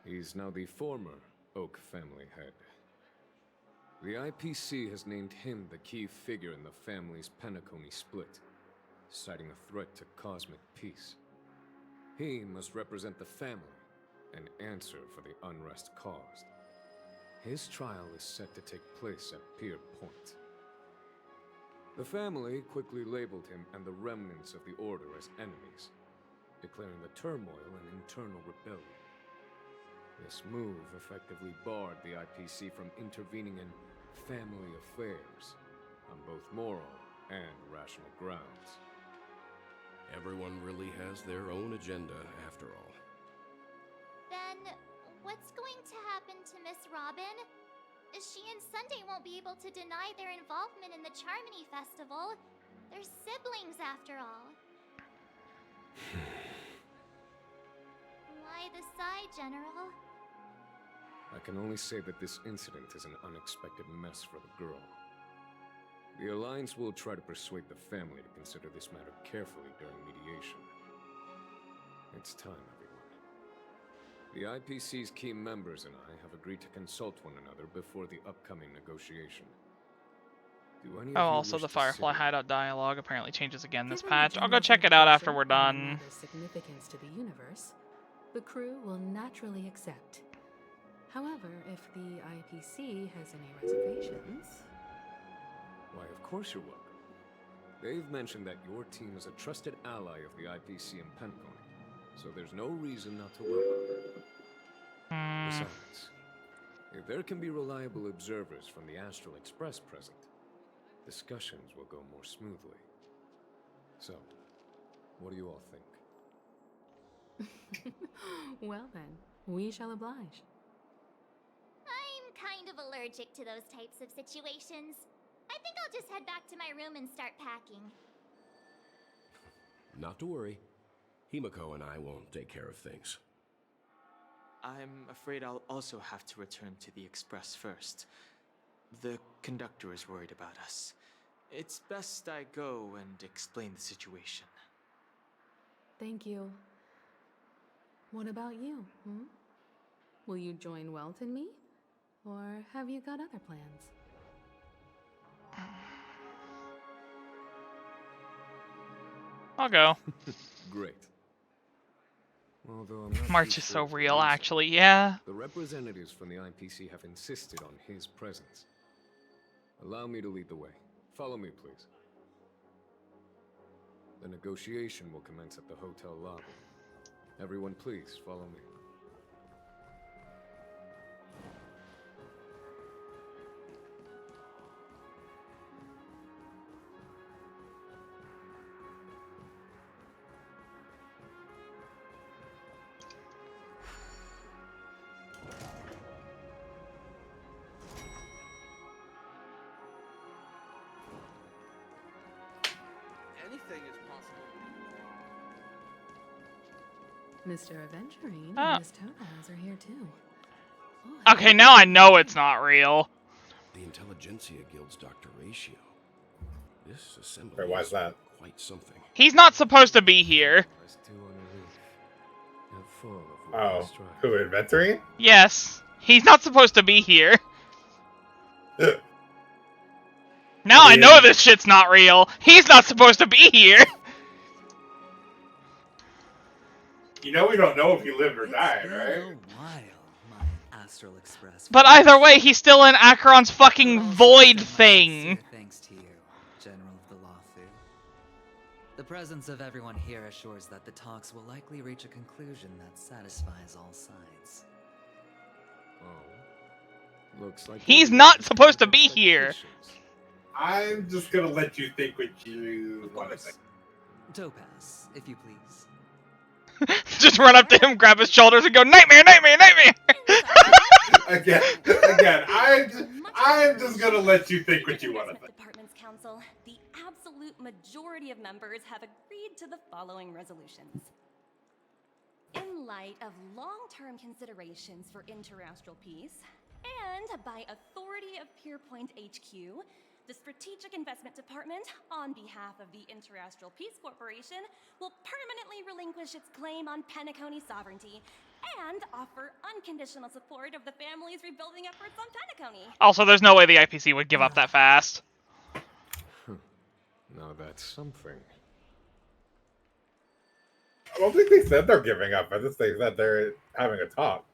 he's now the former Oak family head. The IPC has named him the key figure in the family's Penacony split, citing a threat to cosmic peace. He must represent the family and answer for the unrest caused. His trial is set to take place at Pier Point. The family quickly labeled him and the remnants of the Order as enemies, declaring the turmoil an internal rebellion. This move effectively barred the IPC from intervening in family affairs on both moral and rational grounds. Everyone really has their own agenda, after all. Then, what's going to happen to Miss Robin? She and Sunday won't be able to deny their involvement in the Charmony Festival. They're siblings, after all. Why the sigh, General? I can only say that this incident is an unexpected mess for the girl. The Alliance will try to persuade the family to consider this matter carefully during mediation. It's time, everyone. The IPC's key members and I have agreed to consult one another before the upcoming negotiation. Oh, also the Firefly Hideout dialogue apparently changes again this patch. I'll go check it out after we're done. Significance to the universe, the crew will naturally accept. However, if the IPC has any reservations... Why, of course you're welcome. They've mentioned that your team is a trusted ally of the IPC in Penacony, so there's no reason not to welcome. Besides, if there can be reliable observers from the Astral Express present, discussions will go more smoothly. So, what do you all think? Well then, we shall oblige. I'm kind of allergic to those types of situations. I think I'll just head back to my room and start packing. Not to worry. Himiko and I will take care of things. I'm afraid I'll also have to return to the Express first. The conductor is worried about us. It's best I go and explain the situation. Thank you. What about you, Will you join Welt and me? Or have you got other plans? I'll go. Great. Although I'm not March too is sure so of the real, reason. actually, yeah. The representatives from the IPC have insisted on his presence. Allow me to lead the way. Follow me, please. The negotiation will commence at the hotel lobby. Everyone, please follow me. Anything is possible. Mr. Aventurine Oh. and Miss Topaz are here too. Okay, now I know it's not real. The Intelligentsia Guild's Dr. Ratio. This assembly Wait, why is is that? quite something. He's not supposed to be here. Oh, who, Aventurine? Yes. He's not supposed to be here. Now I know this shit's not real. He's not supposed to be here. You know we don't know if he lived or died, right? Astral Express. But either way, he's still in Acheron's fucking void thing. Thanks to you, General of the Lawfu. The presence of everyone here assures that the talks will likely reach a conclusion that satisfies all sides. Oh. Looks like He's not supposed to be here. I'm just gonna let you think what you want to think. Topaz, if you please. Just run up to him, grab his shoulders, and go, "Nightmare, nightmare, nightmare!" Again, I'm just gonna let you think what you want to think. Department's Council, the absolute majority of members have agreed to the following resolutions. In in light of long-term considerations for interastral peace, and by authority of Pierpoint HQ, the Strategic Investment Department, on behalf of the Interastral Peace Corporation, will permanently relinquish its claim on Penacony sovereignty and offer unconditional support of the family's rebuilding efforts on Penacony. Also, there's no way the IPC would give up that fast. Now that's something. I don't think they said they're giving up. I just think that they're having a talk.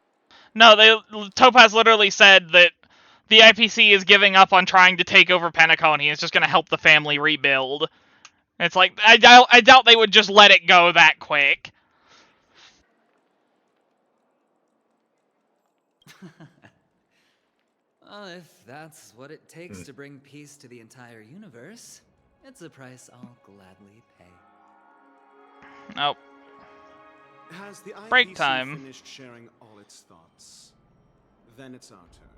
No, Topaz literally said that the IPC is giving up on trying to take over Penacony. It's just going to help the family rebuild. It's like, I doubt they would just let it go that quick. Well, if that's what it takes to bring peace to the entire universe, it's a price I'll gladly pay. Nope. Has the Break IPC time. finished sharing all its thoughts? Then it's our turn.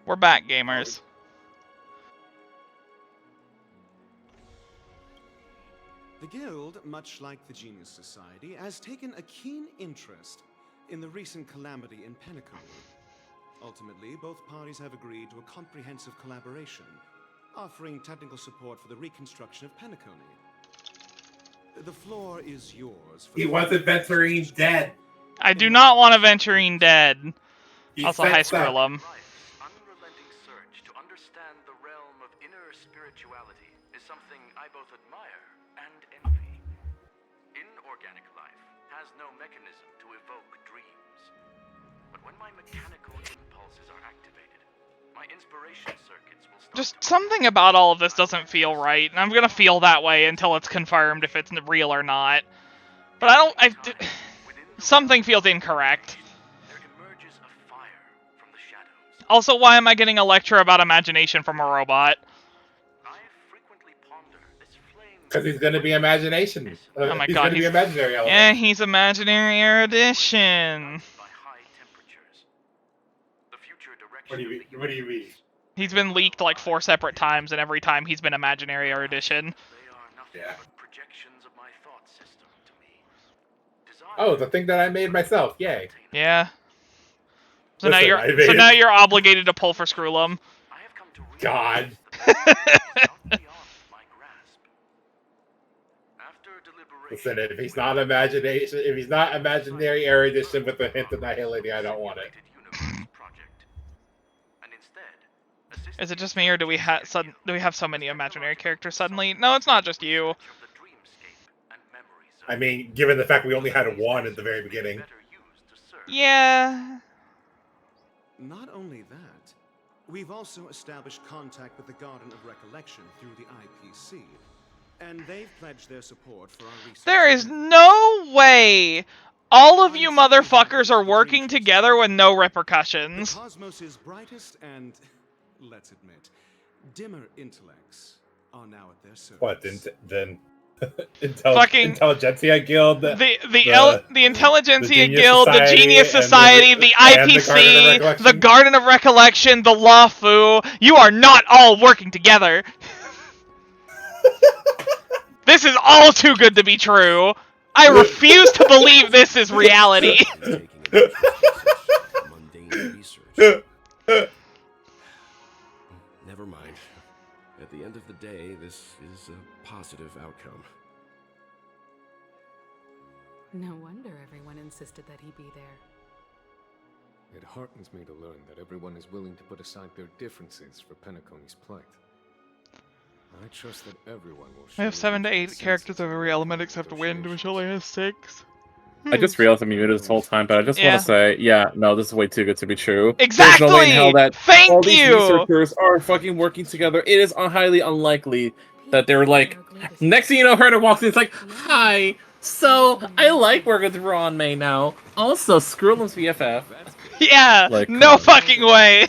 We're back, gamers. The Guild, much like the Genius Society, has taken a keen interest in the recent calamity in Penacony. Ultimately, both parties have agreed to a comprehensive collaboration, offering technical support for the reconstruction of Penacony. The floor is yours. He wants Aventurine dead. I do not want Aventurine dead. He Also, hi, sets up. Skrillum. Unrelenting search to understand the realm of inner spirituality is something I both admire and envy. In organic life, has no mechanism to evoke dreams. But when my mechanical impulses are activated, my inspiration circuits will start. Just something about all of this doesn't feel right, and I'm gonna feel that way until it's confirmed if it's real or not. But something feels incorrect. Also, why am I getting a lecture about imagination from a robot? Because he's going to be imagination. Oh my he's god, going to be imaginary element. Yeah, he's imaginary erudition. What do you mean? He's been leaked like 4 separate times, and every time he's been imaginary erudition. Yeah. Oh, the thing that I made myself. Yay. Yeah. So Listen, now you're obligated to pull for Screwlum. God. Listen, if he's not imaginary erudition with a hint of nihility, I don't want it. Is it just me, or do we have so many imaginary characters suddenly? No, it's not just you. I mean, given the fact we only had one at the very beginning. Yeah. Not only that, we've also established contact with the Garden of Recollection through the IPC, and they've pledged their support for our research. There is no way all of you motherfuckers are working together with no repercussions. The cosmos's brightest and, let's admit, dimmer intellects are now at their service. What, then Intelligentsia Guild, the Intelligentsia Guild, the Genius Society, the IPC, the Garden of Recollection, the Lawfu. You are not all working together. This is all too good to be true. I refuse to believe this is reality. Never mind. At the end of the day, this is a positive outcome. No wonder everyone insisted that he be there. It heartens me to learn that everyone is willing to put aside their differences for Penacony's plight. I trust that everyone will. We have 7 to 8 characters of every element except wind, which only has 6. I just realized I'm muted this whole time, but I just want to say, yeah, no, this is way too good to be true. Exactly! There's no way in hell that Thank all these you! researchers are fucking working together. It is highly unlikely that they're like, next thing you know, Herder walks in, it's like, hi, so I like working with Ron May now. Also, Screwlum's BFF. Yeah, like, no fucking way.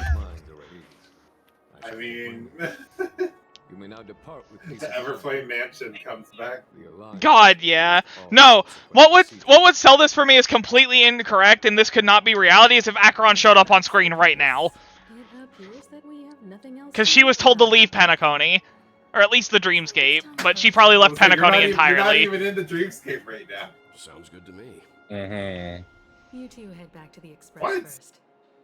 I mean, you may now depart with the Everflame Mansion comes back. God, yeah. No, what would sell this for me is completely incorrect, and this could not be reality, is if Acheron showed up on screen right now. Because she was told to leave Penacony. Or at least the Dreamscape, but she probably left Penacony entirely. You're not even in the Dreamscape right now. Sounds good to me. You two head back to the Express What? first.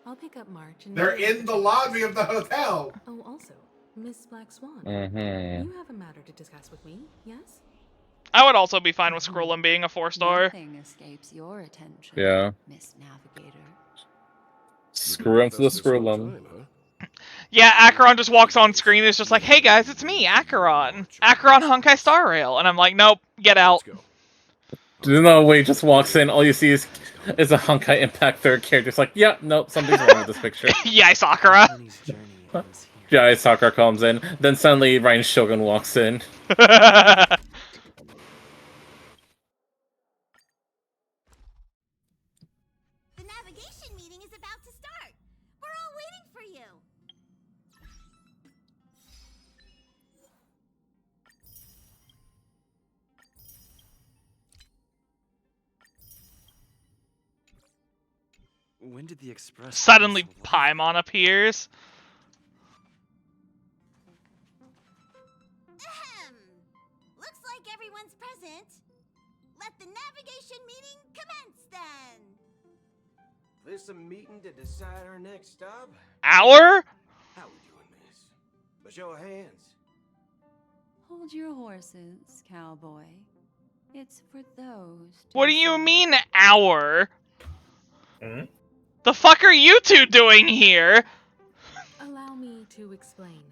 I'll pick up March. And They're in the lobby of the hotel. Oh, also, Miss Black Swan. Mhm. You have a matter to discuss with me, yes? I would also be fine with Screwlum being a 4-star. Nothing escapes your attention, Yeah. Miss Navigator. Screw him to the Screwlum. Yeah, Acheron just walks on screen and is just like, hey guys, it's me, Acheron. Acheron Honkai Star Rail. And I'm like, nope, get out. No way, just walks in, all you see is a Honkai Impact 3rd character. It's like, yeah, nope, something's wrong with this picture. Yai Sakura. Yai Sakura comes in, then suddenly Ryan Shogun walks in. The navigation meeting is about to start. We're all waiting for you. When did the Express... Suddenly Paimon appears. Looks like everyone's present. Let the navigation meeting commence then. This a meeting to decide our next stop? Hour? How we doing this? A show of hands. Hold your horses, cowboy. It's for those. What do you mean, hour? Hmm? The fuck are you two doing here? Allow me to explain.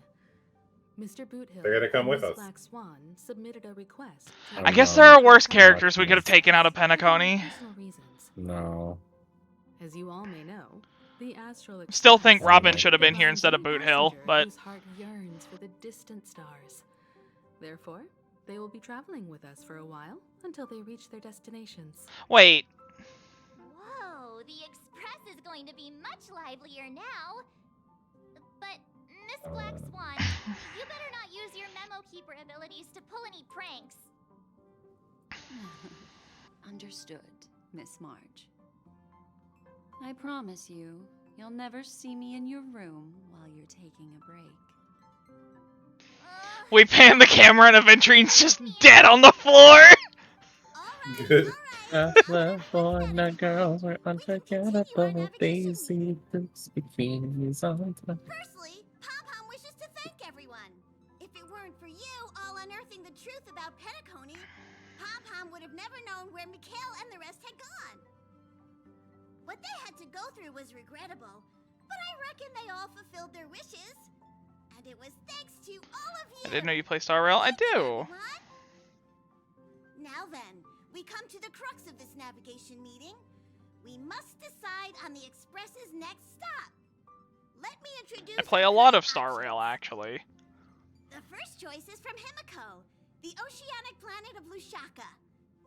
Mr. Boothill They're gonna come and with Miss us. Black Swan submitted a request. I guess there are worse characters we could have taken out of Penacony. Personal reasons. No. As you all may know, the Astral Still think Express Robin should have been here defines instead of any Boothill, passenger but whose heart yearns for the distant stars. Therefore, they will be traveling with us for a while until they reach their destinations. wait. Whoa, the Express is going to be much livelier now. But, Miss Black Swan, you better not use your memo keeper abilities to pull any pranks. Understood, Miss March. I promise you, you'll never see me in your room while you're taking a break. We pan the camera and Aventurine's just dead on the floor. Good. The boy and the girls were unforgettable. They see the bikinis on top. Firstly, Pom-Pom wishes to thank everyone. If it weren't for you all unearthing the truth about Penacony, Pom-Pom would have never known where Mikhail and the rest had gone. What they had to go through was regrettable, but I reckon they all fulfilled their wishes. And it was thanks to all of you. I didn't know you play Star Rail. I do. Now then, we come to the crux of this navigation meeting. We must decide on the Express's next stop. Let me introduce I play a lot of Star Rail, actually. The first choice is from Himiko, the oceanic planet of Lushaka,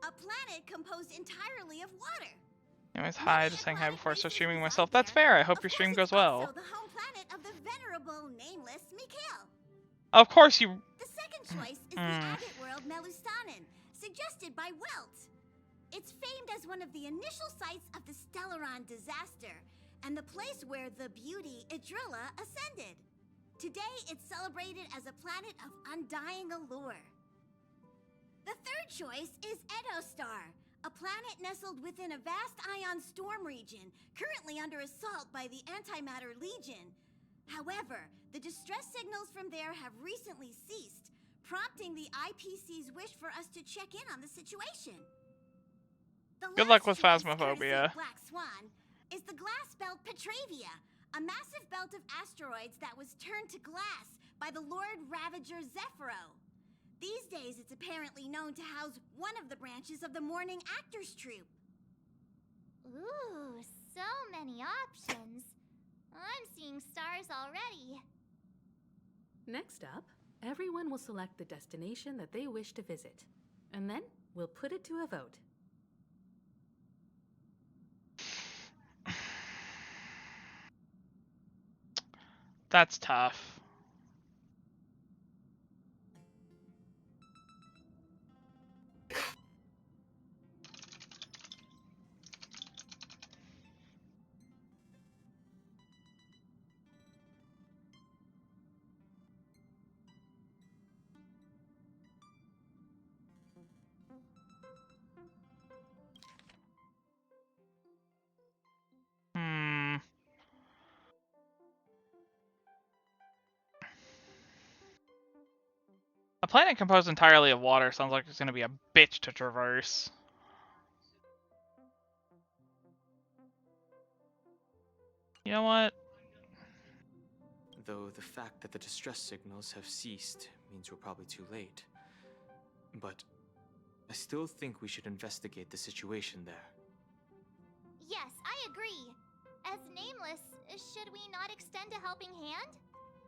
a planet composed entirely of water. Anyways, hi, just saying hi before I start streaming myself. That's fair. I hope your stream goes well. The home planet of the venerable nameless Mikhail. Of course you... The second choice is the agate world Melustanen, suggested by Welt. It's famed as one of the initial sites of the Stellaron disaster, and the place where the beauty Idrilla ascended. Today, it's celebrated as a planet of undying allure. The third choice is Edostar, a planet nestled within a vast ion storm region, currently under assault by the Antimatter Legion. However, the distress signals from there have recently ceased, prompting the IPC's wish for us to check in on the situation. Good luck with Phasmophobia. Black Swan is the glass belt Petravia, a massive belt of asteroids that was turned to glass by the Lord Ravager Zephyro. These days, it's apparently known to house one of the branches of the Morning Actors Troupe. Ooh, so many options. I'm seeing stars already. Next up, everyone will select the destination that they wish to visit, and then we'll put it to a vote. That's tough. A planet composed entirely of water sounds like it's going to be a bitch to traverse. You know what? Though the fact that the distress signals have ceased means we're probably too late. But I still think we should investigate the situation there. Yes, I agree. As Nameless, should we not extend a helping hand?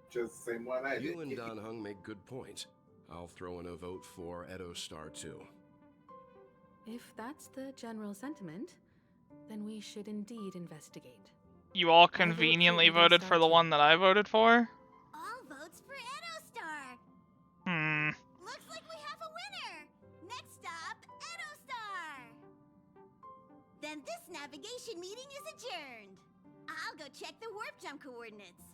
Just same one I did. You and Don Hung make good points. I'll throw in a vote for Edostar too. If that's the general sentiment, then we should indeed investigate. You all conveniently voted for the one that I voted for? All votes for Edostar. Looks like we have a winner. Next stop, Edostar. Then this navigation meeting is adjourned. I'll go check the warp jump coordinates.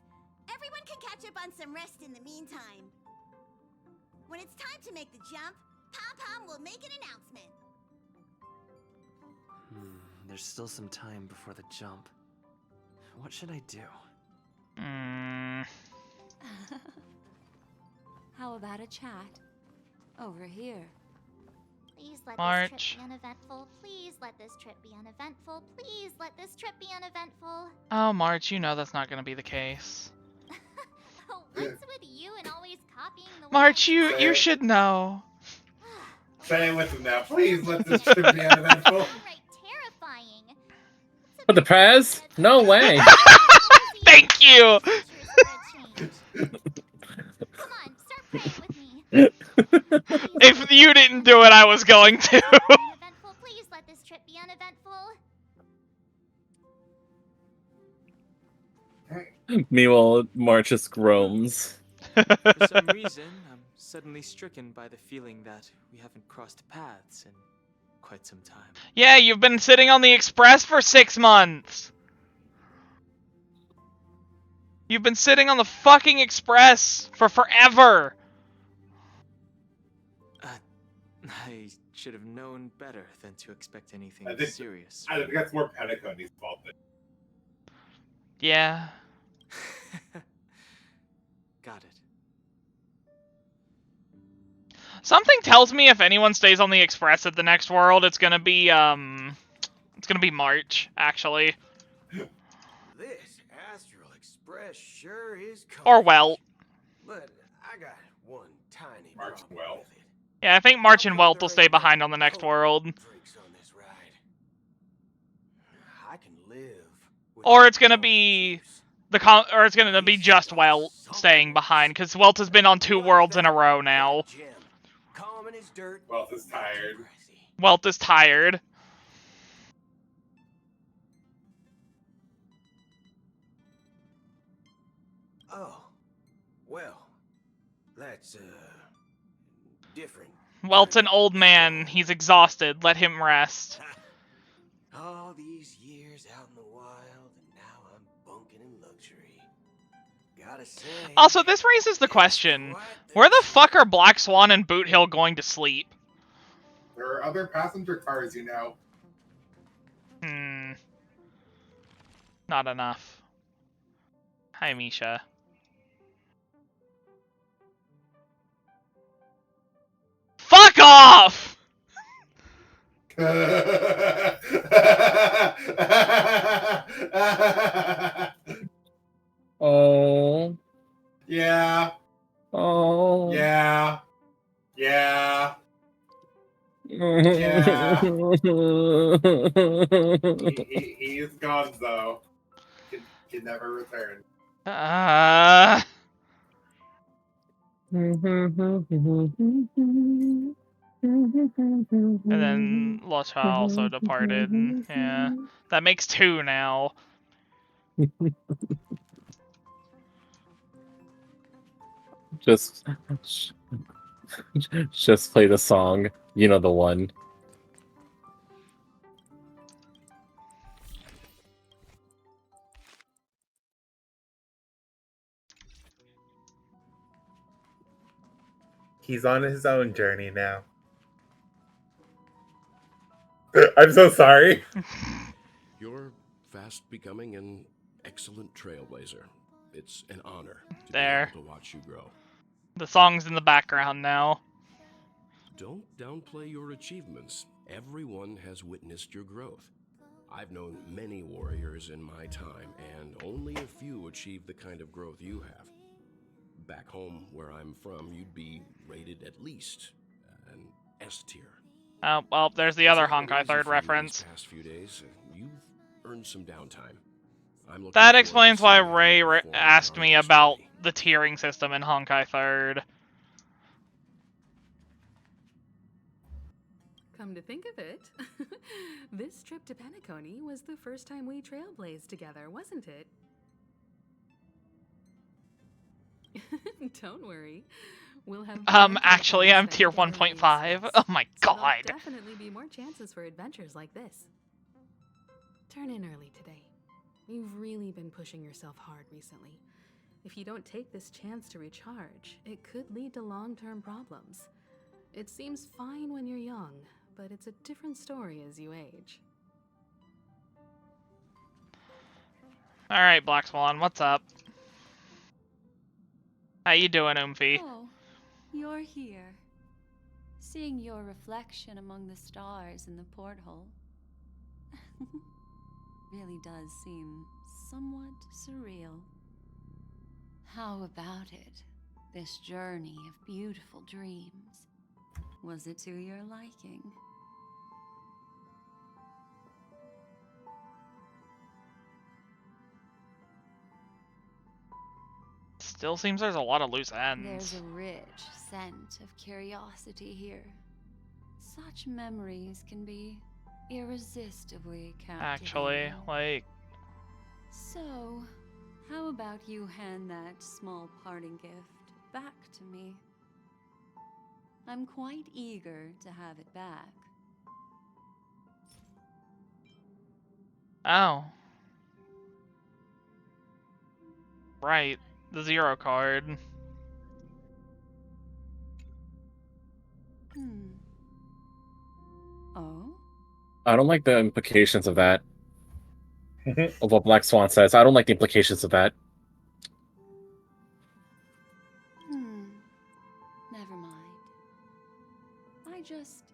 Everyone can catch up on some rest in the meantime. When it's time to make the jump, Pom-Pom will make an announcement. There's still some time before the jump. What should I do? How about a chat? Over here. Please let March. this trip be uneventful. Please let this trip be uneventful. Please let this trip be uneventful. Oh, March, you know that's not going to be the case. What's with you and always copying the way March, I you design. should know. Say it with him now. Please let this trip be uneventful. Downright terrifying. But the Prez? No way. Thank you. Creatures for a change. Come on, start playing with me. If you didn't do it, I was going to. Uneventful, please let this trip be uneventful. Meanwhile, March just groans. For some reason, I'm suddenly stricken by the feeling that we haven't crossed paths in quite some time. Yeah, you've been sitting on the express for 6 months. You've been sitting on the fucking express for forever. I should have known better than to expect anything serious. I think that's more Penacony's fault. Yeah. Got it. Something tells me if anyone stays on the express at the next world, it's gonna be March, actually. This Astral Express sure is cool. Or Welt. But I got one tiny March problem Welt. with it. Yeah, I think March and Welt will stay behind on the next world. Drinks on this ride. I can live. Or it's gonna be or it's gonna be just Welt staying behind, because Welt has been on 2 worlds in a row now. Calm in his dirt. Welt is tired. Welt is tired. Oh, well, that's different. Welt's an old man. He's exhausted. Let him rest. All these years out in the wild, and now I'm bunking in luxury. Gotta say. Also, this raises the question: where the fuck are Black Swan and Boot Hill going to sleep? There are other passenger cars, you know. Not enough. Hi, Misha. Fuck off! Oh. Yeah. Oh. Yeah. Yeah. Yeah. He's gone though. Can never return. And then Lucha also departed. Yeah. That makes 2 now. Just play the song. You know the one. He's on his own journey now. I'm so sorry. You're fast becoming an excellent trailblazer. It's an honor to be There. able to watch you grow. The song's in the background now. Don't downplay your achievements. Everyone has witnessed your growth. I've known many warriors in my time, and only a few achieve the kind of growth you have. Back home, where I'm from, you'd be rated at least an S tier. Oh, well, there's the other Whatever Honkai easy 3rd for you reference. These past few days, you've earned some downtime. I'm looking That forward to explains why seeing how Ray you perform asked on me our about the tiering system in Honkai 3rd. Come to think of it, this trip to Penacony was the first time we trailblazed together, wasn't it? Don't worry. We'll have Actually, I'm tier 1.5. Oh my god. There'll definitely be more chances for adventures like this. Turn in early today. You've really been pushing yourself hard recently. If you don't take this chance to recharge, it could lead to long-term problems. It seems fine when you're young, but it's a different story as you age. Alright, Black Swan, what's up? How you doing, Oomphy? Oh, you're here. Seeing your reflection among the stars in the porthole really does seem somewhat surreal. How about it? This journey of beautiful dreams. Was it to your liking? Still seems there's a lot of loose There's ends. a rich scent of curiosity here. Such memories can be irresistibly captivating. Actually, like... So, how about you hand that small parting gift back to me? I'm quite eager to have it back. Oh. Right. The 0 card. Oh? I don't like the implications of that. Of what Black Swan says. I don't like the implications of that. Never mind. I just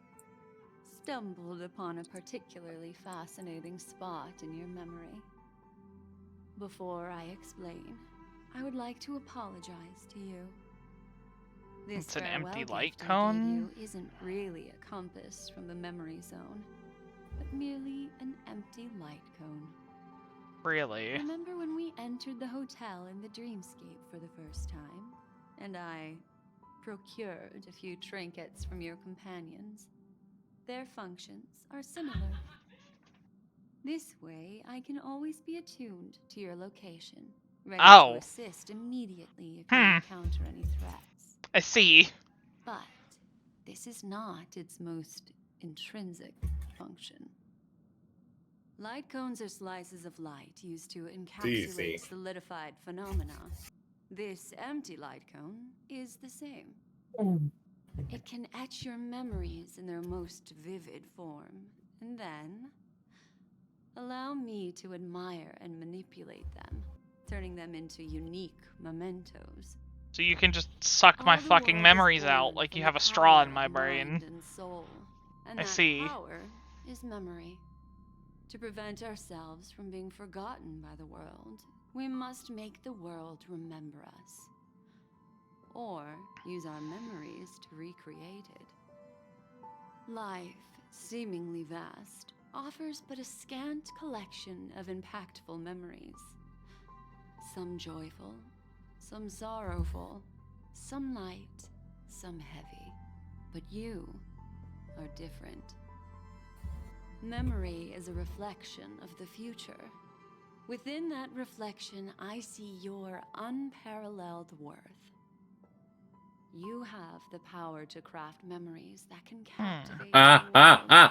stumbled upon a particularly fascinating spot in your memory. Before I explain, I would like to apologize to you. This It's an empty farewell light gift I cone? gave you isn't really a compass from the memory zone, but merely an empty light cone. Really? Remember when we entered the hotel in the dreamscape for the first time, and I procured a few trinkets from your companions? Their functions are similar. This way, I can always be attuned to your location, ready to assist immediately if you encounter any threats. I see. But this is not its most intrinsic function. Light cones are slices of light used to encapsulate solidified phenomena. This empty light cone is the same. It can etch your memories in their most vivid form, and then allow me to admire and manipulate them, turning them into unique mementos. So you can just suck my fucking memories out like you have a straw in my brain. And soul, and I that see. power is memory. To prevent ourselves from being forgotten by the world, we must make the world remember us. Or use our memories to recreate it. Life, seemingly vast, offers but a scant collection of impactful memories. Some joyful, some sorrowful, some light, some heavy. But you are different. Memory is a reflection of the future. Within that reflection, I see your unparalleled worth. You have the power to craft memories that can captivate the world.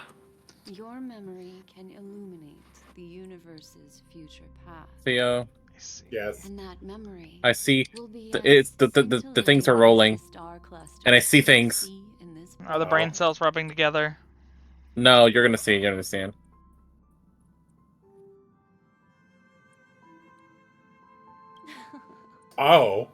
Your memory can illuminate the universe's future path. Theo. Yes. And that memory I see. will be The things are rolling. And I see things. Are the brain cells rubbing together? No, you're gonna see. You're gonna see it. Oh.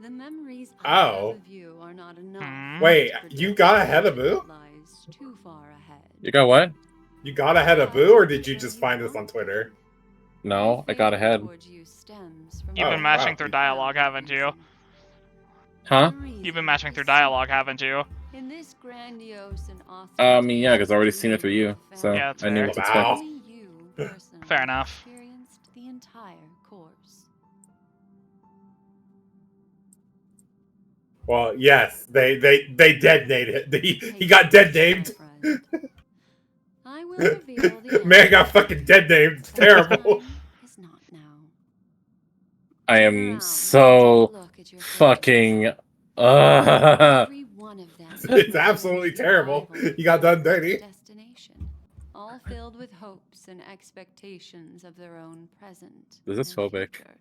The memories I have of you are not enough. Wait, you got ahead of Boo? Lies too far ahead. You got what? You got ahead of Boo, or did you just find this on Twitter? No, I got ahead. You've been mashing through dialogue, haven't you? Huh? You've been mashing through dialogue, haven't you? In this grandiose and I mean, yeah, because I already seen it through you, so yeah, that's I knew fair. what to expect. Only you personally Fair enough. experienced the entire course. Well, yes, they detonated it. He got dead named. I will reveal the Man got fucking dead named. It's terrible. is not now. I am so fucking. Every one of them It's absolutely terrible. You got done dirty. Destination, all filled with hopes and expectations of their own present. This is phobic. Future.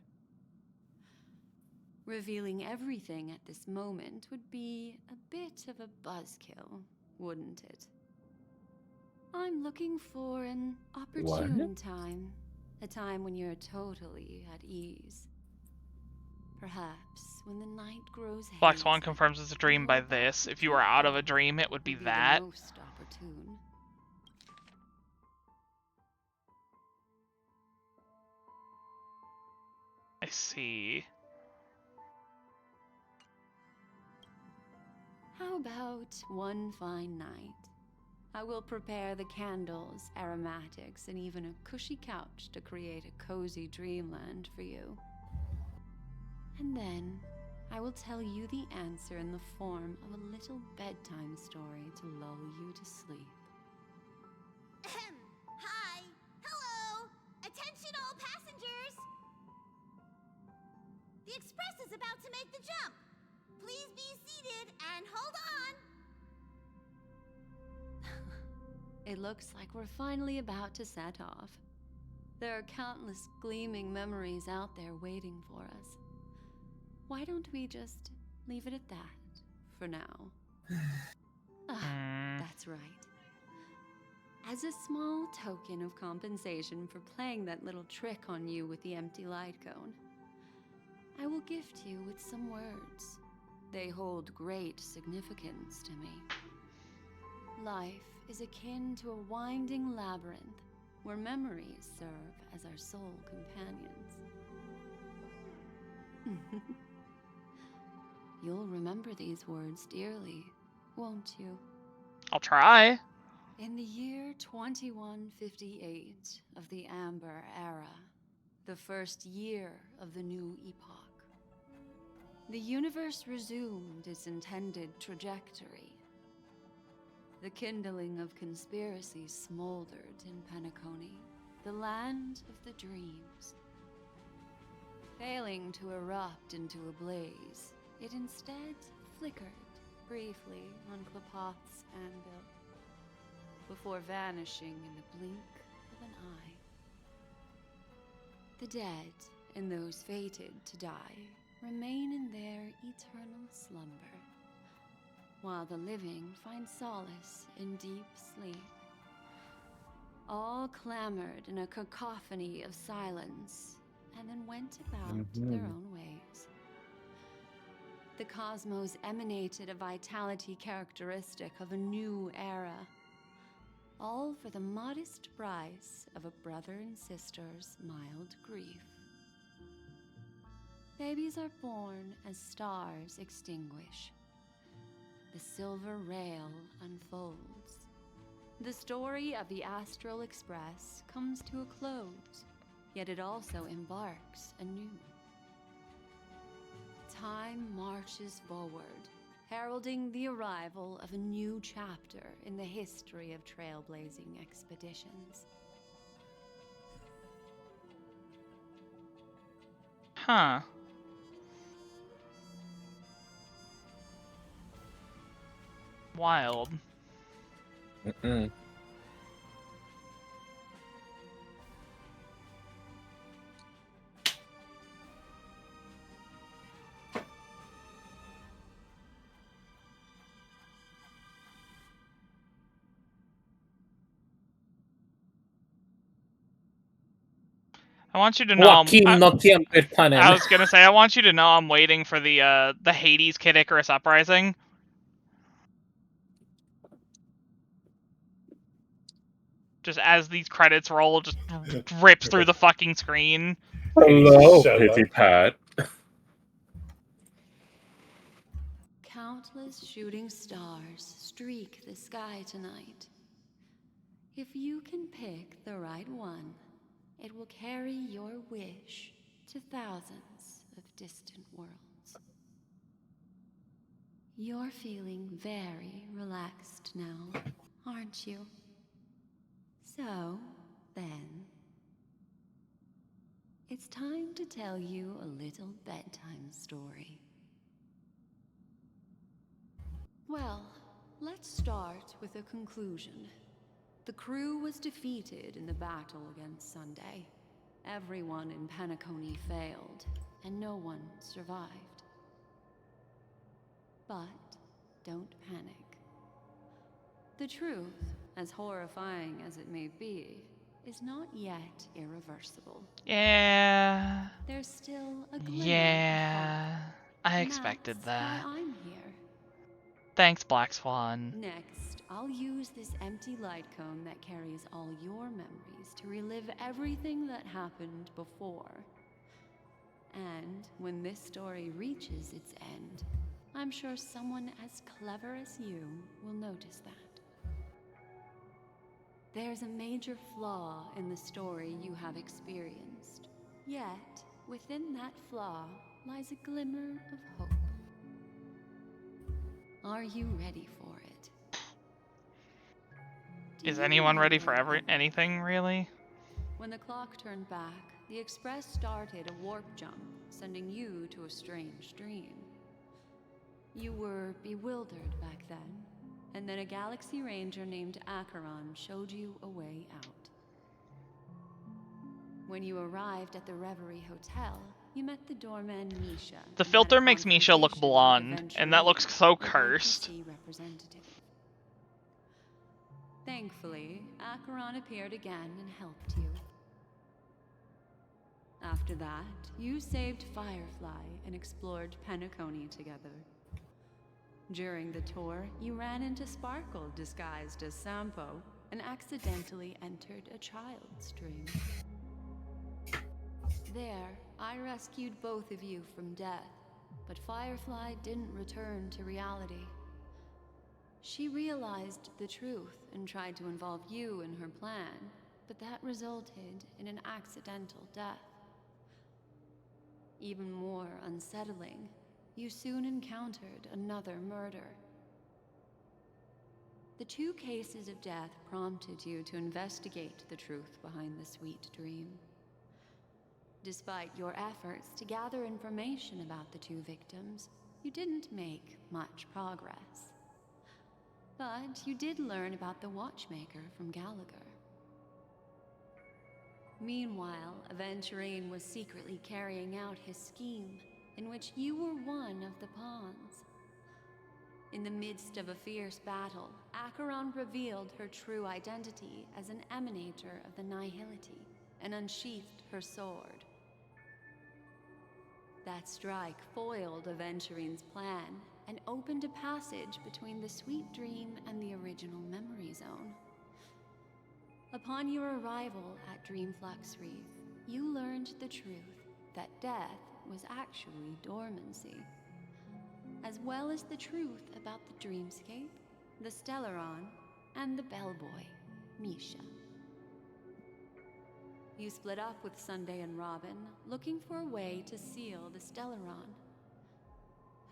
Revealing everything at this moment would be a bit of a buzzkill, wouldn't it? I'm looking for an opportune time. A time when you're totally at ease. Perhaps when the night grows hazy. Black Swan confirms it's a dream by this. If you were out of a dream, it would be that. The most opportune. I see. How about one fine night? I will prepare the candles, aromatics, and even a cushy couch to create a cozy dreamland for you. And then I will tell you the answer in the form of a little bedtime story to lull you to sleep. Hi! Hello! Attention all passengers! The express is about to make the jump. Please be seated and hold on. It looks like we're finally about to set off. There are countless gleaming memories out there waiting for us. Why don't we just leave it at that for now? That's right. As a small token of compensation for playing that little trick on you with the empty light cone, I will gift you with some words. They hold great significance to me. Life is akin to a winding labyrinth where memories serve as our soul companions. You'll remember these words dearly, won't you? I'll try. In the year 2158 of the Amber Era, the first year of the new epoch, the universe resumed its intended trajectory. The kindling of conspiracy smoldered in Penacony, the land of the dreams. Failing to erupt into a blaze, it instead flickered briefly on Klapoth's anvil, before vanishing in the blink of an eye. The dead and those fated to die remain in their eternal slumber, while the living find solace in deep sleep. All clamored in a cacophony of silence, and then went about their own ways. The cosmos emanated a vitality characteristic of a new era, all for the modest price of a brother and sister's mild grief. Babies are born as stars extinguish. The silver rail unfolds. The story of the Astral Express comes to a close, yet it also embarks anew. Time marches forward, heralding the arrival of a new chapter in the history of trailblazing expeditions. Huh. Wild. I want you to know I was gonna say I want you to know I'm waiting for the Hades Kid Icarus Uprising. Just as these credits roll, just rips through the fucking screen. Hello, Pity Pat. Countless shooting stars streak the sky tonight. If you can pick the right one, it will carry your wish to thousands of distant worlds. You're feeling very relaxed now, aren't you? So, then, it's time to tell you a little bedtime story. Well, let's start with a conclusion. The crew was defeated in the battle against Sunday. Everyone in Penacony failed, and no one survived. But don't panic. The truth, as horrifying as it may be, is not yet irreversible. Yeah. There's still a glimmer Yeah. of hope. I expected That's that. why I'm here. Thanks, Black Swan. Next, I'll use this empty light cone that carries all your memories to relive everything that happened before. And when this story reaches its end, I'm sure someone as clever as you will notice that. There's a major flaw in the story you have experienced. Yet, within that flaw lies a glimmer of hope. Are you ready for it? Is anyone ready for anything, really? When the clock turned back, the Express started a warp jump, sending you to a strange dream. You were bewildered back then, and then a Galaxy Ranger named Acheron showed you a way out. When you arrived at the Reverie Hotel, you met the doorman Misha. The filter makes Misha look blonde, and that looks so cursed. Thankfully, Acheron appeared again and helped you. After that, you saved Firefly and explored Penacony together. During the tour, you ran into Sparkle disguised as Sampo and accidentally entered a child's dream. There, I rescued both of you from death, but Firefly didn't return to reality. She realized the truth and tried to involve you in her plan, but that resulted in an accidental death. Even more unsettling, you soon encountered another murder. The 2 cases of death prompted you to investigate the truth behind the sweet dream. Despite your efforts to gather information about the 2 victims, you didn't make much progress. But you did learn about the Watchmaker from Gallagher. Meanwhile, Aventurine was secretly carrying out his scheme, in which you were one of the pawns. In the midst of a fierce battle, Acheron revealed her true identity as an emanator of the Nihility and unsheathed her sword. That strike foiled Aventurine's plan and opened a passage between the sweet dream and the original memory zone. Upon your arrival at Dreamflux Reef, you learned the truth that death was actually dormancy, as well as the truth about the dreamscape, the Stellaron, and the bellboy, Misha. You split up with Sunday and Robin, looking for a way to seal the Stellaron.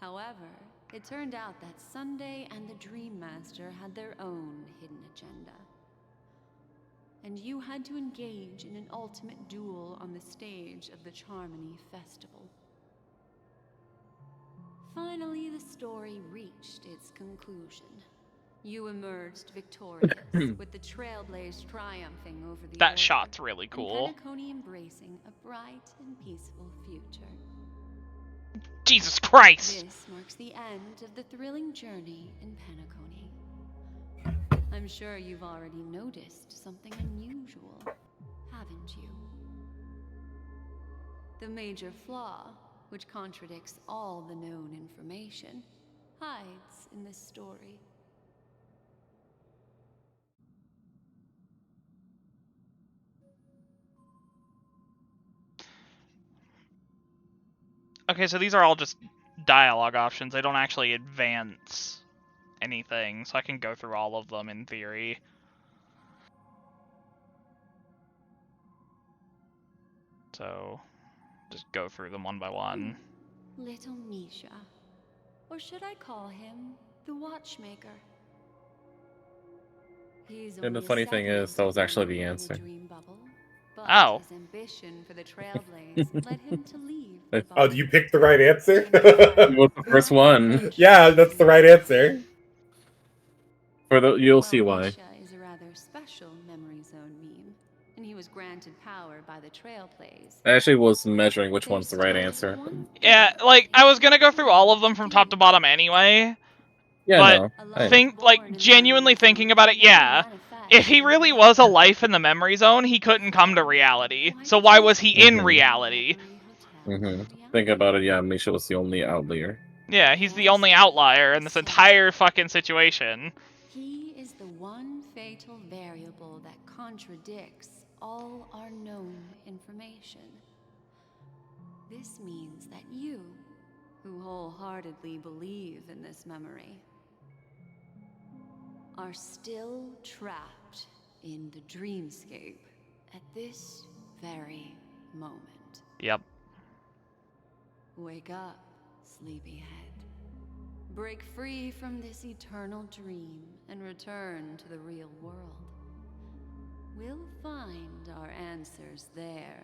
However, it turned out that Sunday and the Dream Master had their own hidden agenda. And you had to engage in an ultimate duel on the stage of the Charmony Festival. Finally, the story reached its conclusion. You emerged victorious, with the Trailblaze triumphing over the That Order, shot's really cool. and Penacony embracing a bright and peaceful future. Jesus Christ! This marks the end of the thrilling journey in Penacony. I'm sure you've already noticed something unusual, haven't you? The major flaw, which contradicts all the known information, hides in this story. Okay, so these are all just dialogue options. They don't actually advance anything, so I can go through all of them in theory. So, just go through them one by one. Little Misha. Or should I call him the Watchmaker? He's And the only a funny thing is, that was actually the answer. dream bubble, but Oh. his ambition for the Trailblaze led him to leave the Oh, bubble. you picked the right answer? It was the first one. Yeah, that's the right answer. You'll see why. Misha is a rather special memory zone meme, and he was granted power by the Trailblaze. I actually was measuring which one's the right answer. Yeah, like, I was gonna go through all of them from top to bottom anyway. Yeah, but no. genuinely thinking about it, yeah. If he really was a life in the memory zone, he couldn't come to reality. So why was he in reality? Think about it, yeah, Misha was the only outlier. Yeah, he's the only outlier in this entire fucking situation. He is the one fatal variable that contradicts all our known information. This means that you, who wholeheartedly believe in this memory, are still trapped in the dreamscape at this very moment. Yep. Wake up, sleepyhead. Break free from this eternal dream and return to the real world. We'll find our answers there.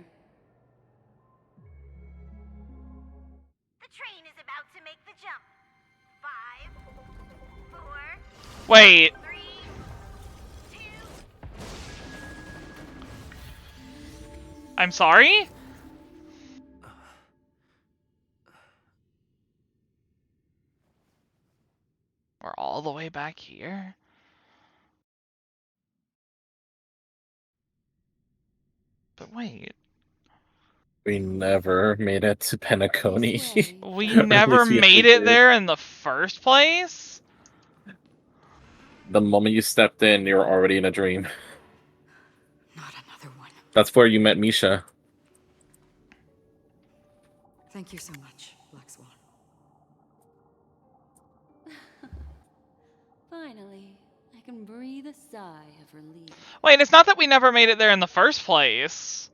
The train is about to make the jump. 5, 4, Wait. 3, 2. I'm sorry? We're all the way back here? But wait. We never made it to Penacony. We never made it there in the first place? The moment you stepped in, you were already in a dream. Not another one. That's where you met Misha. Thank you so much, Black Swan. Finally, I can breathe a sigh of relief. Wait, it's not that we never made it there in the first place.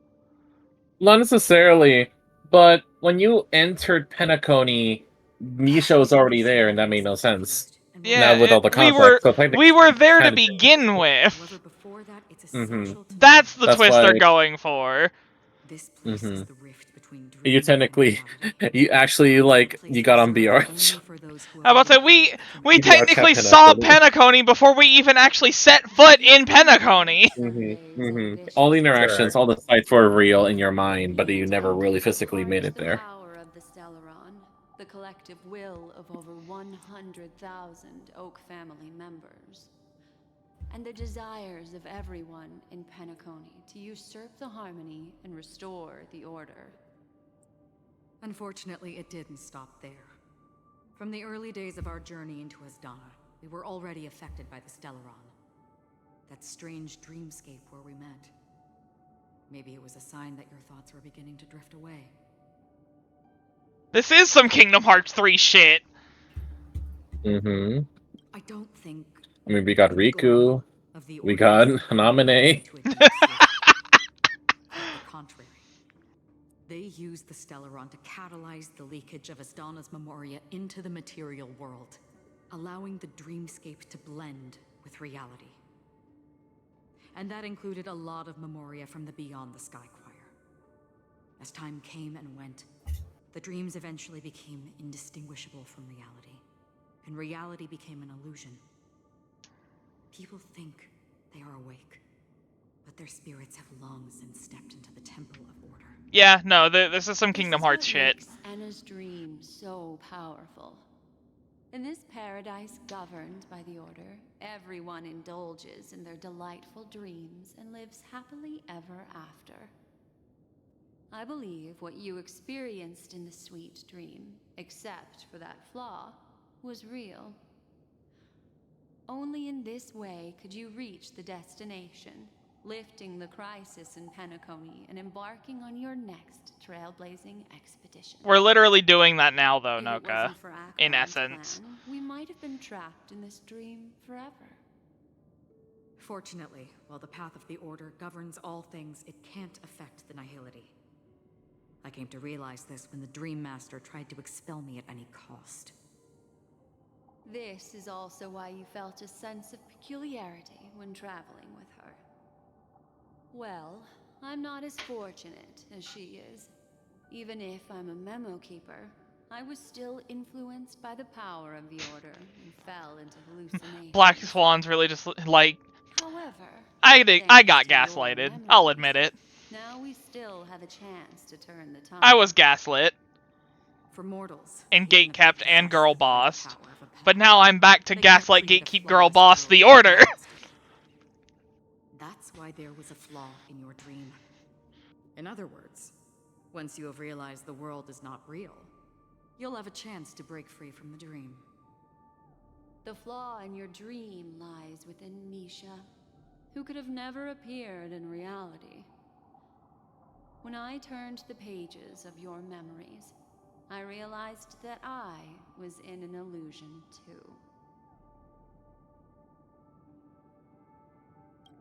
Not necessarily, but when you entered Penacony, Misha was already there, and that made no sense. Yeah, Now with all the we context, were there to kind of begin with. Mm-hmm. That's the That's twist why, they're going for. Mm-hmm. You technically, you actually you got on BR. How about that? We BR technically kept saw Penacony. Penacony before we even actually set foot in Penacony. Mm-hmm. Mm-hmm. All the interactions, all the sites were real in your mind, but you never really physically made it there. Power of the Stellaron, the collective will of over 100,000 Oak family members, and the desires of everyone in Penacony to usurp the harmony and restore the order. Unfortunately, it didn't stop there. From the early days of our journey into Asdana, we were already affected by the Stellaron. That strange dreamscape where we met. Maybe it was a sign that your thoughts were beginning to drift away. This is some Kingdom Hearts 3 shit. Mm-hmm. I don't think... I mean, we got Riku, we got Hanamine. Quite the contrary. They used the Stellaron to catalyze the leakage of Asdana's memoria into the material world, allowing the dreamscape to blend with reality. And that included a lot of memoria from the Beyond the Sky Choir. As time came and went, the dreams eventually became indistinguishable from reality, and reality became an illusion. People think they are awake, but their spirits have long since stepped into the Temple of Order. Yeah, no, this is some Kingdom Hearts shit. Anna's dream so powerful. In this paradise governed by the Order, everyone indulges in their delightful dreams and lives happily ever after. I believe what you experienced in the sweet dream, except for that flaw, was real. Only in this way could you reach the destination, lifting the crisis in Penacony and embarking on your next trailblazing expedition. We're literally doing that now, though, If it Noka. wasn't for In Akron's essence. plan, we might have been trapped in this dream forever. Fortunately, while the path of the Order governs all things, it can't affect the Nihility. I came to realize this when the Dream Master tried to expel me at any cost. This is also why you felt a sense of peculiarity when traveling with her. Well, I'm not as fortunate as she is. Even if I'm a memo keeper, I was still influenced by the power of the Order and fell into hallucinations. Black Swan's really just like... However, I got gaslighted. I'll admit it. now we still have a chance to turn the tide. I was gaslit. For mortals. And gatekept and girl bossed. But now I'm back to gaslight, gatekeep, girl boss, the Order. That's why there was a flaw in your dream. In other words, once you have realized the world is not real, you'll have a chance to break free from the dream. The flaw in your dream lies within Misha, who could have never appeared in reality. When I turned the pages of your memories, I realized that I was in an illusion too.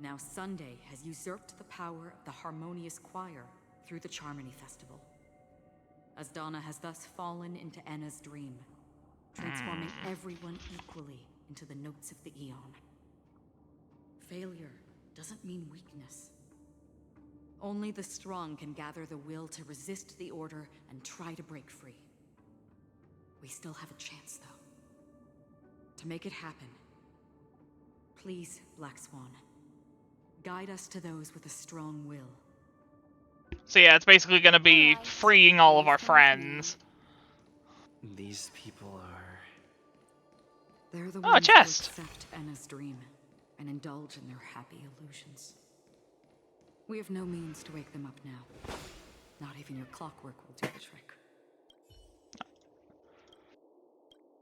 Now Sunday has usurped the power of the Harmonious Choir through the Charmony Festival. Asdana has thus fallen into Enna's dream, transforming everyone equally into the notes of the Eon. Failure doesn't mean weakness. Only the strong can gather the will to resist the order and try to break free. We still have a chance, though. To make it happen, please, Black Swan, guide us to those with a strong will. So yeah, it's basically gonna be freeing all of our friends. These people are... They're the Oh, a ones chest! who accept Enna's dream and indulge in their happy illusions. We have no means to wake them up now. Not even your clockwork will do the trick.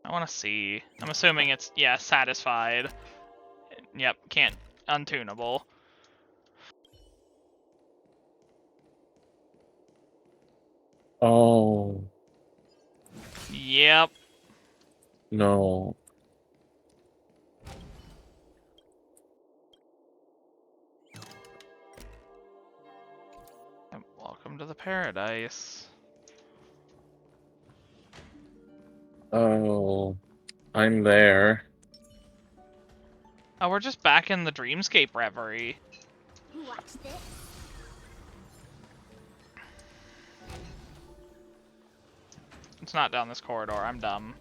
I want to see. I'm assuming it's, yeah, satisfied. Yep, can't. Untunable. Oh. Yep. No. Welcome to the paradise. Oh. I'm there. Oh, we're just back in the Dreamscape reverie. Watch this. It's not down this corridor, I'm dumb.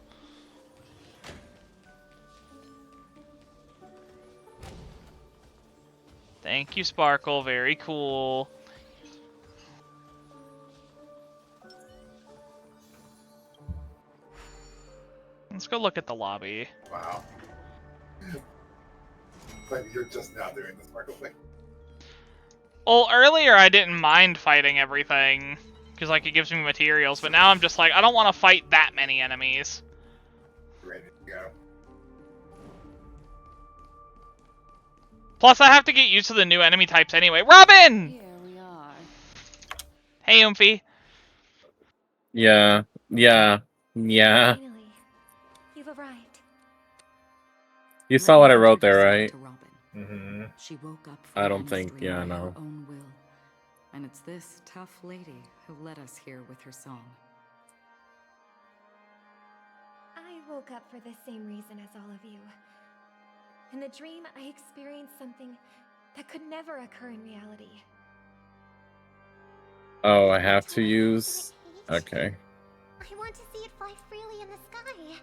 Thank you, Sparkle, very cool. Let's go look at the lobby. Wow. But you're just now doing the Sparkle thing. Well, earlier I didn't mind fighting everything, because like it gives me materials, but now I'm just like, I don't want to fight that many enemies. Ready to go. Plus I have to get used to the new enemy types anyway. Robin! Here we are. Hey, Oomphy. Yeah. Yeah. Yeah. Finally, you've arrived. You saw what I wrote there, right? Mm-hmm. She woke up I from don't Enna's think, dream yeah, by no. her own will. And it's this tough lady who led us here with her song. I woke up for the same reason as all of you. In the dream, I experienced something that could never occur in reality. Oh, I have to use... Okay. I want to see it fly freely in the sky.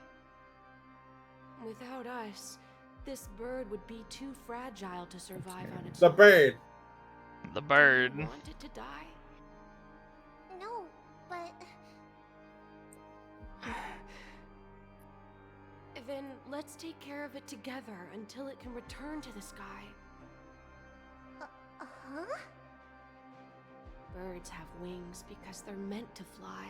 Without us, this bird would be too fragile to survive on its The own. bird. The bird. Do you want it to die? No, but... Then let's take care of it together until it can return to the sky. Huh? Birds have wings because they're meant to fly.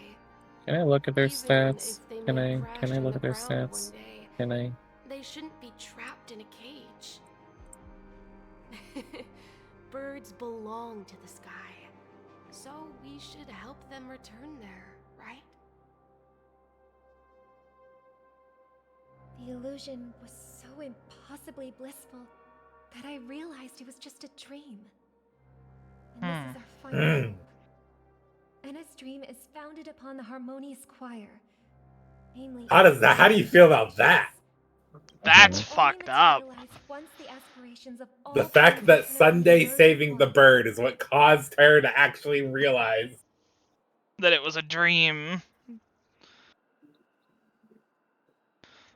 Can I look at their Even stats? if they Can may I crash on look the at their ground stats? one day, Can I? They shouldn't be trapped in a cage. Birds belong to the sky, so we should help them return there, right? The illusion was so impossibly blissful that I realized it was just a dream. And this is our final hope. Enna's dream is founded upon the Harmonious Choir. Namely, How do you feel about that? That's fucked up. once the aspirations of all The fact that beings have Sunday emerged saving the forth. bird is what caused her to actually realize That it was a dream.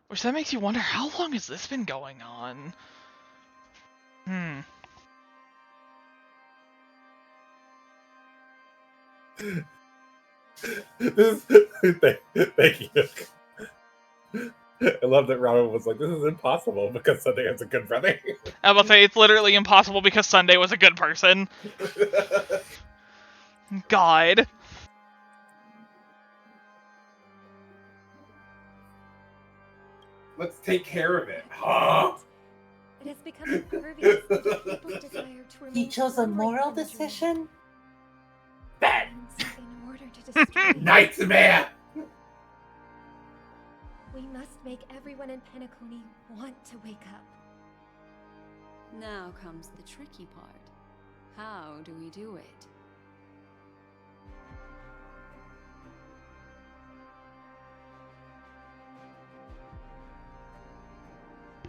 Which that makes you wonder, how long has this been going on? Thank you. I love that Robin was like, this is impossible because Sunday is a good brother. I was about to say, it's literally impossible because Sunday was a good person. God. Let's take care of it. Huh? It has become impervious to the people's desire to remain He chose a sunlight moral in the dream. decision? Bad. In order to destroy Nightmare! We must make everyone in Penacony want to wake up. Now comes the tricky part. How do we do it?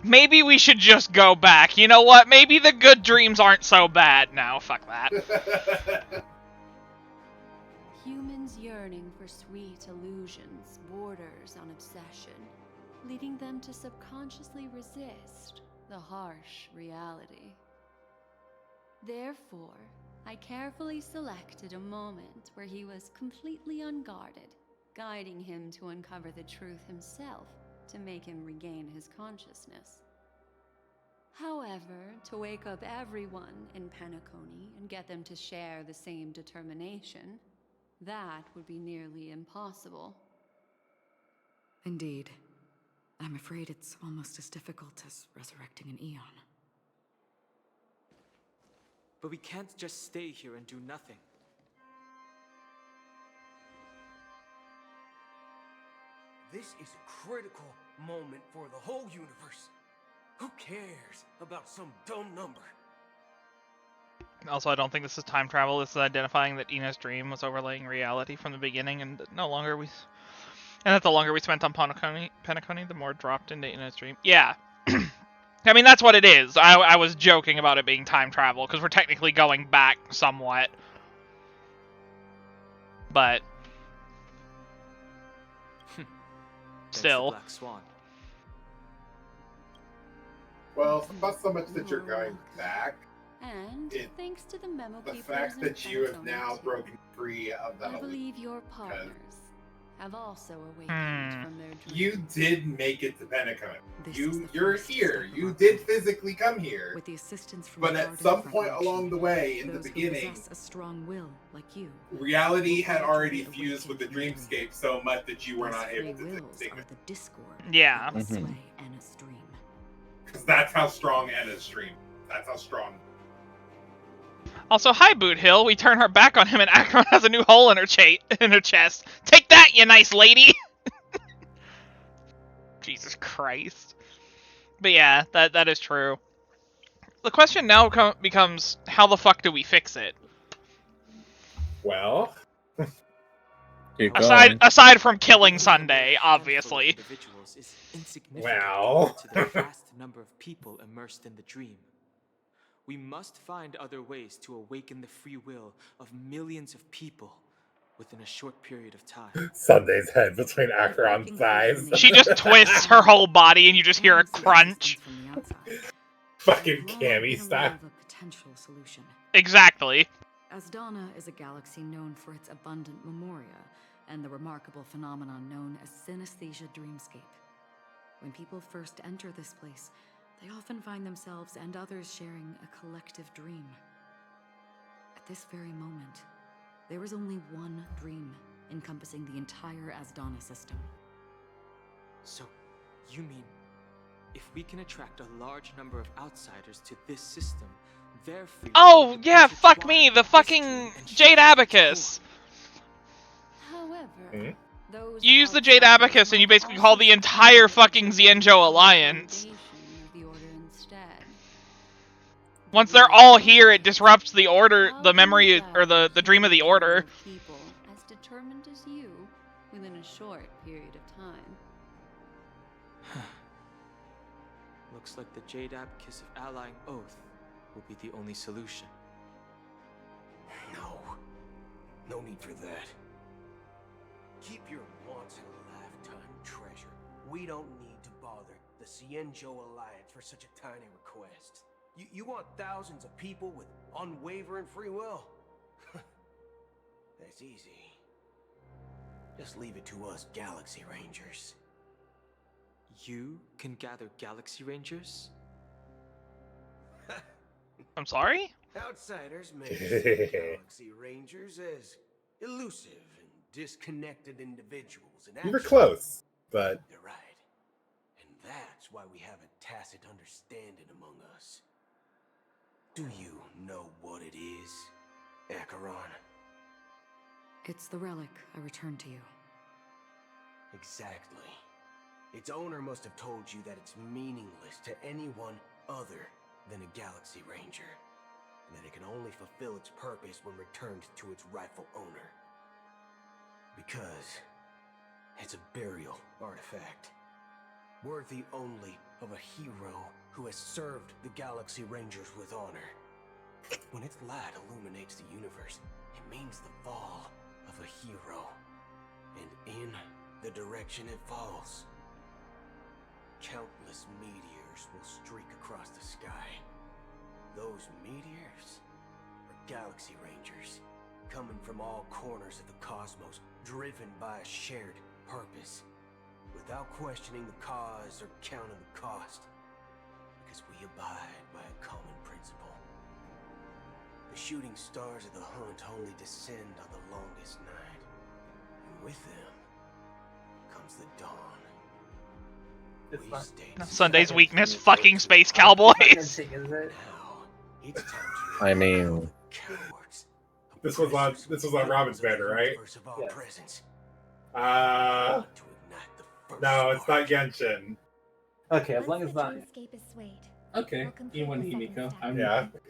Maybe we should just go back. You know what? Maybe the good dreams aren't so bad. No, fuck that. Humans yearning for sweet illusions borders on obsession, leading them to subconsciously resist the harsh reality. Therefore, I carefully selected a moment where he was completely unguarded, guiding him to uncover the truth himself to make him regain his consciousness. However, to wake up everyone in Penacony and get them to share the same determination, that would be nearly impossible. Indeed. I'm afraid it's almost as difficult as resurrecting an Eon. But we can't just stay here and do nothing. This is a critical moment for the whole universe. Who cares about some dumb number? Also, I don't think this is time travel. This is identifying that Ina's dream was overlaying reality from the beginning, and that the longer we spent on Penacony, the more it dropped into Ina's dream. Yeah. I mean, that's what it is. I was joking about it being time travel, because we're technically going back somewhat. But still. Black Swan. Well, it's not so much that you're going back. And thanks to the memo The keepers fact in that you have Penacony now too, broken free of that I believe your partners have also awakened from their dream. You did make it to Penacony. You're here. You did physically come here. With the assistance from But at some point along the way, in the beginning, a strong will like you. reality had already fused with the dreamscape so much that you were not able to distinguish. The discord. Yeah. Sway Anna's dream. Because that's how strong Anna's dream. That's how strong. Also, hi, Boot Hill. We turn her back on him, and Acheron has a new hole in her chest. Take that, you nice lady! Jesus Christ. But yeah, that is true. The question now becomes, how the fuck do we fix it? Well, aside from killing Sunday, obviously. Is insignificant well, to the vast number of people immersed in the dream. We must find other ways to awaken the free will of millions of people within a short period of time. Sunday's head between Acheron's eyes. She just twists her whole body and you just hear a crunch. Fucking Cammy style. A potential solution. Exactly. Asdana is a galaxy known for its abundant memoria and the remarkable phenomenon known as synesthesia dreamscape. When people first enter this place, they often find themselves and others sharing a collective dream. At this very moment, there is only one dream encompassing the entire Asdana system. So, you mean, if we can attract a large number of outsiders to this system, their free Oh, yeah, fuck me, the fucking Jade Abacus! However, you use the Jade Abacus and you basically call the entire fucking Xianzhou Alliance. Once they're all here, it disrupts the order, the memory, or the dream of the order. People as determined as you within a short period of time. Looks like the Jade Abacus of Allying Oath will be the only solution. No need for that. Keep your once-in-a-lifetime treasure. We don't need to bother the Xianzhou Alliance for such a tiny request. You want thousands of people with unwavering free will? That's easy. Just leave it to us Galaxy Rangers. You can gather Galaxy Rangers? I'm sorry? Outsiders may see Galaxy Rangers as elusive and disconnected individuals. And you were close, but... You're right. And that's why we have a tacit understanding among us. Do you know what it is, Acheron? It's the relic I returned to you. Exactly. Its owner must have told you that it's meaningless to anyone other than a Galaxy Ranger, and that it can only fulfill its purpose when returned to its rightful owner. Because it's a burial artifact, worthy only of a hero who has served the Galaxy Rangers with honor. When its light illuminates the universe, it means the fall of a hero. And in the direction it falls, countless meteors will streak across the sky. Those meteors are Galaxy Rangers, coming from all corners of the cosmos, driven by a shared purpose, without questioning the cause or counting the cost, because we abide by a common principle. The shooting stars of the hunt only descend on the longest night, and with them comes the dawn. Sunday's weakness, fucking space cowboys. I mean, This was on Robin's banner, right? Yes. No, it's not Genshin. Okay, as long as not. Okay, Iwan Himiko.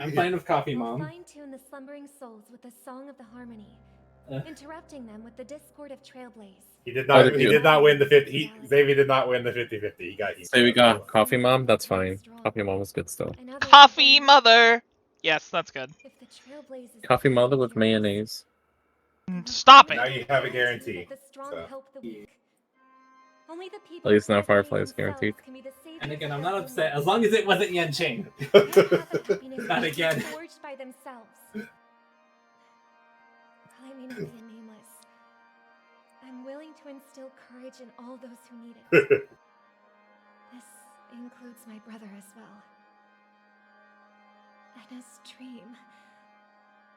I'm fine with Coffee Mom. Fine-tune the slumbering souls with the song of the harmony, interrupting them with the discord of Trailblaze. He did not. He did not win the 50. Xavier did not win the 50-50. He got. Say we got Coffee Mom. That's fine. Coffee Mom is good still. Coffee mother. Yes, that's good. Coffee Mother with mayonnaise. Stop it. Now you have a guarantee. So. Only the people At least now Firefly is guaranteed. And again, I'm not upset as long as it wasn't Yan Chain. Not again. Forged by themselves. While I may not be a nameless, I'm willing to instill courage in all those who need it. This includes my brother as well. Anna's dream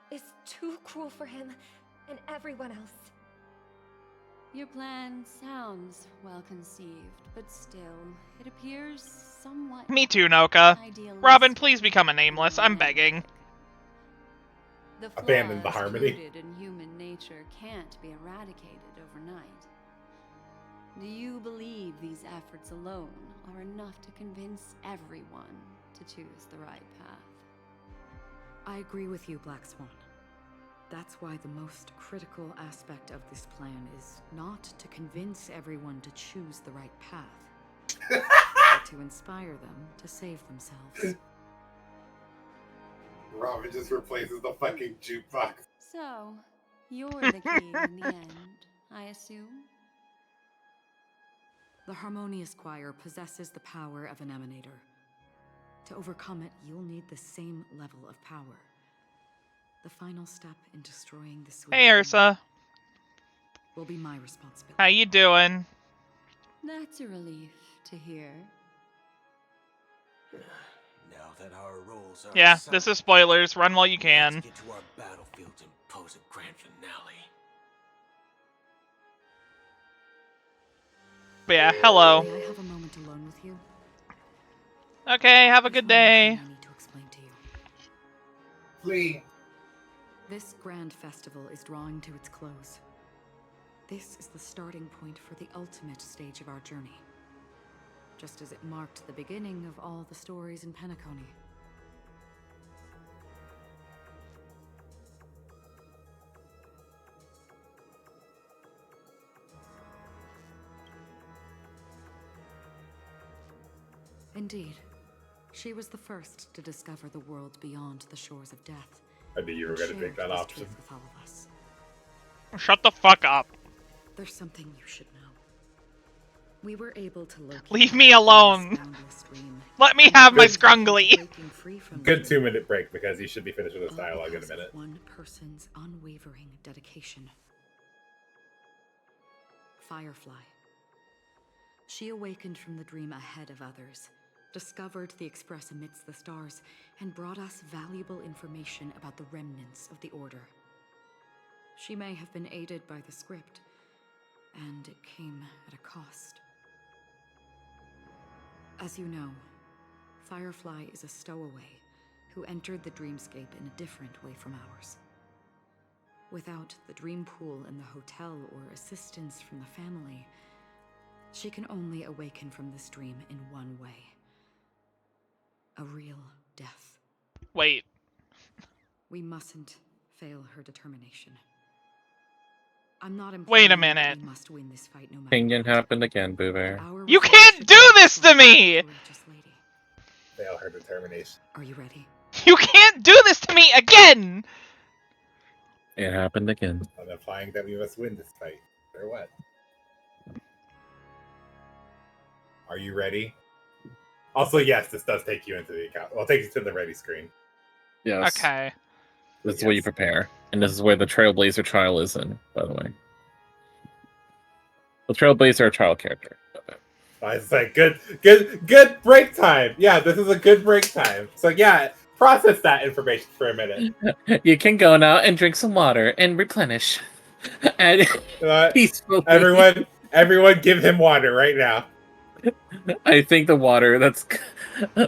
is too cruel for him and everyone else. Your plan sounds well conceived, but still, it appears somewhat. Me too, Noka. Robin, please become a nameless. I'm begging. The Abandon the harmony. rooted in human nature can't be eradicated overnight. Do you believe these efforts alone are enough to convince everyone to choose the right path? I agree with you, Black Swan. That's why the most critical aspect of this plan is not to convince everyone to choose the right path, but to inspire them to save themselves. Robin just replaces the fucking jukebox. So, you're the key in the end, I assume? The Harmonious Choir possesses the power of an emanator. To overcome it, you'll need the same level of power. The final step in destroying the sweet Hey, Ursa. will be my responsibility. How you doing? That's a relief to hear. Now that our roles are Yeah, assigned, this is spoilers. Run while you can. let's get to our battlefield and pose a grand finale. But yeah, hello. May I have a moment alone with you? Okay, have a good day. I need to explain to you. Please. This grand festival is drawing to its close. This is the starting point for the ultimate stage of our journey. Just as it marked the beginning of all the stories in Penacony. Indeed. She was the first to discover the world beyond the shores of death. I knew you were going to take that option. With all of us. Shut the fuck up. There's something you should know. We were able to locate. Leave me alone. Let me have my scrungly. Good 2-minute break because you should be finished with this dialogue in a minute. One person's unwavering dedication. Firefly. She awakened from the dream ahead of others, discovered the Express amidst the stars, and brought us valuable information about the remnants of the Order. She may have been aided by the script, and it came at a cost. As you know, Firefly is a stowaway who entered the dreamscape in a different way from ours. Without the dream pool in the hotel or assistance from the family, She can only awaken from this dream in one way. A real death. Wait. We mustn't fail her determination. I'm not Wait a implying that minute. we must win this fight no matter Opinion what. happened again, Boo Bear. You can't do this to me! Fail her determination. Are you ready? You can't do this to me again! It happened again. I'm implying that we must win this fight. Or what? Are you ready? Also, yes, this does take you into the account. Well, take you to the ready screen. Yes. Okay. This is where you prepare. And this is where the Trailblazer trial is in, by the way. The Trailblazer trial character. It's like good break time. Yeah, this is a good break time. So yeah, process that information for a minute. You can go now and drink some water and replenish. And peacefully. Everyone give him water right now. I think the water that's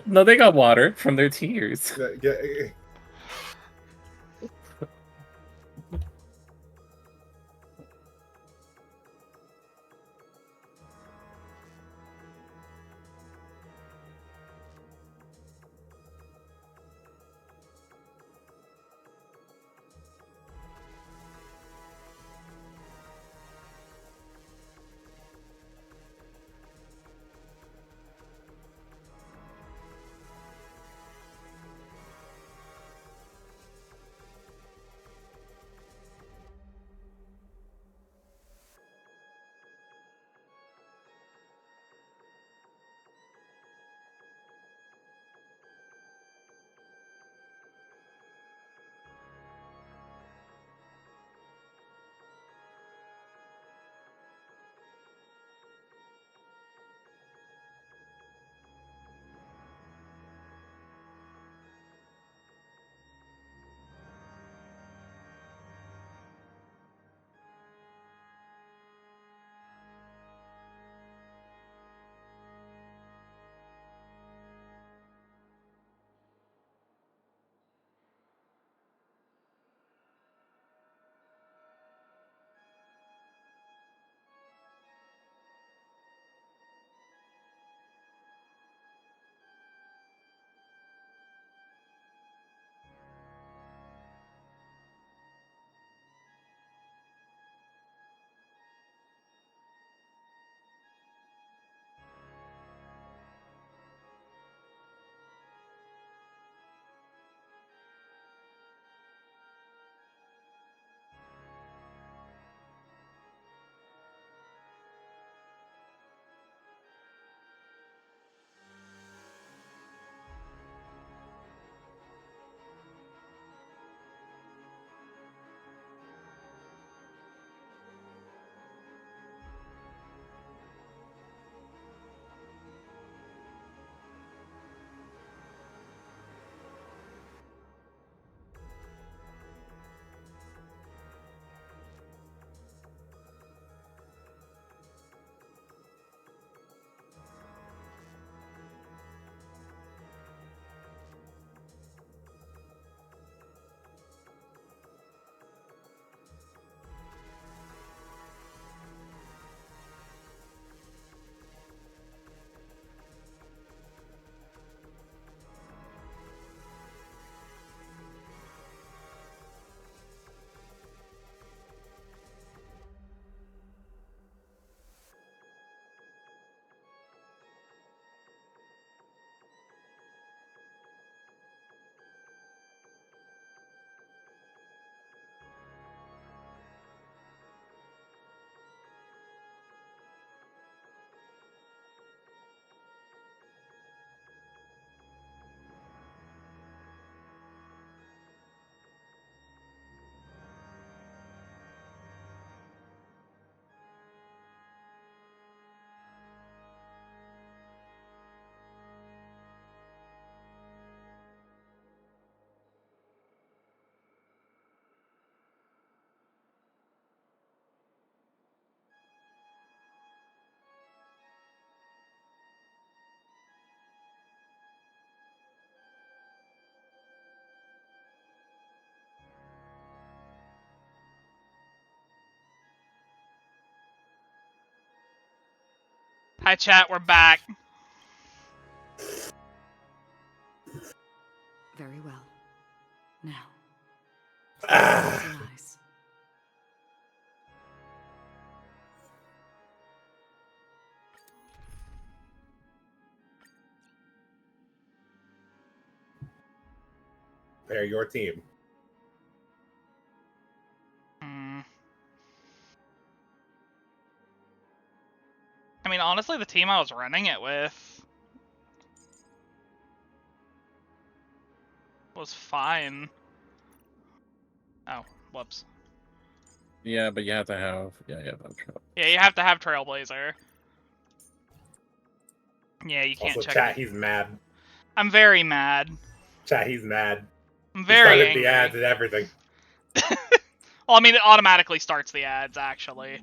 no, they got water from their tears. Hi chat, we're back. Very well. Now. Ah. Close your eyes. They're your team. I mean, honestly, the team I was running it with was fine. Oh, whoops. Yeah, but you have to have... Yeah, you have to have Trail. Yeah, you have to have Trailblazer. Yeah, you can't Also, check chat, it. he's mad. I'm very mad. Chat, he's mad. I'm very he started angry. the ads and everything. Well, I mean, it automatically starts the ads, actually.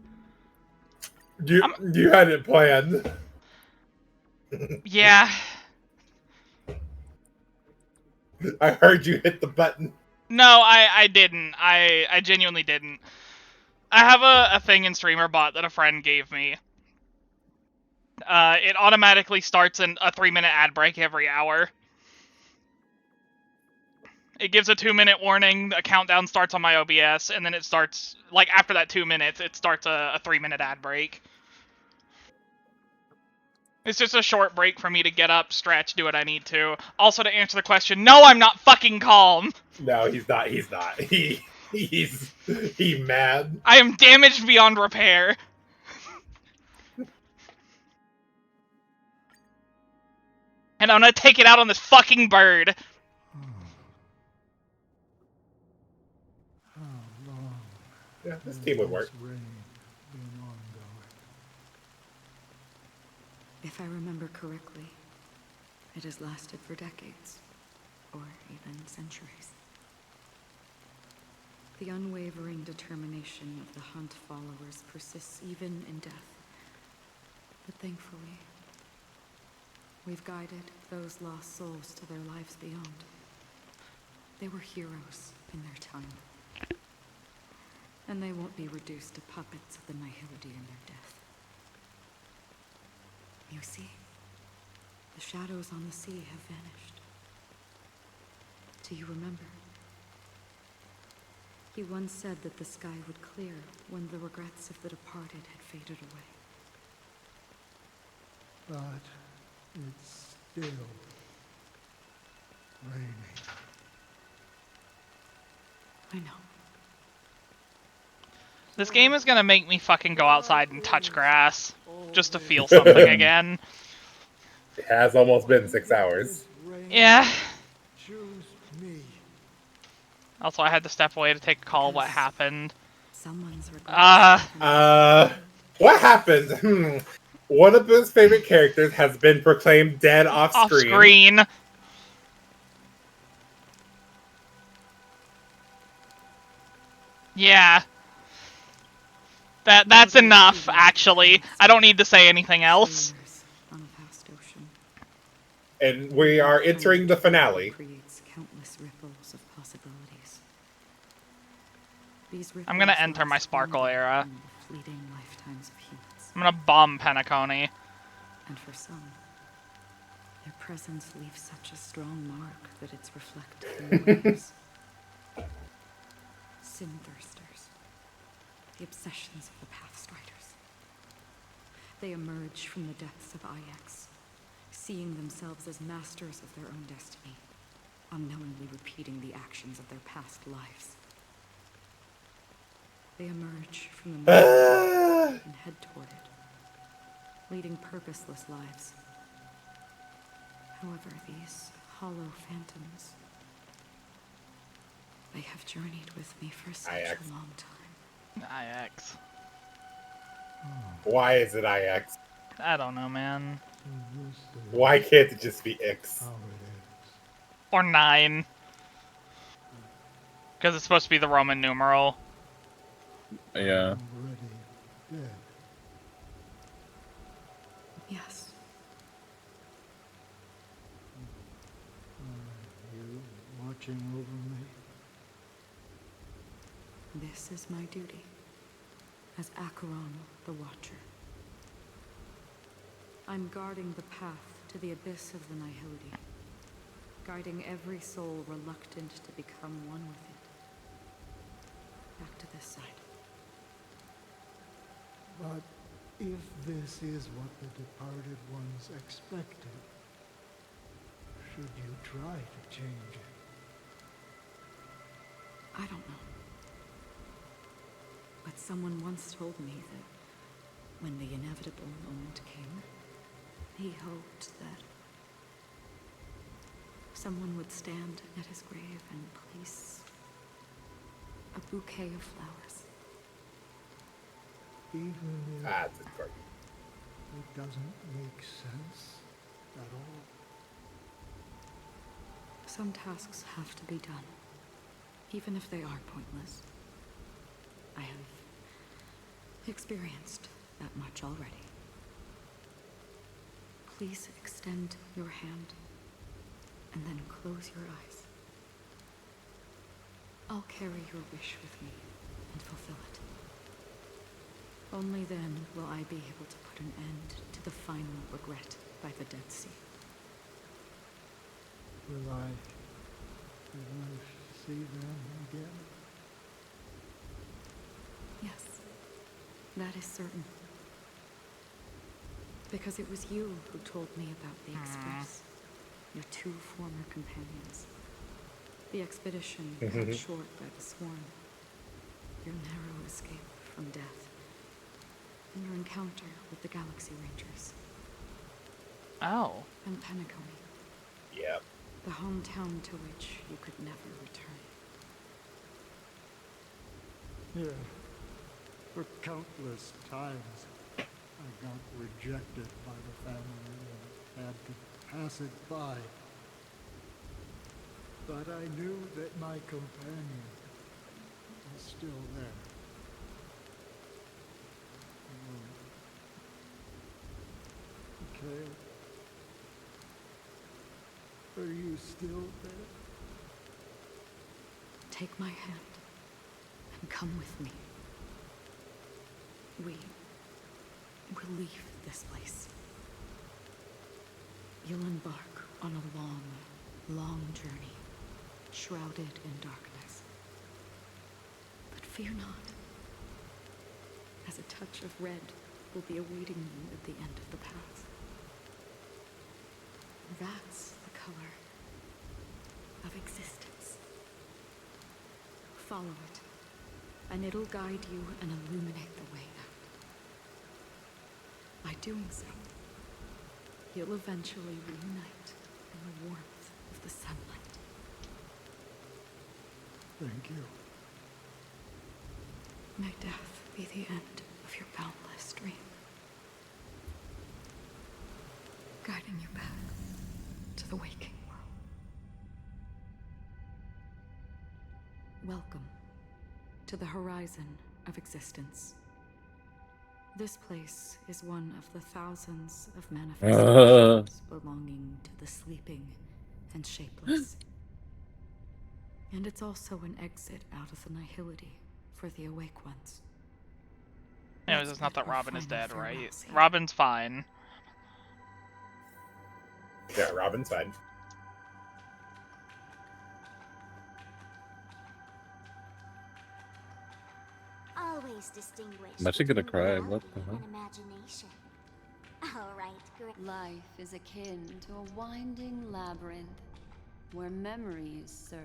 You had it planned. Yeah. I heard you hit the button. No, I didn't. I genuinely didn't. I have a thing in StreamerBot that a friend gave me. It automatically starts in a 3-minute ad break every hour. It gives a 2-minute warning, a countdown starts on my OBS, and then it starts, like, after that 2 minutes, it starts a 3-minute ad break. It's just a short break for me to get up, stretch, do what I need to. Also, to answer the question, no, I'm not fucking calm! No, he's not. He's not. He's mad. I am damaged beyond repair. And I'm gonna take it out on this fucking bird. Yeah, this team would work. If I remember correctly, it has lasted for decades, or even centuries. The unwavering determination of the Hunt followers persists even in death. But thankfully, we've guided those lost souls to their lives beyond. They were heroes in their time. And they won't be reduced to puppets of the Nihility in their death. You see, the shadows on the sea have vanished. Do you remember? He once said that the sky would clear when the regrets of the departed had faded away. But it's still raining. I know. This game is gonna make me fucking go outside and touch grass. Just to feel something again. It has almost been 6 hours. Yeah. Choose me. Also, I had to step away to take a call. What happened? Someone's what happened? One of his favorite characters has been proclaimed dead off screen. Off screen. Yeah. That's enough, actually. I don't need to say anything else. And we are entering the finale. Creates countless ripples of possibilities. I'm gonna enter my Sparkle era. Fleeting lifetimes of humans. I'm gonna bomb Penacony. And for some, their presence leaves such a strong mark that it's reflected in the waves. Sin-thirsters. The obsessions of the Pathstriders. They emerge from the depths of IX, seeing themselves as masters of their own destiny, unknowingly repeating the actions of their past lives. They emerge from the mountain and head toward it, leading purposeless lives. However, these hollow phantoms, they have journeyed with me for such a long time. IX. Why is it IX? I don't know, man. Why can't it just be X? Or 9. Because it's supposed to be the Roman numeral. Yeah. Yes. Are you watching over me? This is my duty as Acheron the Watcher. I'm guarding the path to the abyss of the Nihility, guiding every soul reluctant to become one with it. Back to this side. But if this is what the departed ones expected, should you try to change it? I don't know. But someone once told me that when the inevitable moment came, he hoped that someone would stand at his grave and place a bouquet of flowers. Even if it doesn't make sense at all. Some tasks have to be done, even if they are pointless. I have experienced that much already. Please extend your hand and then close your eyes. I'll carry your wish with me and fulfill it. Only then will I be able to put an end to the final regret by the Dead Sea. Will I see them again? Yes, that is certain. Because it was you who told me about the Express, your 2 former companions. The expedition cut short by the Swarm, your narrow escape from death, and your encounter with the Galaxy Rangers. Oh. And Penacony. Yep. The hometown to which you could never return. Yeah. For countless times, I got rejected by the family and had to pass it by. But I knew that my companion was still there. Mikhail, are you still there? Take my hand and come with me. We will leave this place. You'll embark on a long, long journey, shrouded in darkness. But fear not, as a touch of red will be awaiting you at the end of the path. That's the color of existence. Follow it, and it'll guide you and illuminate the way out. By doing so, you'll eventually reunite in the warmth of the sunlight. Thank you. May death be the end of your boundless dream, guiding you back to the waking world. Welcome to the horizon of existence. This place is one of the thousands of manifestations belonging to the sleeping and shapeless. And it's also an exit out of the Nihility for the awake ones. Anyways, it's not that Robin is dead, right? Robin's fine. Yeah, Robin's fine. Always distinguish I'm actually gonna between cry. reality What the hell? and imagination. All right, great. Life is akin to a winding labyrinth where memories serve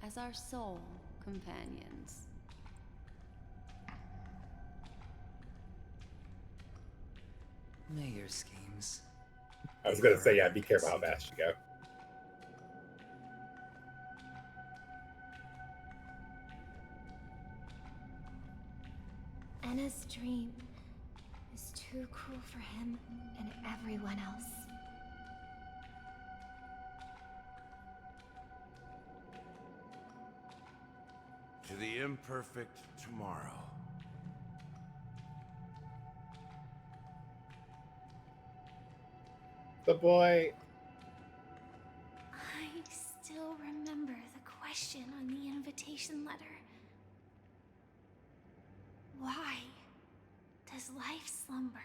as our soul companions. May your schemes. I was gonna say, yeah, be careful how fast you go. Anna's dream is too cruel for him and everyone else. To the imperfect tomorrow. The boy. I still remember the question on the invitation letter. Why does life slumber?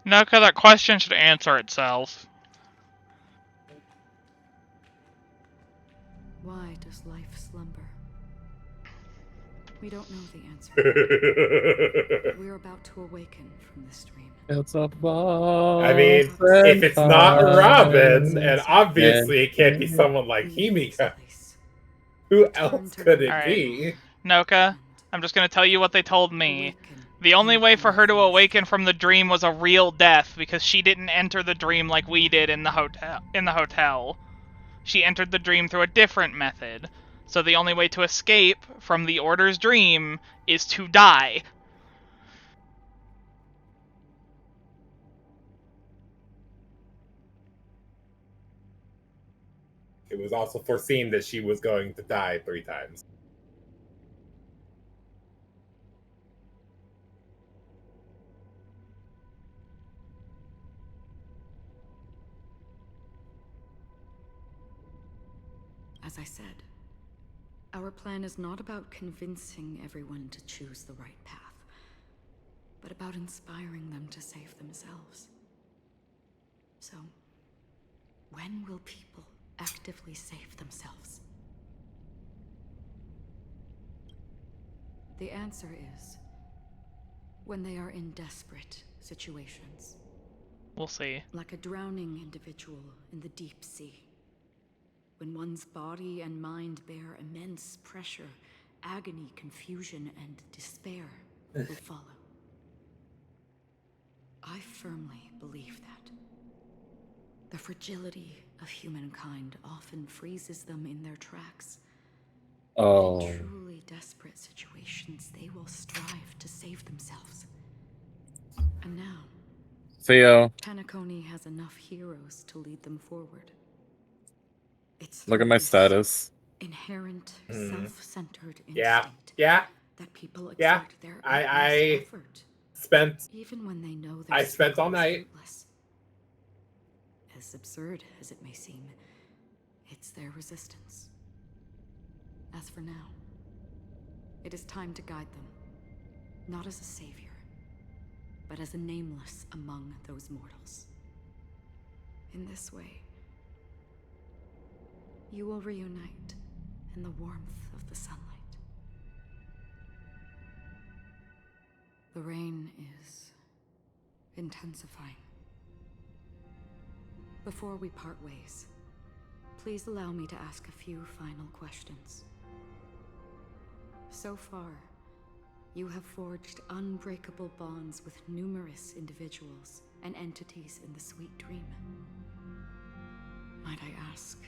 No, because that question should answer itself. Why does life slumber? We don't know the answer. We're about to awaken from this dream. It's a ball. I mean, if it's not Robin, and obviously it can't be someone like Himika, who else could it be? Noka, I'm just going to tell you what they told me. The only way for her to awaken from the dream was a real death, because she didn't enter the dream like we did in the hotel. She entered the dream through a different method. So the only way to escape from the Order's dream is to die. It was also foreseen that she was going to die 3 times. As I said, our plan is not about convincing everyone to choose the right path, but about inspiring them to save themselves. So, when will people actively save themselves? The answer is when they are in desperate situations. We'll see. Like a drowning individual in the deep sea. When one's body and mind bear immense pressure, agony, confusion, and despair will follow. I firmly believe that. The fragility of humankind often freezes them in their tracks. Oh. In truly desperate situations, they will strive to save themselves. And now, Theo. Tanakoni has enough heroes to lead them forward. It's Look at my status. Inherent self-centered Yeah. instinct that people Yeah. exert their I effort, spent. even when they know their I spent all struggle is night. fruitless. As absurd as it may seem, it's their resistance. As for now, it is time to guide them, not as a savior, but as a nameless among those mortals. In this way, you will reunite in the warmth of the sunlight. The rain is intensifying. Before we part ways, please allow me to ask a few final questions. So far, you have forged unbreakable bonds with numerous individuals and entities in the Sweet Dream. Might I ask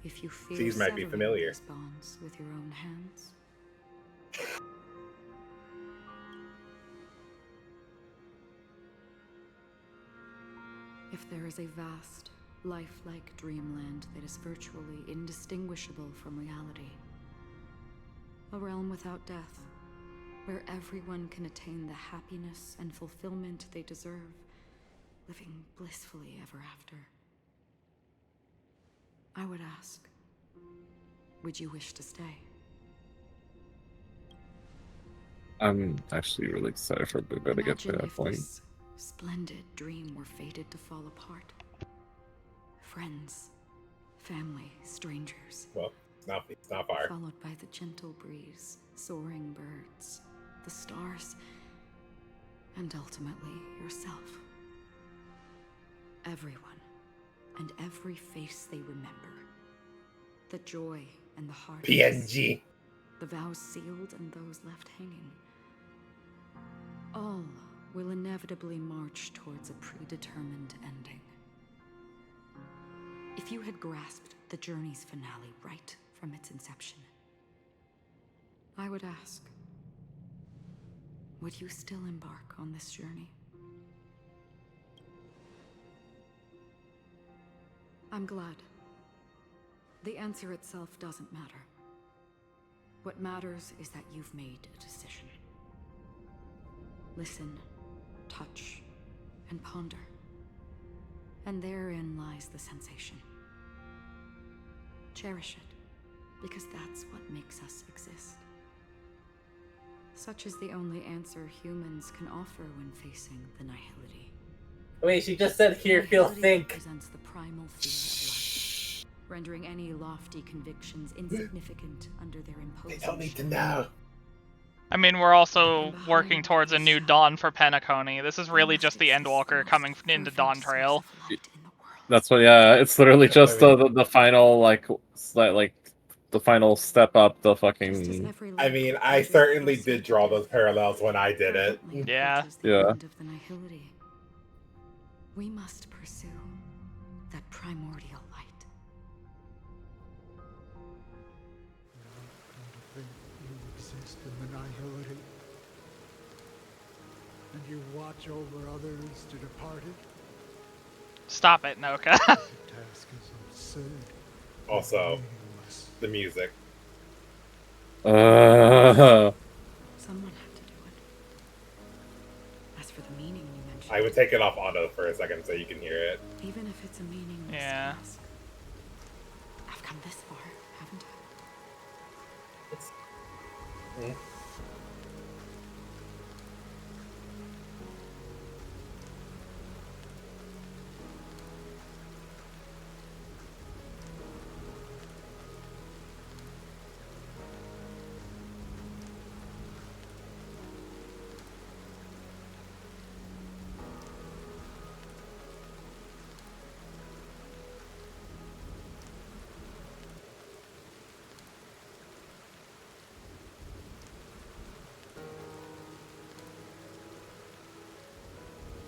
if you fear These might be severing familiar. these bonds with your own hands? If there is a vast, lifelike dreamland that is virtually indistinguishable from reality, a realm without death, where everyone can attain the happiness and fulfillment they deserve, living blissfully ever after, I would ask, would you wish to stay? I'm actually really excited for Booba to get to Imagine that if point. this splendid dream were fated to fall apart. Friends, family, strangers. Well, it's not far. Followed by the gentle breeze, soaring birds, the stars, and ultimately yourself. Everyone, and every face they remember. The joy and the heart. PNG. The vows sealed and those left hanging. All will inevitably march towards a predetermined ending. If you had grasped the journey's finale right from its inception, I would ask, would you still embark on this journey? I'm glad. The answer itself doesn't matter. What matters is that you've made a decision. Listen, touch, and ponder. And therein lies the sensation. Cherish it, because that's what makes us exist. Such is the only answer humans can offer when facing the nihility. Wait, she just said here, feel, think. Represents the primal fear of life, rendering any lofty convictions insignificant under their imposing. They don't need to know. I mean, we're also working towards a new dawn for Penacony. This is really just the Endwalker coming into Dawn Trail. That's what. Yeah, it's literally just the final like the final step up. The fucking. I mean, I certainly did draw those parallels when I did it. Yeah. Yeah. We must pursue that primordial light. You exist in the nihility, and you watch over others to depart it. Stop it, Noka. The task is absurd. Also, the music. Someone had to do it. As for the meaning you mentioned, I would take it off auto for a second so you can hear it. even if it's a meaningless task, I've come this far, haven't I?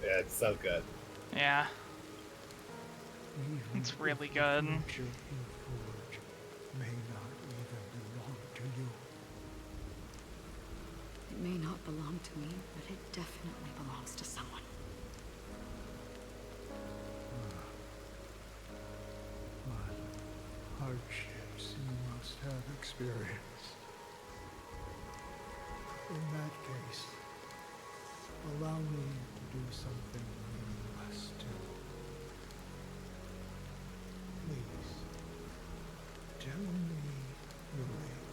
Yeah, it's so good. Yeah. It's really good. The future you forge may not even belong to you. It may not belong to me, but it definitely belongs to someone. What hardships you must have experienced. In that case, allow me to do something meaningless too. Please, tell me your name.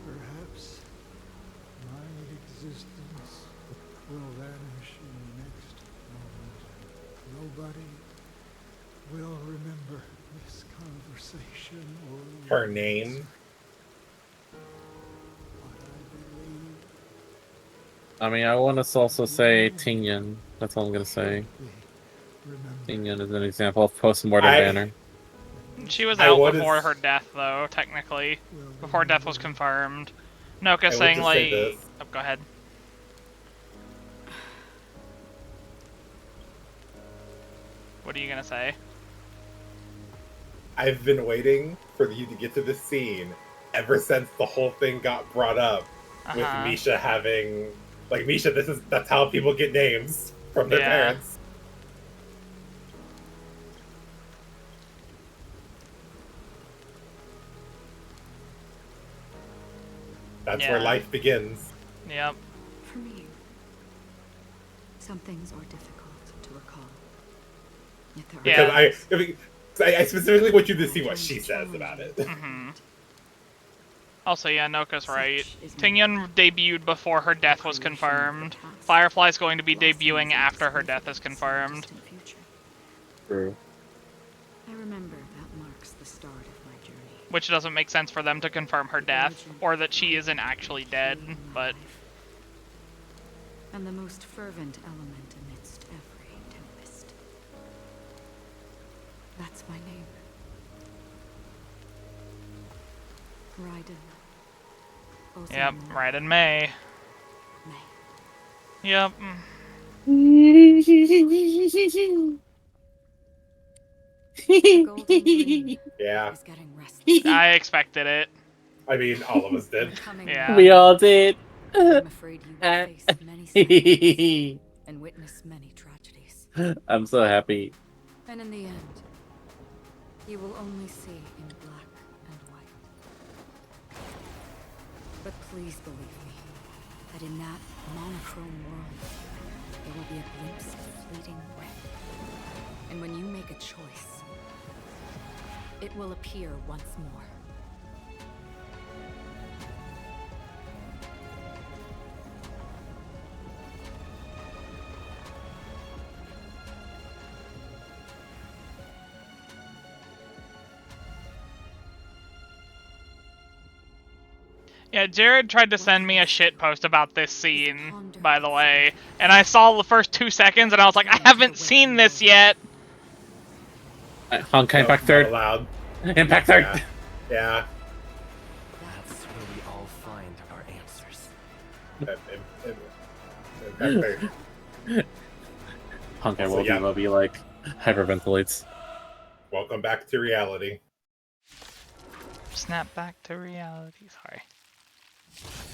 Perhaps my existence will vanish in the next moment. Nobody will remember this conversation or Her name. I mean, I want to also say Tingyan. That's all I'm gonna say. Tingyan is an example of post-mortem banner. She was out before her death, though, technically. Before death was confirmed. Noka saying, like... Oh, go ahead. What are you gonna say? I've been waiting for you to get to this scene ever since the whole thing got brought up with Misha having... Like, Misha, that's how people get names from their parents. That's where life begins. Yep. For me, some things are difficult to recall. Yet there Because I specifically want you to see what she says about it. Also, yeah, Noka's right. Tingyan debuted before her death was confirmed. Firefly's going to be debuting after her death is confirmed. True. I remember that marks the start of my journey. Which doesn't make sense for them to confirm her death, or that she isn't actually dead, but... And the most fervent element amidst every tempest. That's my name. Raiden. Yep, Raiden May. Yep. Yeah. I expected it. I mean, all of us did. Yeah. We all did. I'm afraid you will face many setbacks and witness many tragedies. I'm so happy. And in the end, you will only see in black and white. But please believe me, that in that monochrome world, there will be a glimpse of fleeting red. And when you make a choice, it will appear once more. Yeah, Jared tried to send me a shit post about this scene, by the way, and I saw the first 2 seconds and I was like, I haven't seen this yet. Honkai Impact Third. Allowed. Impact Third. Yeah. That's where we all find our answers. Impact Third. Honkai So, will be like hyperventilates. Welcome back to reality. Snap back to reality. Sorry.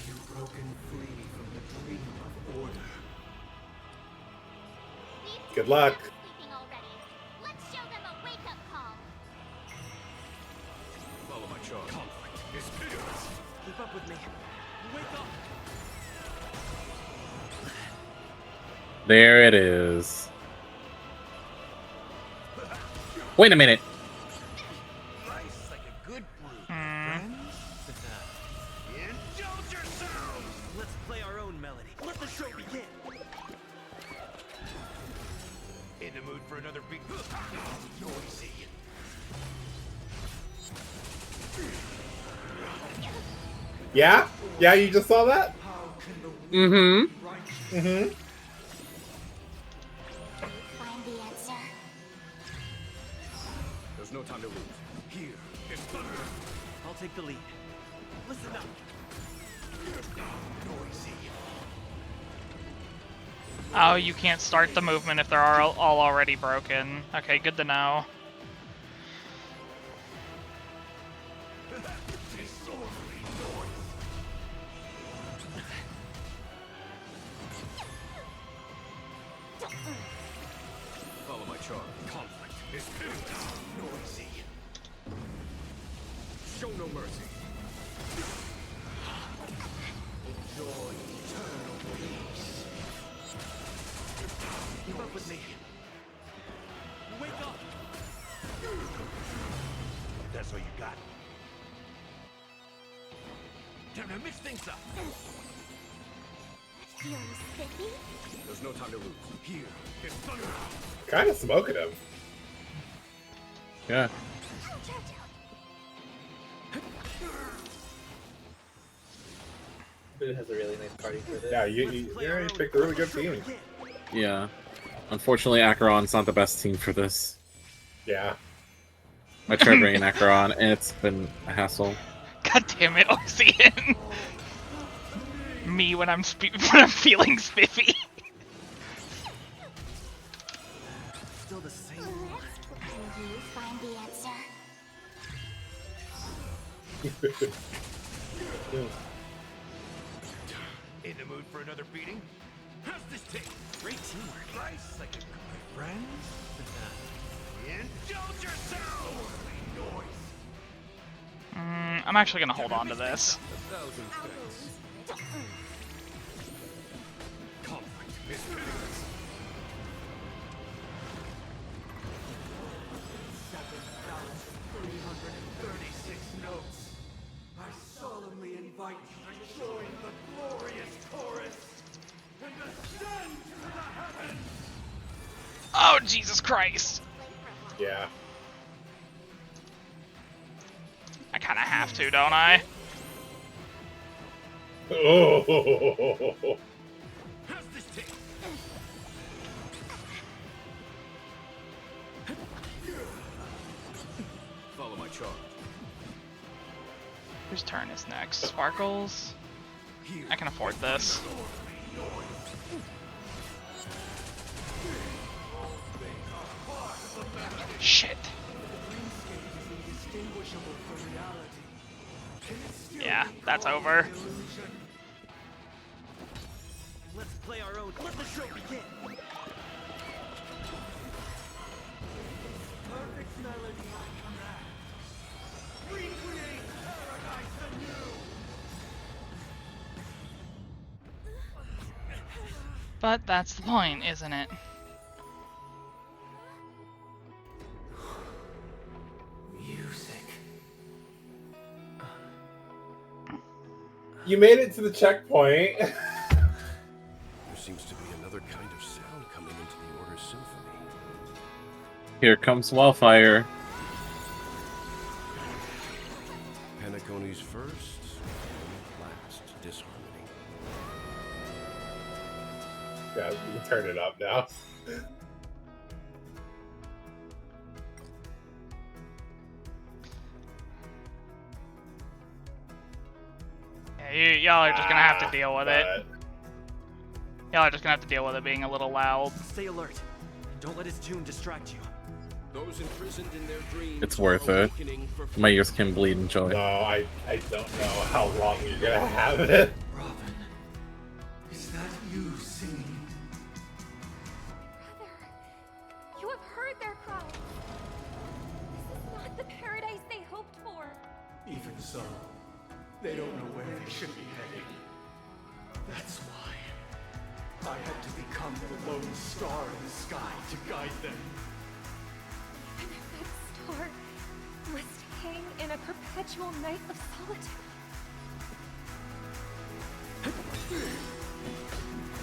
You've broken free from the dream of order. Good luck. Let's show them a wake-up call. Follow my charge. Conflict is fearless. Keep up with me. Wake up! There it is. Wait a minute. Nice, like a good brew. Friends? Indulge yourselves! Let's play our own melody. Let the show begin. In the mood for another big noisy. Yeah? Yeah, you just saw that? Mm-hmm. Mm-hmm. Find the answer. There's no time to lose. Here is thunder. I'll take the lead. Listen up. Noisy. Oh, you can't start the movement if they're all already broken. Okay, good to know. Follow my charge. Conflict is fearless. Noisy. Show no mercy. Enjoy eternal peace. Keep up with me. Wake up! That's all you got. Time to mix things up. Feels spiffy? There's no time to lose. Here is thunder. Kind of smoking him. Yeah. Boo has a really nice party for this. Yeah, you picked a really good team. Yeah. Unfortunately, Acheron's not the best team for this. Yeah. I tried bringing Acheron, and it's been a hassle. God damn it, Ocean. Me when I'm feeling spiffy. Still the same. Can you find the answer? In the mood for another beating? How's this taste? Great teamwork. Nice, like a good friend. Indulge yourself! Noise. I'm actually gonna hold on to this. 1,000 thanks. Conflict is fearless. 7,336 notes. I solemnly invite you to join the glorious chorus and ascend to the heavens. Oh, Jesus Christ. Yeah. I kinda have to, don't I? Oh. How's this taste? Follow my charge. Whose turn is next? Sparkles? I can afford this. Shit. Yeah, that's over. Let's play our own. Let the show begin. Perfect melody on command. Recreate paradise anew. But that's the point, isn't it? Music. You made it to the checkpoint. There seems to be another kind of sound coming into the Order Symphony. Here comes Wildfire. Penacony's first and disharmony. Yeah, you can turn it up now. Yeah, y'all are just gonna have to deal with it. Y'all are just gonna have to deal with it being a little loud. Stay alert. Don't let his tune distract you. Those imprisoned in their dreams. It's worth it. My ears can bleed in joy. No, I don't know how long you're gonna have it. Robin, is that you singing? You have heard their cry. This is not the paradise they hoped for. Even so, they don't know where they should be heading. That's why I had to become the lone star in the sky to guide them. And if that star must hang in a perpetual night of solitude.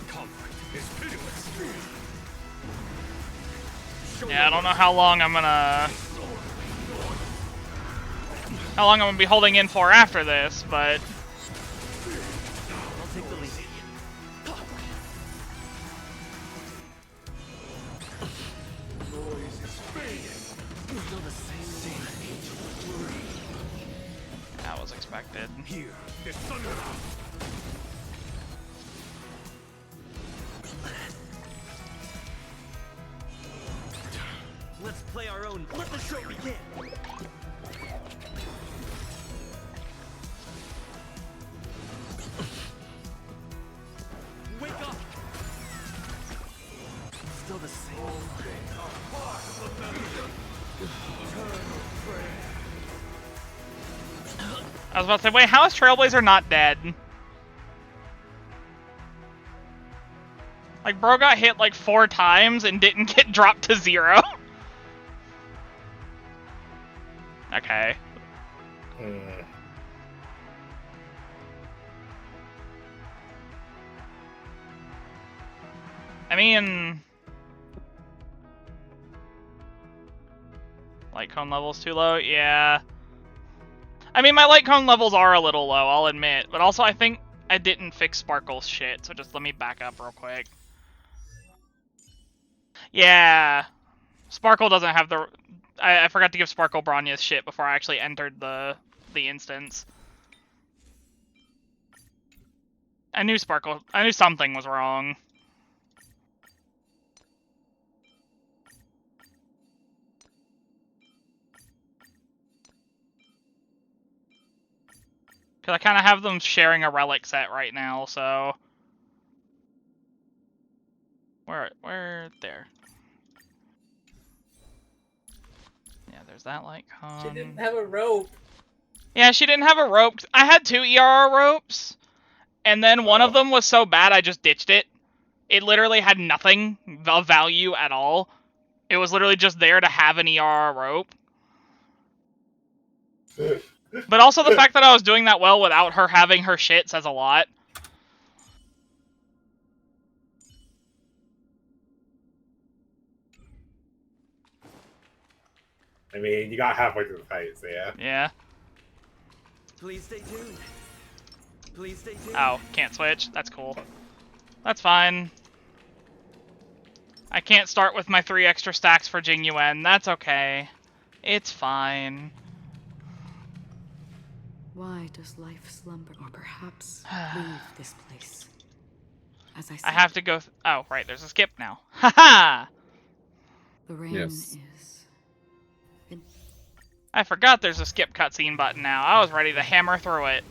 Conflict is pitiless. Yeah, I don't know how long I'm gonna be holding in for after this, but I'll take the lead. Noise is fading. Still the same that was expected. Here, this thunder. Let's play our own. Let the show begin. Wake up. Still the same. I was about to say, wait, how is Trailblazer not dead? Like, bro got hit like 4 times and didn't get dropped to 0. Okay. I mean, light cone level's too low? Yeah. I mean, my light cone levels are a little low, I'll admit. But also, I think I didn't fix Sparkle's shit, so just let me back up real quick. Yeah. Sparkle doesn't have the... I forgot to give Sparkle Bronya's shit before I actually entered the instance. I knew something was wrong. Because I kind of have them sharing a relic set right now, so... Where, there. Yeah, there's that light cone. She didn't have a rope. Yeah, she didn't have a rope. I had 2 ERR ropes, and then one of them was so bad I just ditched it. It literally had nothing of value at all. It was literally just there to have an ERR rope. But also the fact that I was doing that well without her having her shit says a lot. I mean, you got halfway through the fight, so yeah. Yeah. Please stay tuned. Please stay tuned. Oh, can't switch? That's cool. That's fine. I can't start with my 3 extra stacks for Jing Yuan. That's okay. It's fine. Why does life slumber, or perhaps leave this place? As I said, I have to go. Oh, right. There's a skip now. Haha. The rain Yes. is. I forgot there's a skip cutscene button now. I was ready to hammer through it.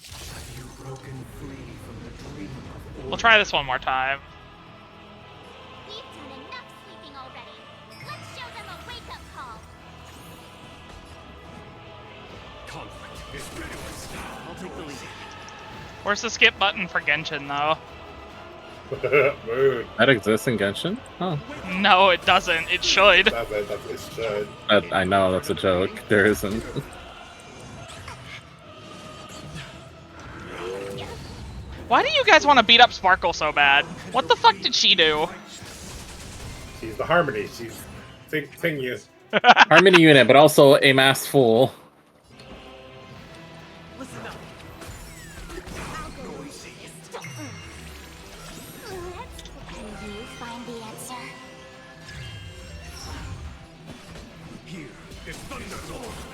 Have you broken free from the dream of We'll try this one more time. We've done enough sleeping already. Let's show them a wake-up call. conflict is pitiless. I'll take the lead. Where's the skip button for Genshin, though? That exists in Genshin? Oh. No, it doesn't. It should. It should. I know, that's a joke. There isn't. Why do you guys want to beat up Sparkle so bad? What the fuck did she do? She's the Harmony. She's Ting you. Harmony unit, but also a masked fool. Listen up. Can you find the answer? Here is Thunderlord.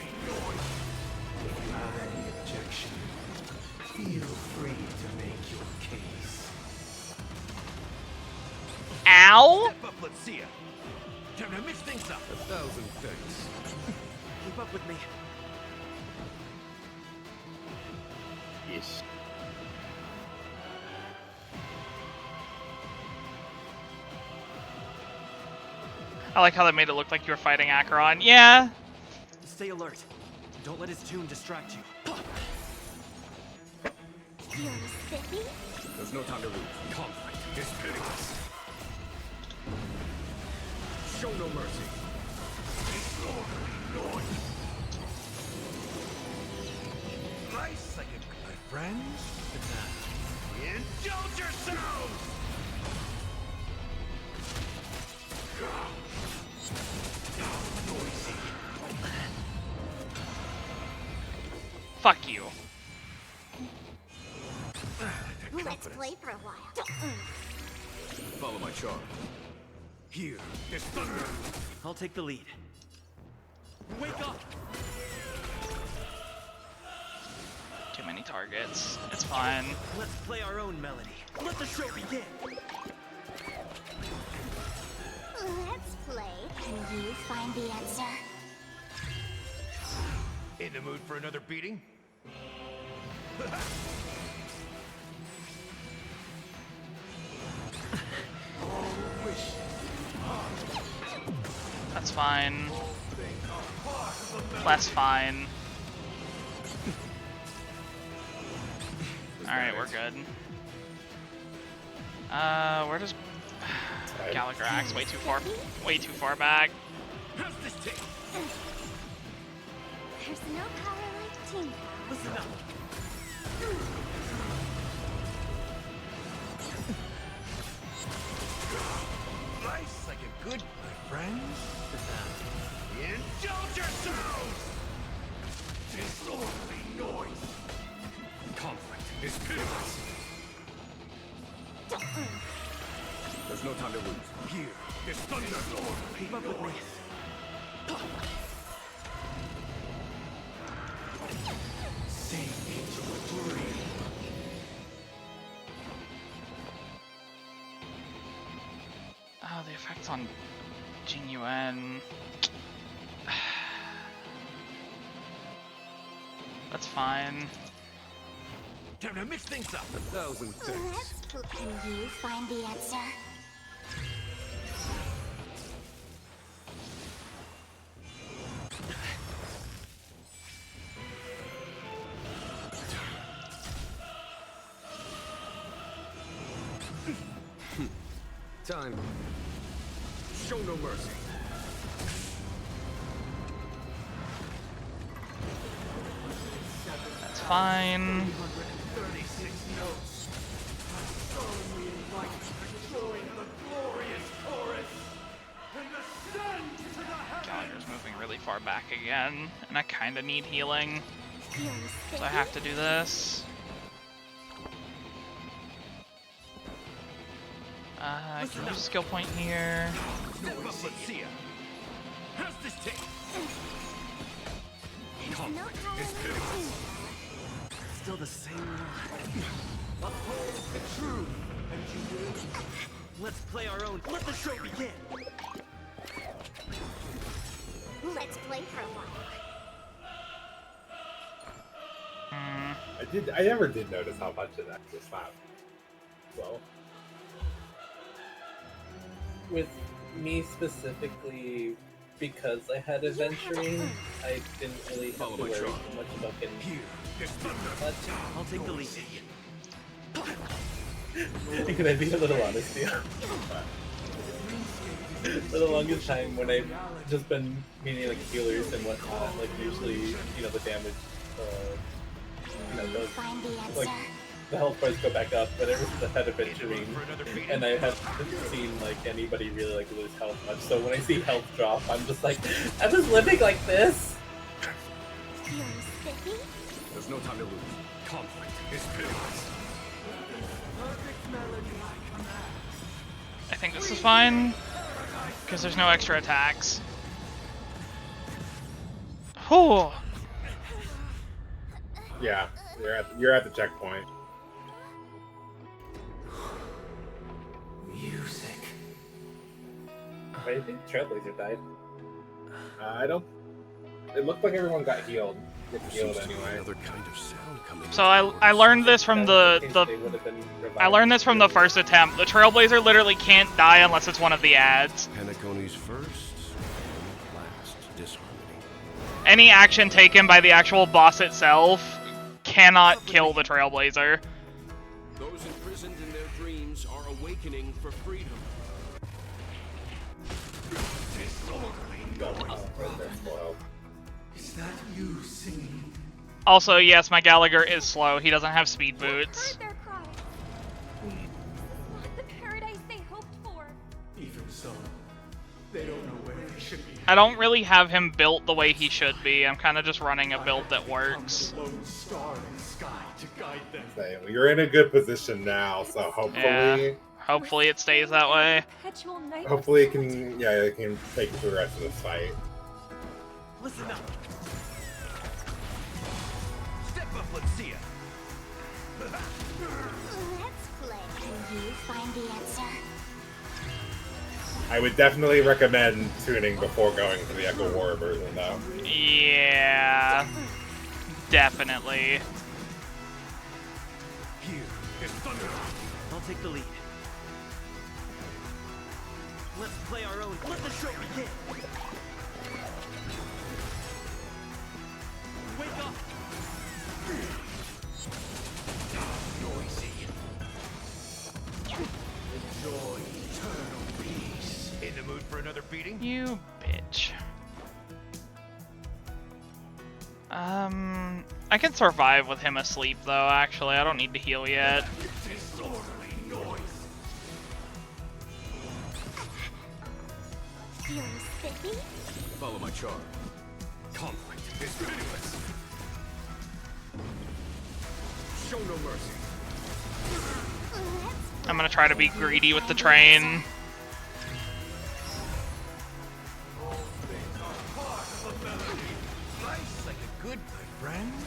If you have any objection, feel free to make your case. Ow! Step up, let's see ya. Time to mix things up. 1,000 thanks. Keep up with me. Yes. I like how they made it look like you were fighting Acheron. Yeah. Stay alert. Don't let his tune distract you. You're spiffy? There's no time to lose. Conflict is pitiless. Show no mercy. Nice second, my friends. Indulge yourselves! Fuck you. Let's play for a while. Follow my charm. Here is thunder. I'll take the lead. Wake up! Too many targets. It's fine. Let's play our own melody. Let the show begin. Let's play. Can you find the answer? In the mood for another beating? That's fine. That's fine. Alright, we're good. Where does Gallagher acts way too far back. How's this take? There's no power like team power. Listen up. Nice like a good, my friends. Indulge yourselves! Disorderly noise. Conflict is pitiless. There's no time to lose. Here is Thunderlord. Keep up with me. Sink into a dream. Oh, the effects on Jing Yuan. That's fine. Time to mix things up. 1,000 thanks. Can you find the answer? Time. Show no mercy. That's fine. 36 notes. I solemnly invite you to join the glorious chorus and ascend to the heavens. Gallagher's moving really far back again, and I kind of need healing, You're so I have to do this. I can use a skill point here. Step up, let's see ya. How's this take? There's no power like team power. Still the same line. Uphold the truth, and you will. Let's play our own. Let the show begin. Let's play for a while. I never did notice how much it actually slapped. So. With me specifically, because I had adventuring, I didn't really have to worry too much about getting much. I'll take the lead. Can I be a little honest here? For the longest time, when I've just been meaning like healers and whatnot, like usually, the damage, does, like, the health bars go back up, but ever since I've had adventuring, and I haven't seen like anybody really like lose health much. So when I see health drop, I'm just like, I was living like this. There's no time to lose. Conflict is pitiless. I think this is fine, because there's no extra attacks. Oh. Yeah, you're at the checkpoint. Music. Wait, I think Trailblazer died. I don't. It looked like everyone got healed. Gets healed anyway. So I learned this from I learned this from the first attempt. The Trailblazer literally can't die unless it's one of the ads. Penacony's first and last disharmony. Any action taken by the actual boss itself cannot kill the Trailblazer. Those imprisoned in their dreams are awakening for freedom. Is that you singing? Also, yes, my Gallagher is slow. He doesn't have speed boots. The paradise they hoped for. Even so, they don't know where they should be. I don't really have him built the way he should be. I'm kind of just running a build that works. Lone star in the sky to guide them. You're in a good position now, so hopefully. Yeah, hopefully it stays that way. Hopefully it can. Yeah, it can take you through the rest of this fight. Listen up. Step up, let's see ya. Let's play. Can you find the answer? I would definitely recommend tuning before going to the Echo War version, though. Yeah, definitely. Here is Thunder. I'll take the lead. Let's play our own. Let the show begin. Wake up. Noisy. Enjoy eternal peace. In the mood for another beating? You bitch. I can survive with him asleep though, actually. I don't need to heal yet. Disorderly noise. Feeling spiffy? Follow my charm. Conflict is pitiless. Show no mercy. I'm gonna try to be greedy with the train. Like a good my friends.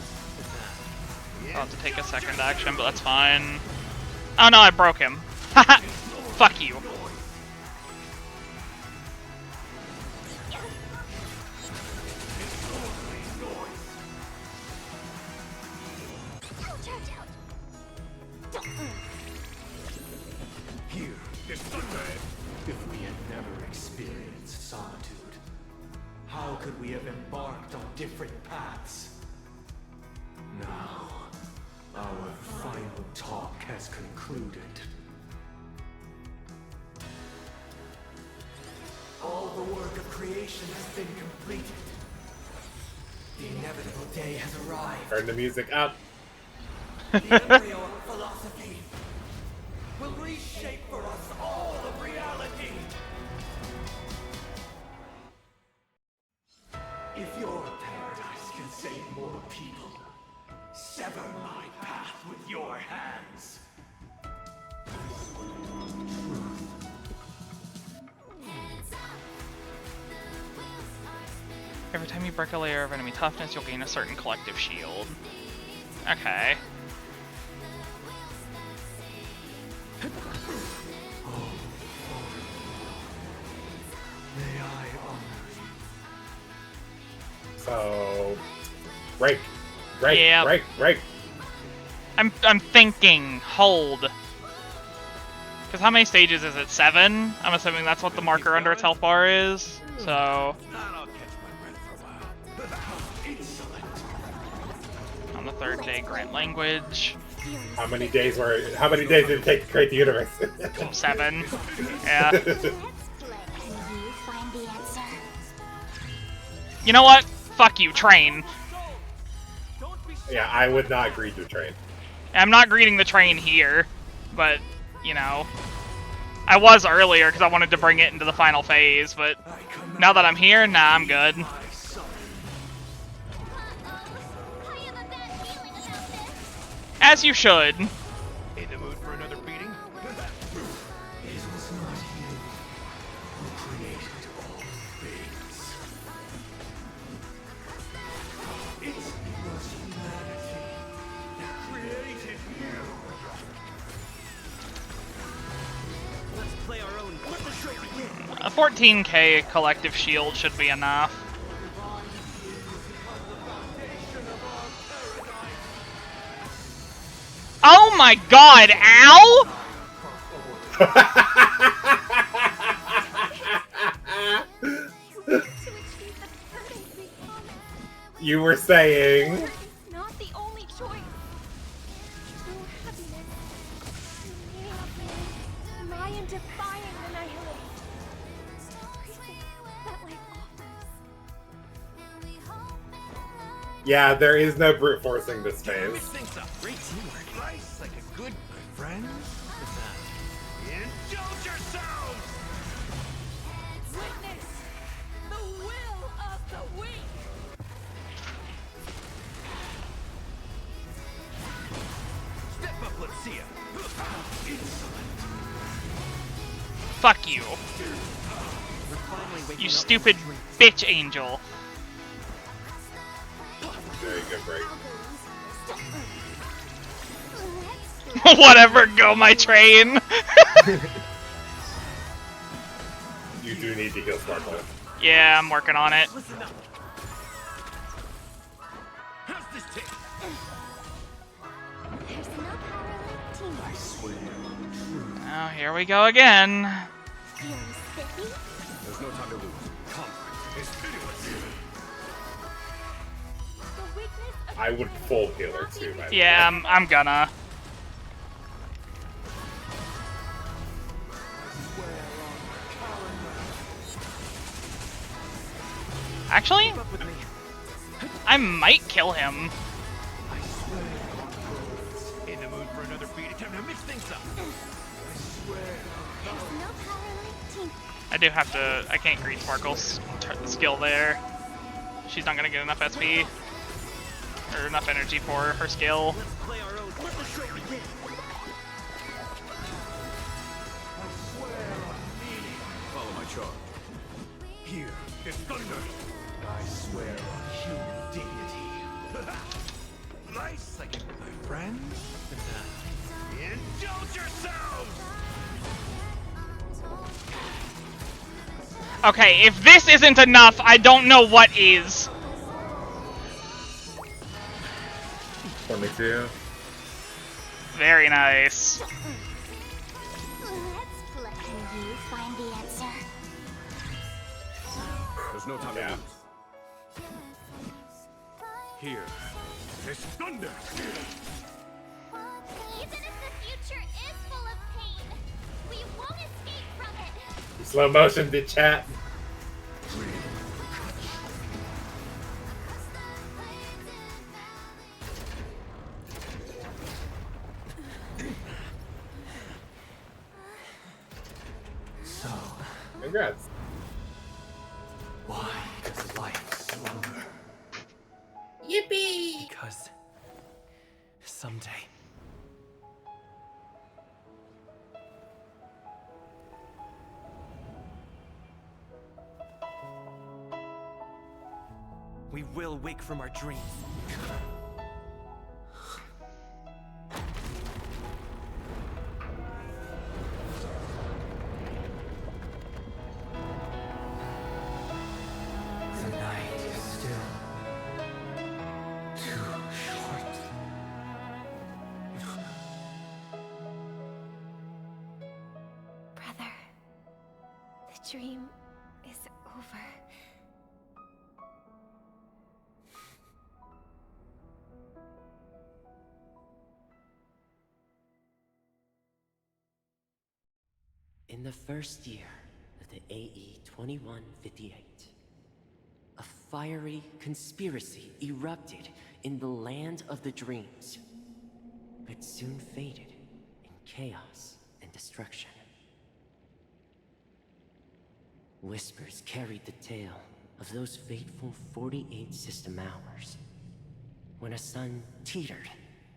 I'll have to take a second action, but that's fine. Oh no, I broke him. Haha! Fuck you. Here is Thunder. If we had never experienced solitude, how could we have embarked on different paths? Now, our final talk has concluded. All the work of creation has been completed. The inevitable day has arrived. Turn the music up. The embryo of philosophy will reshape for us all of reality. If your paradise can save more people, sever my path with your hands. Every time you break a layer of enemy toughness, you'll gain a certain collective shield. Okay. May I honor you? So, break. Yep. I'm thinking. Hold. Because how many stages is it? 7? I'm assuming that's what the marker under its health bar is. So. On the 3rd day, grant language. How many days did it take to create the universe? 7. Yeah. Can you find the answer? You know what? Fuck you, train. Yeah, I would not agree to train. I'm not greeting the train here, but, you know, I was earlier because I wanted to bring it into the final phase, but now that I'm here, nah, I'm good. As you should. In the mood for another beating? It was not you who created all things. It was humanity that created you. Let's play our own perpetrator game. A 14k collective shield should be enough. Oh my god, ow! You were saying... Not the only choice. True happiness. The meaning of man. Mayan defying annihilation. Everything that life offers. Yeah, there is no brute forcing this phase. Great teamwork. Nice, like a good friend. Indulge yourselves! Witness the will of the weak. Step up, let's see ya. Fuck you. You stupid bitch angel. Very good break. Whatever, go my train. You do need to heal Sparkle. Yeah, I'm working on it. Oh, here we go again. There's no time to lose. Conflict is pitiless. I would full heal her too, by the way. Yeah, I'm gonna. Actually, I might kill him. In the mood for another beat. Time to mix things up. I do have to. I can't greet Sparkle's skill there. She's not gonna get enough SP or enough energy for her skill. Follow my charge. Here is thunder. I swear on human dignity. Nice, like my friends. Indulge yourselves. Okay, if this isn't enough, I don't know what is. 22. Very nice. Can you find the answer? There's no time to lose. Here is thunder. Even if the future is full of pain, we won't escape from it. Slow motion, bitch chat. So, Congrats. why does life slumber? Yippee! Because someday we will wake from our dreams. The night is still too short. Brother, the dream is over. In the first year of the AE 2158, a fiery conspiracy erupted in the land of the dreams. but soon faded in chaos and destruction. Whispers carried the tale of those fateful 48 system hours, when a sun teetered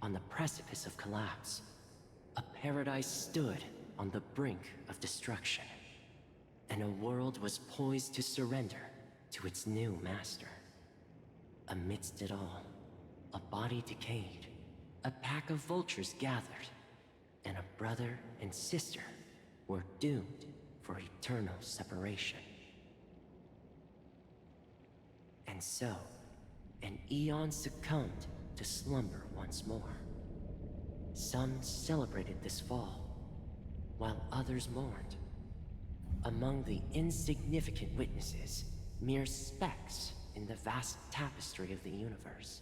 on the precipice of collapse. A paradise stood on the brink of destruction, and a world was poised to surrender to its new master. Amidst it all, a body decayed, a pack of vultures gathered, and a brother and sister were doomed for eternal separation. And so, an eon succumbed to slumber once more. Some celebrated this fall, while others mourned. Among the insignificant witnesses, mere specks in the vast tapestry of the universe.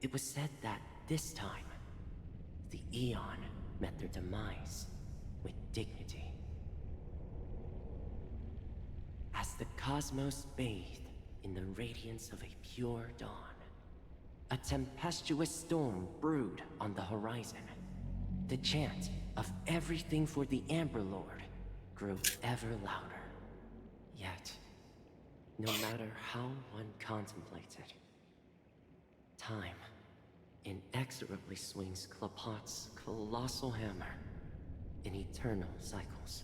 It was said that this time, the Eon met their demise with dignity. As the cosmos bathed in the radiance of a pure dawn, a tempestuous storm brewed on the horizon. The chant of everything for the Amber Lord grew ever louder. Yet, no matter how one contemplated, time inexorably swings Klapot's colossal hammer in eternal cycles.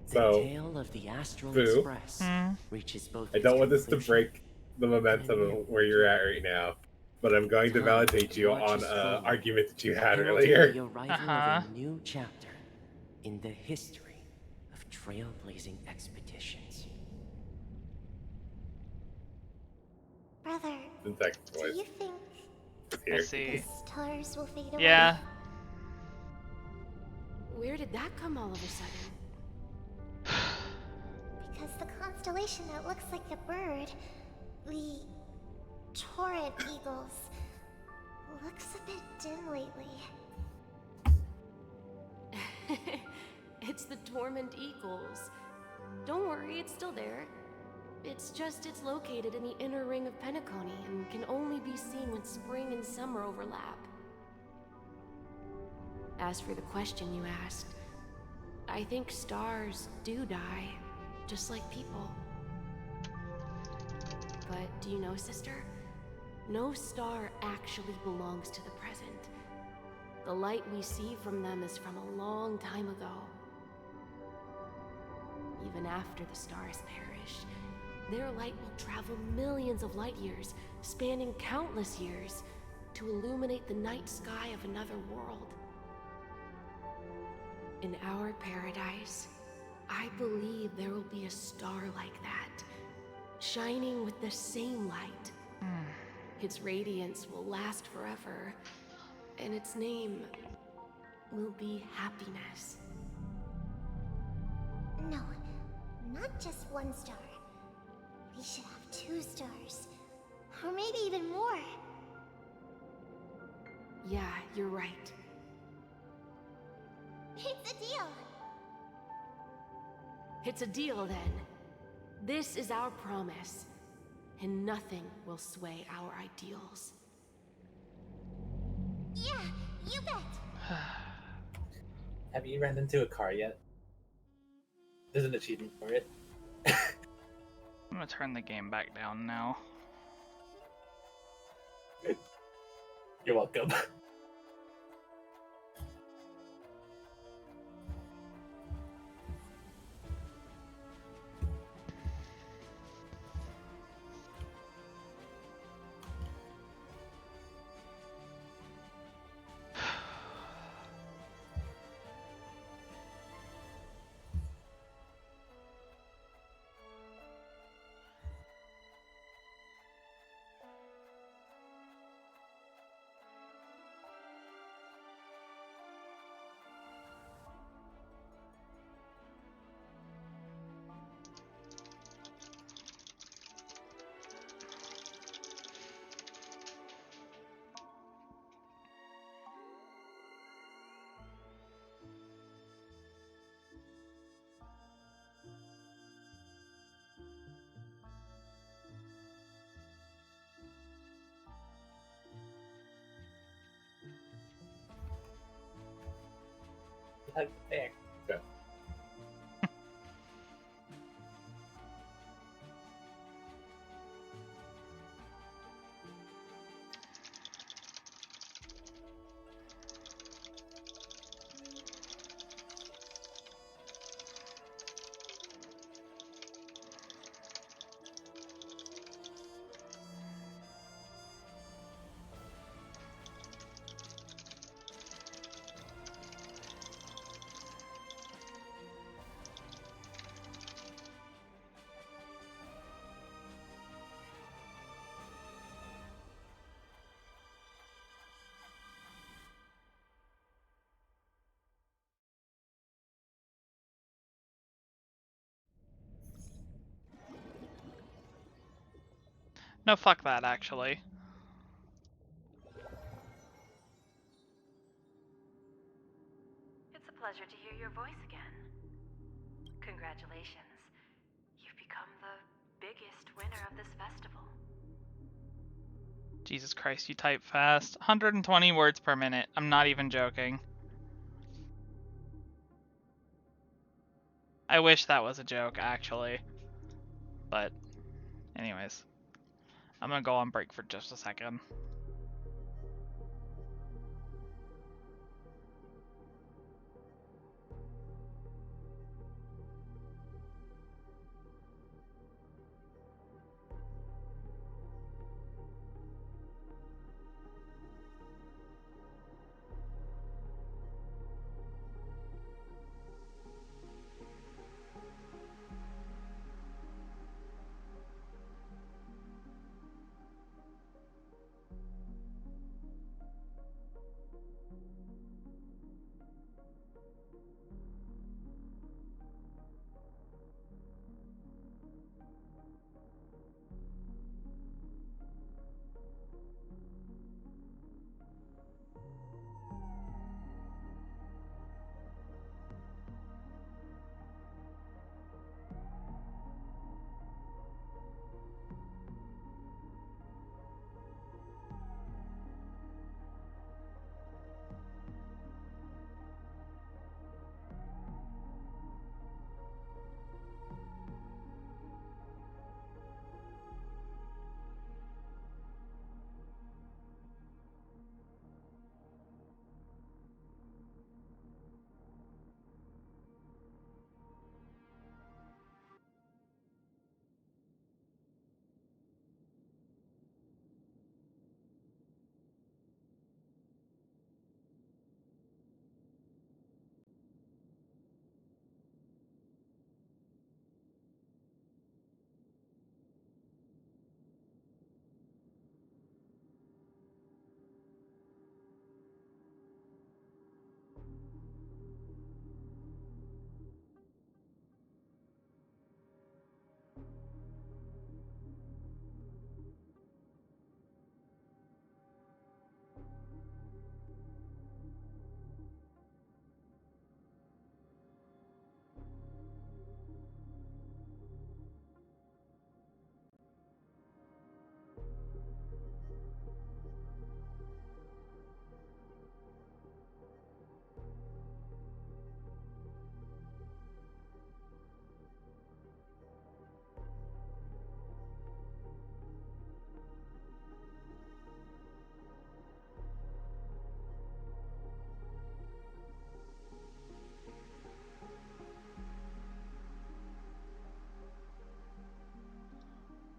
So, The tale of the Astral Boo, Express reaches both I don't want this to break the momentum of where you're at right now, but I'm going to validate you on an argument that you had earlier. The arrival of a new chapter in the history of trailblazing expeditions. Brother, In fact, do you think I see. the stars will fade away? Yeah. Where did that come all of a sudden? Because the constellation that looks like a bird, the Torrent Eagles, looks a bit dim lately. It's the Torment Eagles. Don't worry, it's still there. It's just it's located in the inner ring of Penacony and can only be seen when spring and summer overlap. As for the question you asked, I think stars do die, just like people. But do you know, sister? No star actually belongs to the present. The light we see from them is from a long time ago. Even after the stars perish, their light will travel millions of light years, spanning countless years, to illuminate the night sky of another world. In our paradise, I believe there will be a star like that, shining with the same light. Its radiance will last forever, and its name will be happiness. No, not just one star. We should have 2 stars, or maybe even more. Yeah, you're right. It's a deal. It's a deal, then. This is our promise, and nothing will sway our ideals. Yeah, you bet. Have you ran into a car yet? There's an achievement for it. I'm gonna turn the game back down now. You're welcome. Hug the bear. Yeah. No, fuck that, actually. It's a pleasure to hear your voice again. Congratulations. You've become the biggest winner of this festival. Jesus Christ, you type fast. 120 words per minute. I'm not even joking. I wish that was a joke, actually. But, anyways. I'm gonna go on break for just a second.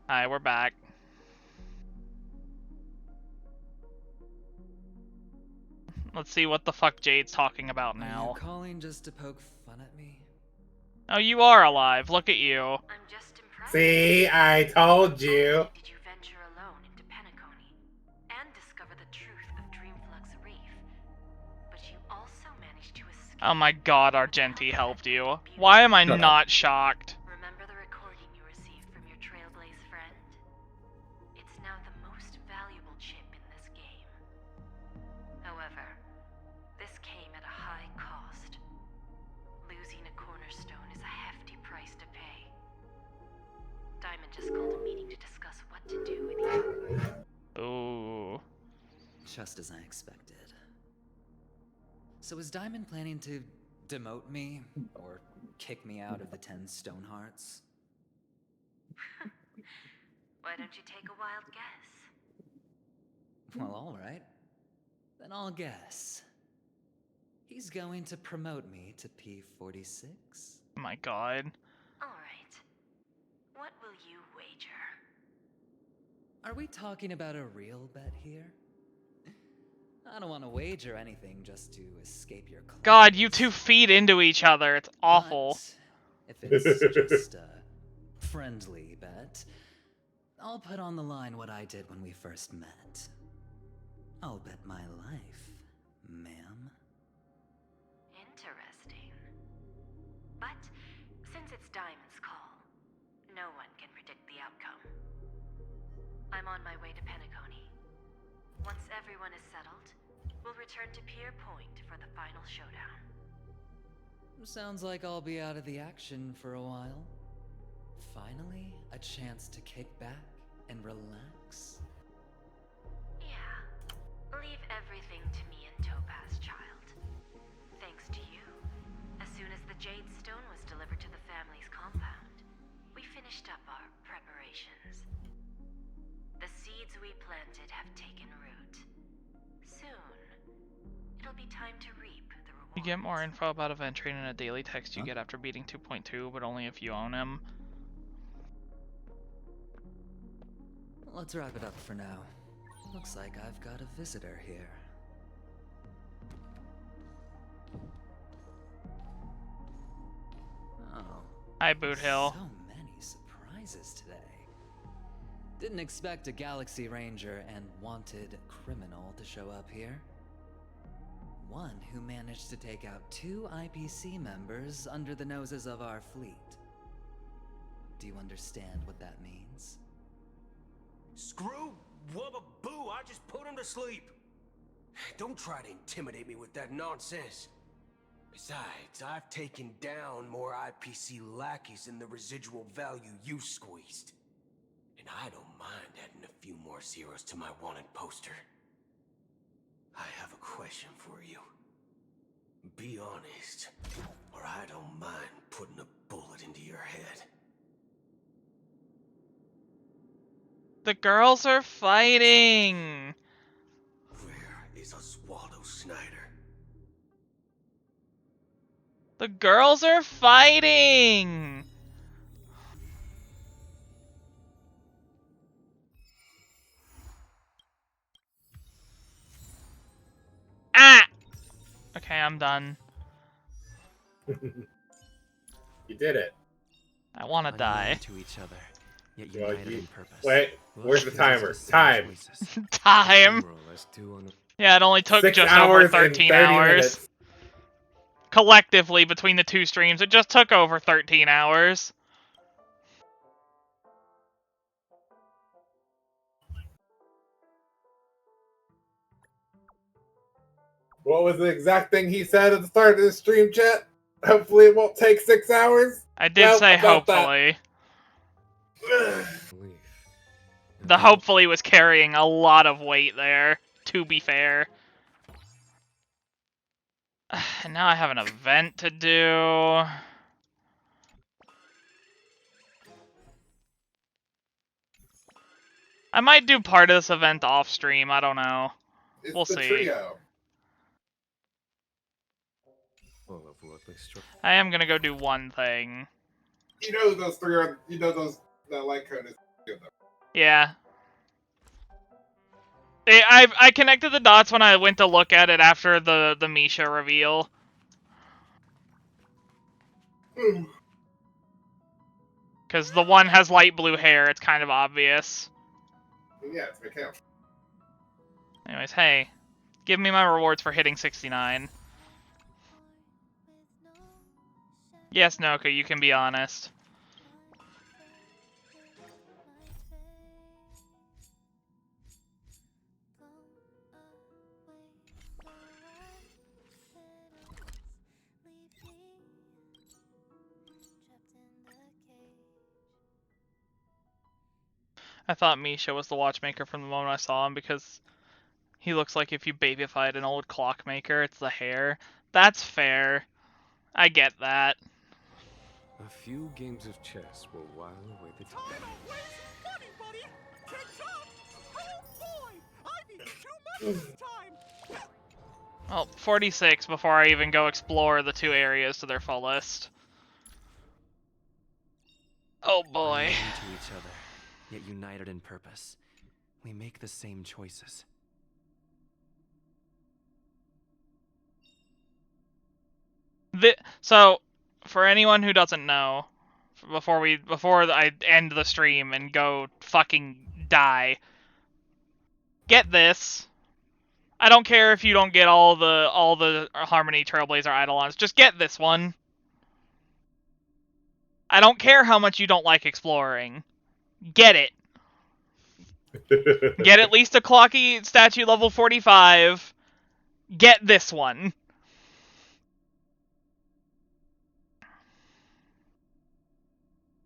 Hi, we're back. Let's see what the fuck Jade's talking about now. Are you calling just to poke fun at me? Oh, you are alive. Look at you. I'm just impressed. See, I told you. Did you venture alone into Penacony and discover the truth of Dreamflux Reef? But you also managed to escape. Oh my god, Argenti helped you. Why am I not shocked? Remember the recording you received from your Trailblaze friend? It's now the most valuable chip in this game. However, this came at a high cost. Losing a cornerstone is a hefty price to pay. Diamond just called a meeting to discuss what to do with you. Ooh. Just as I expected. So is Diamond planning to Demote me? Or kick me out of the 10 Stonehearts? Why don't you take a wild guess? Well, alright. Then I'll guess. He's going to promote me to P46? Oh my god. Alright. What will you wager? Are we talking about a real bet here? I don't want to wager anything just to escape your clutches. God, you two feed into each other. It's awful. But if it's just a friendly bet, I'll put on the line what I did when we first met. I'll bet my life, ma'am. Interesting. But since it's Diamond's call, no one can predict the outcome. I'm on my way to Penacony. Once everyone is settled, we'll return to Pier Point for the final showdown. Sounds like I'll be out of the action for a while. Finally, a chance to kick back and relax. Yeah. Leave everything to me and Topaz, child. Thanks to you, as soon as the Jade Stone was delivered to the family's compound, we finished up our preparations. The seeds we planted have taken root. Soon, it'll be time to reap the reward. You get more info about event train in a daily text you get after beating 2.2, but only if you own him. Let's wrap it up for now. Looks like I've got a visitor here. Oh. Hi, Boot Hill. So many surprises today. Didn't expect a Galaxy Ranger and wanted criminal to show up here. One who managed to take out 2 IPC members under the noses of our fleet. Do you understand what that means? Screw Wubba Boo, I just put him to sleep. Don't try to intimidate me with that nonsense. Besides, I've taken down more IPC lackeys than the residual value you squeezed. And I don't mind adding a few more zeros to my wanted poster. I have a question for you. Be honest, or I don't mind putting a bullet into your head. The girls are fighting! Where is Oswaldo Snyder? The girls are fighting! Ah! Okay, I'm done. You did it. I wanna die. To each other, yet Well, united in purpose. Wait, where's the timer? Time. Time? Yeah, it only took 6 just over hours and 13 30 hours. minutes. Collectively, between the two streams, it just took over 13 hours. What was the exact thing he said at the start of the stream chat? Hopefully it won't take 6 hours. I did say hopefully. The hopefully was carrying a lot of weight there, to be fair. And now I have an event to do. I might do part of this event off stream, I don't know. We'll see. Trio. I am gonna go do one thing. You know those 3 are. You know that light cone is. Yeah. I connected the dots when I went to look at it after the Misha reveal. Because the one has light blue hair, it's kind of obvious. Yeah, it's Mikhail. Anyways, hey. Give me my rewards for hitting 69. Yes, Noka, you can be honest. I thought Misha was the watchmaker from the moment I saw him because he looks like if you babyfied an old clockmaker, it's the hair. That's fair. I get that. A few games of chess will while away the time. Well, 46 before I even go explore the 2 areas to their fullest. Oh boy. Unknown to each other, yet united in purpose. We make the same choices. So, for anyone who doesn't know, before I end the stream and go fucking die, get this. I don't care if you don't get all the Harmony Trailblazer Eidolons. Just get this one. I don't care how much you don't like exploring. Get it. Get at least a Clocky statue level 45. Get this one.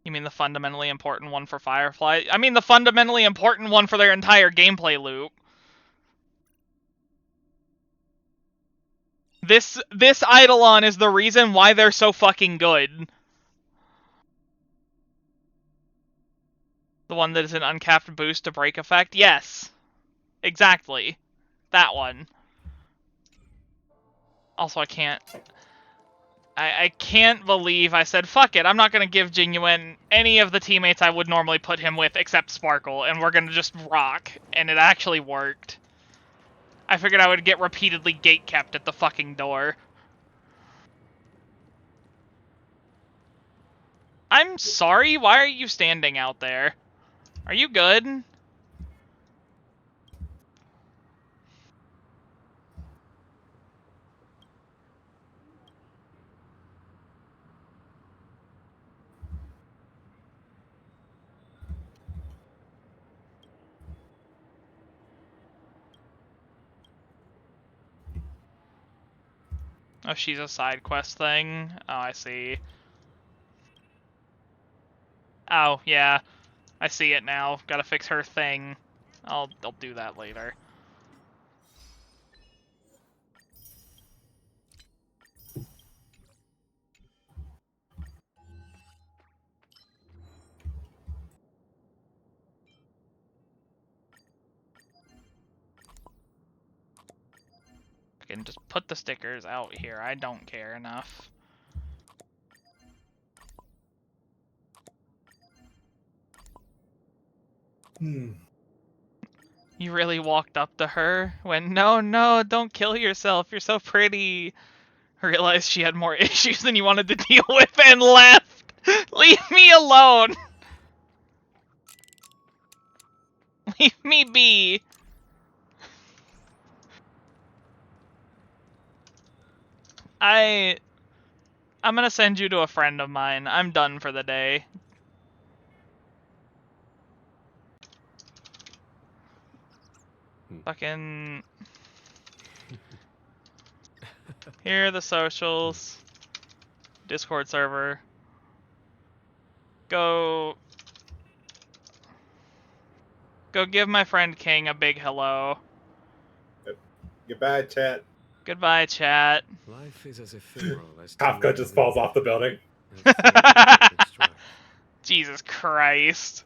You mean the fundamentally important one for Firefly? I mean the fundamentally important one for their entire gameplay loop. This Eidolon is the reason why they're so fucking good. The one that is an uncapped boost to break effect? Yes. Exactly. That one. Also, I can't believe I said, fuck it, I'm not gonna give Genuine any of the teammates I would normally put him with except Sparkle, and we're gonna just rock. And it actually worked. I figured I would get repeatedly gate-kept at the fucking door. I'm sorry, why are you standing out there? Are you good? Oh, she's a side quest thing? Oh, I see. Oh, yeah. I see it now. Gotta fix her thing. I'll do that later. I can just put the stickers out here. I don't care enough. You really walked up to her? Went, no, don't kill yourself. You're so pretty. Realized she had more issues than you wanted to deal with and left. Leave me alone. Leave me be. I'm gonna send you to a friend of mine. I'm done for the day. Fucking... Here are the socials. Discord server. Go give my friend King a big hello. Goodbye, chat. Goodbye, chat. Life is as ephemeral as Kafka just falls off the building. Jesus Christ.